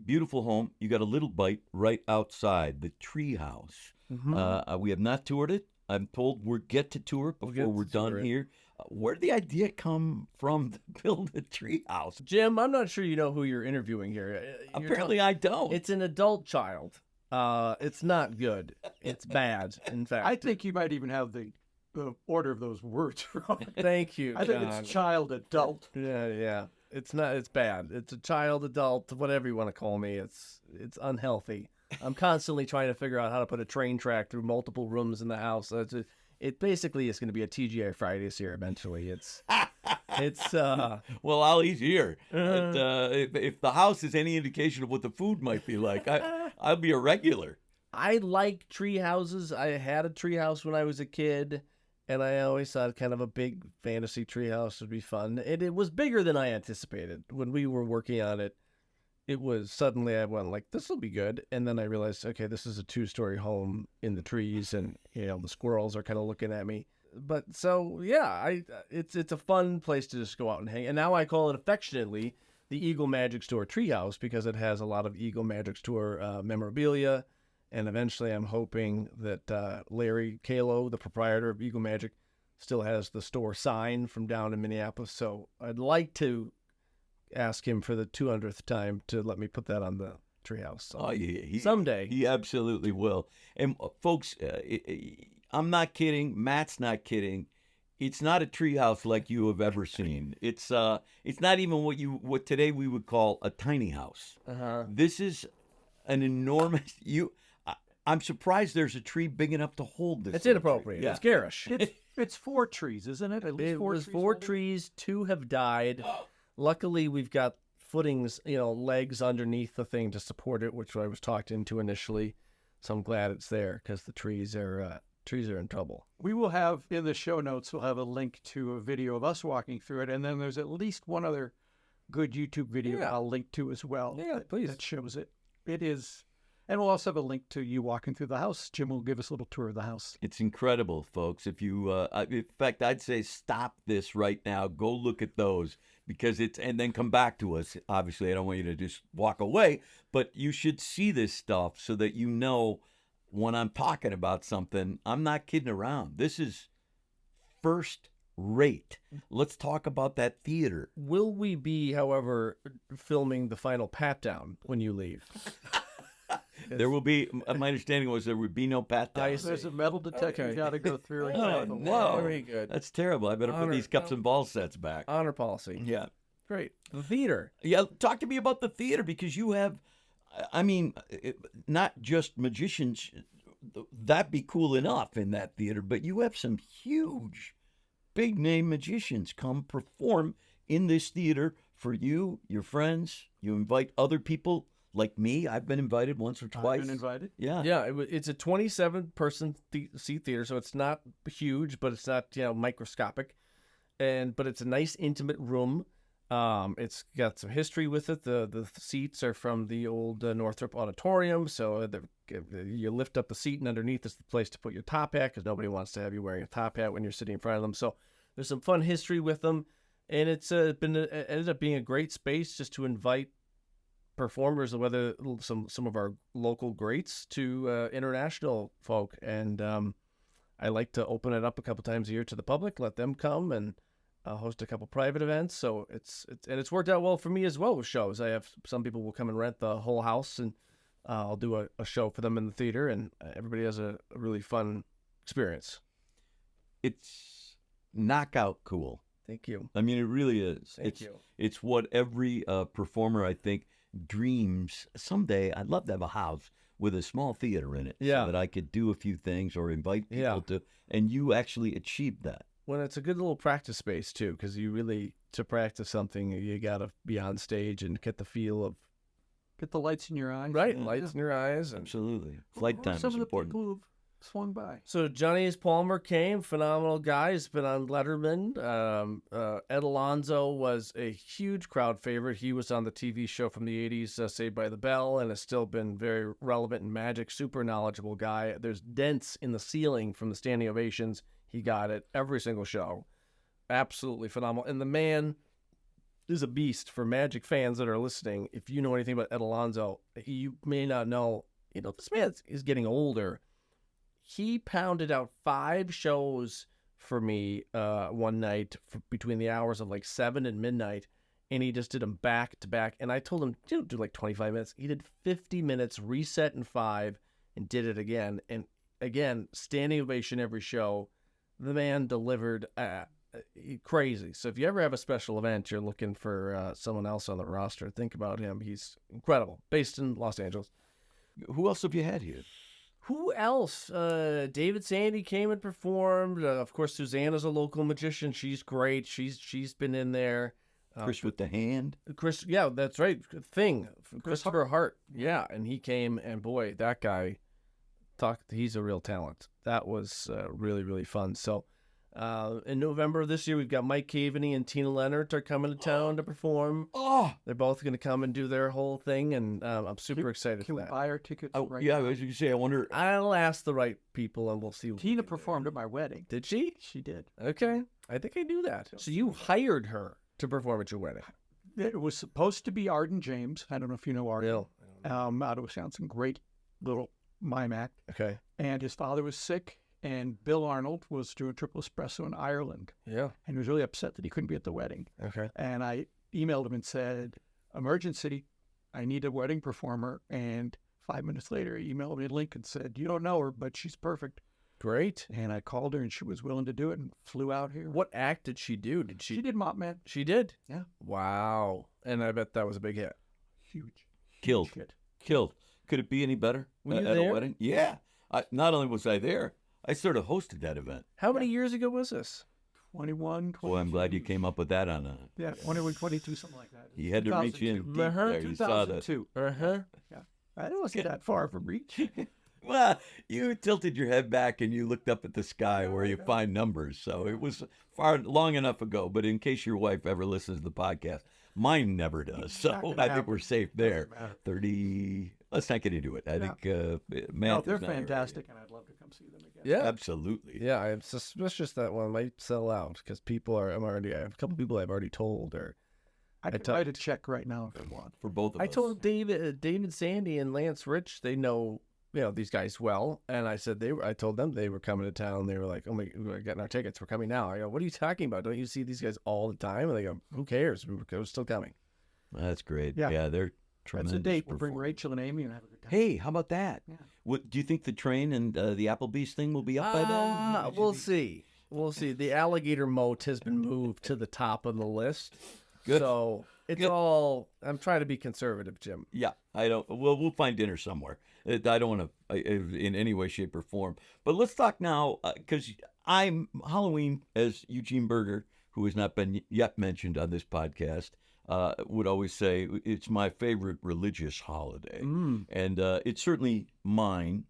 beautiful home. You got a little bite right outside the treehouse. We have not toured it. I'm told we'll get to tour it before we're done here. Where did the idea come from to build a treehouse? Jim, I'm not sure you know who you're interviewing here. Apparently I don't. It's an adult child. It's not good. It's bad, in fact. I think you might even have the order of those words wrong. Thank you, I think it's child adult. Yeah. It's not. It's bad. It's a child, adult, whatever you want to call me. It's unhealthy. I'm constantly trying to figure out how to put a train track through multiple rooms in the house. It basically is going to be a TGI Fridays here eventually. It's well, I'll eat here. If the house is any indication of what the food might be like, I'll be a regular. I like tree houses. I had a tree house when I was a kid, and I always thought kind of a big fantasy tree house would be fun. It was bigger than I anticipated. When we were working on it, it was suddenly I went like, this will be good. And then I realized, okay, this is a 2-story home in the trees, and the squirrels are kind of looking at me. But so, yeah, it's a fun place to just go out and hang. And now I call it affectionately the Eagle Magic Store Treehouse, because it has a lot of Eagle Magic Store memorabilia. And eventually I'm hoping that Larry Kahlow, the proprietor of Eagle Magic, still has the store sign from down in Minneapolis. So I'd like to ask him for the 200th time to let me put that on the treehouse. So someday. He absolutely will. And folks, I'm not kidding. Matt's not kidding. It's not a treehouse like you have ever seen. It's not even what today we would call a tiny house. This is an enormous. I'm surprised there's a tree big enough to hold this. It's inappropriate. Yeah. It's garish. It's 4 trees, isn't it? At least it was 4 trees. 2 have died. Luckily, we've got footings, legs underneath the thing to support it, which I was talked into initially. So I'm glad it's there because the trees are in trouble. We will have in the show notes, we'll have a link to a video of us walking through it. And then there's at least one other good YouTube video I'll link to as well. Yeah, please. That shows it. It is. And we'll also have a link to you walking through the house. Jim will give us a little tour of the house. It's incredible, folks. If you, in fact, I'd say stop this right now. Go look at those because and then come back to us. Obviously, I don't want you to just walk away, but you should see this stuff so that you know when I'm talking about something, I'm not kidding around. This is first rate. Let's talk about that theater. Will we be, however, filming the final pat down when you leave? There will be, my understanding was there would be no pat down. There's a metal detector you got to go through. Oh, no. Very good. That's terrible. I better put these cups and ball sets back. Honor policy. Yeah. Great. The theater. Yeah, talk to me about the theater because you have, not just magicians, that'd be cool enough in that theater, but you have some huge, big-name magicians come perform in this theater for you, your friends. You invite other people like me. I've been invited once or twice. I've been invited. Yeah. Yeah, it's a 27-person seat theater, so it's not huge, but it's not microscopic, but it's a nice intimate room. It's got some history with it. The seats are from the old Northrop Auditorium, so you lift up the seat, and underneath is the place to put your top hat because nobody wants to have you wearing a top hat when you're sitting in front of them. So there's some fun history with them, and it's ended up being a great space just to invite performers, whether some of our local greats to international folk, and I like to open it up a couple times a year to the public, let them come and host a couple private events. So it's worked out well for me as well with shows. I have some people will come and rent the whole house, and I'll do a show for them in the theater, and everybody has a really fun experience. It's knockout cool. Thank you. I mean, it really is. Thank you. It's what every performer, I think, dreams. Someday I'd love to have a house with a small theater in it, so that I could do a few things or invite people to, and you actually achieved that. Well, it's a good little practice space too, because you really, to practice something, you got to be on stage and get the feel of, get the lights in your eyes. Right, lights in your eyes. And absolutely. Flight time is some of the important. people who've swung by. So Johnny Palmer came, phenomenal guy. He's been on Letterman. Ed Alonzo was a huge crowd favorite. He was on the TV show from the 80s, Saved by the Bell, and has still been very relevant in magic. Super knowledgeable guy. There's dents in the ceiling from the standing ovations. He got it every single show. Absolutely phenomenal. And the man is a beast for magic fans that are listening. If you know anything about Ed Alonzo, you may not know, this man is getting older. He pounded out 5 shows for me one night between the hours of like 7 and midnight, and he just did them back to back. And I told him, do like 25 minutes. He did 50 minutes, reset in 5, and did it again. And again, standing ovation every show. The man delivered crazy. So if you ever have a special event, you're looking for someone else on the roster, think about him. He's incredible. Based in Los Angeles. Who else have you had here? Who else? David Sandy came and performed. Of course, Suzanne is a local magician. She's great. She's been in there. Chris with the hand. Chris, yeah, that's right. Christopher Hart. Yeah, and he came, and boy, that guy, he's a real talent. That was really, really fun. So in November of this year, we've got Mike Caveney and Tina Leonard are coming to town to perform. Oh, they're both going to come and do their whole thing, and I'm super excited for that. Can we buy our tickets? Right yeah, now? I was going to say, I wonder. I'll ask the right people, and we'll see. Tina performed at my wedding. Did she? She did. Okay, I think I knew that. So you hired her to perform at your wedding? It was supposed to be Arden James. I don't know if you know Arden. Out of Wisconsin, great little mime act. Okay. And his father was sick, and Bill Arnold was doing triple espresso in Ireland. Yeah. And he was really upset that he couldn't be at the wedding. Okay. And I emailed him and said, emergency, I need a wedding performer. And 5 minutes later, he emailed me a link and said, you don't know her, but she's perfect. Great. And I called her, and she was willing to do it and flew out here. What act did she do? She did Mop Man. She did? Yeah. Wow. And I bet that was a big hit. Huge. Killed. Hit. Killed. Could it be any better? Were you at there? A wedding? Yeah. Not only was I there, I sort of hosted that event. How many years ago was this? 21, 22. Boy, I'm glad you came up with that on a. Yeah, 21, 22, something like that. You had to reach in deep there. You saw that. 2002. Yeah, I wasn't that far from reach. Well, you tilted your head back and you looked up at the sky where you find numbers. So it was long enough ago. But in case your wife ever listens to the podcast, mine never does. So I think we're safe there. 30. Let's not get into it. I think Matt. They're fantastic, and I'd love to come see them again. Yeah, absolutely. Yeah, I'm suspicious that one might sell out because I have a couple people I've already told. Or I could write a check right now if I want for both of us. I told David, Sandy, and Lance Rich. They know these guys well, and I told them they were coming to town. They were like, "Oh my, we're getting our tickets. We're coming now." I go, "What are you talking about? Don't you see these guys all the time?" And they go, "Who cares? We're still coming." That's great. Yeah, they're tremendous. That's a date. We'll bring Rachel and Amy and have a good time. Hey, how about that? Yeah. What do you think the train and the Applebee's thing will be up by then? We'll see. We'll see. The alligator moat has been moved to the top of the list. Good. So it's all. I'm trying to be conservative, Jim. Yeah, I don't. Well, we'll find dinner somewhere. I don't want to in any way, shape, or form. But let's talk now, because I'm Halloween, as Eugene Berger, who has not been yet mentioned on this podcast, would always say it's my favorite religious holiday, and it's certainly mine.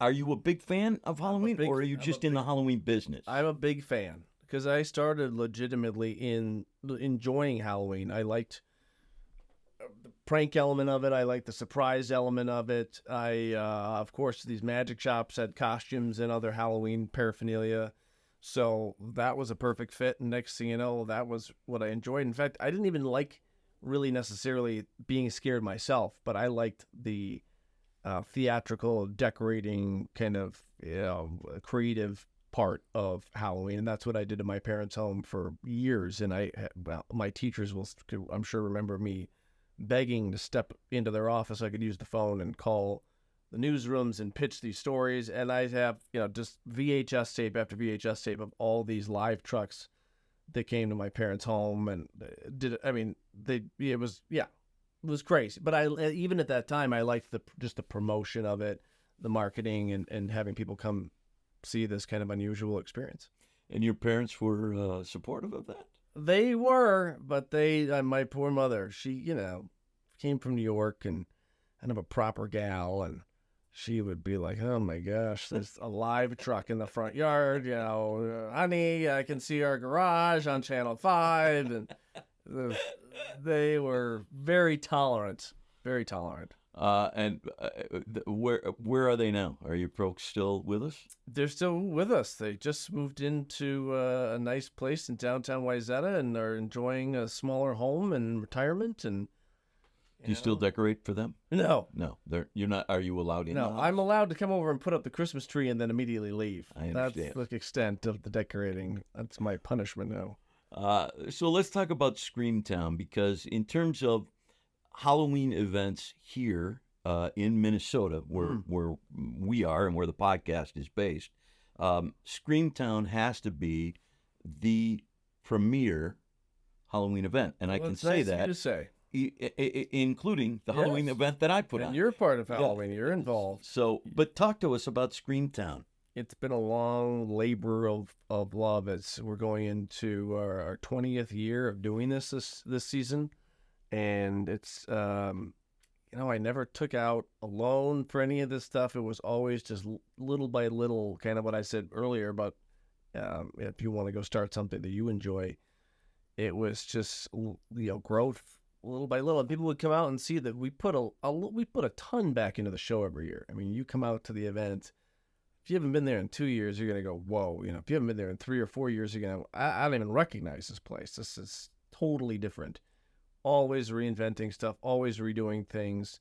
Are you a big fan of Halloween, or are you just in the Halloween business? I'm a big fan because I started legitimately in enjoying Halloween. I liked the prank element of it. I liked the surprise element of it. Of course, these magic shops had costumes and other Halloween paraphernalia. So that was a perfect fit. And next thing you know, that was what I enjoyed. In fact, I didn't even like really necessarily being scared myself, but I liked the theatrical decorating kind of creative part of Halloween. And that's what I did in my parents' home for years. And my teachers will, I'm sure, remember me begging to step into their office so I could use the phone and call the newsrooms and pitch these stories. And I have, just VHS tape after VHS tape of all these live trucks that came to my parents' home and it was crazy. But even at that time, I liked the promotion of it, the marketing and having people come see this kind of unusual experience. And your parents were supportive of that? They were, but my poor mother, she, came from New York and kind of a proper gal, and she would be like, "Oh my gosh, there's a live truck in the front yard, honey, I can see our garage on Channel 5, and they were very tolerant, very tolerant. Where are they now? Are your folks still with us? They're still with us. They just moved into a nice place in downtown Wayzata and are enjoying a smaller home and retirement. And do you still decorate for them? No. You're not. Are you allowed in? No, I'm allowed to come over and put up the Christmas tree and then immediately leave. I understand. That's the extent of the decorating. That's my punishment now. So let's talk about Screamtown, because in terms of Halloween events here in Minnesota, where we are and where the podcast is based, Screamtown has to be the premier Halloween event, and I can say that, including the Halloween event that I put on. And you're part of Halloween. You're involved. So, but talk to us about Screamtown. It's been a long labor of love as we're going into our 20th year of doing this season. And it's, I never took out a loan for any of this stuff. It was always just little by little, kind of what I said earlier about if you want to go start something that you enjoy, it was just, growth little by little. And people would come out and see that we put a ton back into the show every year. I mean, you come out to the event. If you haven't been there in 2 years, you're going to go, whoa. If you haven't been there in 3 or 4 years, you're going to, I don't even recognize this place. This is totally different. Always reinventing stuff, always redoing things.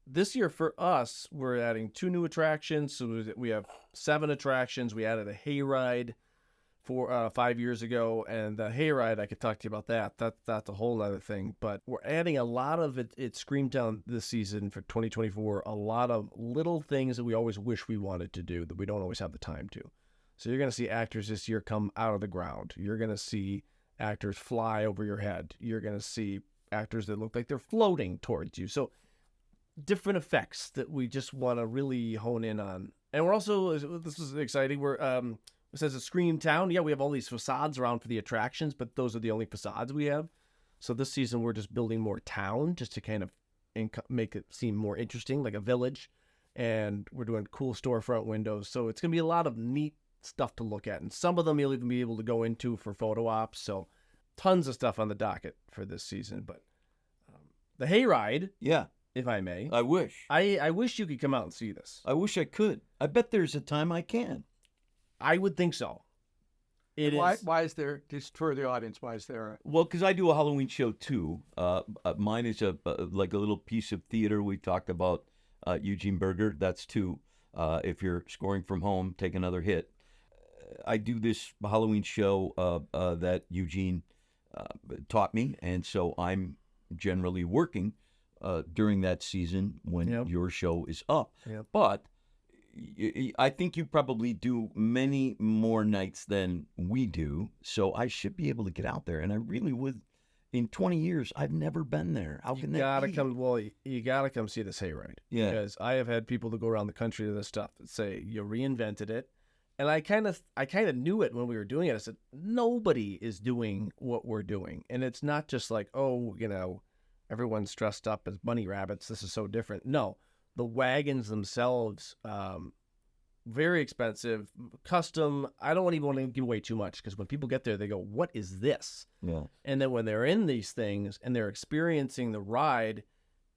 This year for us, we're adding 2 new attractions. So we have 7 attractions. We added a hayride 5 years ago, and the hayride, I could talk to you about that. That's a whole other thing. But we're adding a lot of it Screamtown this season for 2024. A lot of little things that we always wish we wanted to do that we don't always have the time to. So you're going to see actors this year come out of the ground. You're going to see actors fly over your head. You're going to see actors that look like they're floating towards you. So different effects that we just want to really hone in on. And we're also, this is exciting, we're It says a Scream Town. Yeah, we have all these facades around for the attractions, but those are the only facades we have. So this season we're just building more town just to kind of make it seem more interesting, like a village. And we're doing cool storefront windows. So it's going to be a lot of neat stuff to look at. And some of them you'll even be able to go into for photo ops. So tons of stuff on the docket for this season. But the hayride, Yeah, if I may, I wish. I wish you could come out and see this. I wish I could. I bet there's a time I can. I would think so. It why, is. why is there, just for the audience, why is there Well, because I do a Halloween show too. Mine is like a little piece of theater. We talked about Eugene Berger. That's two. If you're scoring from home, take another hit. I do this Halloween show that Eugene taught me, and so I'm generally working during that season when your show is up. Yep. But I think you probably do many more nights than we do, so I should be able to get out there, and I really would. In 20 years, I've never been there. How can that be? You gotta come see this hayride. Yeah. Because I have had people that go around the country to this stuff that say you reinvented it, and I kind of knew it when we were doing it. I said nobody is doing what we're doing, and it's not just like, oh, everyone's dressed up as bunny rabbits. This is so different. No, the wagons themselves, very expensive, custom. I don't even want to give away too much because when people get there, they go, "What is this?" Yeah. And then when they're in these things and they're experiencing the ride,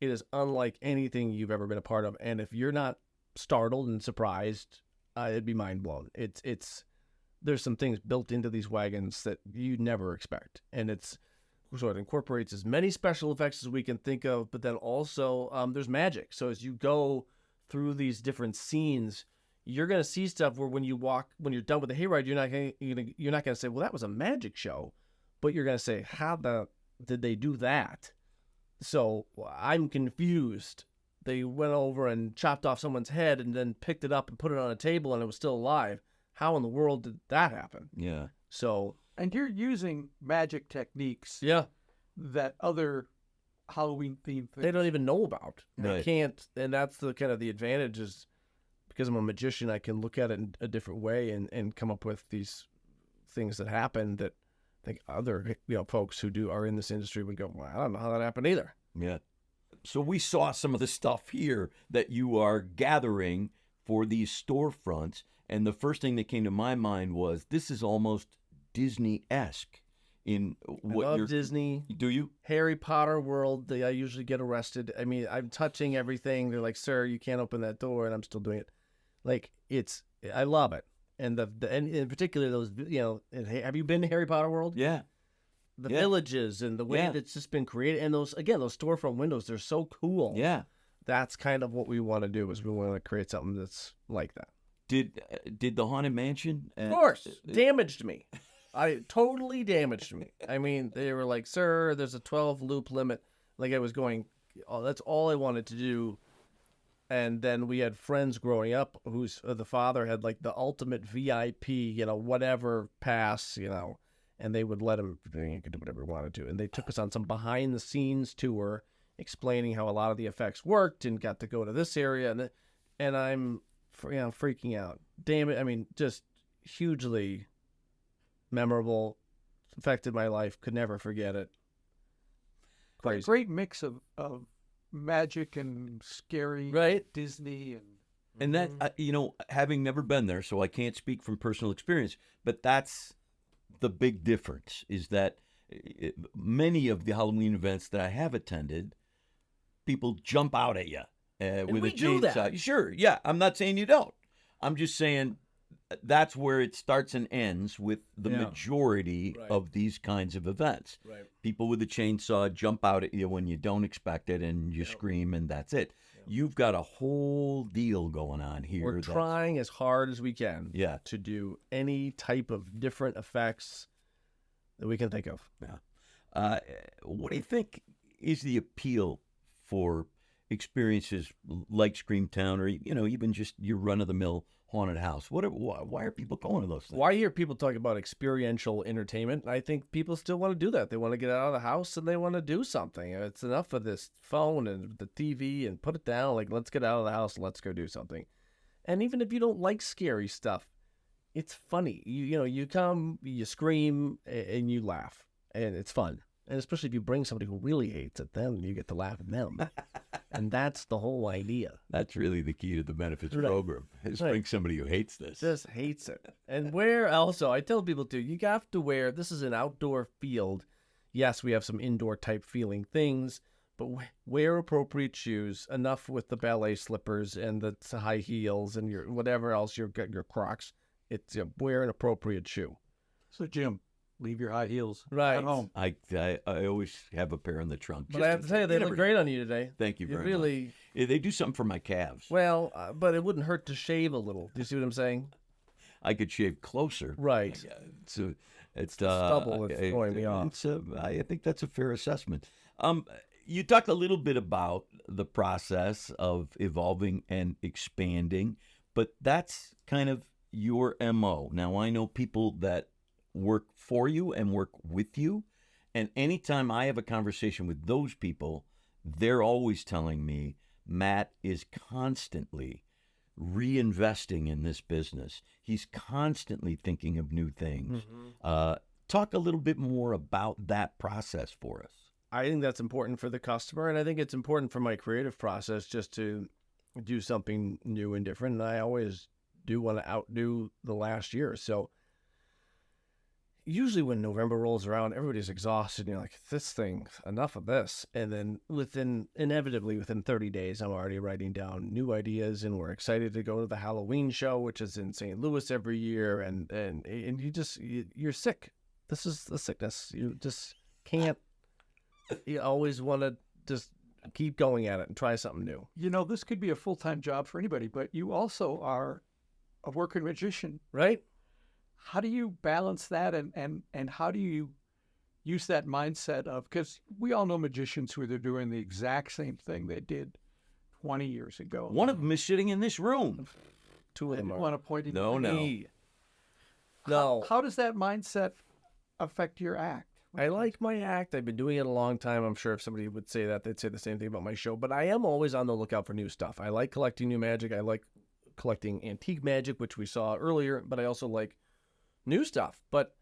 it is unlike anything you've ever been a part of. And if you're not startled and surprised, it'd be mind blown. There's some things built into these wagons that you never expect, and so it incorporates as many special effects as we can think of, but then also there's magic. So as you go through these different scenes, you're going to see stuff where when you're done with the hayride, you're not going to say, well, that was a magic show, but you're going to say, how did they do that? So I'm confused. They went over and chopped off someone's head and then picked it up and put it on a table and it was still alive. How in the world did that happen? Yeah. So. And you're using magic techniques. Yeah. That other Halloween themed things They don't even know about. Right. I can't, and that's the kind of the advantage is because I'm a magician, I can look at it in a different way and come up with these things that happen that I think other folks who are in this industry would go, well, I don't know how that happened either. Yeah. So we saw some of the stuff here that you are gathering for these storefronts, and the first thing that came to my mind was this is almost Disney-esque in what I love you're Disney. Do you? Harry Potter world, I usually get arrested. I mean, I'm touching everything. They're like, sir, you can't open that door, and I'm still doing it. Like, I love it. And and in particular, those, have you been to Harry Potter world? Yeah. The villages and the way that's just been created. And those storefront windows, they're so cool. Yeah. That's kind of what we want to do is we want to create something that's like that. Did the Haunted Mansion? Of course. Damaged me. Totally damaged me. I mean, they were like, sir, there's a 12 loop limit. Like I was going, oh, that's all I wanted to do. And then we had friends growing up whose the father had like the ultimate VIP, whatever pass, and they would let him, he could do whatever he wanted to. And they took us on some behind the scenes tour explaining how a lot of the effects worked and got to go to this area. And I'm freaking out. Damn it. I mean, just hugely memorable, affected my life, could never forget it. Crazy. Great mix of magic and scary, right? Disney and that having never been there, so I can't speak from personal experience, but that's the big difference is that many of the Halloween events that I have attended, people jump out at you with a chainsaw. Sure, yeah, I'm not saying you don't. I'm just saying that's where it starts and ends with the majority of these kinds of events. Right. People with a chainsaw jump out at you when you don't expect it and you scream and that's it. You've got a whole deal going on here. We're trying as hard as we can to do any type of different effects that we can think of. Yeah. What do you think is the appeal for experiences like Screamtown or, even just your run-of-the-mill haunted house? Why are people going to those things? Why hear people talk about experiential entertainment? I think people still want to do that. They want to get out of the house and they want to do something. It's enough of this phone and the TV and put it down. Like, let's get out of the house and let's go do something. And even if you don't like scary stuff, it's funny. You come, you scream, and you laugh, and it's fun. And especially if you bring somebody who really hates it, then you get to laugh at them. And that's the whole idea. That's really the key to the benefits Right. program. Is Right. bring somebody who hates this. Just hates it. And wear also, I tell people too, you have to wear, this is an outdoor field. Yes, we have some indoor type feeling things, but wear appropriate shoes, enough with the ballet slippers and the high heels and your whatever else, your Crocs. It's wear an appropriate shoe. So Jim, leave your high heels Right. at home. I always have a pair in the trunk. But I have to tell you, they look great on you today. Thank you You very really- much. Yeah, they do something for my calves. Well, but it wouldn't hurt to shave a little. Do you see what I'm saying? I could shave closer. Right. So it's stubble that's throwing me off. I think that's a fair assessment. You talked a little bit about the process of evolving and expanding, but that's kind of your MO. Now, I know people that work for you and work with you, and anytime I have a conversation with those people, they're always telling me Matt is constantly reinvesting in this business. He's constantly thinking of new things. Talk a little bit more about that process for us. I think that's important for the customer, and I think it's important for my creative process just to do something new and different. And I always do want to outdo the last year. So usually when November rolls around, everybody's exhausted. And you're like, this thing, enough of this. And then inevitably within 30 days, I'm already writing down new ideas, and we're excited to go to the Halloween show, which is in St. Louis every year. And you're sick. This is the sickness. You just can't. You always want to just keep going at it and try something new. This could be a full-time job for anybody, but you also are a working magician. Right. How do you balance that, and how do you use that mindset of, because we all know magicians who are doing the exact same thing they did 20 years ago. One of them is sitting in this room. Two of them I are. want to point No. No. How does that mindset affect your act? I like my act. I've been doing it a long time. I'm sure if somebody would say that, they'd say the same thing about my show. But I am always on the lookout for new stuff. I like collecting new magic. I like collecting antique magic, which we saw earlier. But I also like new stuff. But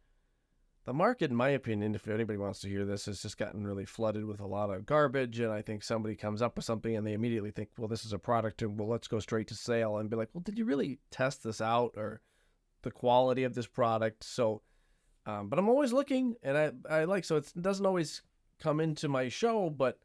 the market, in my opinion, if anybody wants to hear this, has just gotten really flooded with a lot of garbage. And I think somebody comes up with something and they immediately think, well, this is a product, and well, let's go straight to sale, and be like, well, did you really test this out, or the quality of this product? So... but I'm always looking, and I like, so it doesn't always come into my show, but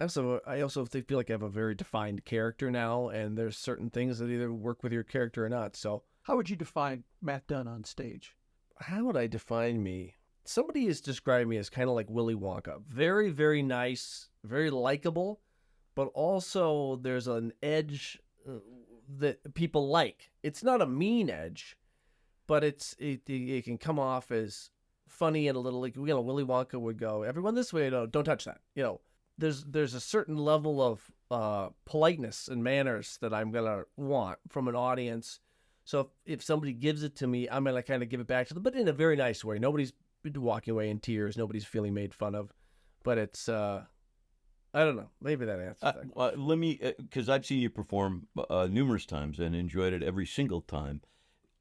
I also feel like I have a very defined character now, and there's certain things that either work with your character or not. So How would you define Matt Dunn on stage? how would I define me? Somebody has described me as kind of like Willy Wonka. Very, very nice, very likable, but also there's an edge that people like. It's not a mean edge, but it can come off as funny and a little like, Willy Wonka would go, everyone this way, don't touch that. There's a certain level of politeness and manners that I'm gonna want from an audience. So if somebody gives it to me, I'm gonna kind of give it back to them, but in a very nice way. Nobody's walking away in tears. Nobody's feeling made fun of. But it's I don't know. Maybe that answers that. Let me, because I've seen you perform numerous times and enjoyed it every single time.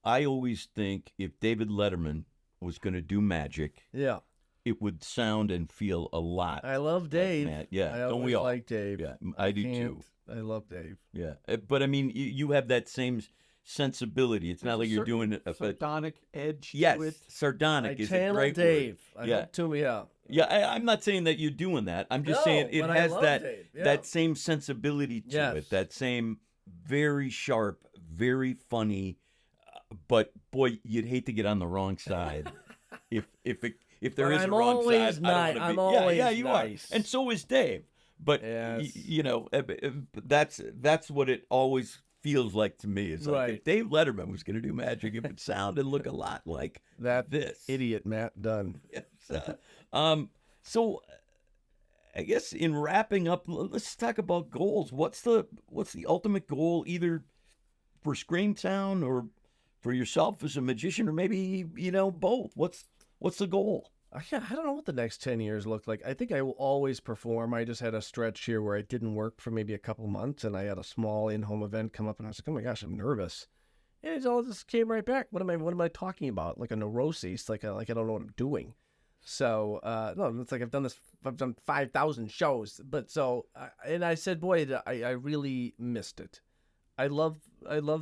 I always think if David Letterman was going to do magic, yeah, it would sound and feel a lot. I love Dave. Like yeah, I don't we all? like Dave. Yeah, I do too. I love Dave. Yeah, but I mean, you have that same sensibility. It's not like you're doing a sardonic edge. Yes, to it. sardonic I is a channel great Dave. word. I hope to me out. Yeah, I'm not saying that you're doing that. I'm just saying it but I has love that Dave. Yeah. that same sensibility to Yes. it. That same very sharp, very funny. But boy, you'd hate to get on the wrong side if there But is I'm a wrong always side. nice. I I'm don't wanna be, always yeah, you nice. are, and so is Dave. But that's what it always feels like to me. It's like Right. if Dave Letterman was going to do magic, it would sound and look a lot like that this idiot Matt Dunn. Yes. So I guess in wrapping up, let's talk about goals. What's the ultimate goal, either for Screamtown or for yourself as a magician, or maybe both? What's the goal? I don't know what the next 10 years look like. I think I will always perform. I just had a stretch here where it didn't work for maybe a couple months, and I had a small in-home event come up, and I was like, oh my gosh, I'm nervous. And it all just came right back. What am I talking about? Like a neurosis, like I don't know what I'm doing. So no, it's like I've done 5,000 shows, but and I said, boy, I really missed it. I love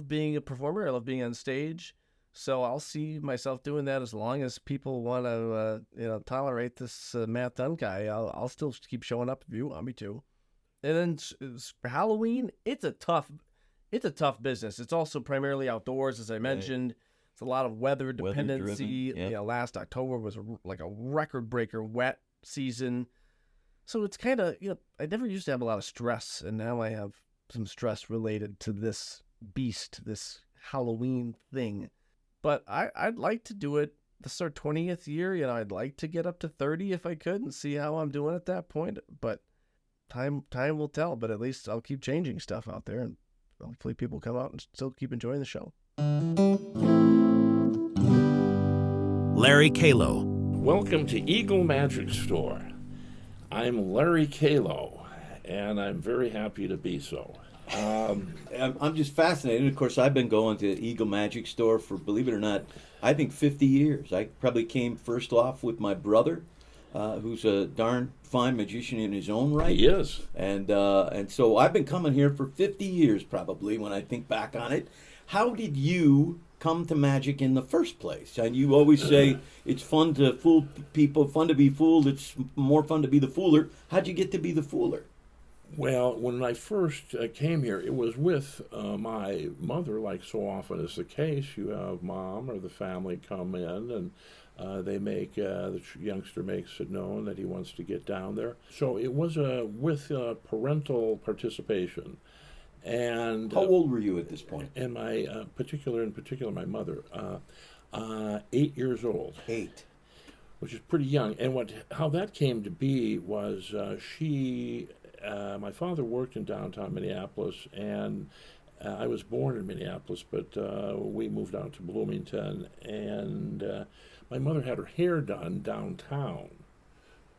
being a performer. I love being on stage. So I'll see myself doing that as long as people want to tolerate this Matt Dunn guy. I'll still keep showing up if you want me to. And then for Halloween, it's a tough business. It's also primarily outdoors, as I mentioned. Right. It's a lot of weather dependency. Yep. Last October was like a record breaker wet season. So it's kind of, I never used to have a lot of stress, and now I have some stress related to this beast, this Halloween thing. But I'd like to do it. This is our 20th year. I'd like to get up to 30 if I could and see how I'm doing at that point. But time will tell. But at least I'll keep changing stuff out there, and hopefully people come out and still keep enjoying the show. Larry Kahlow. Welcome to Eagle Magic Store. I'm Larry Kahlow, and I'm very happy to be so. I'm just fascinated. Of course, I've been going to Eagle Magic Store for, believe it or not, I think 50 years. I probably came first off with my brother, who's a darn fine magician in his own right. He is. And so I've been coming here for 50 years probably when I think back on it. How did you come to magic in the first place? And you always say it's fun to fool people, fun to be fooled. It's more fun to be the fooler. How'd you get to be the fooler? Well, when I first came here, it was with my mother, like so often is the case. You have mom or the family come in, and they make, the youngster makes it known that he wants to get down there. So it was with parental participation. And how old were you at this point? And my particular, my mother, 8 years old. 8. Which is pretty young. And how that came to be was my father worked in downtown Minneapolis, and I was born in Minneapolis, but we moved out to Bloomington, and my mother had her hair done downtown.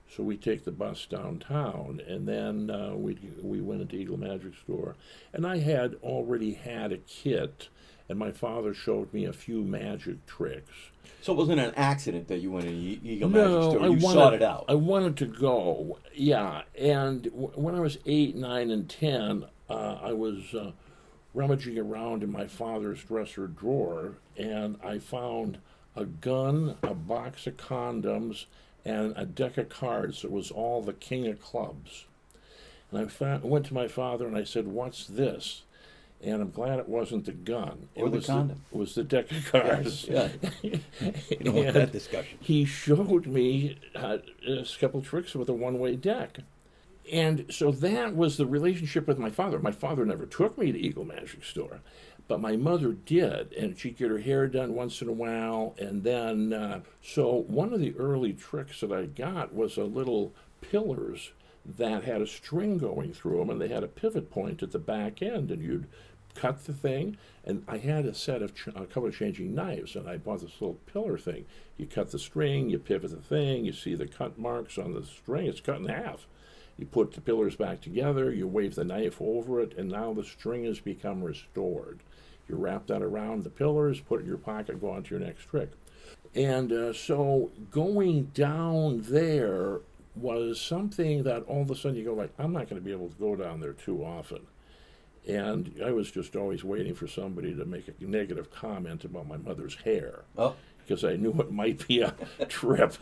So we take the bus downtown, and then we went into Eagle Magic Store. And I had already had a kit, and my father showed me a few magic tricks. So it wasn't an accident that you went to Eagle Magic Store? You sought it out? I wanted to go, yeah. And when I was 8, 9, and 10, I was rummaging around in my father's dresser drawer, and I found a gun, a box of condoms, and a deck of cards. It was all the king of clubs. And I went to my father and I said, "What's this?" And I'm glad it wasn't the gun. Or the condom. It was the deck of cards. Yes, yeah. You don't want that discussion. He showed me a couple tricks with a one-way deck. And so that was the relationship with my father. My father never took me to Eagle Magic Store, but my mother did, and she'd get her hair done once in a while. And then, so one of the early tricks that I got was a little pillars that had a string going through them, and they had a pivot point at the back end, and you'd cut the thing. And I had a set of a couple of changing knives, and I bought this little pillar thing. You cut the string, you pivot the thing, you see the cut marks on the string, it's cut in half. You put the pillars back together, you wave the knife over it, and now the string has become restored. You wrap that around the pillars, put it in your pocket, go on to your next trick. And so going down there was something that all of a sudden you go like, I'm not going to be able to go down there too often. And I was just always waiting for somebody to make a negative comment about my mother's hair. Oh. Because I knew it might be a trip.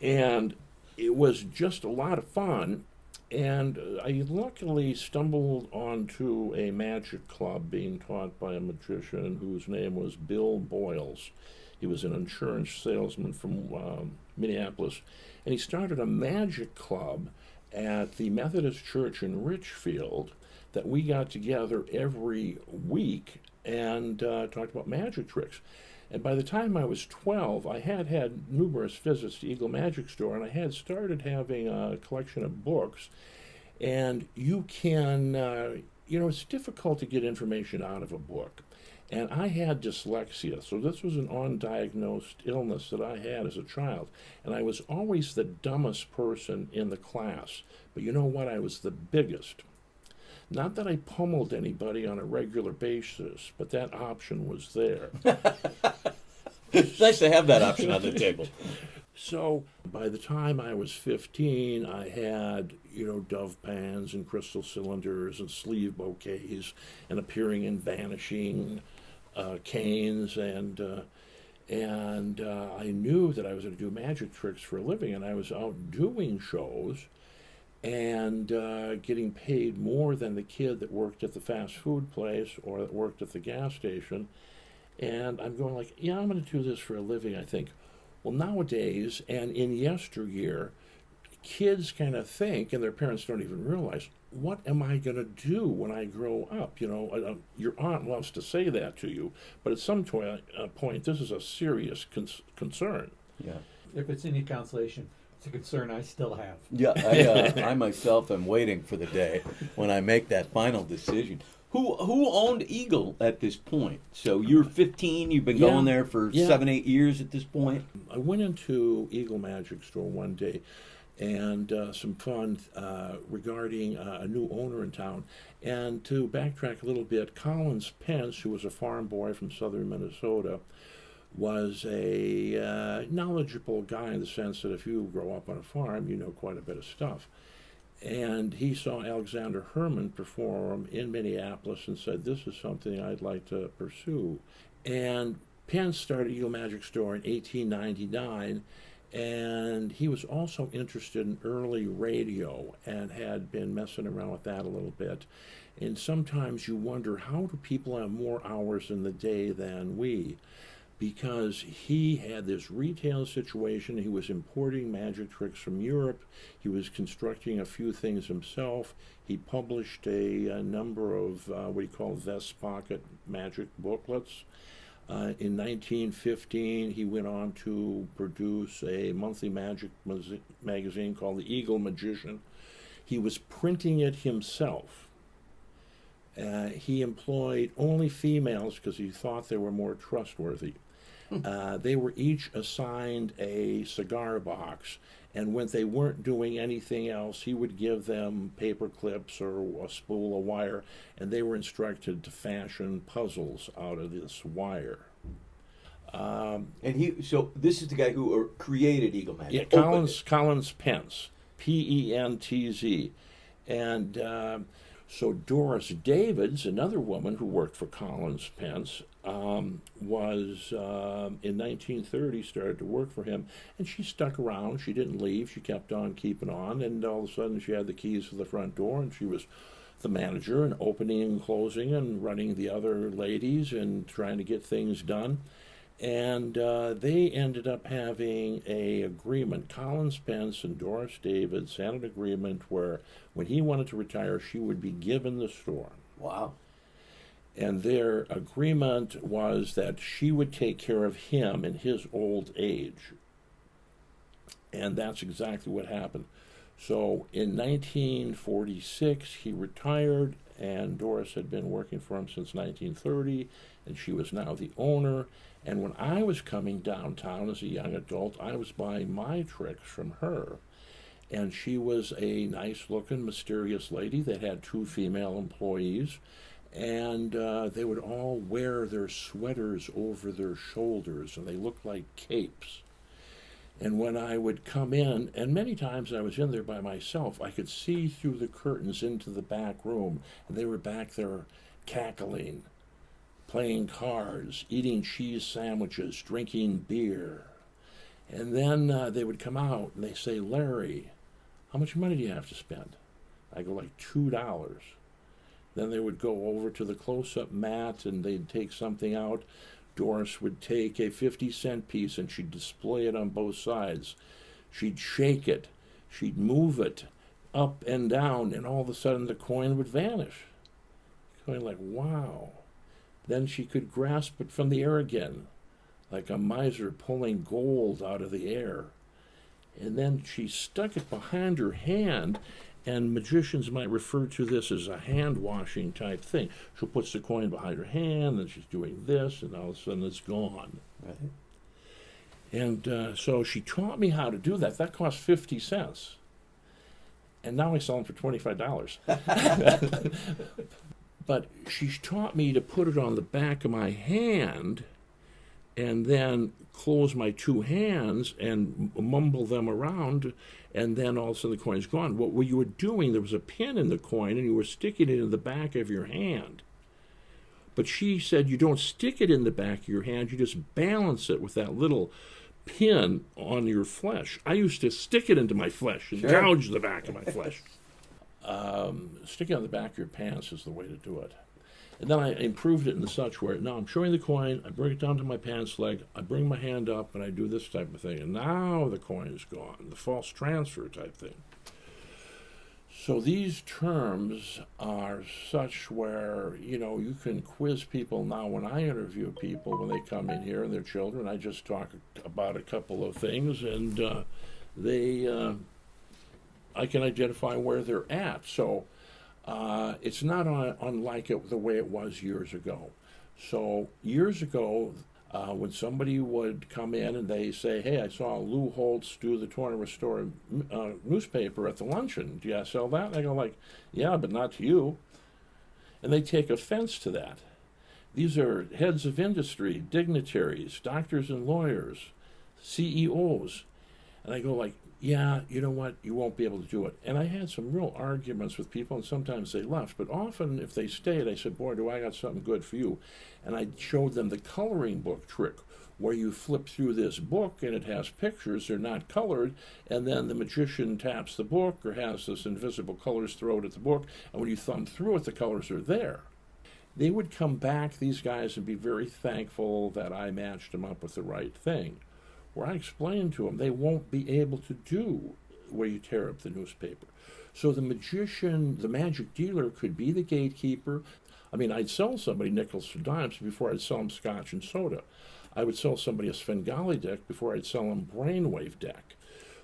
And it was just a lot of fun. And I luckily stumbled onto a magic club being taught by a magician whose name was Bill Boyles. He was an insurance salesman from Minneapolis. And he started a magic club at the Methodist Church in Richfield that we got together every week and talked about magic tricks. And by the time I was 12, I had numerous visits to Eagle Magic Store, and I had started having a collection of books. And you can, it's difficult to get information out of a book. And I had dyslexia, so this was an undiagnosed illness that I had as a child. And I was always the dumbest person in the class. But you know what? I was the biggest. Not that I pummeled anybody on a regular basis, but that option was there. It's nice to have that option on the table. So by the time I was 15, I had, dove pans and crystal cylinders and sleeve bouquets and appearing and vanishing canes. And I knew that I was going to do magic tricks for a living, and I was out doing shows and getting paid more than the kid that worked at the fast food place or that worked at the gas station. And I'm going like, yeah, I'm going to do this for a living, I think. Well, nowadays, and in yesteryear, kids kind of think, and their parents don't even realize, what am I going to do when I grow up? Your aunt loves to say that to you, but at some point, this is a serious concern. Yeah. If it's any consolation, it's a concern I still have. Yeah, I myself am waiting for the day when I make that final decision. Who owned Eagle at this point? So you're 15, you've been going there for 7-8 years at this point? I went into Eagle Magic Store one day and some fun regarding a new owner in town. And to backtrack a little bit, Collins Pence, who was a farm boy from southern Minnesota, was a knowledgeable guy in the sense that if you grow up on a farm, you know quite a bit of stuff. And he saw Alexander Herman perform in Minneapolis and said, this is something I'd like to pursue. And Pence started Eagle Magic Store in 1899, and he was also interested in early radio and had been messing around with that a little bit. And sometimes you wonder, how do people have more hours in the day than we? Because he had this retail situation. He was importing magic tricks from Europe. He was constructing a few things himself. He published a number of what he called vest pocket magic booklets. In 1915, he went on to produce a monthly magic magazine called The Eagle Magician. He was printing it himself. He employed only females because he thought they were more trustworthy. They were each assigned a cigar box, and when they weren't doing anything else, he would give them paper clips or a spool of wire, and they were instructed to fashion puzzles out of this wire. So this is the guy who created Eagle Magic. Yeah, Collins Pence, P-E-N-T-Z. And so Doris Davids, another woman who worked for Collins Pence, was in 1930 started to work for him, and she stuck around. She didn't leave. She kept on keeping on, and all of a sudden she had the keys to the front door, and she was the manager and opening and closing and running the other ladies and trying to get things done. And they ended up having an agreement. Collins Pence and Doris Davids had an agreement where when he wanted to retire, she would be given the store. Wow. And their agreement was that she would take care of him in his old age. And that's exactly what happened. So in 1946, he retired, and Doris had been working for him since 1930, and she was now the owner. And when I was coming downtown as a young adult, I was buying my tricks from her. And she was a nice-looking, mysterious lady that had 2 female employees. And they would all wear their sweaters over their shoulders, and they looked like capes. And when I would come in, and many times I was in there by myself, I could see through the curtains into the back room, and they were back there cackling, playing cards, eating cheese sandwiches, drinking beer. And then they would come out, and they say, Larry, how much money do you have to spend? I go, like $2. Then they would go over to the close-up mat, and they'd take something out. Doris would take a 50-cent piece, and she'd display it on both sides. She'd shake it. She'd move it up and down, and all of a sudden the coin would vanish. Going like, wow. Then she could grasp it from the air again, like a miser pulling gold out of the air. And then she stuck it behind her hand, and magicians might refer to this as a hand-washing type thing. She puts the coin behind her hand, and she's doing this, and all of a sudden it's gone. Right. And so she taught me how to do that. That cost 50 cents. And now I sell them for $25. But she's taught me to put it on the back of my hand and then close my two hands and mumble them around, and then all of a sudden the coin's gone. What you were doing, there was a pin in the coin, and you were sticking it in the back of your hand. But she said you don't stick it in the back of your hand, you just balance it with that little pin on your flesh. I used to stick it into my flesh and gouge the back of my flesh. Sticking on the back of your pants is the way to do it. And then I improved it in such where now I'm showing the coin, I bring it down to my pants leg, I bring my hand up, and I do this type of thing. And now the coin is gone, the false transfer type thing. So these terms are such where, you can quiz people now. When I interview people, when they come in here and their children, I just talk about a couple of things, and I can identify where they're at. So it's not unlike the way it was years ago. So years ago, when somebody would come in and they say, hey, I saw Lou Holtz do the Torn and Restore newspaper at the luncheon. Do you sell that? And I go like, yeah, but not to you. And they take offense to that. These are heads of industry, dignitaries, doctors and lawyers, CEOs. And I go like, yeah, you know what, you won't be able to do it. And I had some real arguments with people, and sometimes they left. But often if they stayed, I said, boy, do I got something good for you. And I showed them the coloring book trick, where you flip through this book and it has pictures, they're not colored, and then the magician taps the book or has this invisible colors thrown at the book, and when you thumb through it, the colors are there. They would come back, these guys, and be very thankful that I matched them up with the right thing. Where I explained to them, they won't be able to do where you tear up the newspaper. So the magician, the magic dealer, could be the gatekeeper. I mean, I'd sell somebody nickels for dimes before I'd sell them scotch and soda. I would sell somebody a Svengali deck before I'd sell them brainwave deck.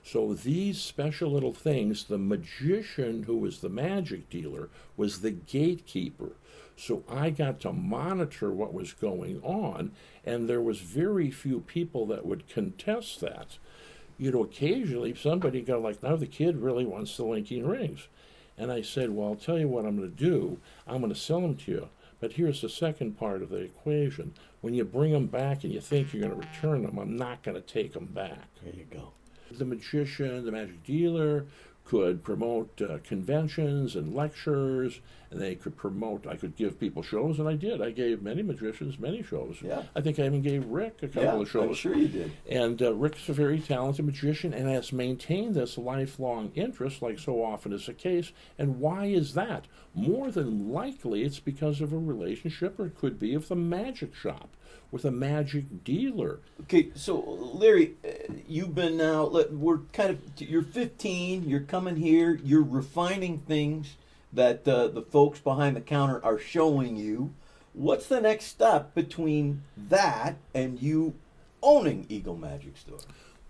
So these special little things, the magician, who was the magic dealer, was the gatekeeper. So I got to monitor what was going on, and there was very few people that would contest that. Occasionally somebody go like, now the kid really wants the linking rings. And I said, well, I'll tell you what I'm going to do. I'm going to sell them to you. But here's the second part of the equation. When you bring them back and you think you're going to return them, I'm not going to take them back. There you go. The magician, the magic dealer, could promote conventions and lectures, and they could promote, I could give people shows, and I did. I gave many magicians many shows. Yeah. I think I even gave Rick a couple of shows. I'm sure you did. And Rick's a very talented magician and has maintained this lifelong interest, like so often is the case. And why is that? More than likely, it's because of a relationship, or it could be of the magic shop with a magic dealer. Okay, so Larry, you've been now, you're 15, you're coming here, you're refining things that the folks behind the counter are showing you. What's the next step between that and you owning Eagle Magic Store?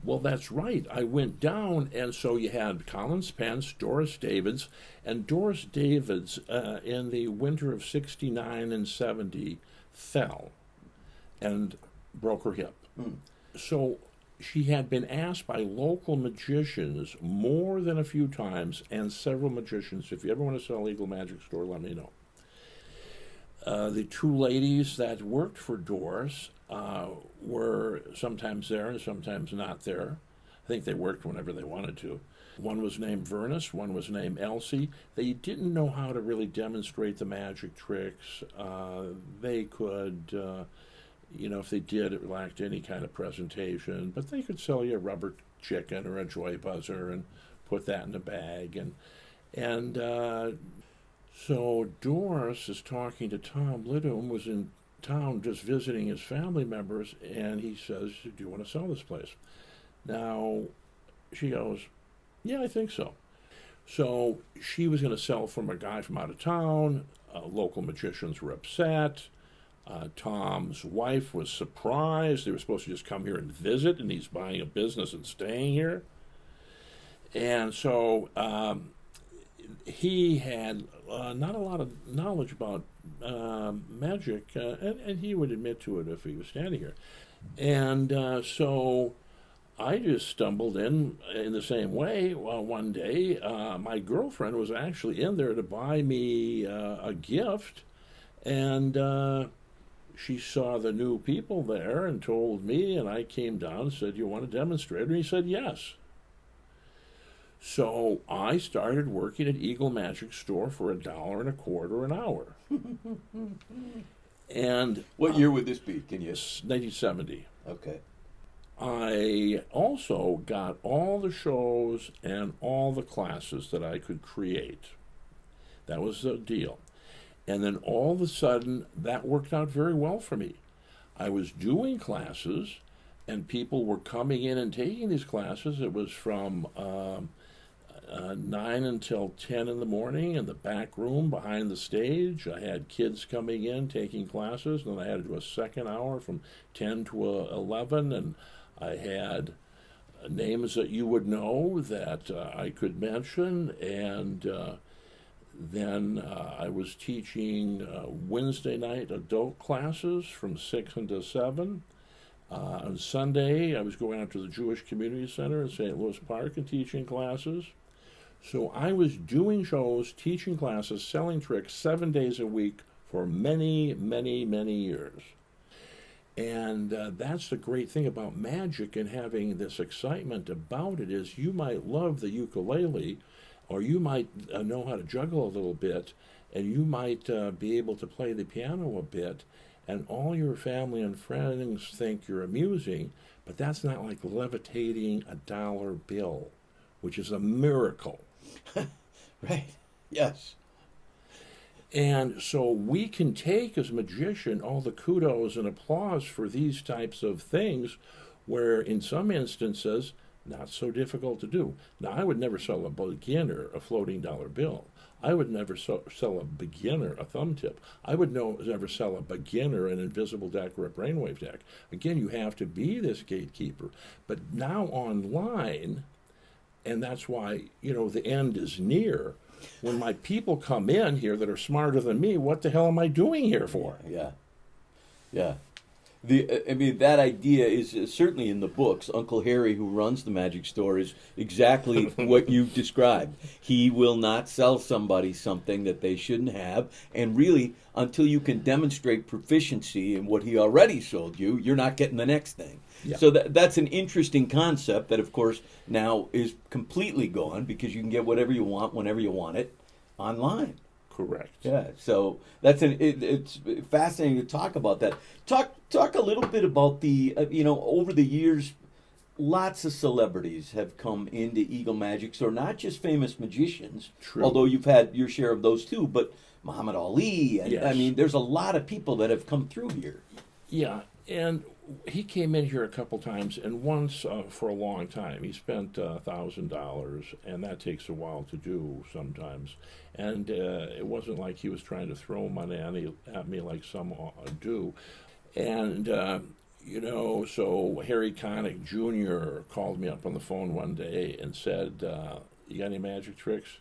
Well, that's right. I went down, and so you had Collins Pence, Doris Davids, and Doris Davids in the winter of 69 and 70 fell and broke her hip. So she had been asked by local magicians more than a few times, and several magicians, if you ever want to sell Eagle Magic Store, let me know. The two ladies that worked for Doris were sometimes there and sometimes not there. I think they worked whenever they wanted to. One was named Vernus, one was named Elsie. They didn't know how to really demonstrate the magic tricks. They could... if they did, it lacked any kind of presentation, but they could sell you a rubber chicken or a joy buzzer and put that in a bag. So Doris is talking to Tom Lidum, was in town just visiting his family members, and he says, do you want to sell this place? Now, she goes, yeah, I think so. So she was going to sell from a guy from out of town. Local magicians were upset. Tom's wife was surprised. They were supposed to just come here and visit, and he's buying a business and staying here. And so he had not a lot of knowledge about magic, and he would admit to it if he was standing here. And so I just stumbled in the same way. Well, one day, my girlfriend was actually in there to buy me a gift, and she saw the new people there and told me, and I came down and said, "You want to demonstrate?" And he said, "Yes." So I started working at Eagle Magic Store for $1.25 an hour. And what year would this be? Can you? 1970. Okay. I also got all the shows and all the classes that I could create. That was the deal. And then all of a sudden, that worked out very well for me. I was doing classes, and people were coming in and taking these classes. It was from 9 until 10 in the morning in the back room behind the stage. I had kids coming in taking classes, and then I had to do a second hour from 10 to 11, and I had names that you would know that I could mention, and then I was teaching Wednesday night adult classes from 6 until 7. On Sunday, I was going out to the Jewish Community Center in St. Louis Park and teaching classes. So I was doing shows, teaching classes, selling tricks 7 days a week for many, many, many years. And that's the great thing about magic and having this excitement about it is you might love the ukulele, or you might know how to juggle a little bit, and you might be able to play the piano a bit, and all your family and friends think you're amusing, but that's not like levitating a dollar bill, which is a miracle. Right. Yes. And so we can take, as a magician, all the kudos and applause for these types of things, where in some instances, not so difficult to do. Now, I would never sell a beginner a floating dollar bill. I would never sell a beginner a thumb tip. I would never sell a beginner an invisible deck or a brainwave deck. Again, you have to be this gatekeeper. But now online, and that's why, the end is near. When my people come in here that are smarter than me, what the hell am I doing here for? Yeah. Yeah. That idea is certainly in the books. Uncle Harry, who runs the magic store, is exactly what you've described. He will not sell somebody something that they shouldn't have, and really, until you can demonstrate proficiency in what he already sold you, you're not getting the next thing. Yeah. So that's an interesting concept that, of course, now is completely gone because you can get whatever you want whenever you want it online. Correct. Yeah. So that's it's fascinating to talk about that. Talk a little bit about the over the years, lots of celebrities have come into Eagle Magic Store, not just famous magicians, True. Although you've had your share of those too, but Muhammad Ali. And, Yes. there's a lot of people that have come through here. Yeah, and he came in here a couple times, and once for a long time. He spent $1,000, and that takes a while to do sometimes. And it wasn't like he was trying to throw money at me like some do. And, so Harry Connick Jr. called me up on the phone one day and said, "You got any magic tricks?"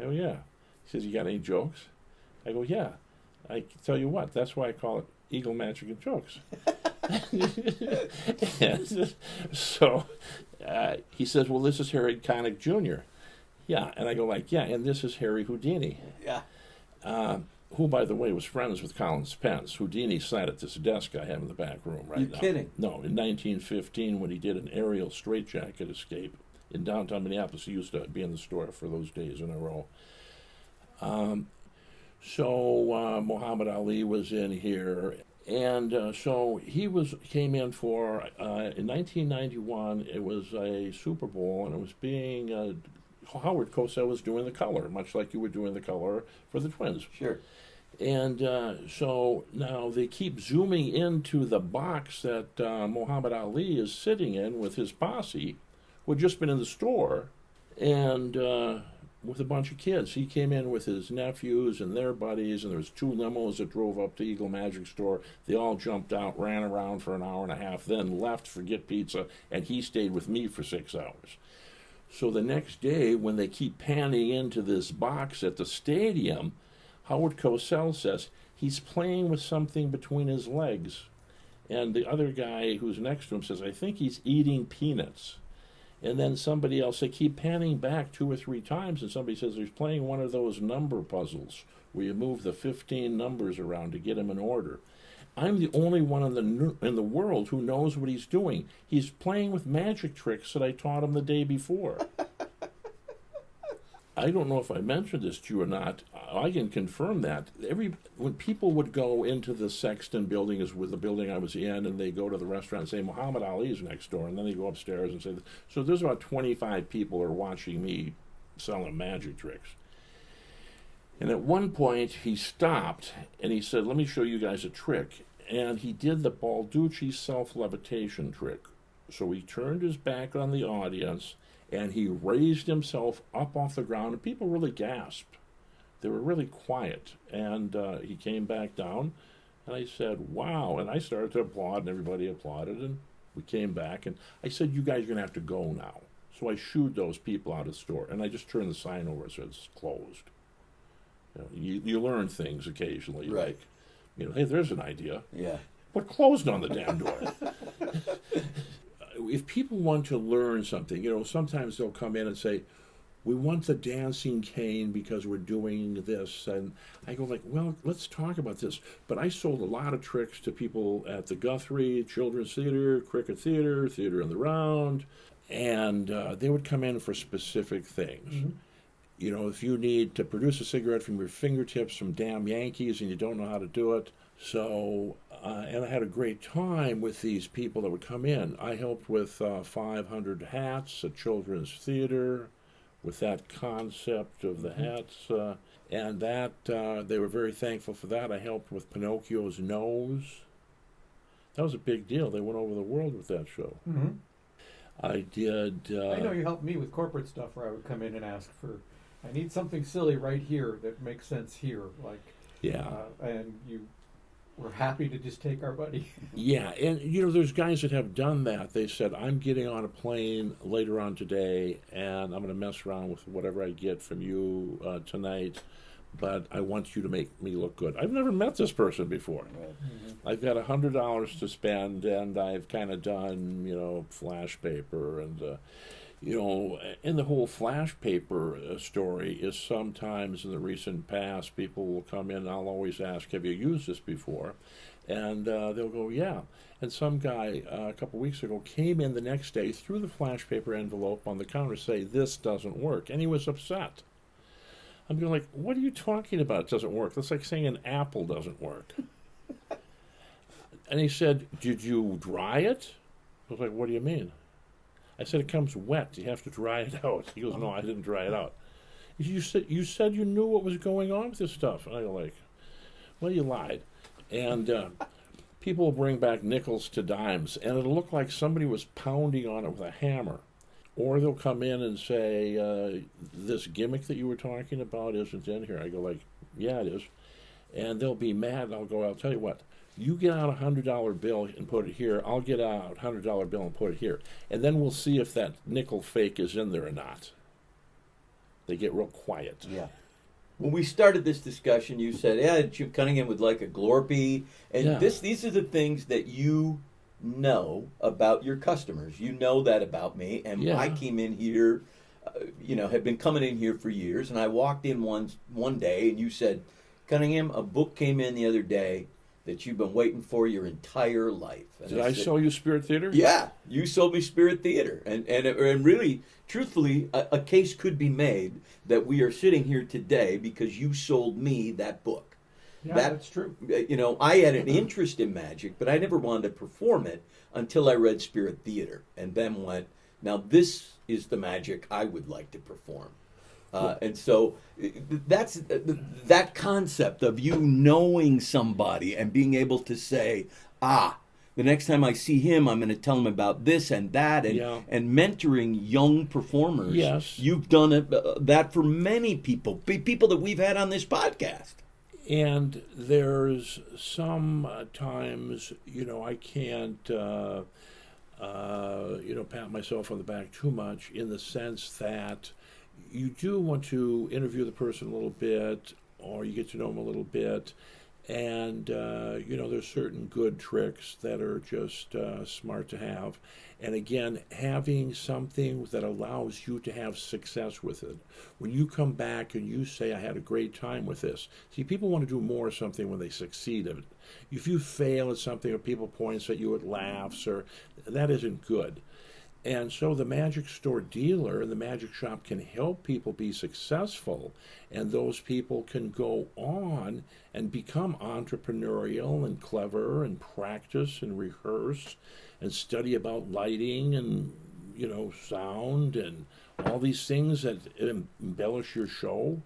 I go, "Yeah." He says, "You got any jokes?" I go, "Yeah." I tell you what, that's why I call it Eagle Magic and Jokes. And so he says, "Well, this is Harry Connick Jr." Yeah, and I go like, "Yeah, and this is Harry Houdini." Yeah. Who, by the way, was friends with Colin Spence. Houdini sat at this desk I have in the back room right now. You're kidding? No, in 1915 when he did an aerial straitjacket escape in downtown Minneapolis. He used to be in the store for those days in a row. So Muhammad Ali was in here. And so he came in for, in 1991, it was a Super Bowl, and it was being, Howard Cosell was doing the color, much like you were doing the color for the Twins. Sure. And so now they keep zooming into the box that Muhammad Ali is sitting in with his posse, who had just been in the store, and with a bunch of kids. He came in with his nephews and their buddies, and there was 2 limos that drove up to Eagle Magic Store. They all jumped out, ran around for an hour and a half, then left for Get Pizza, and he stayed with me for 6 hours. So the next day, when they keep panning into this box at the stadium, Howard Cosell says he's playing with something between his legs. And the other guy who's next to him says, I think he's eating peanuts. And then somebody else, they keep panning back 2 or 3 times, and somebody says he's playing one of those number puzzles where you move the 15 numbers around to get him in order. I'm the only one in the world who knows what he's doing. He's playing with magic tricks that I taught him the day before. I don't know if I mentioned this to you or not. I can confirm that. When people would go into the Sexton building, is with the building I was in, and they go to the restaurant and say, Muhammad Ali's next door, and then they go upstairs and say, so there's about 25 people are watching me selling magic tricks. And at one point, he stopped, and he said, let me show you guys a trick. And he did the Balducci self-levitation trick. So he turned his back on the audience, and he raised himself up off the ground, and people really gasped. They were really quiet. And he came back down, and I said, wow. And I started to applaud, and everybody applauded, and we came back. And I said, you guys are going to have to go now. So I shooed those people out of the store, and I just turned the sign over and said, it's closed. You learn things occasionally, right? Like, hey, there's an idea. Yeah. But closed on the damn door. If people want to learn something, sometimes they'll come in and say, we want the dancing cane because we're doing this. And I go like, well, let's talk about this. But I sold a lot of tricks to people at the Guthrie, Children's Theater, Cricket Theater, Theater in the Round. And they would come in for specific things. Mm-hmm. If you need to produce a cigarette from your fingertips from damn Yankees and you don't know how to do it. So, and I had a great time with these people that would come in. I helped with 500 hats at Children's Theater with that concept of the hats. And that, they were very thankful for that. I helped with Pinocchio's nose. That was a big deal. They went over the world with that show. Mm-hmm. I did. I know you helped me with corporate stuff where I would come in and ask for, I need something silly right here that makes sense here. Like, yeah. And you were happy to just take our money. Yeah. And, there's guys that have done that. They said, I'm getting on a plane later on today, and I'm going to mess around with whatever I get from you tonight, but I want you to make me look good. I've never met this person before. Mm-hmm. I've got $100 to spend, and I've kind of done, flash paper and, and the whole flash paper story is sometimes in the recent past, people will come in and I'll always ask, have you used this before? And they'll go, yeah. And some guy a couple weeks ago came in the next day, threw the flash paper envelope on the counter, say, this doesn't work. And he was upset. I'm going like, what are you talking about? It doesn't work. That's like saying an apple doesn't work. And he said, did you dry it? I was like, what do you mean? I said, it comes wet. You have to dry it out. He goes, no, I didn't dry it out. You said you knew what was going on with this stuff. And I go like, well, you lied. And people will bring back nickels to dimes, and it'll look like somebody was pounding on it with a hammer. Or they'll come in and say, this gimmick that you were talking about isn't in here. I go like, yeah, it is. And they'll be mad, and I'll tell you what. You get out a $100 bill and put it here. I'll get out a $100 bill and put it here. And then we'll see if that nickel fake is in there or not. They get real quiet. Yeah. When we started this discussion, you said, yeah, Jim Cunningham would like a Glorpy. And Yeah. these are the things that you know about your customers. You know that about me. And Yeah. I came in here, have been coming in here for years. And I walked in one day and you said, Cunningham, a book came in the other day that you've been waiting for your entire life. And Did I said, sell you Spirit Theater? Yeah, you sold me Spirit Theater. And really, truthfully, a case could be made that we are sitting here today because you sold me that book. Yeah, that's true. I had an interest in magic, but I never wanted to perform it until I read Spirit Theater and then went, now this is the magic I would like to perform. And so that's that concept of you knowing somebody and being able to say, the next time I see him, I'm going to tell him about this and that, and mentoring young performers. Yes. You've done that for many people that we've had on this podcast. And there's sometimes, I can't, pat myself on the back too much in the sense that you do want to interview the person a little bit, or you get to know them a little bit, And, there's certain good tricks that are just smart to have. And again, having something that allows you to have success with it. When you come back and you say, I had a great time with this. See, people want to do more of something when they succeed at it. If you fail at something or people points at you at laughs, or that isn't good. And so the magic store dealer and the magic shop can help people be successful, and those people can go on and become entrepreneurial and clever and practice and rehearse and study about lighting and, sound and all these things that embellish your show.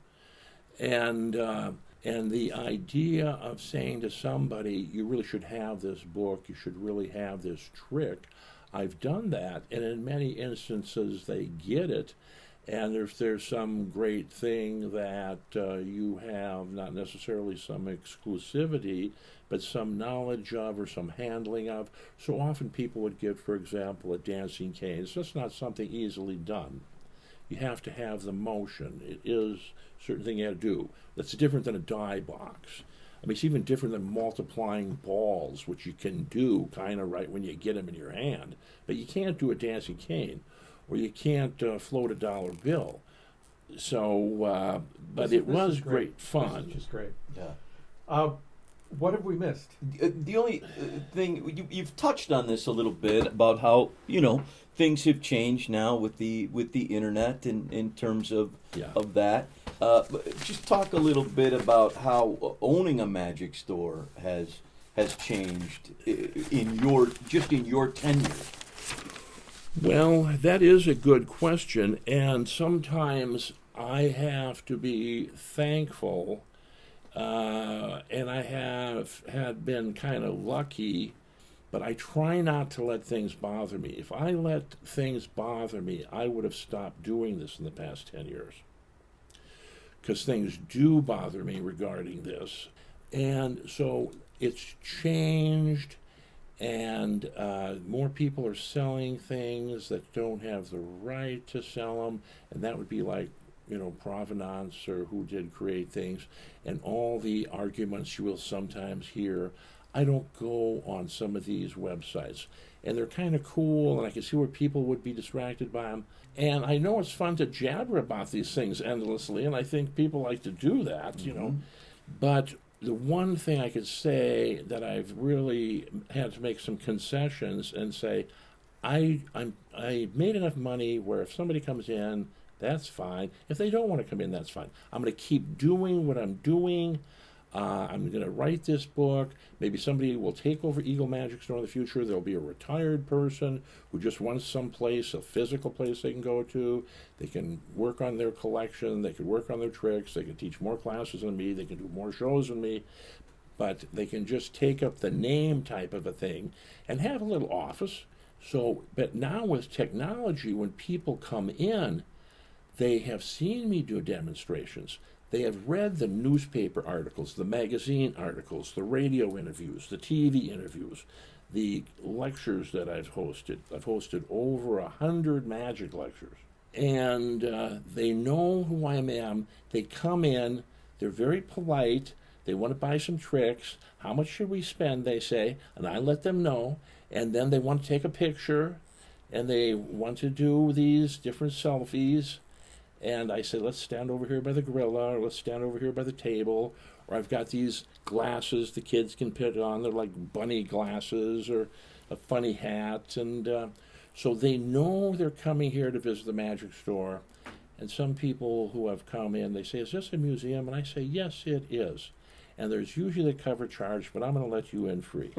And the idea of saying to somebody, you really should have this book, you should really have this trick, I've done that, and in many instances they get it, and if there's some great thing that you have, not necessarily some exclusivity, but some knowledge of or some handling of. So often people would get, for example, a dancing cane. It's just not something easily done. You have to have the motion. It is a certain thing you have to do. That's different than a die box. I mean, it's even different than multiplying balls, which you can do kind of right when you get them in your hand. But you can't do a dancing cane, or you can't float a dollar bill. So, but it was great fun. This is just great. Yeah. What have we missed? The only thing, you've touched on this a little bit about how, things have changed now with the internet in terms of that. But just talk a little bit about how owning a magic store has changed in your tenure. Well, that is a good question, and sometimes I have to be thankful, and I had been kind of lucky, but I try not to let things bother me. If I let things bother me, I would have stopped doing this in the past 10 years. Because things do bother me regarding this. And so it's changed, and more people are selling things that don't have the right to sell them, and that would be like, Provenance, or who did create things, and all the arguments you will sometimes hear. I don't go on some of these websites, and they're kind of cool, and I can see where people would be distracted by them. And I know it's fun to jabber about these things endlessly, and I think people like to do that, But the one thing I could say that I've really had to make some concessions and say, I made enough money where if somebody comes in, that's fine. If they don't want to come in, that's fine. I'm going to keep doing what I'm doing. I'm going to write this book. Maybe somebody will take over Eagle Magic Store in the future. There'll be a retired person who just wants some place, a physical place they can go to. They can work on their collection. They can work on their tricks. They can teach more classes than me. They can do more shows than me. But they can just take up the name type of a thing and have a little office. But now with technology, when people come in, they have seen me do demonstrations. They have read the newspaper articles, the magazine articles, the radio interviews, the TV interviews, the lectures that I've hosted. I've hosted over 100 magic lectures. And they know who I am. They come in. They're very polite. They want to buy some tricks. How much should we spend, they say. And I let them know. And then they want to take a picture. And they want to do these different selfies. And I say, let's stand over here by the gorilla, or let's stand over here by the table, or I've got these glasses the kids can put on. They're like bunny glasses, or a funny hat. And so they know they're coming here to visit the magic store. And some people who have come in, they say, is this a museum? And I say, yes, it is. And there's usually a cover charge, but I'm going to let you in free.